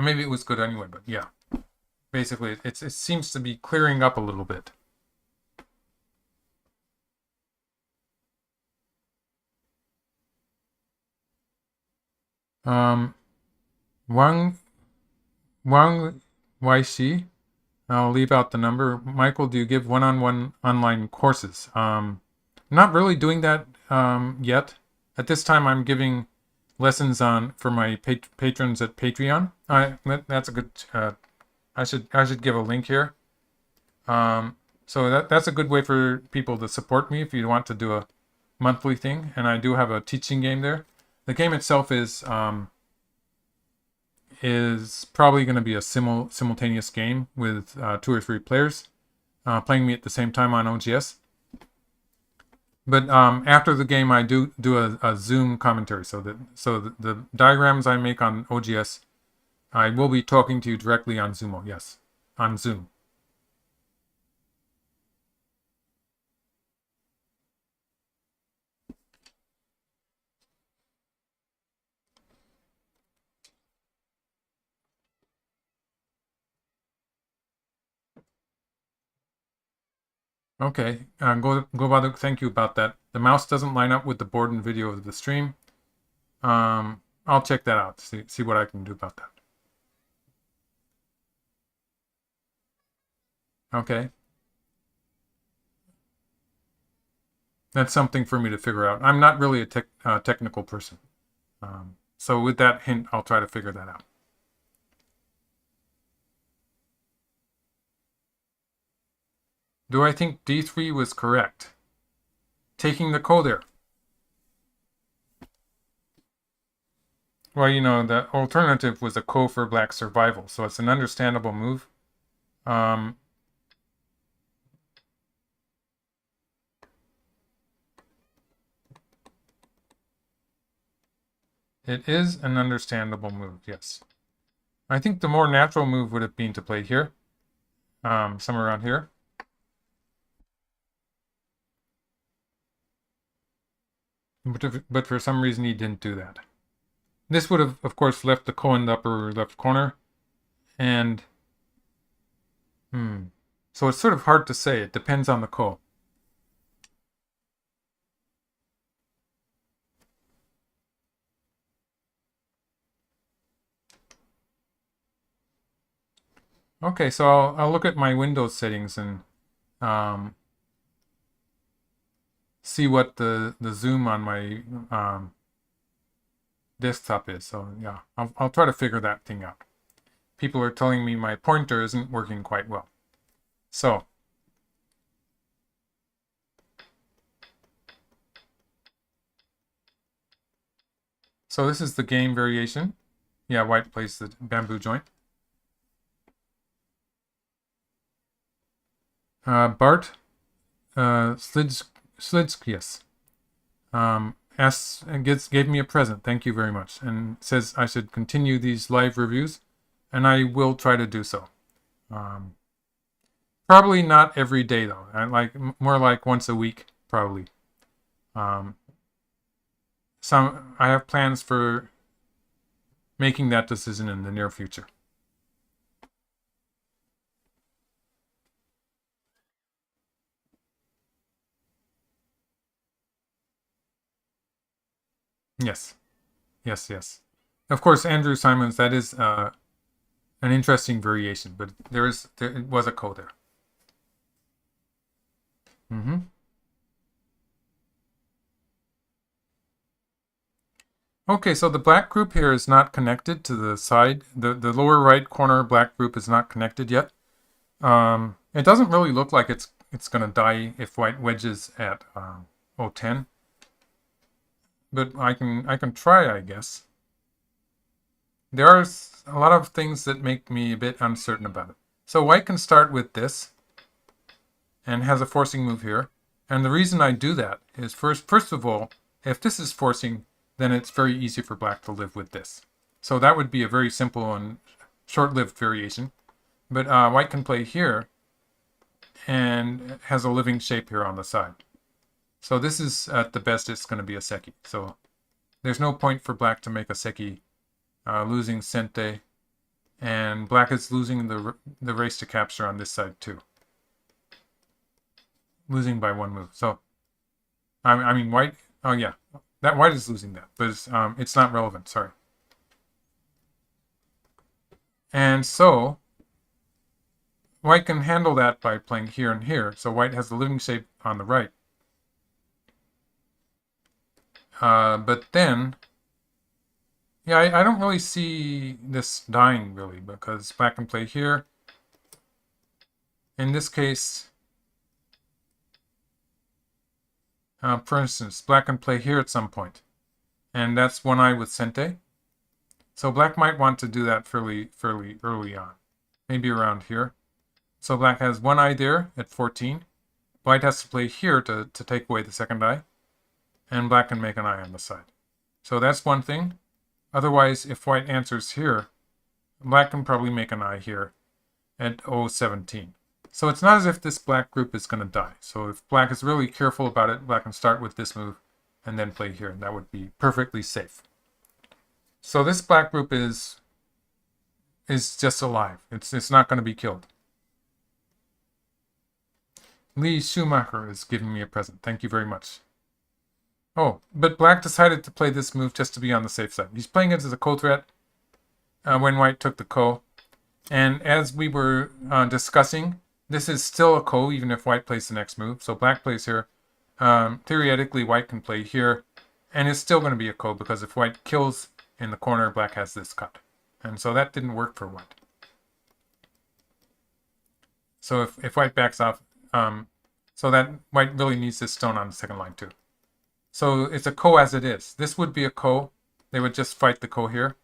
maybe it was good anyway, but yeah. Basically, it seems to be clearing up a little bit. Um, Wang Weishi. I'll leave out the number. Michael, do you give one-on-one online courses? Not really doing that yet. At this time, I'm giving lessons on for my patrons at Patreon. That's a good. I should give a link here. So that's a good way for people to support me if you want to do a monthly thing. And I do have a teaching game there. The game itself is probably going to be a simultaneous game with 2 or 3 players playing me at the same time on OGS. But after the game, I do a Zoom commentary, so the diagrams I make on OGS, I will be talking to you directly on Zoom. Yes, on Zoom. Okay, go thank you about that. The mouse doesn't line up with the board and video of the stream. I'll check that out. See what I can do about that. Okay. That's something for me to figure out. I'm not really a technical person. So with that hint, I'll try to figure that out. Do I think D3 was correct? Taking the ko there. Well, you know, the alternative was a ko for black survival, so it's an understandable move. It is an understandable move, yes. I think the more natural move would have been to play here, somewhere around here. But for some reason he didn't do that. This would have, of course, left the ko in the upper left corner, and so it's sort of hard to say. It depends on the ko. Okay, so I'll look at my Windows settings and see what the zoom on my desktop is. So yeah, I'll try to figure that thing out. People are telling me my pointer isn't working quite well. So this is the game variation. Yeah, white plays the bamboo joint. Bart Slidskius asks and gave me a present. Thank you very much, and says I should continue these live reviews, and I will try to do so. Probably not every day though. More like once a week, probably. I have plans for making that decision in the near future. Yes. Yes. Of course, Andrew Simons, that is an interesting variation, but it was a ko there. Okay, so the black group here is not connected to the side. The lower right corner black group is not connected yet. It doesn't really look like it's going to die if white wedges at 010. But I can try, I guess. There are a lot of things that make me a bit uncertain about it. So white can start with this and has a forcing move here. And the reason I do that is first of all, if this is forcing, then it's very easy for black to live with this. So that would be a very simple and short-lived variation. But white can play here and has a living shape here on the side. So this is, at the best, it's going to be a seki. So there's no point for black to make a seki, losing sente, and black is losing the race to capture on this side too. Losing by 1 move. So, I mean white, oh yeah, that white is losing that, but it's not relevant, sorry. And so white can handle that by playing here and here. So white has the living shape on the right. But then, yeah, I don't really see this dying, really, because black can play here. In this case, for instance, black can play here at some point. And that's one eye with Sente. So black might want to do that fairly early on. Maybe around here. So black has one eye there at 14. White has to play here to take away the second eye. And black can make an eye on the side. So that's one thing. Otherwise, if white answers here, black can probably make an eye here at 017. So it's not as if this black group is going to die. So if black is really careful about it, black can start with this move and then play here. And that would be perfectly safe. So this black group is just alive. It's not going to be killed. Lee Schumacher is giving me a present. Thank you very much. Oh, but black decided to play this move just to be on the safe side. He's playing it as a ko threat when white took the ko. And as we were discussing, this is still a ko even if white plays the next move. So black plays here. Theoretically, white can play here. And it's still going to be a ko because if white kills in the corner, black has this cut. And so that didn't work for white. So if white backs off, so that white really needs this stone on the second line too. So it's a ko as it is. This would be a ko. They would just fight the ko here.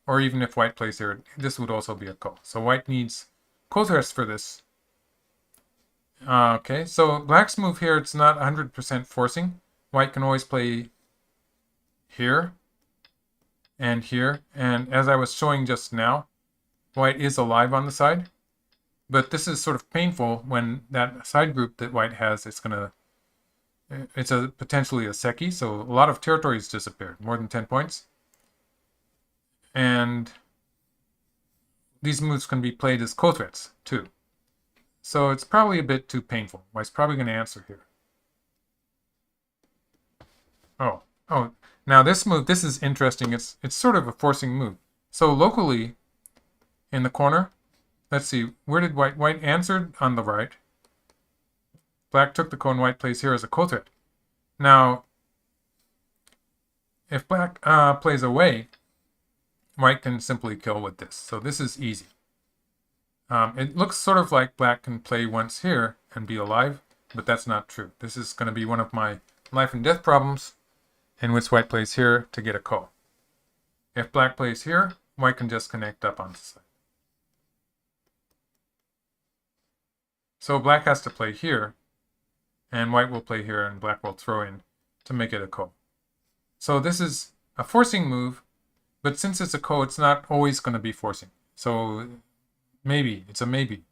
Or even if white plays here, this would also be a ko. So white needs ko threats for this. Okay, so black's move here, it's not 100% forcing. White can always play here and here. And as I was showing just now, white is alive on the side. But this is sort of painful when that side group that white has, it's potentially a Xie Ke, so a lot of territories disappeared, more than 10 points. And these moves can be played as ko threats too. So it's probably a bit too painful. White's probably going to answer here. Oh, now this move, this is interesting. It's sort of a forcing move. So locally, in the corner, let's see, where did white answered on the right. Black took the ko and white plays here as a ko threat. Now, if black plays away, white can simply kill with this. So this is easy. It looks sort of like black can play once here and be alive, but that's not true. This is going to be one of my life and death problems in which white plays here to get a ko. If black plays here, white can just connect up on the side. So black has to play here, and white will play here, and black will throw in to make it a ko. So this is a forcing move, but since it's a ko, it's not always going to be forcing. So maybe, it's a maybe.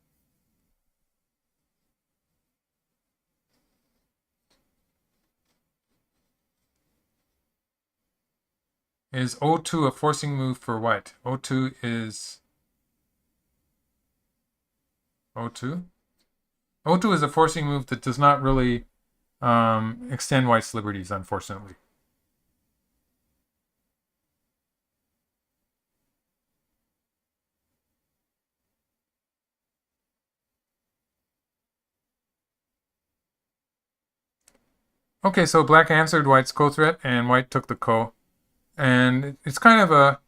Is O2 a forcing move for white? O2 is... O2? O2 is a forcing move that does not really extend white's liberties, unfortunately. Okay, so black answered white's ko threat, and white took the ko. And it's kind of a...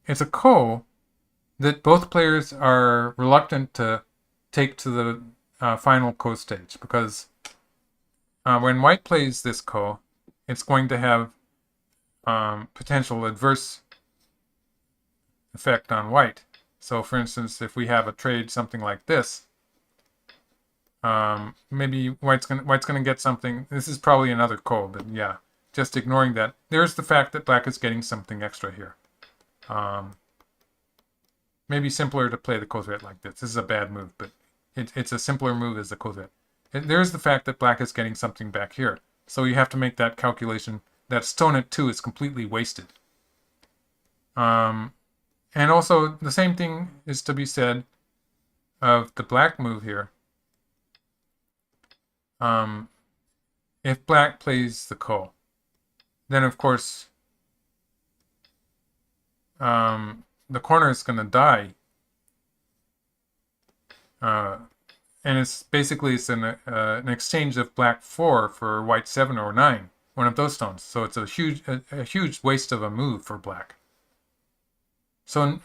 it's a ko that both players are reluctant to take to the final ko stage, because when white plays this ko, it's going to have potential adverse effect on white. So for instance, if we have a trade something like this, maybe white's gonna get something. This is probably another ko, but yeah, just ignoring that. There's the fact that black is getting something extra here. Maybe simpler to play the ko threat like this. This is a bad move, but it's a simpler move as the ko threat. There's the fact that black is getting something back here. So you have to make that calculation. That stone at 2 is completely wasted. And also, the same thing is to be said of the black move here. If black plays the ko, then of course the corner is going to die. And it's basically an exchange of black 4 for white 7 or 9, one of those stones. So it's a huge waste of a move for black. So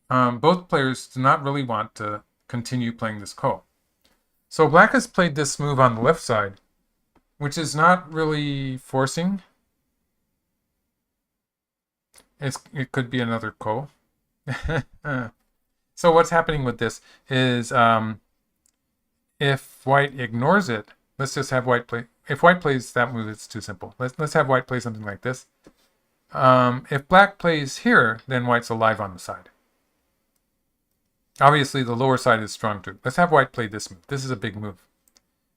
both players do not really want to continue playing this ko. So black has played this move on the left side, which is not really forcing. It could be another ko. So what's happening with this is if white ignores it, let's just have white play. If white plays that move, it's too simple. Let's have white play something like this. If black plays here, then white's alive on the side. Obviously, the lower side is strong too. Let's have white play this move. This is a big move.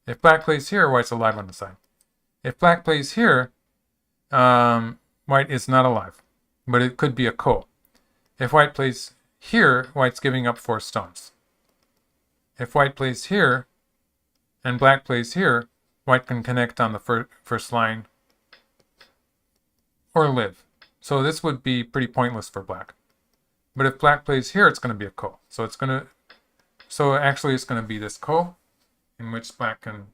If black plays here, white's alive on the side. If black plays here, white is not alive, but it could be a ko. If white plays here, white's giving up 4 stones. If white plays here, and black plays here, white can connect on the first line or live. So this would be pretty pointless for black. But if black plays here, it's going to be a ko. So actually it's going to be this ko, in which black can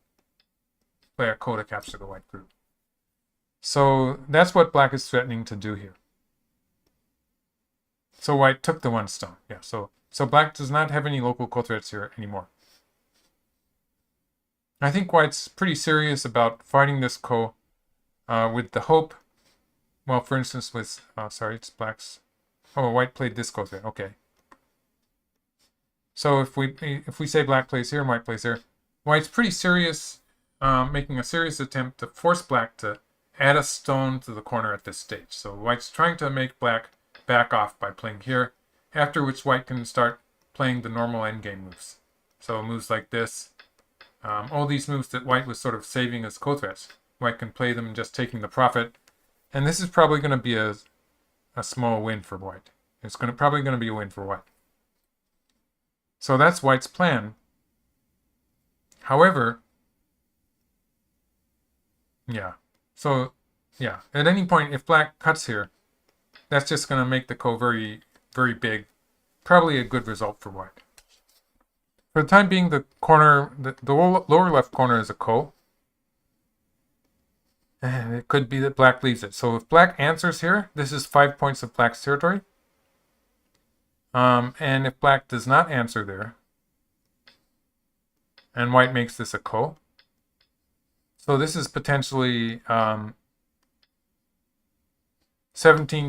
play a ko to capture the white group. So that's what black is threatening to do here. So white took the 1 stone. Yeah, so black does not have any local ko threats here anymore. I think white's pretty serious about fighting this ko with the hope. Well, for instance, with sorry, it's black's. Oh, white played this ko threat. Okay. So if we say black plays here, white plays here, white's pretty serious, making a serious attempt to force black to add a stone to the corner at this stage. So white's trying to make black back off by playing here, after which white can start playing the normal endgame moves. So moves like this, all these moves that white was sort of saving as ko threats, white can play them just taking the profit. And this is probably going to be a small win for white. It's probably going to be a win for white. So that's white's plan. However, yeah. So, yeah. At any point, if black cuts here, that's just going to make the ko very, very big. Probably a good result for white. For the time being, the lower left corner is a ko. And it could be that black leaves it. So if black answers here, this is 5 points of black's territory. And if black does not answer there, and white makes this a ko, so this is potentially 18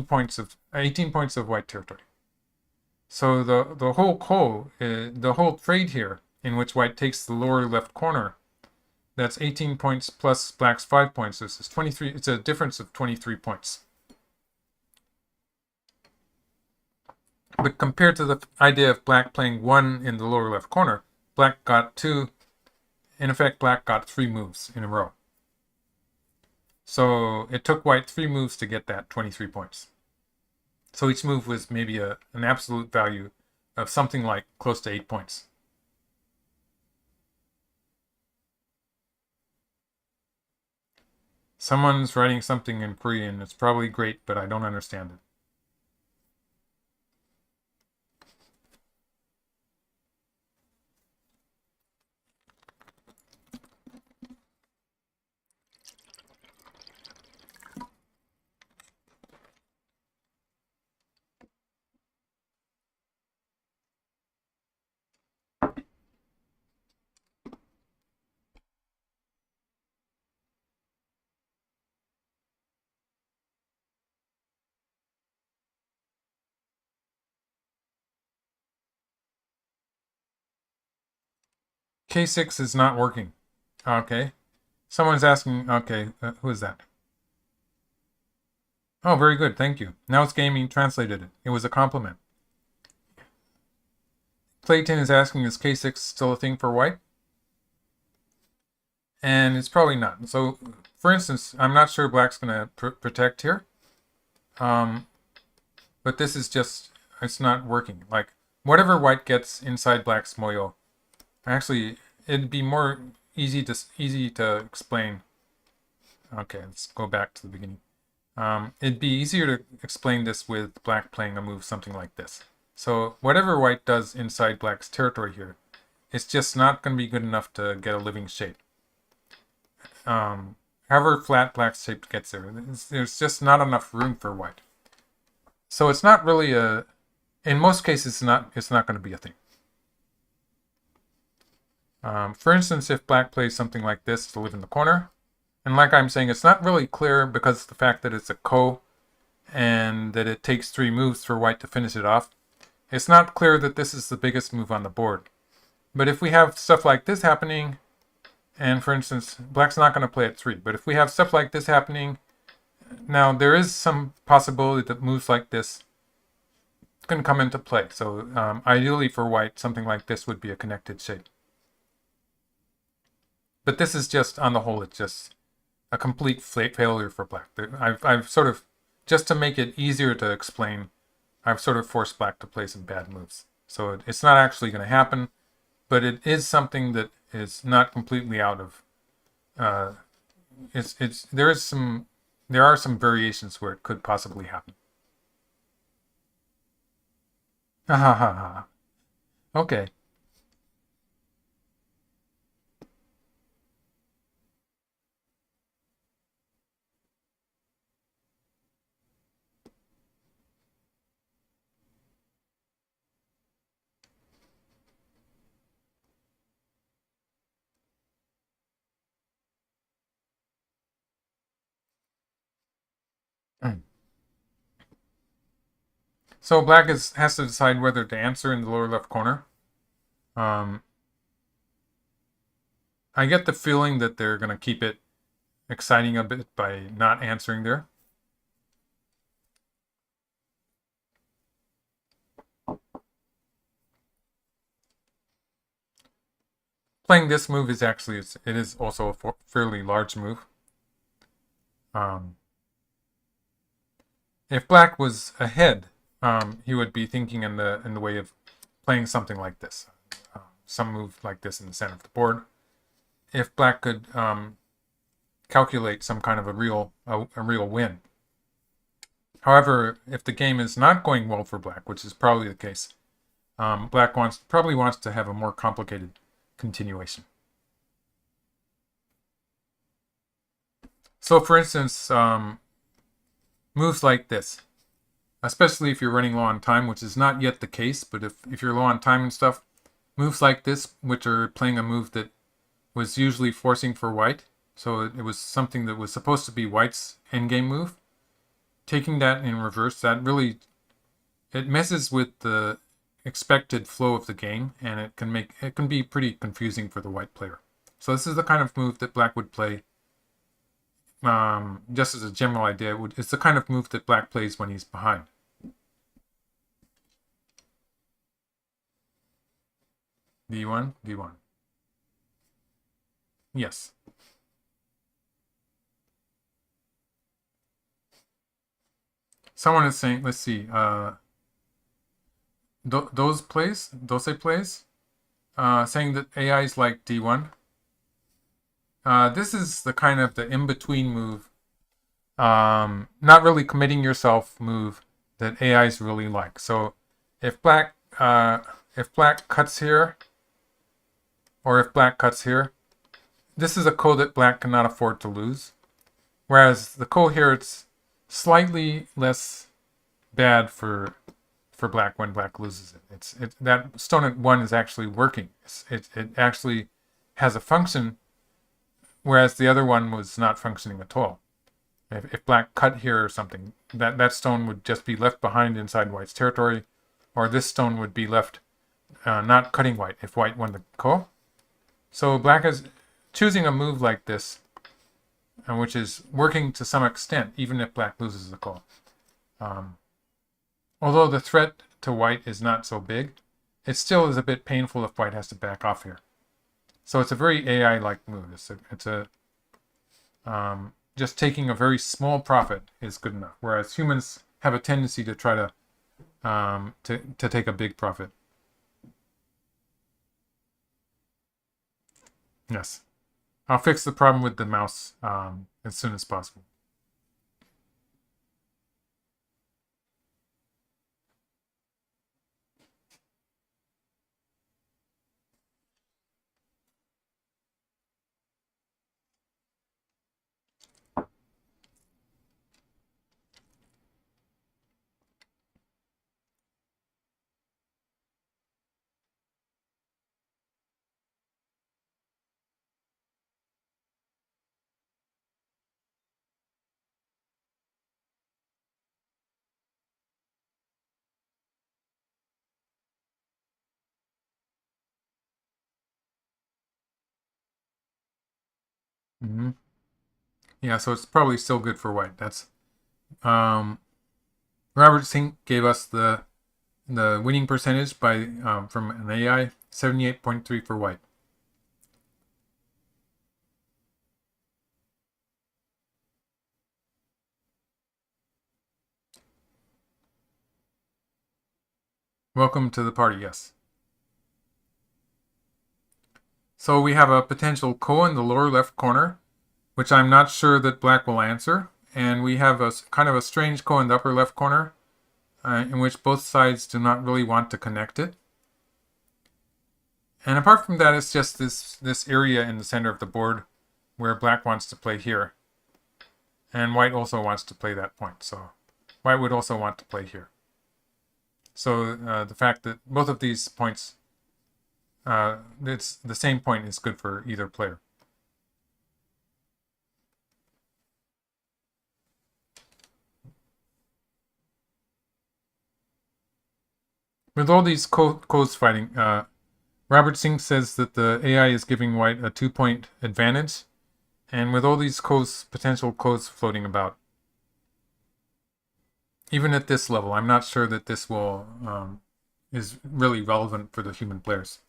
points of white territory. So the whole ko, the whole trade here, in which white takes the lower left corner, that's 18 points plus black's 5 points. This is 23. It's a difference of 23 points. But compared to the idea of black playing 1 in the lower left corner, black got 2. In effect, black got 3 moves in a row. So it took white 3 moves to get that 23 points. So each move was maybe an absolute value of something like close to 8 points. Someone's writing something in Korean. It's probably great, but I don't understand it. K6 is not working. Okay. Someone's asking, okay, who is that? Oh, very good, thank you. Now it's Gaming translated it. It was a compliment. Clayton is asking, is K6 still a thing for white? And it's probably not. So, for instance, I'm not sure black's going to protect here. But this is just, it's not working. Like, whatever white gets inside black's moyo, actually, it'd be more easy to explain. Okay, let's go back to the beginning. It'd be easier to explain this with black playing a move something like this. So whatever white does inside black's territory here, it's just not going to be good enough to get a living shape. However flat black's shape gets there, there's just not enough room for white. So it's not really in most cases, it's not going to be a thing. For instance, if black plays something like this to live in the corner, and like I'm saying, it's not really clear because of the fact that it's a ko and that it takes 3 moves for white to finish it off. It's not clear that this is the biggest move on the board. But if we have stuff like this happening, and for instance, black's not going to play at 3, but if we have stuff like this happening, now there is some possibility that moves like this can come into play. So ideally for white, something like this would be a connected shape. But this is just, on the whole, it's just a complete failure for black. I've sort of, just to make it easier to explain, I've sort of forced black to play some bad moves. So it's not actually going to happen, but it is something that is not completely out of. There are some variations where it could possibly happen. Ha ha ha ha. Okay. So black has to decide whether to answer in the lower left corner. I get the feeling that they're going to keep it exciting a bit by not answering there. Playing this move is actually, it is also a fairly large move. If black was ahead, he would be thinking in the way of playing something like this, some move like this in the center of the board. If black could calculate some kind of a real win. However, if the game is not going well for black, which is probably the case, black probably wants to have a more complicated continuation. So, for instance, moves like this, especially if you're running low on time, which is not yet the case, but if you're low on time and stuff, moves like this, which are playing a move that was usually forcing for white, so it was something that was supposed to be white's endgame move, taking that in reverse, that really, it messes with the expected flow of the game, and it can be pretty confusing for the white player. So this is the kind of move that black would play. Just as a general idea, it's the kind of move that black plays when he's behind. D1, D1. Yes. Someone is saying, let's see, those plays, saying that AI is like D1. This is the kind of the in-between move, not really committing yourself move that AIs really like. So if black cuts here, or if black cuts here, this is a ko that black cannot afford to lose. Whereas the ko here, it's slightly less bad for black when black loses it. That stone at 1 is actually working. It actually has a function, whereas the other one was not functioning at all. If black cut here or something, that stone would just be left behind inside white's territory, or this stone would be left not cutting white if white won the ko. So black is choosing a move like this, which is working to some extent, even if black loses the ko. Although the threat to white is not so big, it still is a bit painful if white has to back off here. So it's a very AI-like move. It's just taking a very small profit is good enough, whereas humans have a tendency to try to take a big profit. Yes. I'll fix the problem with the mouse as soon as possible. Mm-hmm. Yeah, so it's probably still good for white. That's Robert Sink gave us the winning percentage by from an AI, 78.3 for white. Welcome to the party, yes. So we have a potential ko in the lower left corner, which I'm not sure that black will answer. And we have a kind of a strange ko in the upper left corner, in which both sides do not really want to connect it. And apart from that, it's just this area in the center of the board where black wants to play here. And white also wants to play that point. So white would also want to play here. So the fact that both of these points, it's the same point is good for either player. With all these codes fighting, Robert Singh says that the AI is giving white a 2-point advantage. And with all these potential codes floating about, even at this level, I'm not sure that this will is really relevant for the human players.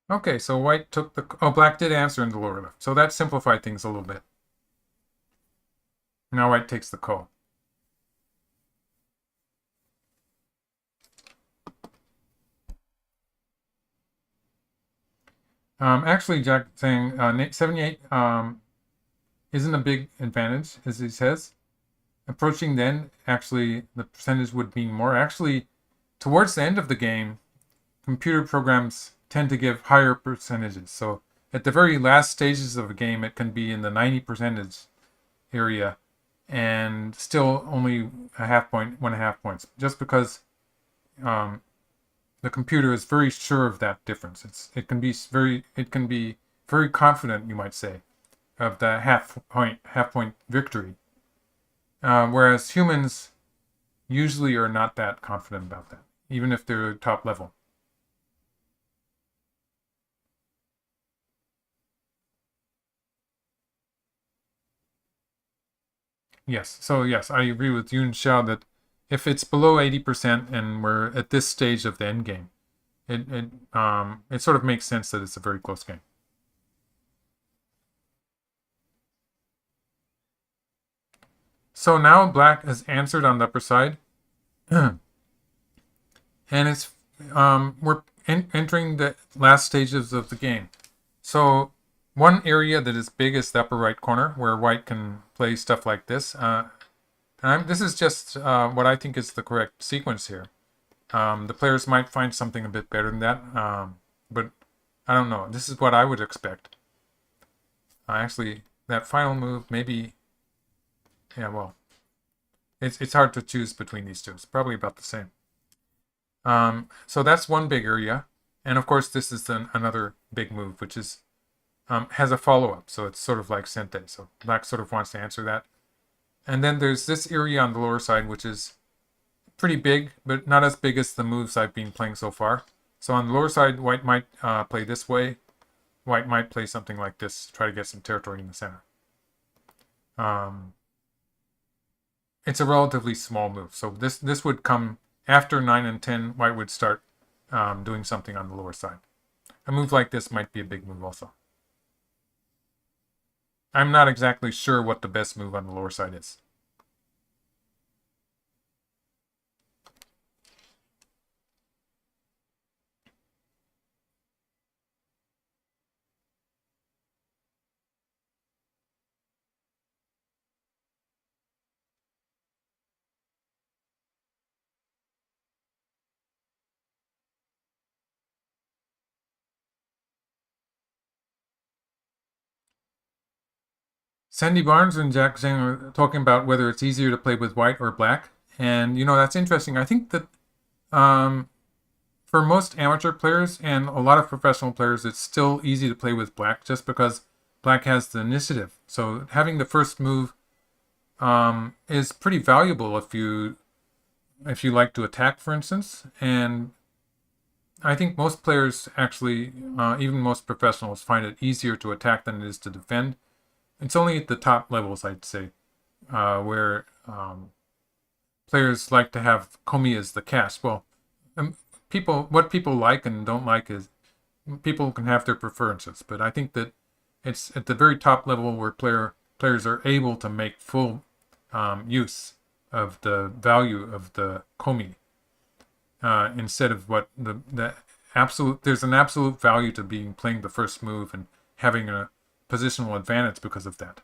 Okay, so white took the... Oh, black did answer in the lower left. So that simplified things a little bit. Now white takes the ko. Actually, Jack saying 78 isn't a big advantage, as he says. Approaching the end, actually, the percentage would be more. Actually, towards the end of the game, computer programs tend to give higher percentages. So at the very last stages of a game, it can be in the 90% area and still only a half point, 1.5 points, just because the computer is very sure of that difference. It can be very confident, you might say, of the half point victory. Whereas humans usually are not that confident about that, even if they're top level. Yes, so yes, I agree with Yun Xiao that if it's below 80% and we're at this stage of the end game, it sort of makes sense that it's a very close game. So now black has answered on the upper side, and it's we're entering the last stages of the game. So one area that is big is the upper right corner, where white can play stuff like this. This is just what I think is the correct sequence here. The players might find something a bit better than that, but I don't know. This is what I would expect. Actually, that final move, maybe... Yeah, well, it's hard to choose between these two. It's probably about the same. So that's one big area. And of course, this is another big move, which is has a follow-up. So it's sort of like Sente. So black sort of wants to answer that. And then there's this area on the lower side, which is pretty big, but not as big as the moves I've been playing so far. So on the lower side, white might play this way. White might play something like this, try to get some territory in the center. It's a relatively small move. So this would come after 9 and 10. White would start doing something on the lower side. A move like this might be a big move also. I'm not exactly sure what the best move on the lower side is. Sandy Barnes and Jack Zhang are talking about whether it's easier to play with white or black. And, that's interesting. I think that for most amateur players and a lot of professional players, it's still easy to play with black just because black has the initiative. So having the first move is pretty valuable if you like to attack, for instance. And I think most players actually, even most professionals, find it easier to attack than it is to defend. It's only at the top levels, I'd say, where players like to have komi as the cast. Well, what people like and don't like is people can have their preferences, but I think that it's at the very top level where players are able to make full use of the value of the komi instead of what the absolute. There's an absolute value to playing the first move and having a positional advantage because of that.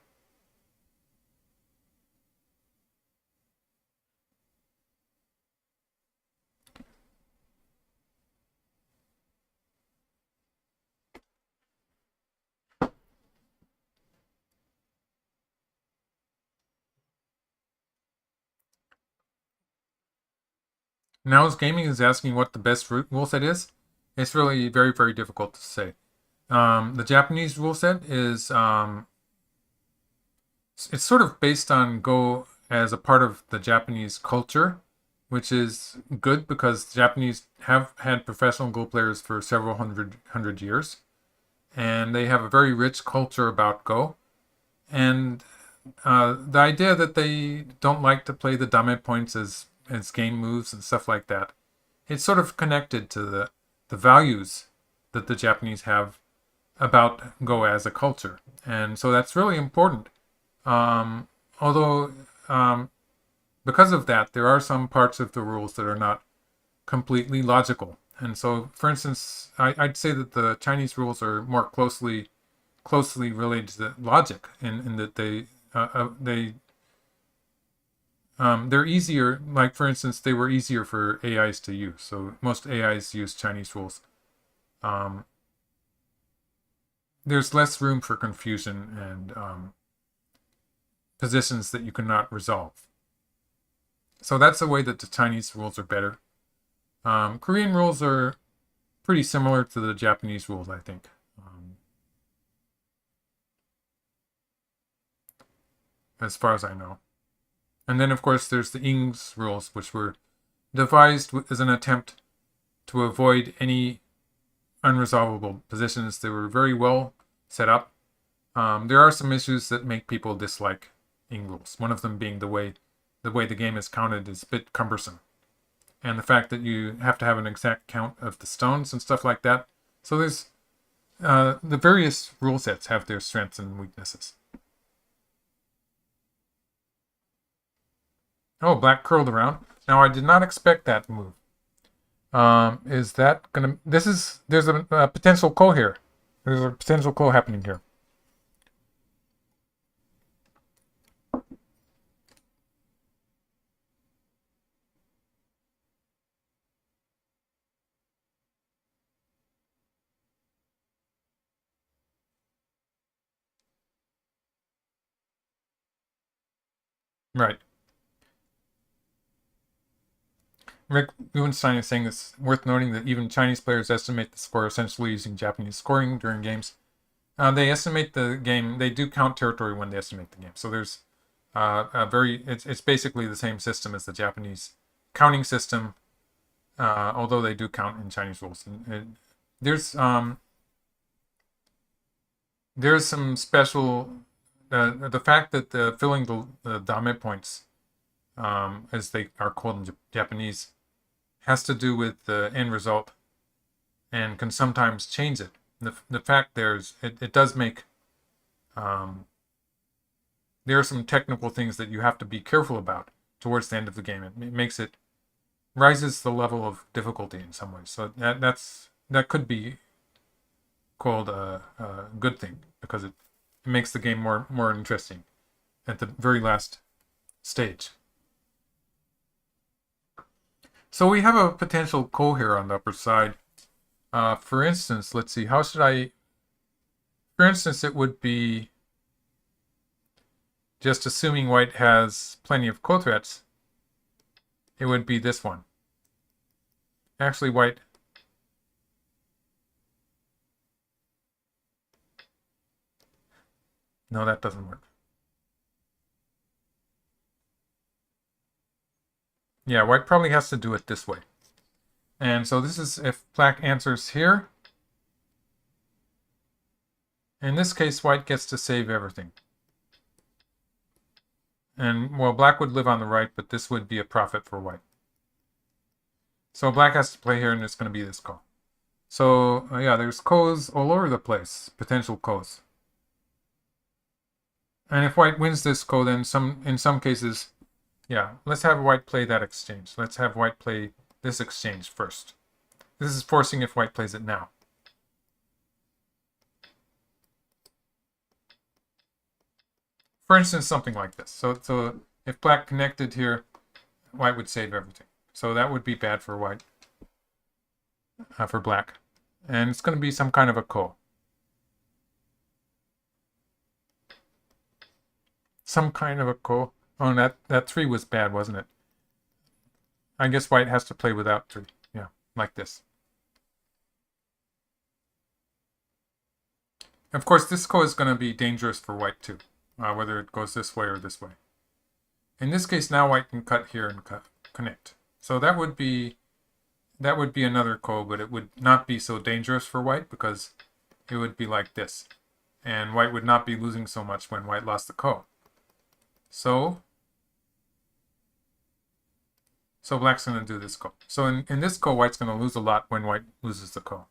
Now's Gaming is asking what the best rule set is. It's really very, very difficult to say. The Japanese rule set is it's sort of based on Go as a part of the Japanese culture, which is good because the Japanese have had professional Go players for several hundred years, and they have a very rich culture about Go. And the idea that they don't like to play the dame points as game moves and stuff like that, it's sort of connected to the values that the Japanese have about Go as a culture. And so that's really important. Although, because of that, there are some parts of the rules that are not completely logical. And so, for instance, I'd say that the Chinese rules are more closely related to logic in that they're easier. Like, for instance, they were easier for AIs to use. So most AIs use Chinese rules. There's less room for confusion and positions that you cannot resolve. So that's the way that the Chinese rules are better. Korean rules are pretty similar to the Japanese rules, I think. As far as I know. And then, of course, there's the Ing's rules, which were devised as an attempt to avoid any unresolvable positions. They were very well set up. There are some issues that make people dislike Ing rules. One of them being the way the game is counted is a bit cumbersome, and the fact that you have to have an exact count of the stones and stuff like that. So there's the various rule sets have their strengths and weaknesses. Oh, black curled around. Now I did not expect that move. Is that gonna? There's a potential ko here. There's a potential ko happening here. Right. Rick Rubenstein is saying it's worth noting that even Chinese players estimate the score essentially using Japanese scoring during games. They estimate the game. They do count territory when they estimate the game. So there's it's basically the same system as the Japanese counting system, although they do count in Chinese rules. And there's some special the fact that filling the dame points, as they are called in Japanese, has to do with the end result and can sometimes change it. The fact it does make there are some technical things that you have to be careful about towards the end of the game. It rises the level of difficulty in some ways. So that could be called a good thing because it makes the game more interesting at the very last stage. So we have a potential ko here on the upper side. For instance, let's see, how should I... For instance, it would be just assuming white has plenty of ko threats. It would be this one. Actually, white... No, that doesn't work. Yeah, white probably has to do it this way. And so this is if black answers here. In this case, white gets to save everything. And, well, black would live on the right, but this would be a profit for white. So black has to play here, and it's going to be this ko. So, yeah, there's kos all over the place, potential kos. And if white wins this ko, then in some cases, yeah, let's have white play that exchange. Let's have white play this exchange first. This is forcing if white plays it now. For instance, something like this. So if black connected here, white would save everything. So that would be bad for white, for black. And it's going to be some kind of a ko. Some kind of a ko. Oh, that 3 was bad, wasn't it? I guess white has to play without 3. Yeah, like this. Of course, this ko is going to be dangerous for white too, whether it goes this way or this way. In this case, now white can cut here and connect. So that would be another ko, but it would not be so dangerous for white because it would be like this. And white would not be losing so much when white lost the ko. So black's going to do this ko. So in this ko, white's going to lose a lot when white loses the ko.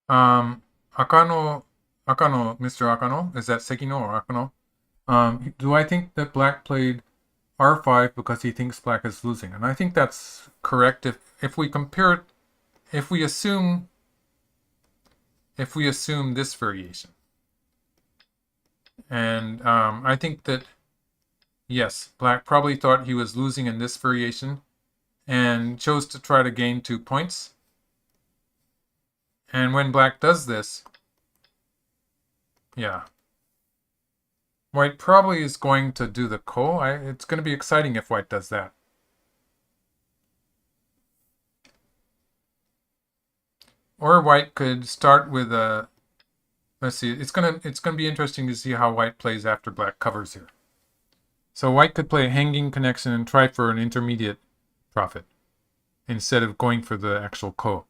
Akano, Mr. Akano, is that Sekino or Akano? Do I think that black played R5 because he thinks black is losing? And I think that's correct if we compare it, if we assume this variation. And I think that, yes, black probably thought he was losing in this variation and chose to try to gain 2 points. And when black does this, yeah, white probably is going to do the ko. It's going to be exciting if white does that. Or white could start with a, let's see, it's gonna be interesting to see how white plays after black covers here. So white could play a hanging connection and try for an intermediate profit instead of going for the actual ko.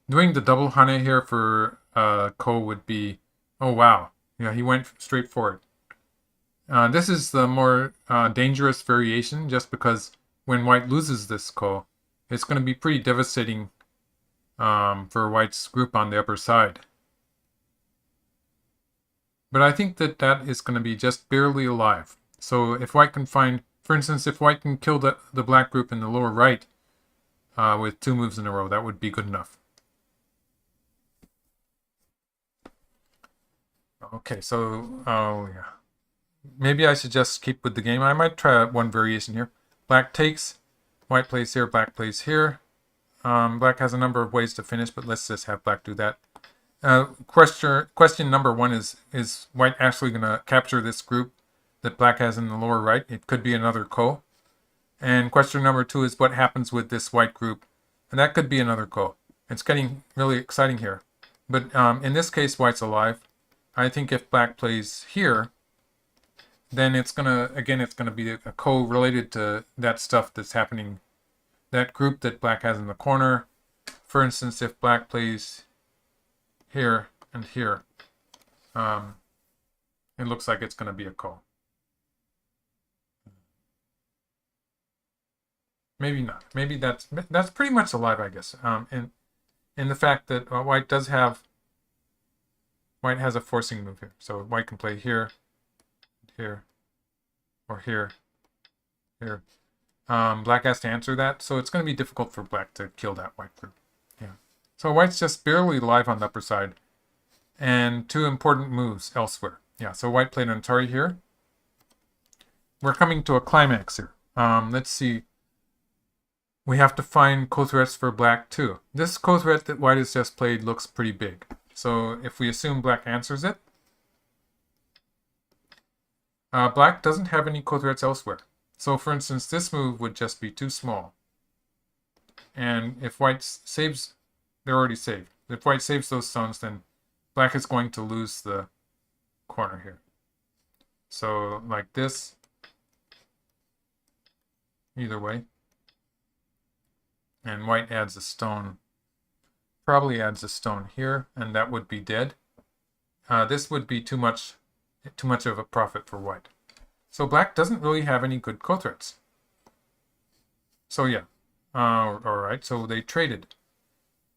Doing the double hane here for ko would be, oh wow, yeah, he went straight for it. This is the more dangerous variation just because when white loses this ko, it's going to be pretty devastating for white's group on the upper side. But I think that is going to be just barely alive. So if white can find, for instance, if white can kill the black group in the lower right with 2 moves in a row, that would be good enough. Okay, so, oh yeah. Maybe I should just keep with the game. I might try one variation here. Black takes, white plays here, black plays here. Black has a number of ways to finish, but let's just have black do that. Question number 1 is white actually going to capture this group that black has in the lower right? It could be another ko. And question number 2 is what happens with this white group? And that could be another ko. It's getting really exciting here. But in this case, white's alive. I think if black plays here, then it's gonna be a ko related to that stuff that's happening, that group that black has in the corner. For instance, if black plays here and here, it looks like it's gonna be a ko. Maybe not. Maybe that's pretty much alive, I guess. In the fact that white has a forcing move here, so white can play here, here, or here, here. Black has to answer that, so it's going to be difficult for black to kill that white group. Yeah. So white's just barely alive on the upper side. And 2 important moves elsewhere. Yeah, so white played an Atari here. We're coming to a climax here. Let's see. We have to find co-threats for black too. This co-threat that white has just played looks pretty big. So if we assume black answers it, black doesn't have any co-threats elsewhere. So for instance, this move would just be too small. And if white saves, they're already saved. If white saves those stones, then black is going to lose the corner here. So like this, either way. And white adds a stone, probably adds a stone here, and that would be dead. This would be too much of a profit for white. So black doesn't really have any good co-threats. So yeah, alright, so they traded.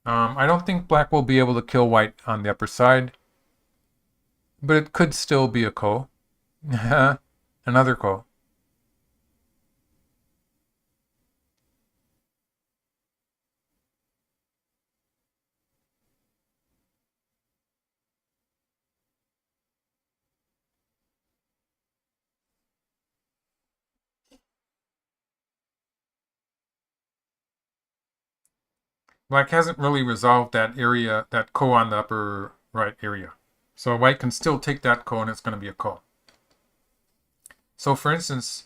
I don't think black will be able to kill white on the upper side, but it could still be a ko. Another ko. Black hasn't really resolved that area, that ko on the upper right area. So white can still take that ko and it's going to be a ko. So for instance,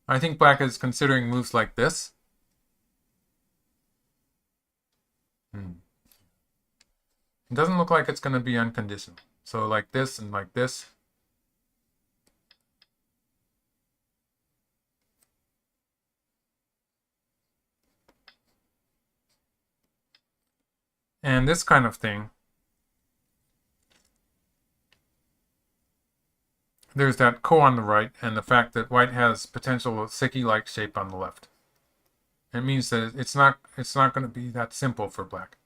I think black is considering moves like this. It doesn't look like it's going to be unconditional. So like this and like this. And this kind of thing. There's that ko on the right and the fact that white has potential Xie Ke-like shape on the left. It means that it's not going to be that simple for black.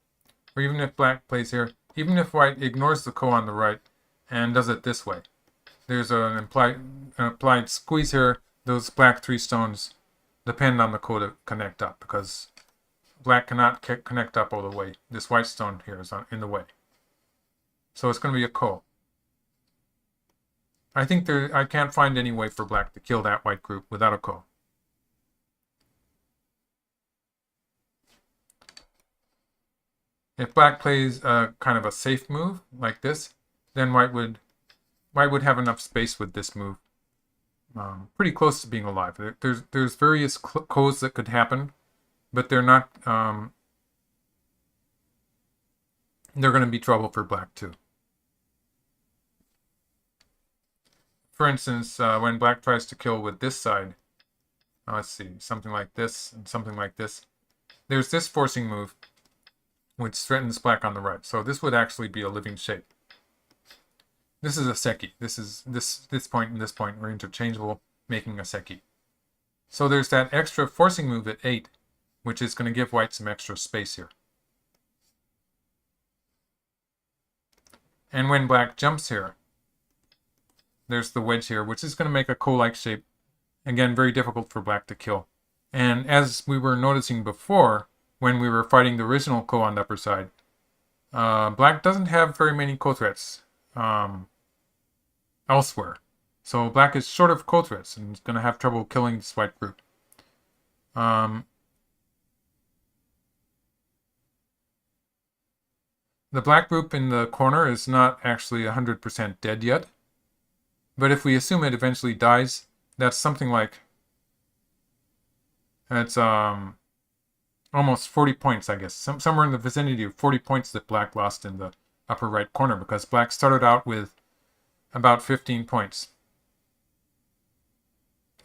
Or even if black plays here, even if white ignores the ko on the right and does it this way, there's an implied squeeze here. Those black 3 stones depend on the ko to connect up because black cannot connect up all the way. This white stone here is in the way. So it's going to be a ko. I think I can't find any way for black to kill that white group without a ko. If black plays kind of a safe move like this, then white would have enough space with this move. Pretty close to being alive. There's various kos that could happen, but they're not. They're going to be trouble for black too. For instance, when black tries to kill with this side, let's see, something like this and something like this. There's this forcing move, which threatens black on the right. So this would actually be a living shape. This is a Xie Ke. This point and this point are interchangeable, making a Xie Ke. So there's that extra forcing move at 8, which is going to give white some extra space here. And when black jumps here, there's the wedge here, which is going to make a ko-like shape. Again, very difficult for black to kill. And as we were noticing before, when we were fighting the original ko on the upper side, black doesn't have very many ko threats elsewhere. So black is short of ko threats and is going to have trouble killing this white group. The black group in the corner is not actually 100% dead yet. But if we assume it eventually dies, that's something like... It's almost 40 points, I guess. Somewhere in the vicinity of 40 points that black lost in the upper right corner, because black started out with about 15 points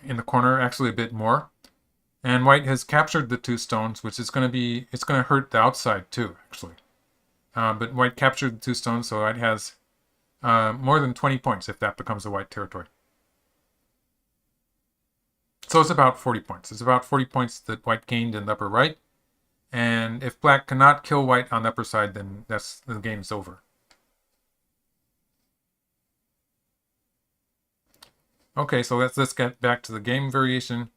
in the corner, actually a bit more. And white has captured the 2 stones, which is going to be... It's going to hurt the outside too, actually. But white captured the 2 stones, so white has more than 20 points if that becomes a white territory. So it's about 40 points. It's about 40 points that white gained in the upper right. And if black cannot kill white on the upper side, then the game's over. Okay, so let's get back to the game variation.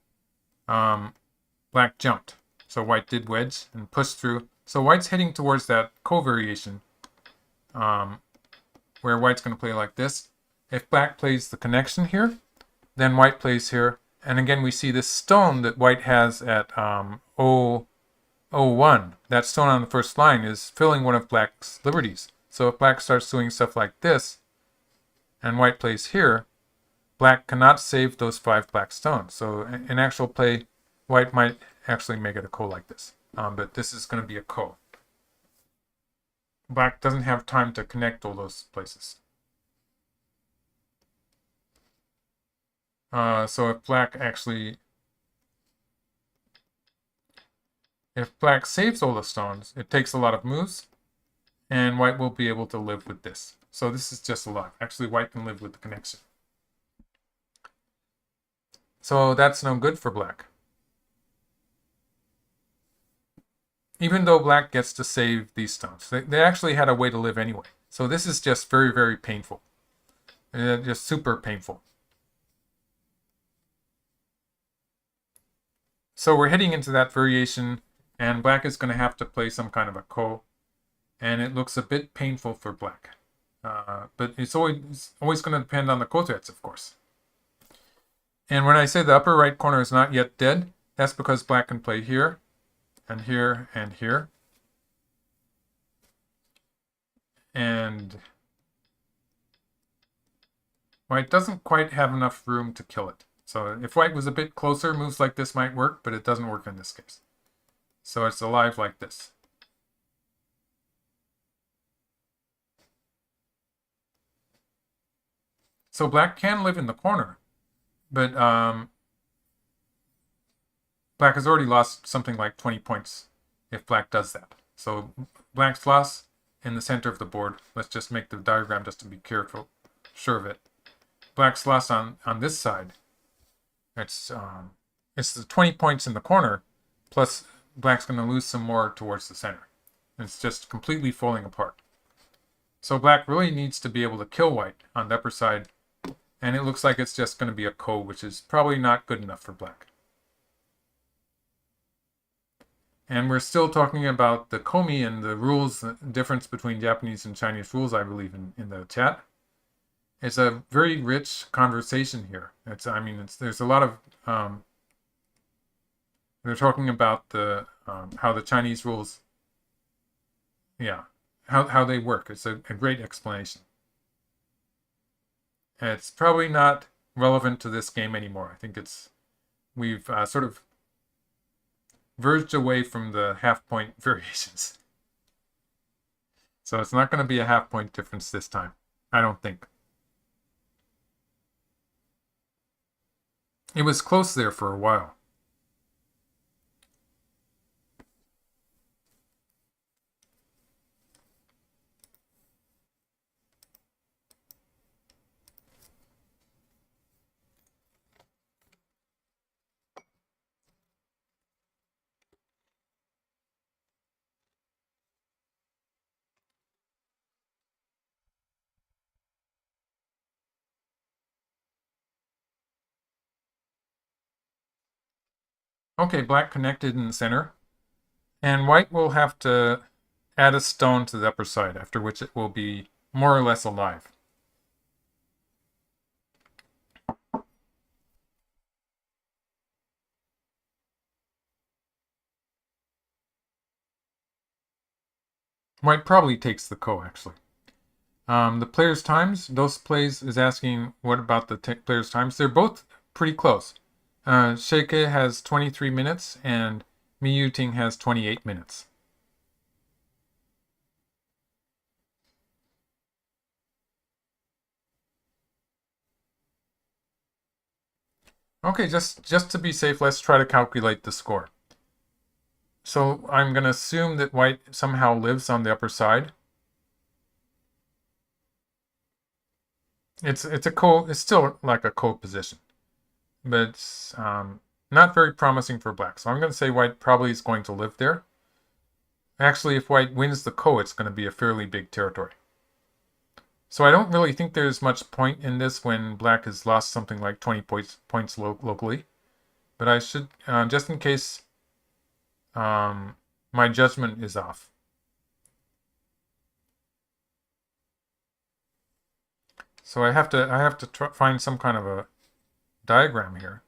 Black jumped. So white did wedge and pushed through. So white's heading towards that covariation, where white's going to play like this. If black plays the connection here, then white plays here. And again, we see this stone that white has at 001. That stone on the first line is filling one of black's liberties. So if black starts doing stuff like this, and white plays here, black cannot save those 5 black stones. So in actual play, white might actually make it a ko like this. But this is going to be a ko. Black doesn't have time to connect all those places. So if black saves all the stones, it takes a lot of moves, and white will be able to live with this. So this is just a lot. Actually, white can live with the connection. So that's no good for black. Even though black gets to save these stones. They actually had a way to live anyway. So this is just very, very painful. Just super painful. So we're heading into that variation, and black is going to have to play some kind of a ko, and it looks a bit painful for black. But it's always going to depend on the ko threats, of course. And when I say the upper right corner is not yet dead, that's because black can play here, and here, and here. And white doesn't quite have enough room to kill it. So if white was a bit closer, moves like this might work, but it doesn't work in this case. So it's alive like this. So black can live in the corner, but black has already lost something like 20 points if black does that. So black's loss in the center of the board. Let's just make the diagram just to be sure of it. Black's loss on this side. It's the 20 points in the corner, plus black's going to lose some more towards the center. It's just completely falling apart. So black really needs to be able to kill white on the upper side, and it looks like it's just going to be a ko, which is probably not good enough for black. And we're still talking about the komi and the rules, the difference between Japanese and Chinese rules, I believe, in the chat. It's a very rich conversation here. There's a lot of, they're talking about the, how the Chinese rules, how they work. It's a great explanation. And it's probably not relevant to this game anymore. I think we've sort of verged away from the half-point variations. So it's not going to be a half-point difference this time, I don't think. It was close there for a while. Okay, black connected in the center. And white will have to add a stone to the upper side, after which it will be more or less alive. White probably takes the ko, actually. The player's times, those plays is asking what about the player's times. They're both pretty close. Xie Ke has 23 minutes and Yuting has 28 minutes. Okay, just to be safe, let's try to calculate the score. So I'm going to assume that white somehow lives on the upper side. It's still like a ko position, but it's not very promising for black. So I'm going to say white probably is going to live there. Actually, if white wins the ko, it's going to be a fairly big territory. So I don't really think there's much point in this when black has lost something like 20 points locally. But I should, just in case My judgment is off. So I have to find some kind of a diagram here.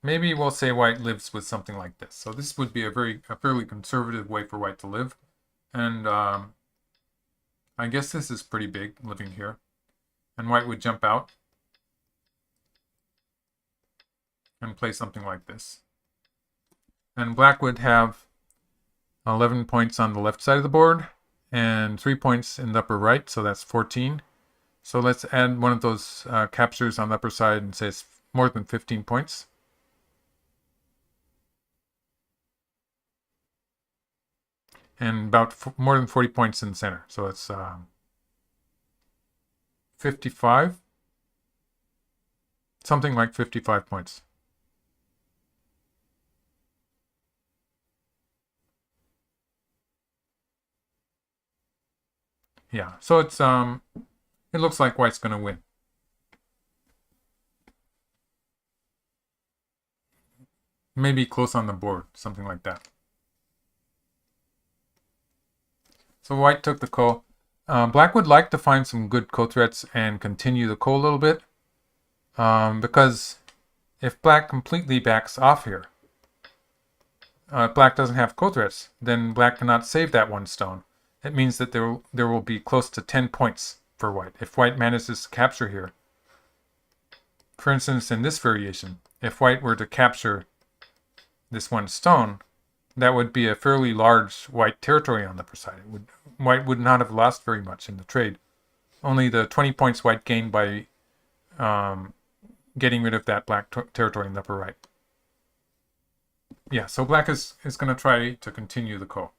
Maybe we'll say white lives with something like this. So this would be a fairly conservative way for white to live. And I guess this is pretty big, living here. And white would jump out and play something like this. And black would have 11 points on the left side of the board and 3 points in the upper right, so that's 14. So let's add one of those captures on the upper side and say it's more than 15 points. And about more than 40 points in the center. So it's 55. Something like 55 points. Yeah, so it's it looks like white's going to win. Maybe close on the board, something like that. So white took the ko. Black would like to find some good ko threats and continue the ko a little bit. Because if black completely backs off here, black doesn't have ko threats, then black cannot save that one stone. It means that there will be close to 10 points for white. If white manages to capture here, for instance, in this variation, if white were to capture this one stone, that would be a fairly large white territory on the upper side. White would not have lost very much in the trade. Only the 20 points white gained by getting rid of that black territory in the upper right. Yeah, so black is going to try to continue the ko.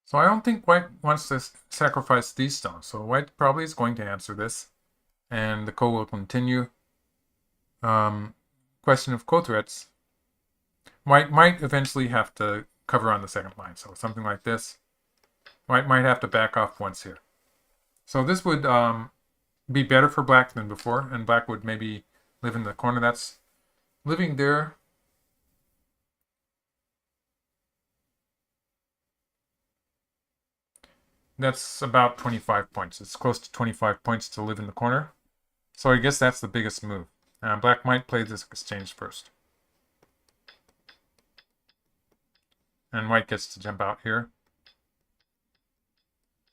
So I don't think white wants to sacrifice these stones. So white probably is going to answer this. And the ko will continue. Question of ko threats. White might eventually have to cover on the second line. So something like this. White might have to back off once here. So this would be better for black than before. And black would maybe live in the corner that's living there. That's about 25 points. It's close to 25 points to live in the corner. So I guess that's the biggest move. Black might play this exchange first. And white gets to jump out here.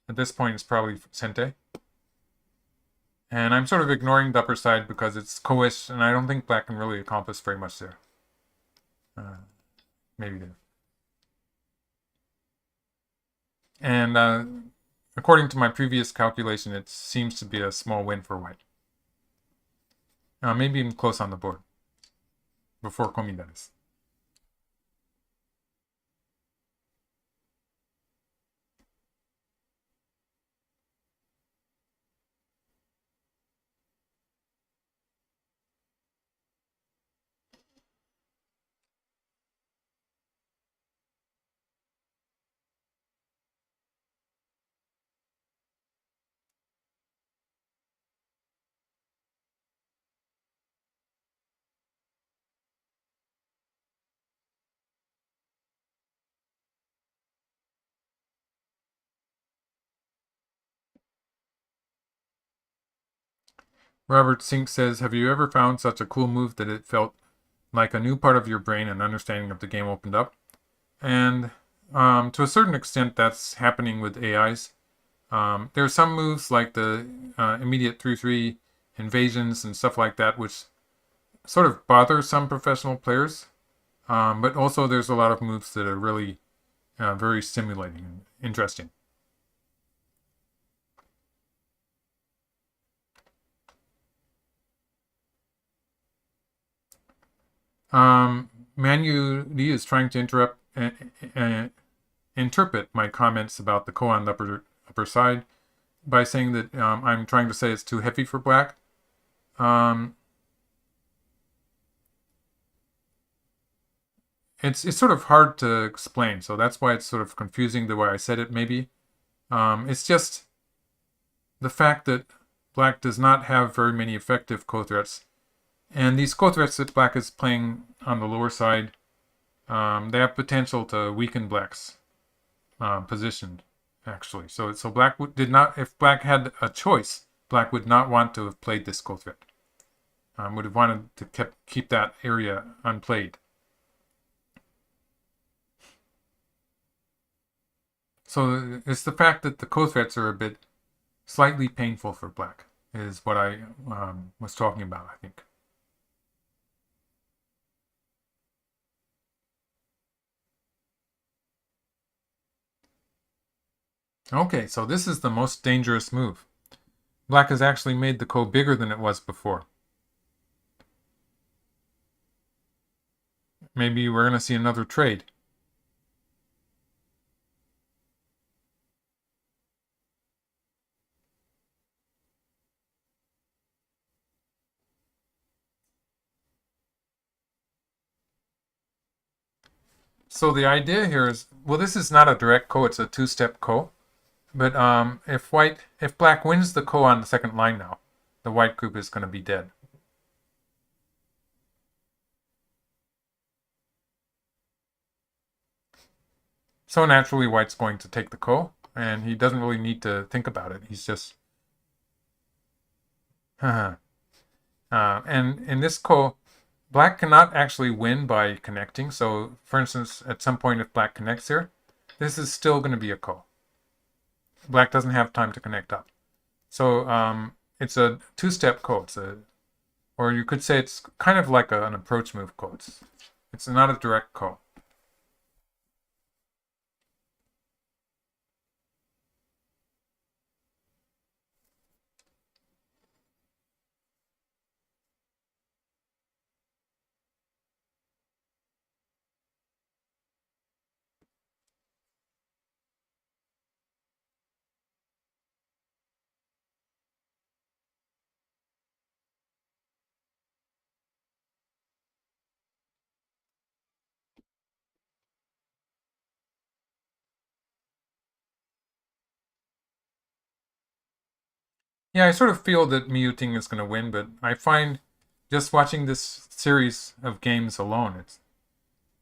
At this point, it's probably Sente. And I'm sort of ignoring the upper side because it's ko-ish, and I don't think black can really accomplish very much there. Maybe there. And according to my previous calculation, it seems to be a small win for white. Maybe even close on the board. Before komi, that is. Robert Sink says, have you ever found such a cool move that it felt like a new part of your brain and understanding of the game opened up? And to a certain extent, that's happening with AIs. There are some moves like the immediate 3/3 invasions and stuff like that, which sort of bother some professional players. But also there's a lot of moves that are really very stimulating and interesting. Mlily is trying to interpret my comments about the ko on the upper side by saying that I'm trying to say it's too heavy for black. It's sort of hard to explain, so that's why it's sort of confusing the way I said it, maybe. It's just the fact that black does not have very many effective ko-threats. And these ko-threats that black is playing on the lower side, they have potential to weaken black's position, actually. So black did not, if black had a choice, black would not want to have played this ko-threat. Would have wanted to keep that area unplayed. So it's the fact that the ko-threats are a bit slightly painful for black is what I was talking about, I think. Okay, so this is the most dangerous move. Black has actually made the ko bigger than it was before. Maybe we're going to see another trade. So the idea here is, well, this is not a direct ko, it's a two-step ko. But if black wins the ko on the second line now, the white group is going to be dead. So naturally, white's going to take the ko, and he doesn't really need to think about it. He's just, and in this ko, black cannot actually win by connecting. So, for instance, at some point, if black connects here, this is still going to be a ko. Black doesn't have time to connect up. So it's a two-step ko. Or you could say it's kind of like an approach move ko. It's not a direct ko. Yeah, I sort of feel that Yuting is going to win, but I find just watching this series of games alone, it's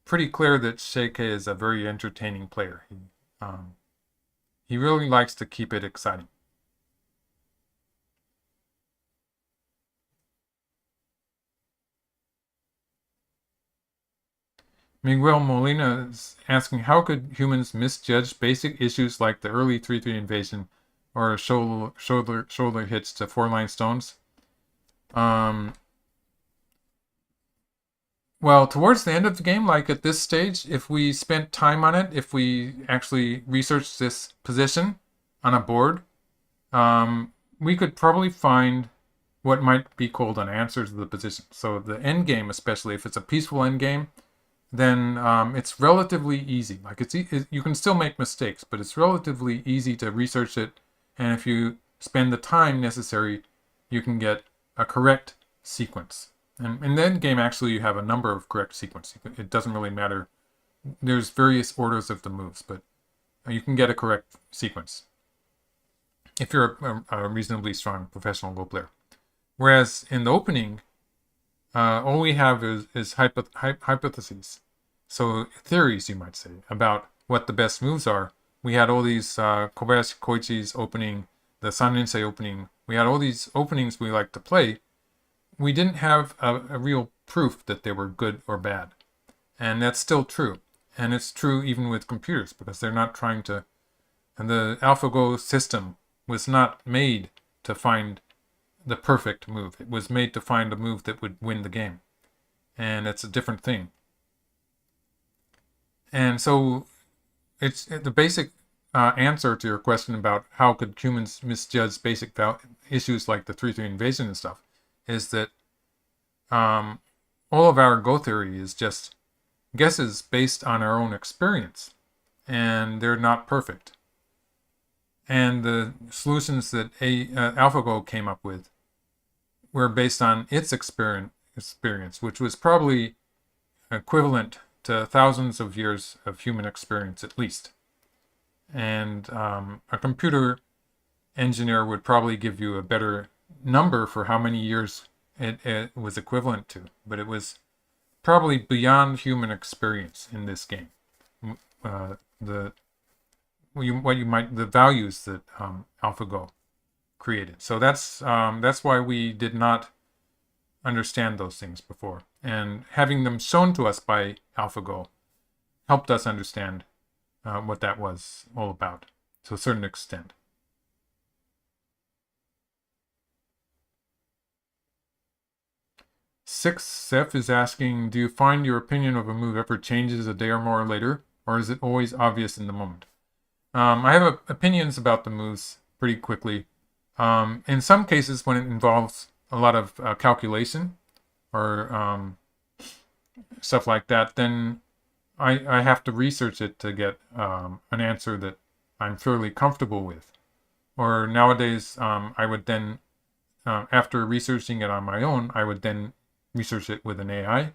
pretty clear that Xie Ke is a very entertaining player. He really likes to keep it exciting. Miguel Molina is asking, how could humans misjudge basic issues like the early 3-3 invasion or shoulder hits to 4-line stones? Well, towards the end of the game, like at this stage, if we spent time on it, if we actually researched this position on a board, we could probably find what might be called an answer to the position. So the end game, especially if it's a peaceful end game, then it's relatively easy. Like you can still make mistakes, but it's relatively easy to research it. And if you spend the time necessary, you can get a correct sequence. And in the end game, actually, you have a number of correct sequences. It doesn't really matter. There's various orders of the moves, but you can get a correct sequence if you're a reasonably strong professional Go player. Whereas in the opening, all we have is hypotheses. So theories, you might say, about what the best moves are. We had all these Kobayashi Koichi's opening, the Sanrinsei opening. We had all these openings we like to play. We didn't have a real proof that they were good or bad. And that's still true. And it's true even with computers, because they're not trying to... And the AlphaGo system was not made to find the perfect move. It was made to find a move that would win the game. And it's a different thing. And so it's the basic answer to your question about how could humans misjudge basic issues like the 3-3 invasion and stuff is that all of our Go theory is just guesses based on our own experience, and they're not perfect. And the solutions that AlphaGo came up with were based on its experience, which was probably equivalent to thousands of years of human experience at least. And a computer engineer would probably give you a better number for how many years it was equivalent to, but it was probably beyond human experience in this game. The values that AlphaGo created. So that's why we did not understand those things before, and having them shown to us by AlphaGo helped us understand what that was all about to a certain extent. Seth is asking, do you find your opinion of a move ever changes a day or more later, or is it always obvious in the moment? I have opinions about the moves pretty quickly. In some cases, when it involves a lot of calculation or stuff like that, then I have to research it to get an answer that I'm fairly comfortable with. Or nowadays, I would then, after researching it on my own, I would then research it with an AI,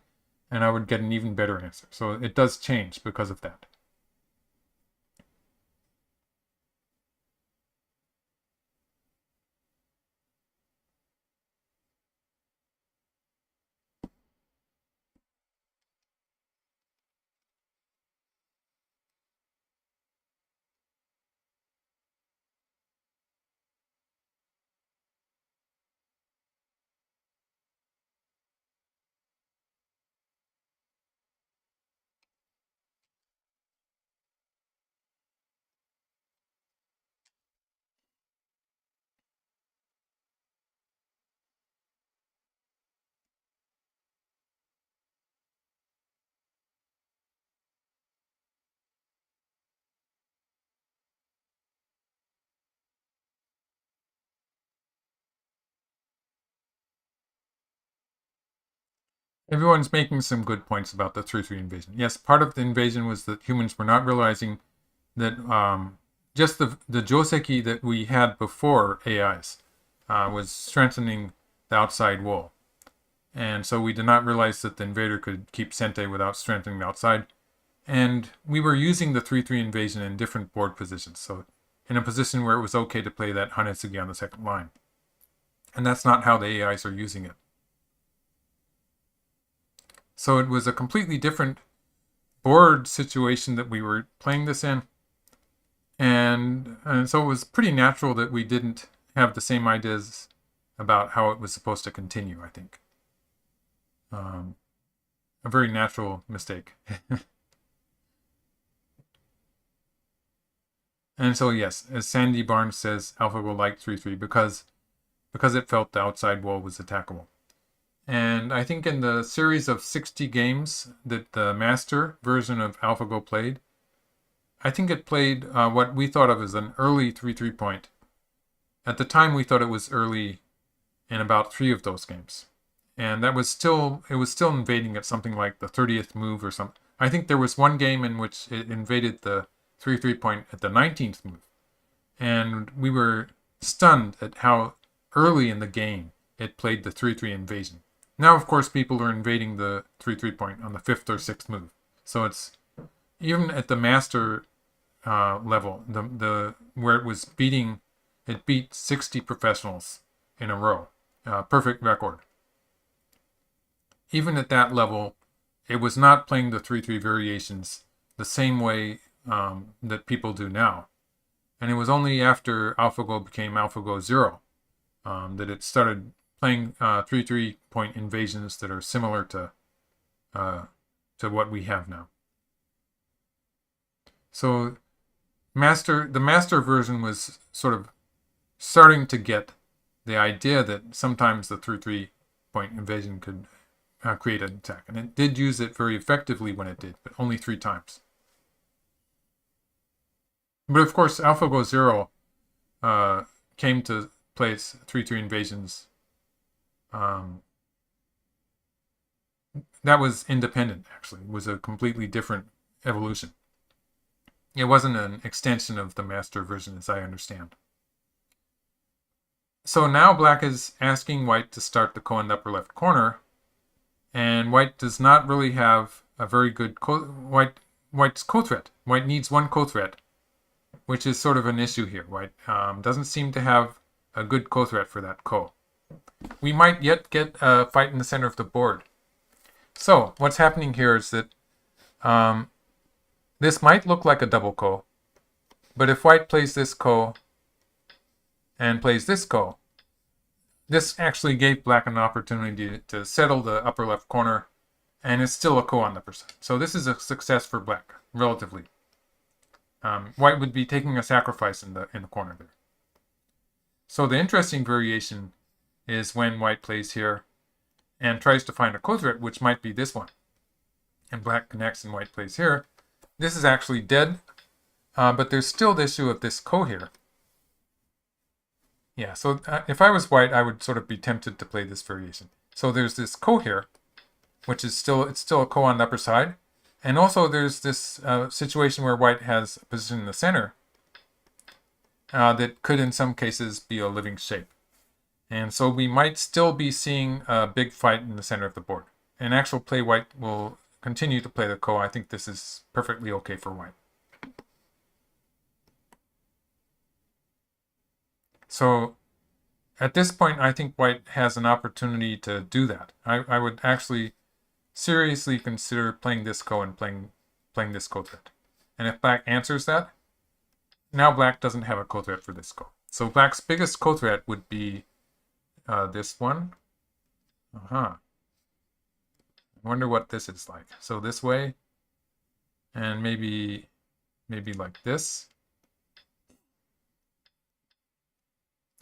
and I would get an even better answer. So it does change because of that. Everyone's making some good points about the 3-3 invasion. Yes, part of the invasion was that humans were not realizing that just the Joseki that we had before AIs was strengthening the outside wall. And so we did not realize that the invader could keep Sente without strengthening the outside. And we were using the 3-3 invasion in different board positions. So in a position where it was okay to play that Hanetsugi on the second line. And that's not how the AIs are using it. So it was a completely different board situation that we were playing this in. And so it was pretty natural that we didn't have the same ideas about how it was supposed to continue, I think. A very natural mistake. And so yes, as Sandy Barnes says, AlphaGo liked 3-3 because it felt the outside wall was attackable. And I think in the series of 60 games that the master version of AlphaGo played, I think it played what we thought of as an early 3-3 point. At the time, we thought it was early in about 3 of those games. And it was still invading at something like the 30th move or something. I think there was one game in which it invaded the 3-3 point at the 19th move. And we were stunned at how early in the game it played the 3-3 invasion. Now, of course, people are invading the 3-3 point on the 5th or 6th move. So it's even at the master level, the where it was beating, it beat 60 professionals in a row. Perfect record. Even at that level, it was not playing the 3-3 variations the same way that people do now. And it was only after AlphaGo became AlphaGo 0 that it started playing 3-3 point invasions that are similar to what we have now. So the master version was sort of starting to get the idea that sometimes the 3-3 point invasion could create an attack. And it did use it very effectively when it did, but only 3 times. But of course, AlphaGo 0 came to place 3-3 invasions that was independent, actually. It was a completely different evolution. It wasn't an extension of the master version, as I understand. So now black is asking white to start the ko in the upper left corner, and white does not really have a very good white's ko threat. White needs one ko threat, which is sort of an issue here. White doesn't seem to have a good ko threat for that ko. We might yet get a fight in the center of the board. So what's happening here is that this might look like a double ko, but if white plays this ko and plays this ko, this actually gave black an opportunity to settle the upper left corner, and it's still a ko on the upper side. So this is a success for black, relatively. White would be taking a sacrifice in the corner there. So the interesting variation is when white plays here and tries to find a ko threat, which might be this one. And black connects and white plays here. This is actually dead, but there's still the issue of this ko here. Yeah, so if I was white, I would sort of be tempted to play this variation. So there's this ko here, which is still a ko on the upper side. And also there's this situation where white has a position in the center that could in some cases be a living shape. And so we might still be seeing a big fight in the center of the board. In actual play, white will continue to play the ko. I think this is perfectly okay for white. So at this point, I think white has an opportunity to do that. I would actually seriously consider playing this ko and playing this ko threat. And if black answers that, now black doesn't have a ko threat for this ko. So black's biggest ko threat would be this one. I wonder what this is like. So this way, and maybe like this.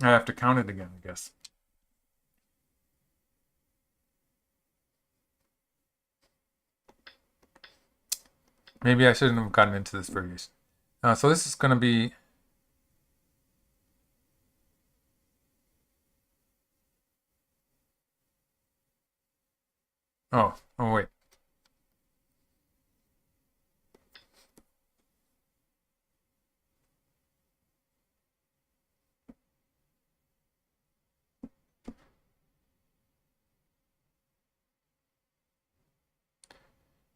I have to count it again, I guess. Maybe I shouldn't have gotten into this variation. So this is going to be... Oh wait.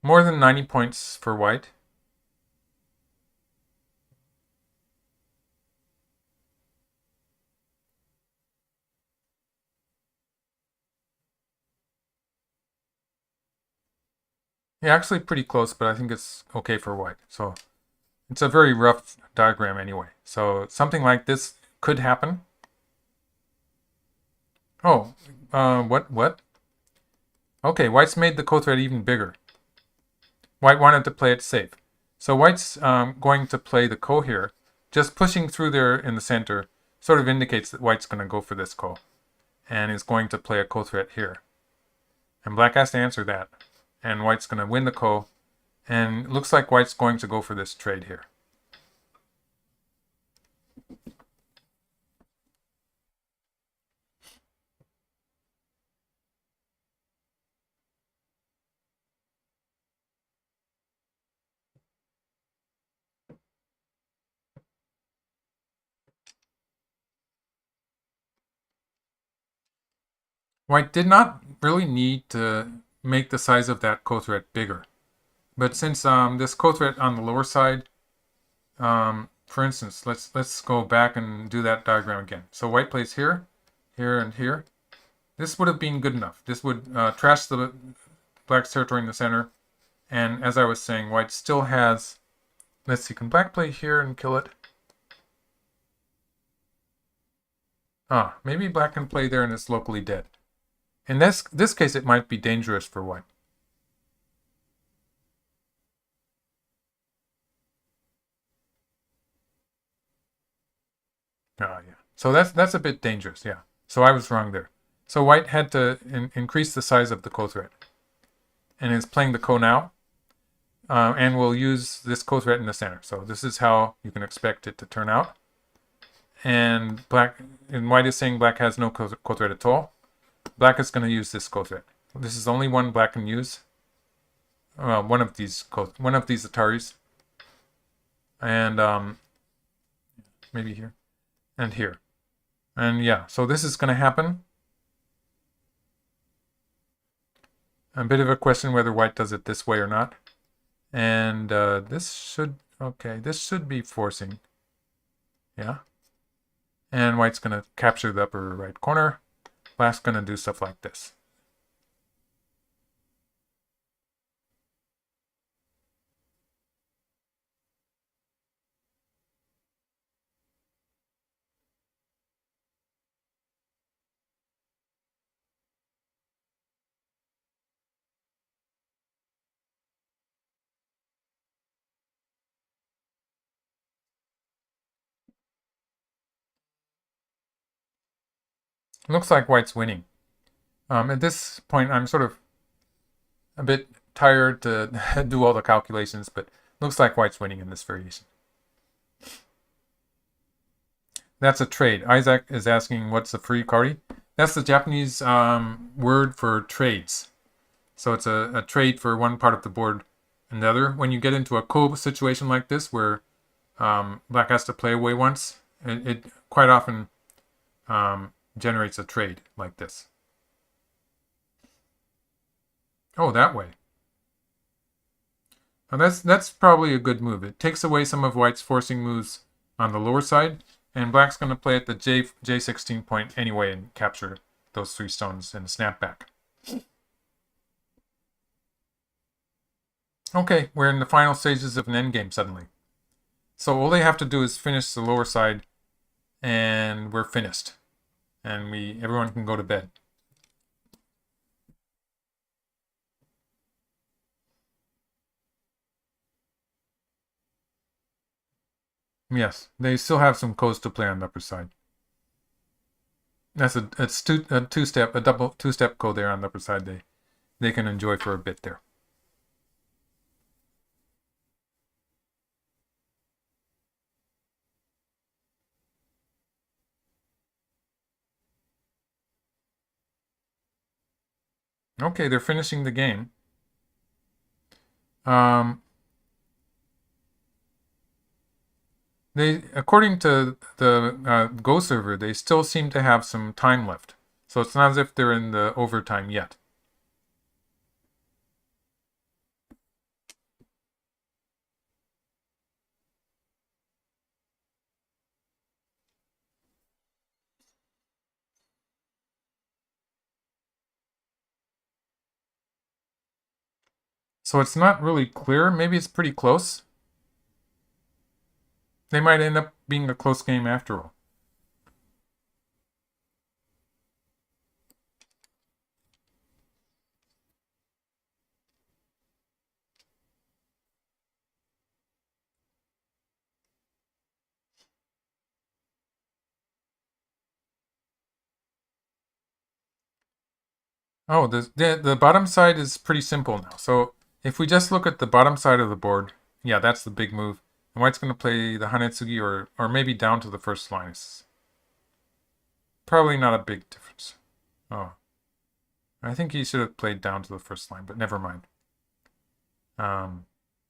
More than 90 points for white. Yeah, actually pretty close, but I think it's okay for white. So it's a very rough diagram anyway. So something like this could happen. Oh, what? Okay, white's made the ko threat even bigger. White wanted to play it safe. So white's going to play the ko here. Just pushing through there in the center sort of indicates that white's going to go for this ko. And is going to play a ko threat here. And black has to answer that. And white's going to win the ko. And it looks like white's going to go for this trade here. White did not really need to make the size of that ko threat bigger. But since this ko threat on the lower side, for instance, let's go back and do that diagram again. So white plays here, here, and here. This would have been good enough. This would trash the black's territory in the center. And as I was saying, white still has... Let's see, can black play here and kill it? Maybe black can play there and it's locally dead. In this case, it might be dangerous for white. Yeah. So that's a bit dangerous, yeah. So I was wrong there. So white had to increase the size of the ko threat. And is playing the ko now. And we'll use this ko threat in the center. So this is how you can expect it to turn out. And white is saying black has no ko threat at all. Black is going to use this ko threat. This is only one black can use. one of these Ataris, and maybe here and here, and yeah. So this is going to happen. A bit of a question whether white does it this way or not, and this should be forcing, yeah. And white's going to capture the upper right corner. Black's going to do stuff like this. Looks like white's winning. At this point, I'm sort of a bit tired to do all the calculations, but looks like white's winning in this variation. That's a trade. Isaac is asking what's a furikari. That's the Japanese word for trades. So it's a trade for one part of the board and the other. When you get into a ko situation like this, where black has to play away once, it quite often generates a trade like this. Oh, that way. Now that's probably a good move. It takes away some of white's forcing moves on the lower side, and black's going to play at the J16 point anyway and capture those 3 stones in a snapback. Okay, we're in the final stages of an endgame suddenly. So all they have to do is finish the lower side, and we're finished. And everyone can go to bed. Yes, they still have some codes to play on the upper side. That's a double two-step code there on the upper side. They can enjoy for a bit there. Okay, they're finishing the game. According to the Go server, they still seem to have some time left. So it's not as if they're in the overtime yet. So it's not really clear. Maybe it's pretty close. They might end up being a close game after all. Oh, the bottom side is pretty simple now. So if we just look at the bottom side of the board, yeah, that's the big move. And white's going to play the Hanetsugi or maybe down to the first line. It's probably not a big difference. Oh. I think he should have played down to the first line, but never mind.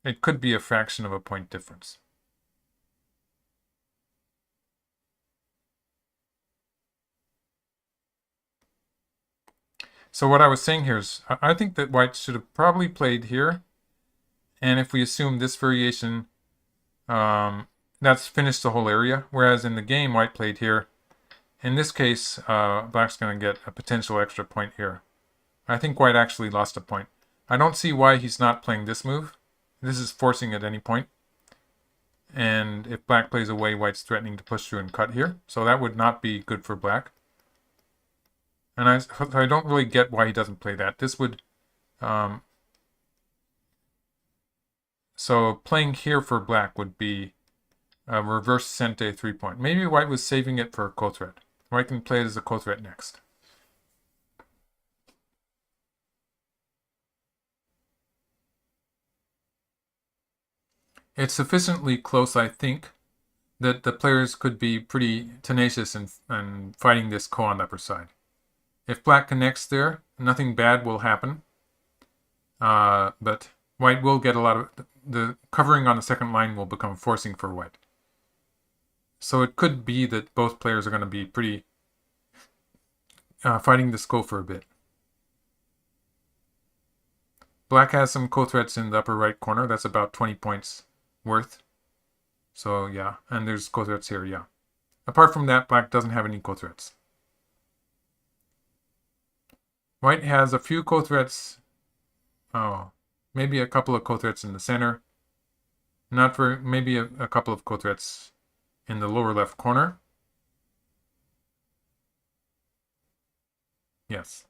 It could be a fraction of a point difference. So what I was saying here is, I think that white should have probably played here. And if we assume this variation, that's finished the whole area. Whereas in the game, white played here. In this case, black's going to get a potential extra point here. I think white actually lost a point. I don't see why he's not playing this move. This is forcing at any point. And if black plays away, white's threatening to push through and cut here. So that would not be good for black. And I don't really get why he doesn't play that. This would... so playing here for black would be a reverse Sente 3-point. Maybe white was saving it for a ko-threat. White can play it as a ko-threat next. It's sufficiently close, I think, that the players could be pretty tenacious in fighting this ko on the upper side. If black connects there, nothing bad will happen. But white will get a lot of... The covering on the second line will become forcing for white. So it could be that both players are going to be pretty fighting this go for a bit. Black has some co-threats in the upper right corner. That's about 20 points worth. So yeah, and there's co-threats here, yeah. Apart from that, black doesn't have any co-threats. White has a few co-threats. Oh, maybe a couple of co-threats in the center. Not for... maybe a couple of co-threats in the lower left corner. Yes.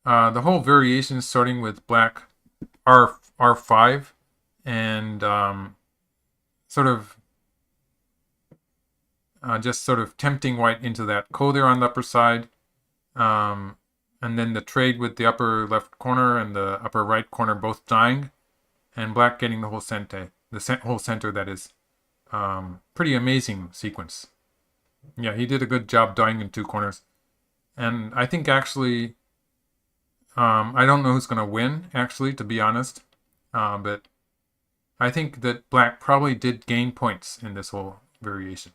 The whole variation starting with black R5 and sort of just sort of tempting white into that ko there on the upper side. And then the trade with the upper left corner and the upper right corner both dying. And black getting the whole center. Whole center, that is. Pretty amazing sequence. Yeah, he did a good job dying in two corners. And I think actually... I don't know who's going to win, actually, to be honest. But I think that black probably did gain points in this whole variation.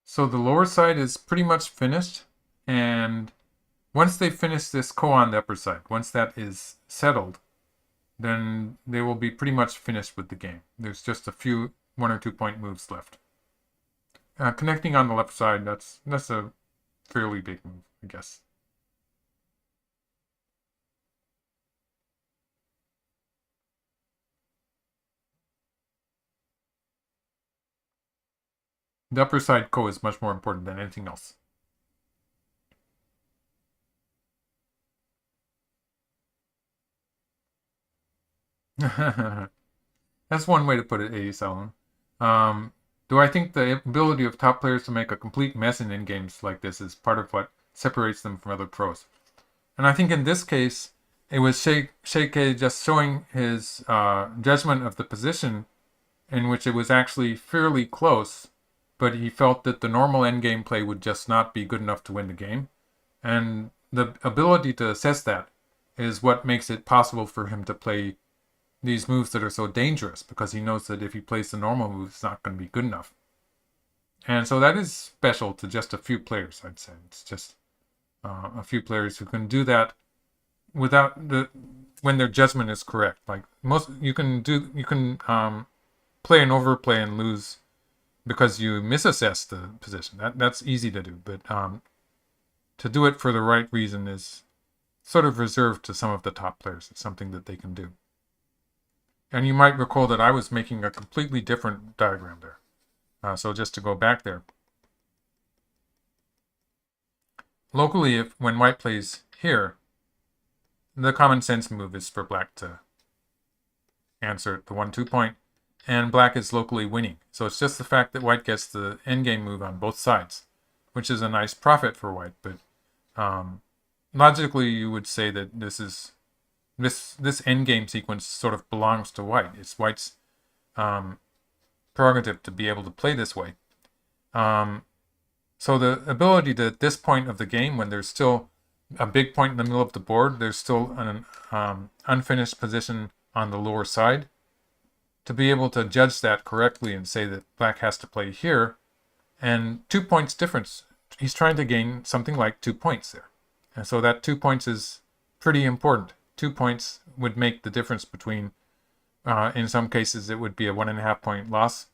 So the lower side is pretty much finished. And once they finish this ko on the upper side, once that is settled, then they will be pretty much finished with the game. There's just a few 1 or 2 point moves left. Connecting on the left side, that's a fairly big move, I guess. The upper side ko is much more important than anything else. That's one way to put it, 87. Do I think the ability of top players to make a complete mess in in-games like this is part of what separates them from other pros? And I think in this case, it was Xie Ke just showing his judgment of the position in which it was actually fairly close, but he felt that the normal endgame play would just not be good enough to win the game. And the ability to assess that is what makes it possible for him to play these moves that are so dangerous, because he knows that if he plays the normal moves, it's not going to be good enough. And so that is special to just a few players, I'd say. It's just a few players who can do that without when their judgment is correct. Like most, you can play an overplay and lose because you misassess the position. That's easy to do, but to do it for the right reason is sort of reserved to some of the top players. It's something that they can do. And you might recall that I was making a completely different diagram there. So just to go back there. Locally, when white plays here, the common sense move is for black to answer the 1-2 point, and black is locally winning. So it's just the fact that white gets the endgame move on both sides, which is a nice profit for white. But logically, you would say that this endgame sequence sort of belongs to white. It's white's prerogative to be able to play this way. So the ability to, at this point of the game, when there's still a big point in the middle of the board, there's still an unfinished position on the lower side, to be able to judge that correctly and say that black has to play here, and 2 points difference. He's trying to gain something like 2 points there. And so that 2 points is pretty important. 2 points would make the difference between, in some cases, it would be a 1.5 point loss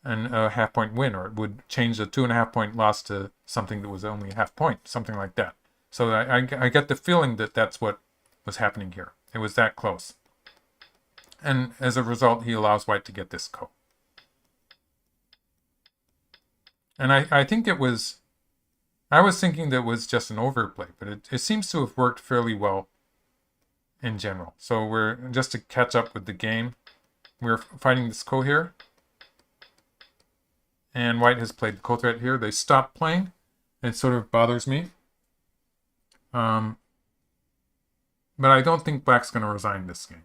and a half point win, or it would change a 2.5 point loss to something that was only a half point, something like that. So I get the feeling that that's what was happening here. It was that close. And as a result, he allows white to get this ko. And I think it was, I was thinking that it was just an overplay, but it seems to have worked fairly well. in general. So we're just to catch up with the game. We're fighting this ko here, and white has played ko threat here. They stopped playing. It sort of bothers me. But I don't think black's going to resign this game.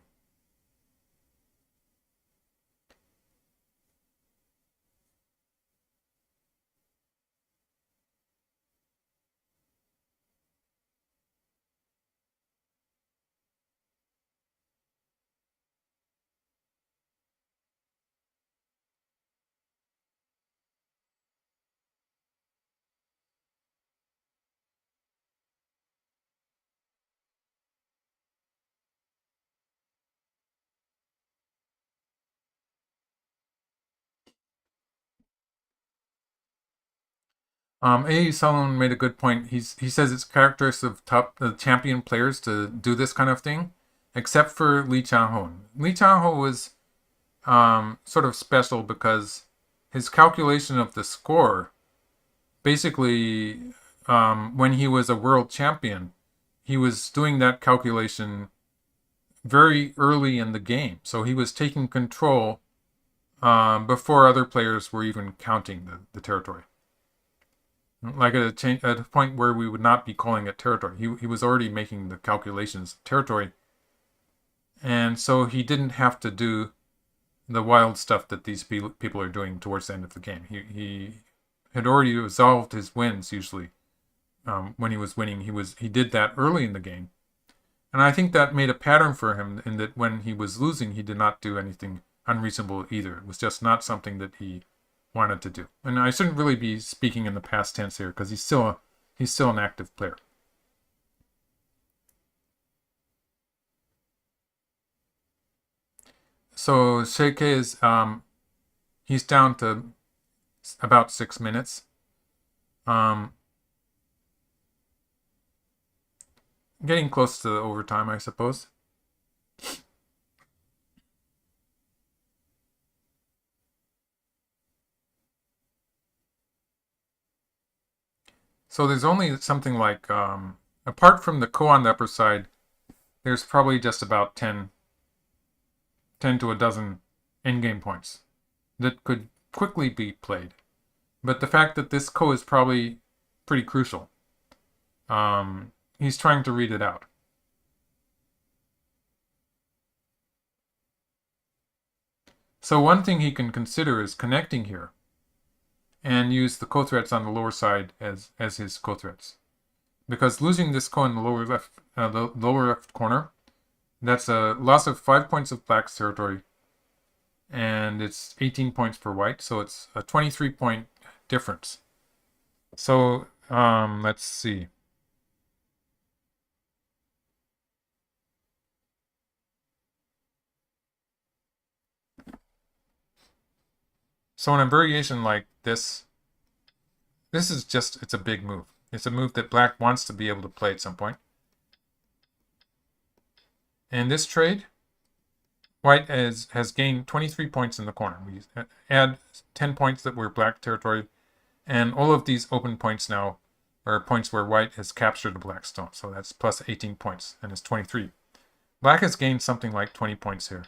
A. Solomon made a good point. He says it's characteristic of top champion players to do this kind of thing, except for Lee Chang-ho. Lee Chang-ho was sort of special because his calculation of the score, basically, when he was a world champion, he was doing that calculation very early in the game. So he was taking control before other players were even counting the territory. Like at a point where we would not be calling it territory. He was already making the calculations of territory. And so he didn't have to do the wild stuff that these people are doing towards the end of the game. He had already resolved his wins usually. When he was winning, he did that early in the game. And I think that made a pattern for him in that when he was losing, he did not do anything unreasonable either. It was just not something that he wanted to do. And I shouldn't really be speaking in the past tense here because he's still an active player. So Xie Ke is he's down to about 6 minutes. Getting close to overtime, I suppose. So there's only something like, apart from the ko on the upper side, there's probably just about 10 to a dozen in-game points that could quickly be played. But the fact that this ko is probably pretty crucial. He's trying to read it out. So one thing he can consider is connecting here and use the ko threats on the lower side as his ko threats. Because losing this ko in the lower left corner, that's a loss of 5 points of black's territory, and it's 18 points for white, so it's a 23-point difference. So let's see. So in a variation like this is just, it's a big move. It's a move that black wants to be able to play at some point. In this trade, white has gained 23 points in the corner. We add 10 points that were black territory, and all of these open points now are points where white has captured a black stone. So that's plus 18 points, and it's 23. Black has gained something like 20 points here.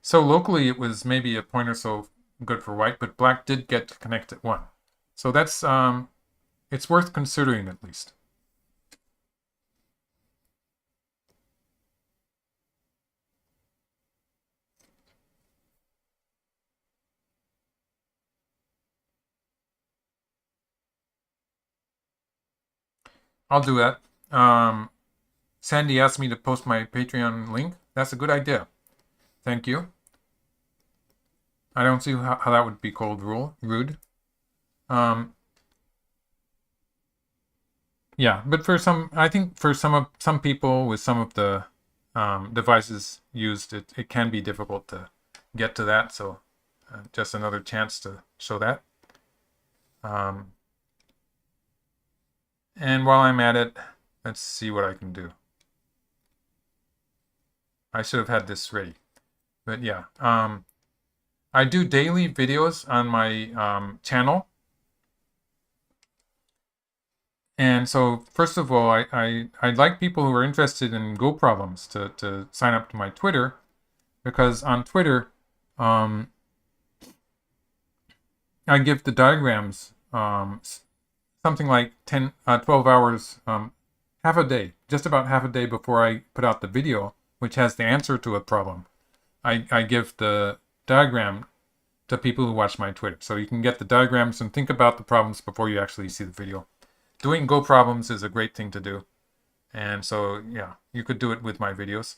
So locally, it was maybe a point or so good for white, but black did get to connect at 1. So that's, it's worth considering at least. I'll do that. Sandy asked me to post my Patreon link. That's a good idea. Thank you. I don't see how that would be called rude. Yeah, but I think for some people with some of the devices used, it can be difficult to get to that. So just another chance to show that. And while I'm at it, let's see what I can do. I should have had this ready. But yeah, I do daily videos on my channel. And so, first of all, I'd like people who are interested in Go problems to sign up to my Twitter, because on Twitter, um, I give the diagrams something like 12 hours, half a day, just about half a day before I put out the video, which has the answer to a problem. I give the diagram to people who watch my Twitter. So you can get the diagrams and think about the problems before you actually see the video. Doing Go problems is a great thing to do. And so, yeah, you could do it with my videos.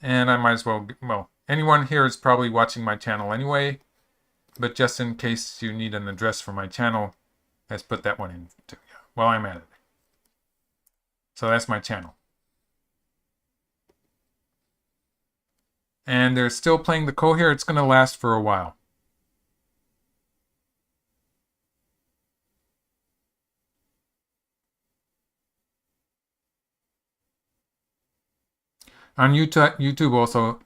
And I might as well, well, anyone here is probably watching my channel anyway, but just in case you need an address for my channel, let's put that one in too, yeah, while I'm at it. So that's my channel. And they're still playing the Ko here. It's going to last for a while. On YouTube also,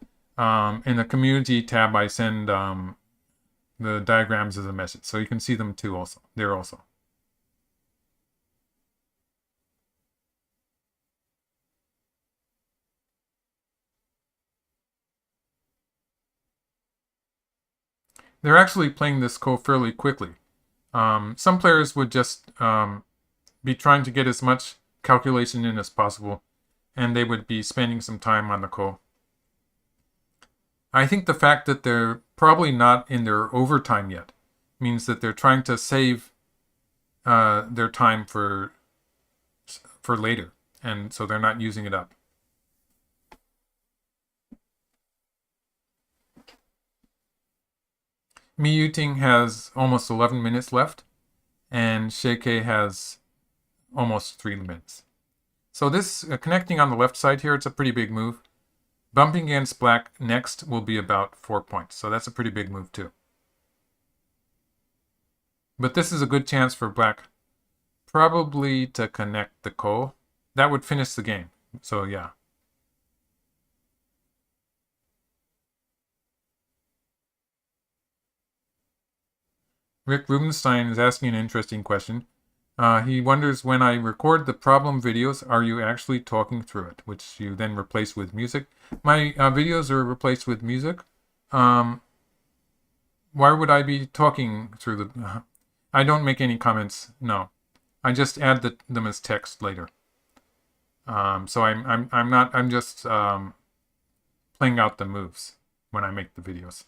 in the community tab, I send the diagrams as a message. So you can see them too also. There also. They're actually playing this Ko fairly quickly. Some players would just be trying to get as much calculation in as possible, and they would be spending some time on the Ko. I think the fact that they're probably not in their overtime yet means that they're trying to save their time for later, and so they're not using it up. Yuting has almost 11 minutes left, and Xie Ke has almost 3 minutes. So this connecting on the left side here, it's a pretty big move. Bumping against black next will be about 4 points, so that's a pretty big move too. But this is a good chance for black probably to connect the Ko. That would finish the game, so yeah. Rick Rubenstein is asking an interesting question. He wonders, when I record the problem videos, are you actually talking through it, which you then replace with music? My videos are replaced with music. Why would I be talking through the... I don't make any comments, no. I just add them as text later. So I'm just playing out the moves when I make the videos.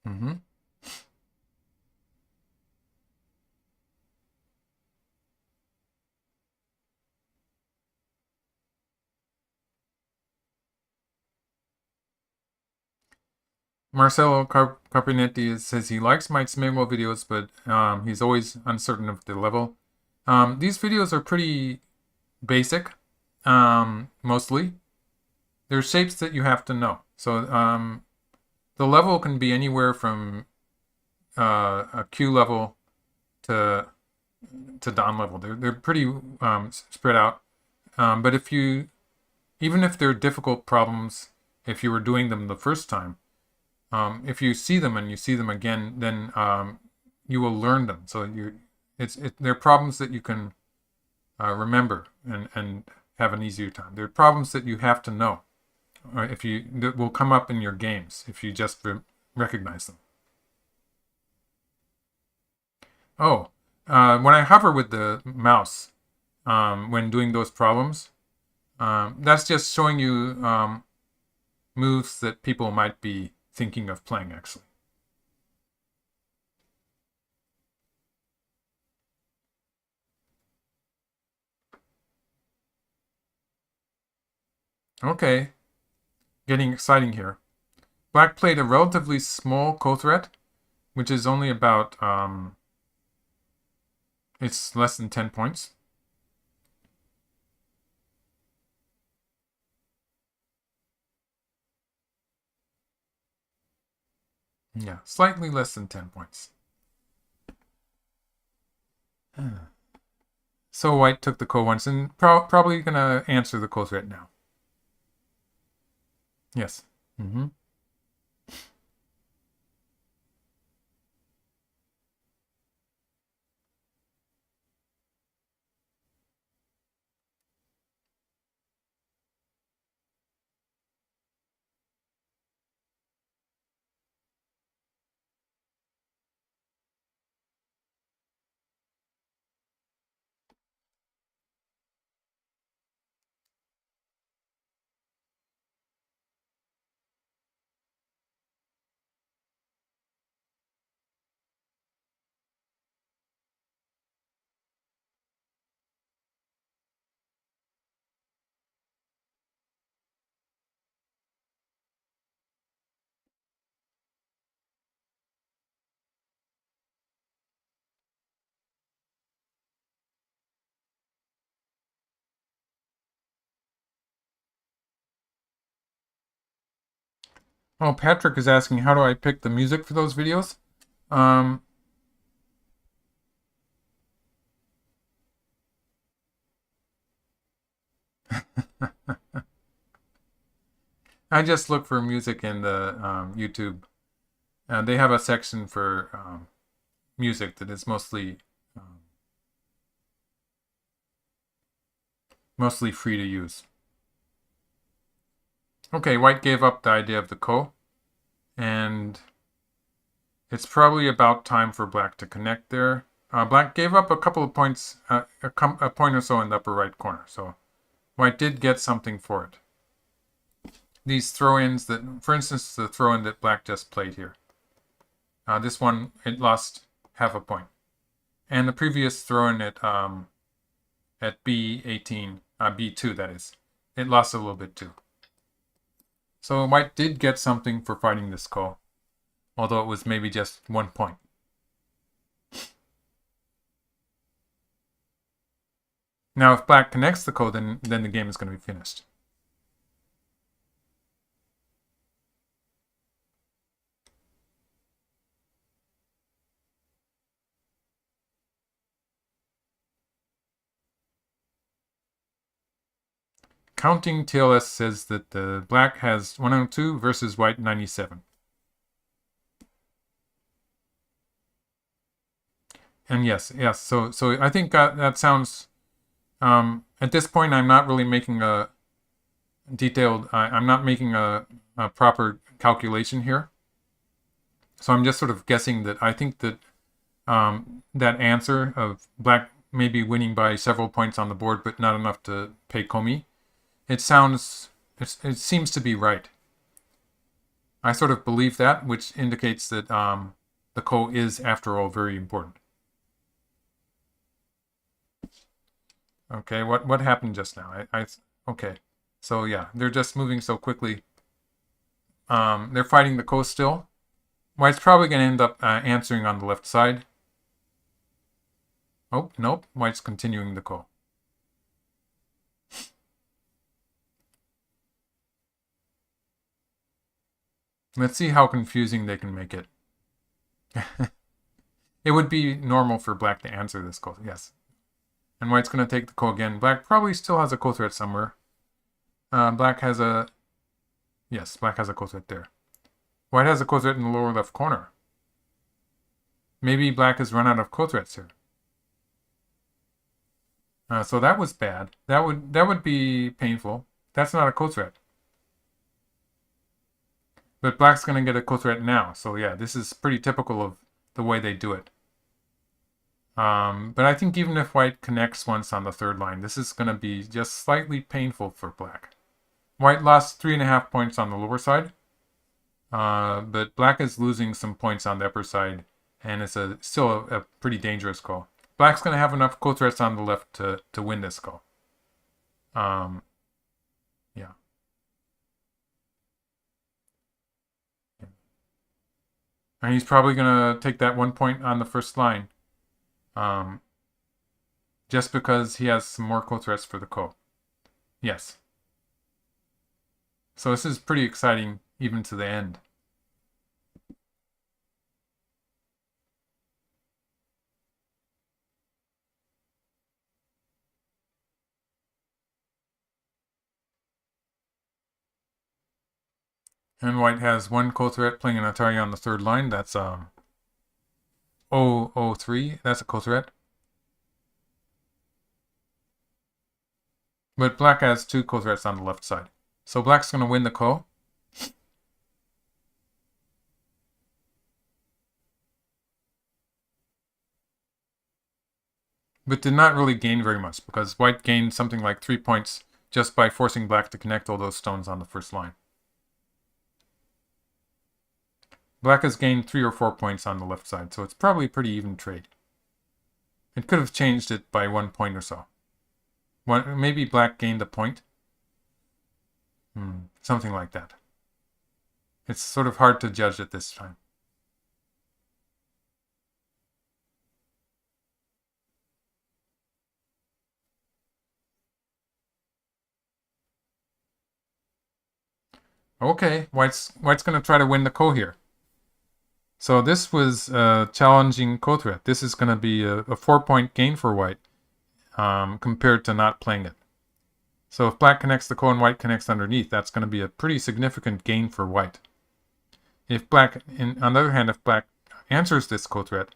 Mm-hmm. Marcelo Carpinetti says he likes my Smigmo videos, but he's always uncertain of the level. These videos are pretty basic, mostly. They're shapes that you have to know. So the level can be anywhere from a Q level to Dan level. They're pretty spread out. But even if they're difficult problems, if you were doing them the first time, if you see them and you see them again, then you will learn them. So they're problems that you can remember and have an easier time. They're problems that you have to know. That will come up in your games if you just recognize them. Oh, when I hover with the mouse when doing those problems, that's just showing you moves that people might be thinking of playing, actually. Okay, getting exciting here. Black played a relatively small Ko threat, which is only about, it's less than 10 points. Yeah, slightly less than 10 points. So white took the ko once and probably going to answer the ko threat now. Yes. Mm-hmm. Oh, Patrick is asking, how do I pick the music for those videos? Um, I just look for music in the YouTube. They have a section for music that is um, mostly free to use. Okay, white gave up the idea of the ko, and it's probably about time for black to connect there. Black gave up a couple of points, a point or so in the upper right corner, so white did get something for it. These throw-ins that, for instance, the throw-in that black just played here. This one, it lost half a point. And the previous throw-in at B18, B2 that is, it lost a little bit too. So white did get something for fighting this ko, although it was maybe just 1 point. Now if black connects the ko, then the game is going to be finished. Counting TLS says that the black has 102 versus white 97. And yes. So I think that sounds. At this point, I'm not really making a detailed. I'm not making a proper calculation here. So I'm just sort of guessing that I think that that answer of black maybe winning by several points on the board, but not enough to pay komi. It seems to be right. I sort of believe that, which indicates that the ko is, after all, very important. Okay, what happened just now? Okay, so yeah, they're just moving so quickly. They're fighting the ko still. White's probably going to end up answering on the left side. Oh, nope, white's continuing the ko. Let's see how confusing they can make it. It would be normal for black to answer this ko, yes. And white's going to take the ko again. Black probably still has a ko threat somewhere. Black has a... Yes, black has a ko threat there. White has a ko threat in the lower left corner. Maybe black has run out of ko threats here. So that was bad. That would be painful. That's not a ko threat. But black's going to get a ko threat now. So yeah, this is pretty typical of the way they do it. But I think even if white connects once on the third line, this is going to be just slightly painful for black. White lost 3.5 points on the lower side. But black is losing some points on the upper side. And it's still a pretty dangerous call. Black's going to have enough ko threats on the left to win this call. Yeah. And he's probably going to take that 1 point on the first line. Just because he has some more ko threats for the ko. Yes. So this is pretty exciting even to the end. And white has one co-threat playing an Atari on the third line. That's 003. That's a co-threat. But black has two co-threats on the left side. So black's going to win the co. But did not really gain very much because white gained something like 3 points just by forcing black to connect all those stones on the first line. Black has gained 3 or 4 points on the left side, so it's probably a pretty even trade. It could have changed it by 1 point or so. Maybe black gained a point. Something like that. It's sort of hard to judge at this time. Okay, white's going to try to win the ko here. So this was a challenging ko threat. This is going to be a 4-point gain for white compared to not playing it. So if black connects the ko and white connects underneath, that's going to be a pretty significant gain for white. If black, on the other hand, if black answers this ko threat,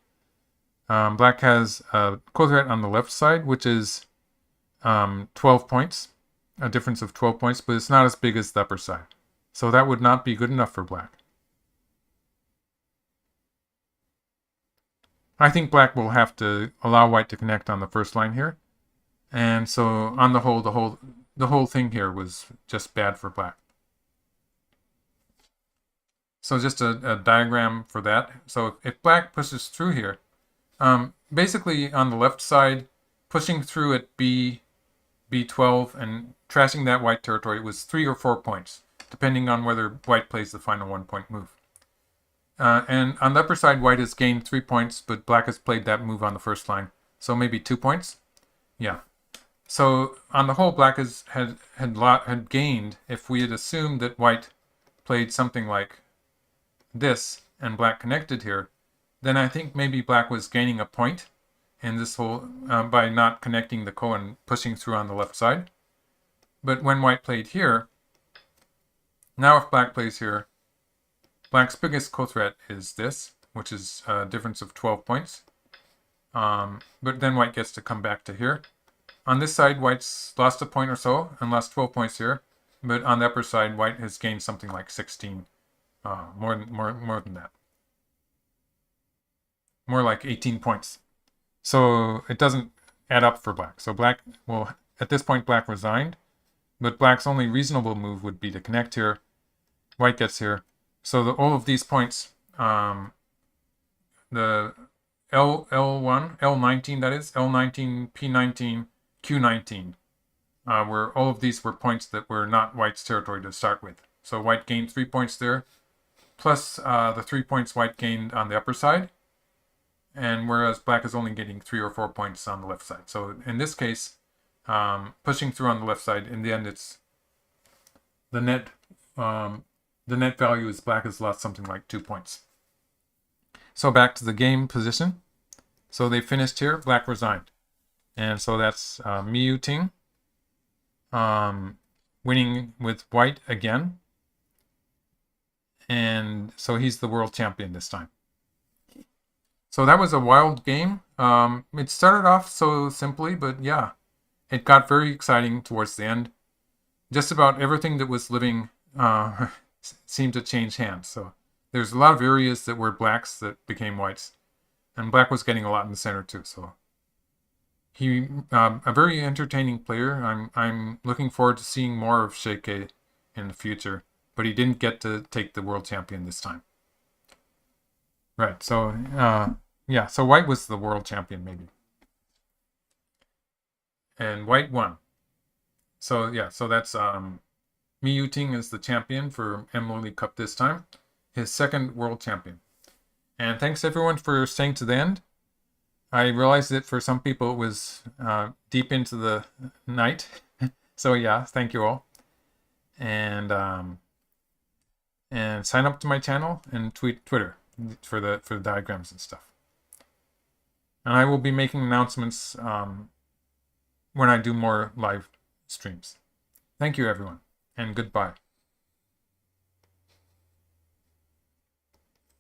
black has a ko threat on the left side, which is 12 points, a difference of 12 points, but it's not as big as the upper side. So that would not be good enough for black. I think black will have to allow white to connect on the first line here. And so on the whole, the whole thing here was just bad for black. So just a diagram for that. So if black pushes through here, basically on the left side, pushing through at B12 and trashing that white territory was 3 or 4 points, depending on whether white plays the final 1-point move. And on the upper side, white has gained 3 points, but black has played that move on the first line. So maybe 2 points? Yeah. So on the whole, black had gained if we had assumed that white played something like this and black connected here, then I think maybe black was gaining a point in this whole by not connecting the ko and pushing through on the left side. But when white played here, now if black plays here, black's biggest ko threat is this, which is a difference of 12 points. But then white gets to come back to here. On this side, white's lost a point or so and lost 12 points here. But on the upper side, white has gained something like 16. More than that. More like 18 points. So it doesn't add up for black. So black, well, at this point, black resigned. But black's only reasonable move would be to connect here. White gets here. So all of these points, the L1, L19 that is, L19, P19, Q19, where all of these were points that were not white's territory to start with. So white gained 3 points there, plus the 3 points white gained on the upper side, and whereas black is only getting 3 or 4 points on the left side. So in this case, pushing through on the left side, in the end, it's the net value is black has lost something like 2 points. So back to the game position. So they finished here, black resigned. And so that's Yuting winning with white again. And so he's the world champion this time. So that was a wild game. It started off so simply, but yeah, it got very exciting towards the end. Just about everything that was living seemed to change hands. So there's a lot of areas that were blacks that became whites. And black was getting a lot in the center too. So he, a very entertaining player. I'm looking forward to seeing more of Xie Ke in the future. But he didn't get to take the world champion this time. Right, so, yeah, so white was the world champion, maybe. And white won. So, yeah, so that's Yuting is the champion for Mlily Cup this time. His second world champion. And thanks, everyone, for staying to the end. I realized that for some people it was deep into the night. So, yeah, thank you all. And sign up to my channel and Twitter for the diagrams and stuff. And I will be making announcements when I do more live streams. Thank you, everyone, and goodbye.